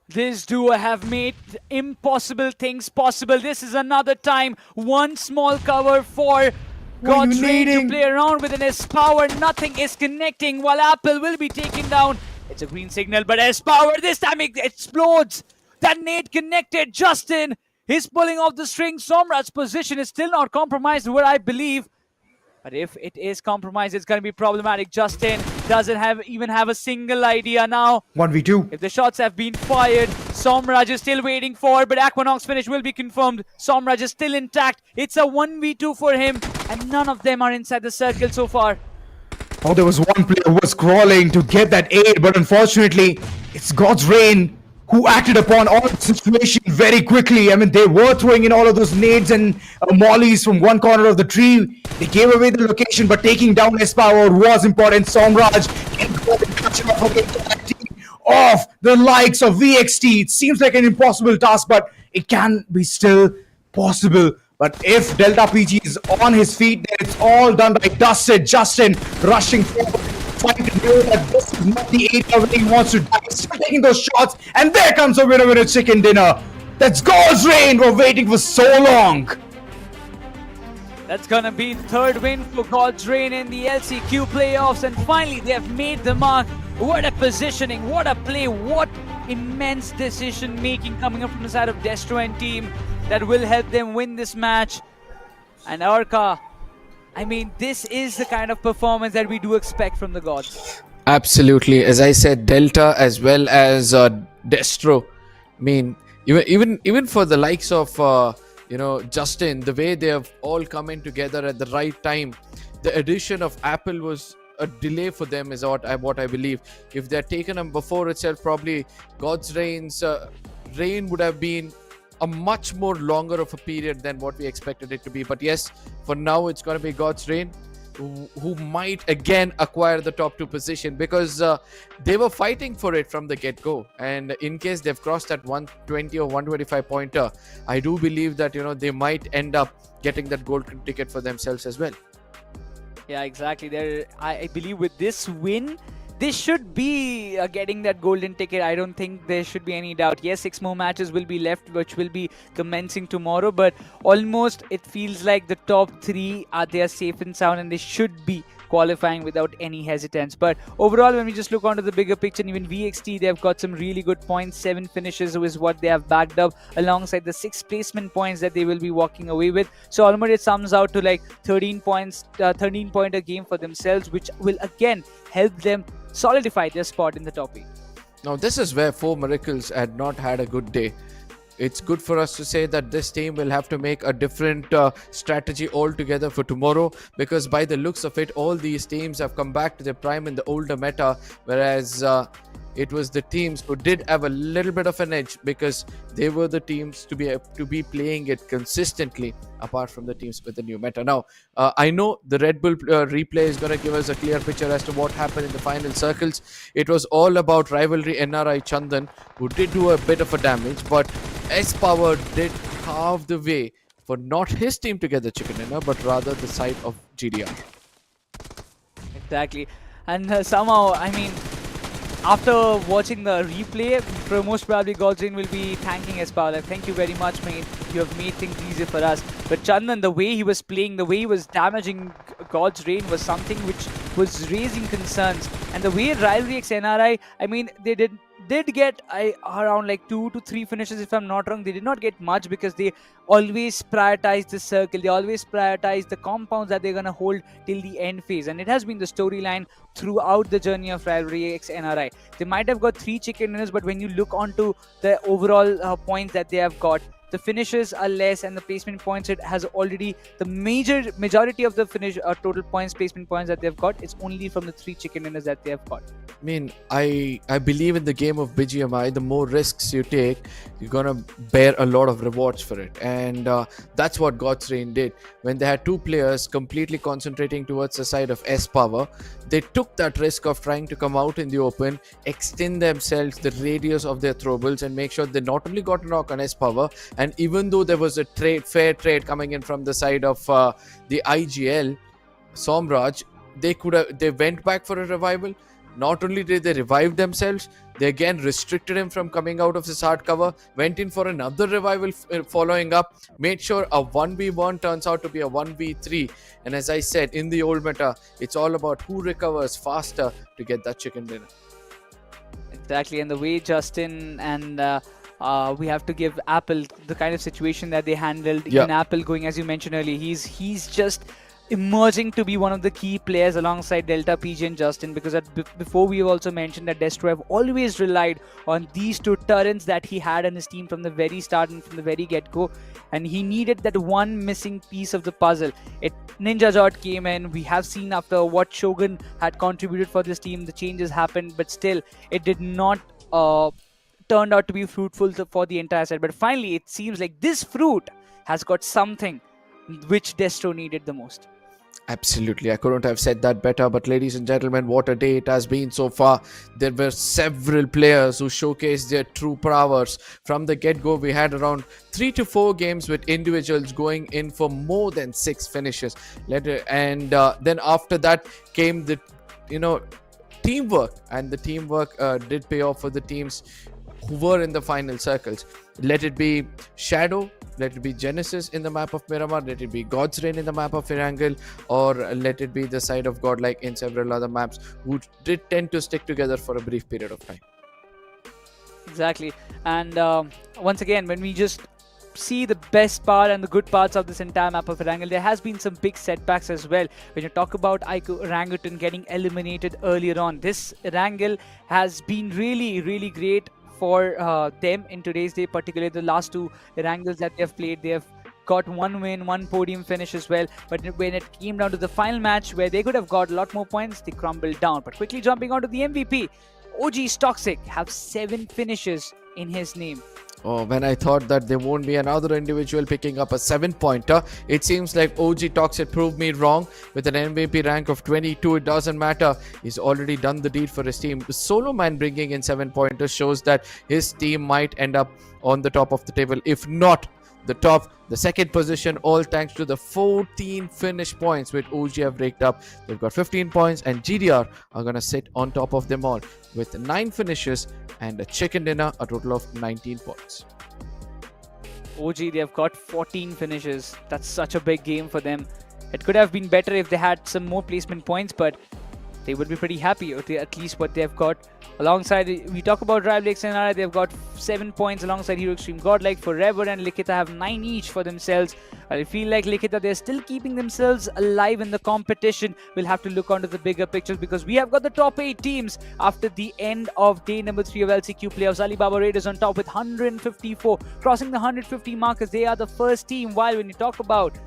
This duo have made impossible things possible. This is another time. One small cover for GODLIKE to play around with in his power. Nothing is connecting while Apple will be taken down. It's a green signal, but his power this time it explodes. That nade connected. Justin is pulling off the string. Somraj's position is still not compromised, what I believe. But if it is compromised, it's going to be problematic. Justin doesn't even have a single idea now. 1v2. If the shots have been fired, Somraj is still waiting for, but Aquanox finish will be confirmed. Somraj is still intact. It's a 1v2 for him, and none of them are inside the circle so far. Oh, there was one player who was crawling to get that aid, but unfortunately, it's God's Rain who acted upon all the situation very quickly. I mean, they were throwing in all of those nades and mollies from one corner of the tree. They gave away the location, but taking down XPower was important. Somraj catching up for the entire team of the likes of VXT. It seems like an impossible task, but it can be still possible. But if Delta PG is on his feet, then it's all done by Dustin. Justin rushing forward, trying to know that this is not the area where he wants to die. Still taking those shots, and there comes a winner chicken dinner. That's God's Rain. We're waiting for so long. That's gonna be the third win for God's Rain in the LCQ playoffs, and finally they have made the mark. What a positioning, what a play, what immense decision making coming up from the side of Destro and team that will help them win this match. And Arka, I mean, this is the kind of performance that we do expect from the gods. Absolutely. As I said, Delta as well as Destro. I mean, even for the likes of Justin, the way they have all come in together at the right time. The addition of Apple was a delay for them, is what I believe. If they had taken them before itself, probably God's Rain's reign would have been a much more longer of a period than what we expected it to be. But yes, for now it's going to be God's Rain who might again acquire the top 2 position, because they were fighting for it from the get-go, and in case they've crossed that 120 or 125 pointer, I do believe that they might end up getting that golden ticket for themselves as well. Yeah, exactly. I believe with this win, they should be getting that golden ticket. I don't think there should be any doubt. Yes, 6 more matches will be left, which will be commencing tomorrow, but almost it feels like the top 3 they are safe and sound, and they should be qualifying without any hesitance. But overall, when we just look onto the bigger picture, even VXT, they've got some really good points. 7 finishes is what they have backed up, alongside the 6 placement points that they will be walking away with. So almost it sums out to like 13 points, 13-pointer game for themselves, which will again help them solidify their spot in the top 8. Now this is where 4 Miracles had not had a good day. it's good for us to say that this team will have to make a different strategy altogether for tomorrow, because by the looks of it, all these teams have come back to their prime in the older meta, whereas it was the teams who did have a little bit of an edge, because they were the teams to be playing it consistently, apart from the teams with the new meta. Now, I know the Red Bull replay is going to give us a clear picture as to what happened in the final circles. It was all about rivalry NRI Chandan, who did do a bit of a damage, but S Power did carve the way for not his team to get the chicken dinner, but rather the side of GDR. Exactly. And somehow, I mean, after watching the replay, most probably GODLIKE will be thanking Espoir. Like, thank you very much, mate. You have made things easier for us. But Chandan, the way he was playing, the way he was damaging God's Reign was something which was raising concerns. And the way RIVALRYXNRI NRI, I mean, they did get around like 2 to 3 finishes, if I'm not wrong. They did not get much because they always prioritize the circle. They always prioritize the compounds that they're going to hold till the end phase. And it has been the storyline throughout the journey of RIVALRYXNRI NRI. They might have got 3 chicken dinners, but when you look onto the overall points that they have got, the finishes are less, and the placement points, it has already the majority of the finish total points, placement points that they've got, it's only from the 3 chicken dinners that they have got. I mean, I believe in the game of BGMI, the more risks you take, you're gonna bear a lot of rewards for it, and that's what God's Reign did. When they had 2 players completely concentrating towards the side of S Power, they took that risk of trying to come out in the open, extend themselves the radius of their throwables, and make sure they not only got a knock on S Power, and even though there was a fair trade coming in from the side of the IGL, Somraj, they went back for a revival. Not only did they revive themselves, they again restricted him from coming out of his hard cover, went in for another revival following up, made sure a 1v1 turns out to be a 1v3. And as I said, in the old meta, it's all about who recovers faster to get that chicken dinner. Exactly, and the way Justin and we have to give Apple the kind of situation that they handled in Apple going, as you mentioned earlier, he's just emerging to be one of the key players alongside Delta, PG and Justin, because before we've also mentioned that Destro have always relied on these 2 turrets that he had in his team from the very start and from the very get-go, and he needed that one missing piece of the puzzle. Ninja Jot came in. We have seen after what Shogun had contributed for this team, the changes happened, but still it did not turned out to be fruitful for the entire set. But finally, it seems like this fruit has got something which Destro needed the most. Absolutely, I couldn't have said that better. But ladies and gentlemen, what a day it has been so far. There were several players who showcased their true prowess. From the get-go, we had around 3 to 4 games with individuals going in for more than 6 finishes. And then after that came the teamwork, and the teamwork did pay off for the teams who were in the final circles. Let it be Shadow, let it be Genesis in the map of Miramar, let it be God's Reign in the map of Erangel, or let it be the side of GODLIKE in several other maps, who did tend to stick together for a brief period of time. Exactly. And once again, when we just see the best part and the good parts of this entire map of Erangel, there has been some big setbacks as well. When you talk about IQOO Orangutan getting eliminated earlier on, this Erangel has been really, really great for them in today's day, particularly the last 2 Erangels that they have played. They have got 1 win, 1 podium finish as well. But when it came down to the final match, where they could have got a lot more points, they crumbled down. But quickly jumping onto the MVP, OG's Toxic have 7 finishes in his name. Oh, when I thought that there won't be another individual picking up a 7-pointer, it seems like OG Toxic proved me wrong. With an MVP rank of 22, it doesn't matter. He's already done the deed for his team. The solo man bringing in 7-pointers shows that his team might end up on the top of the table, if not the top. The second position, all thanks to the 14 finish points which OG have raked up. They've got 15 points, and GDR are going to sit on top of them all with 9 finishes and a chicken dinner, a total of 19 points. OG, they have got 14 finishes. That's such a big game for them. It could have been better if they had some more placement points, but they would be pretty happy with at least what they've got. Alongside, we talk about RIVALRYXNRI, they've got 7 points alongside Hero Extreme, Godlike, Forever and LIKHITA have 9 each for themselves. I feel like LIKHITA, they're still keeping themselves alive in the competition. We'll have to look onto the bigger picture because we have got the top 8 teams after the end of day number 3 of LCQ playoffs. Alibaba Raiders on top with 154, crossing the 150 markers. They are the first team, while when you talk about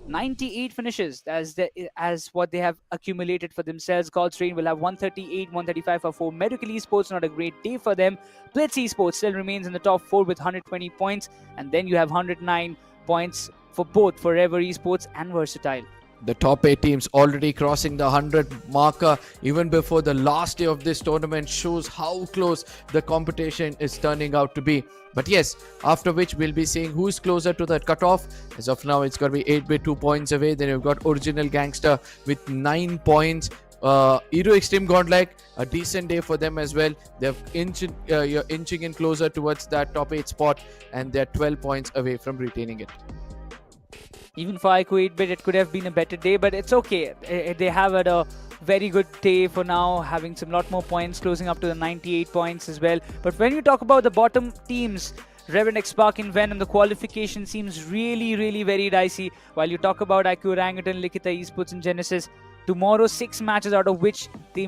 98 finishes as what they have accumulated for themselves. God's Reign will have 138, 135 for 4. Medical Esports, not a great day for them. BLITZ Esports still remains in the top 4 with 120 points. And then you have 109 points for both Forever Esports and Versatile. The top 8 teams already crossing the 100 marker even before the last day of this tournament shows how close the competition is turning out to be. But yes, after which we'll be seeing who's closer to that cutoff. As of now, it's going to be 8-bit 2 points away. Then you've got Original Gangster with 9 points. Hero Extreme Godlike, a decent day for them as well. You're inching in closer towards that top 8 spot, and they're 12 points away from retaining it. Even for IQOO 8-bit, it could have been a better day, but it's okay. They have had a very good day for now, having some lot more points, closing up to the 98 points as well. But when you talk about the bottom teams, REVENANT, XSPARK and VENOM, the qualification seems really very dicey. While you talk about IQOO, Orangutan, LIKHITA, Esports and Genesis, tomorrow 6 matches out of which they,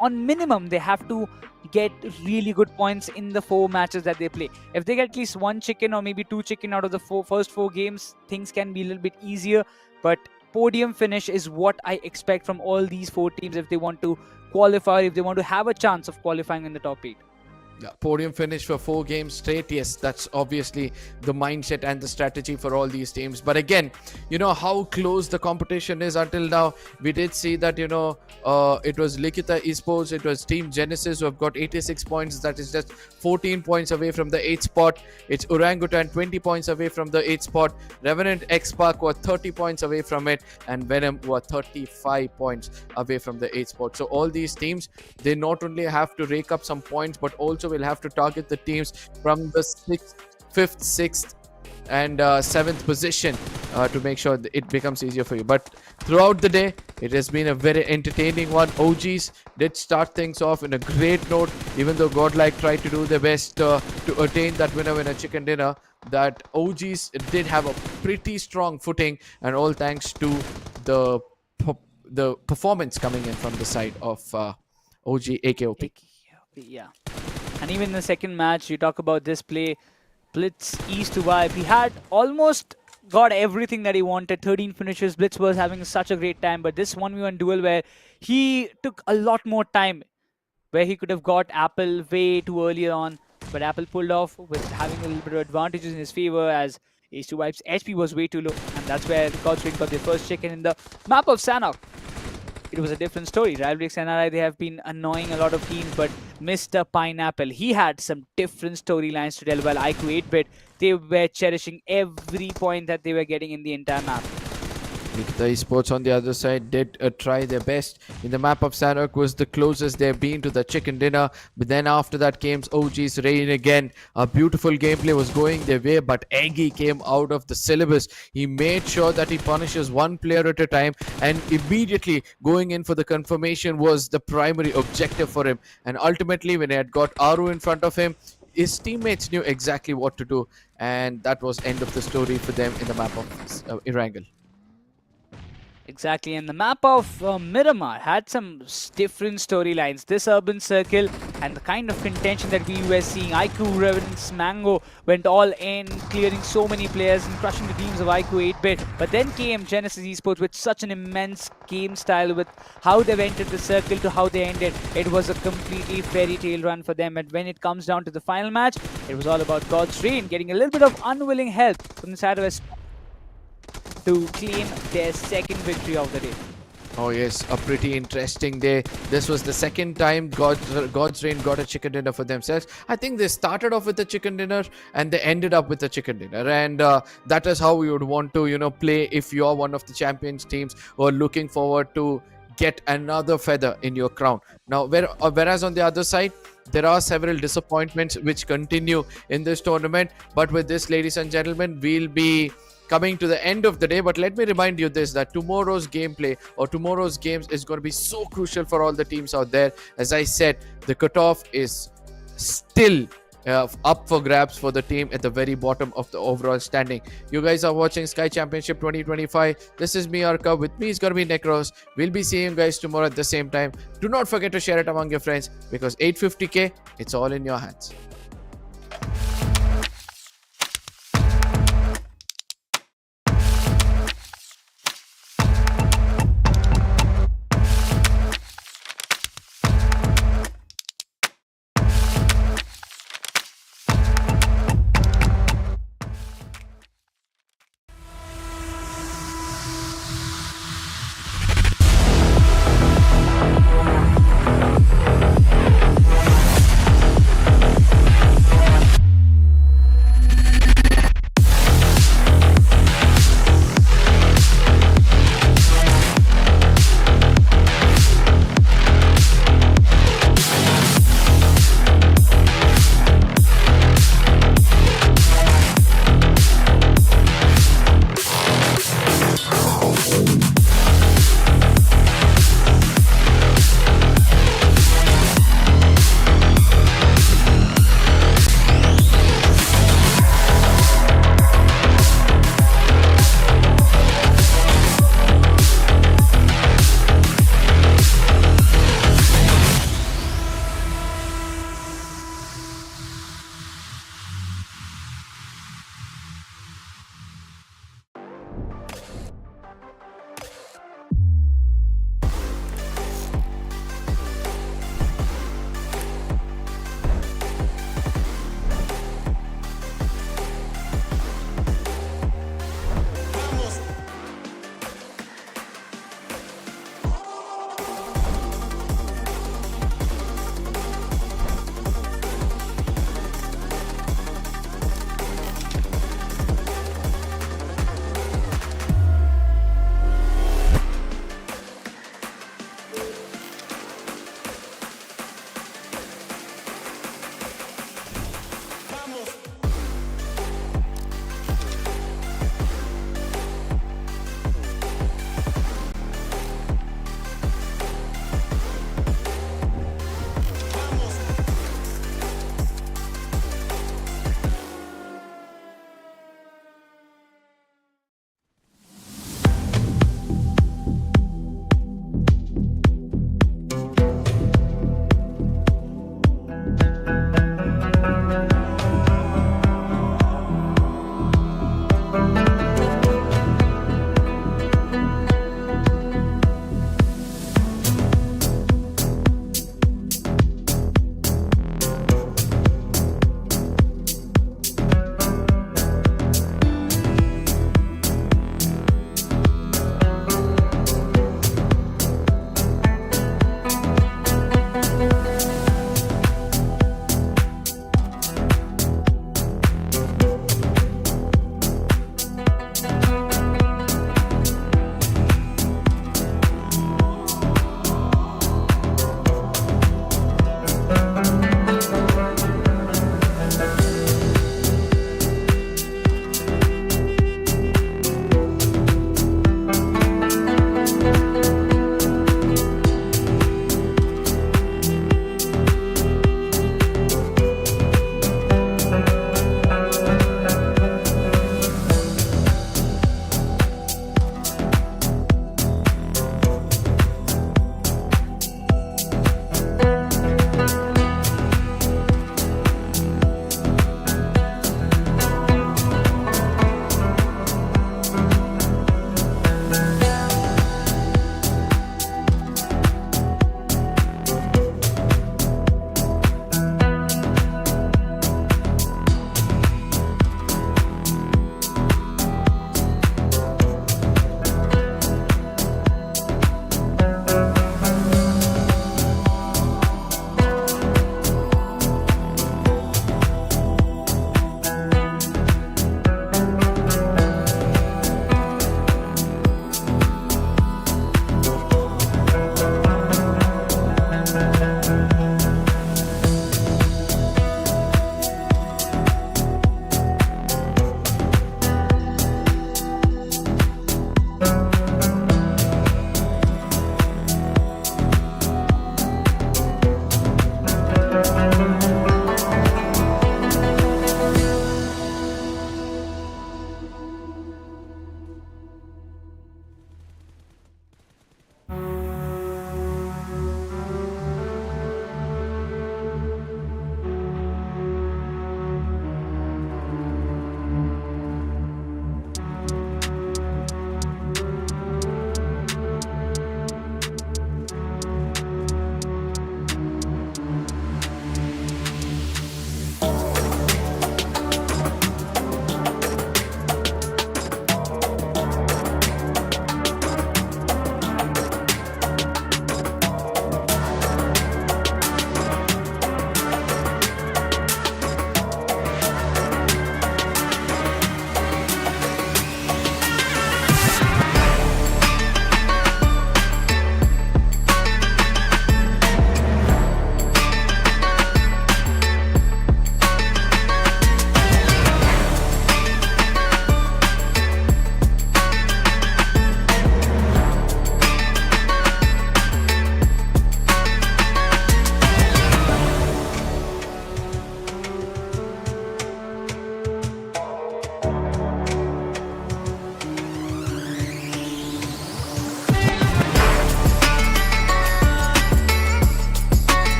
on minimum, they have to get really good points in the 4 matches that they play. If they get at least 1 chicken or maybe 2 chicken out of the first 4 games, things can be a little bit easier. But podium finish is what I expect from all these 4 teams if they want to qualify, if they want to have a chance of qualifying in the top 8. Yeah, podium finish for 4 games straight. Yes, that's obviously the mindset and the strategy for all these teams. But again, you know how close the competition is until now. We did see that, it was LIKHITA Esports, it was Team Genesis who have got 86 points. That is just 14 points away from the 8th spot. It's Orangutan 20 points away from the 8th spot. REVENANT, XSPARK were 30 points away from it, and VENOM were 35 points away from the 8th spot. So all these teams, they not only have to rake up some points, but also will have to target the teams from the 6th, 5th, 6th and 7th position to make sure that it becomes easier for you. But throughout the day, it has been a very entertaining one. OGs did start things off in a great note, even though Godlike tried to do their best to attain that winner chicken dinner. That OGs did have a pretty strong footing, and all thanks to the performance coming in from the side of OG AKOP. Yeah. And even in the second match, you talk about this play, BLITZ East to Vibe. He had almost got everything that he wanted. 13 finishes. BLITZ was having such a great time. But this 1v1 duel where he took a lot more time, where he could have got Apple way too early on. But Apple pulled off with having a little bit of advantages in his favor, as Ace to Vibe's HP was way too low. And that's where God's Reign got their first chicken in the map of Sanhok. It was a different story. RIVALRYXNRI, they have been annoying a lot of teams, but Mr. Pineapple, he had some different storylines to tell. While IQOO 8-bit, they were cherishing every point that they were getting in the entire map. LIKHITA Esports on the other side did try their best. In the map of Sanhok was the closest they've been to the chicken dinner. But then after that came OG's reign again. A beautiful gameplay was going their way, but Eggy came out of the syllabus. He made sure that he punishes one player at a time, and immediately going in for the confirmation was the primary objective for him. And ultimately, when he had got Aru in front of him, his teammates knew exactly what to do, and that was end of the story for them in the map of Erangel. Exactly, and the map of Miramar had some different storylines. This urban circle and the kind of contention that we were seeing. IQOO, REVENANT's Mango went all in, clearing so many players and crushing the teams of IQOO 8-bit. But then came Genesis Esports with such an immense game style, with how they've entered the circle to how they ended. It was a completely fairy tale run for them. And when it comes down to the final match, it was all about God's Reign getting a little bit of unwilling help from the side of to claim their second victory of the day. Oh yes, a pretty interesting day. This was the second time God's Reign got a chicken dinner for themselves. I think they started off with a chicken dinner and they ended up with a chicken dinner. And that is how we would want to, play if you are one of the champions teams or looking forward to get another feather in your crown. Now, whereas on the other side, there are several disappointments which continue in this tournament. But with this, ladies and gentlemen, we'll be coming to the end of the day. But let me remind you this, that tomorrow's gameplay or tomorrow's games is going to be so crucial for all the teams out there. As I said, the cutoff is still up for grabs for the team at the very bottom of the overall standing. You guys are watching Sky Championship 2025. This is me, Arka. With me is going to be Necros. We'll be seeing you guys tomorrow at the same time. Do not forget to share it among your friends, because 850k, it's all in your hands.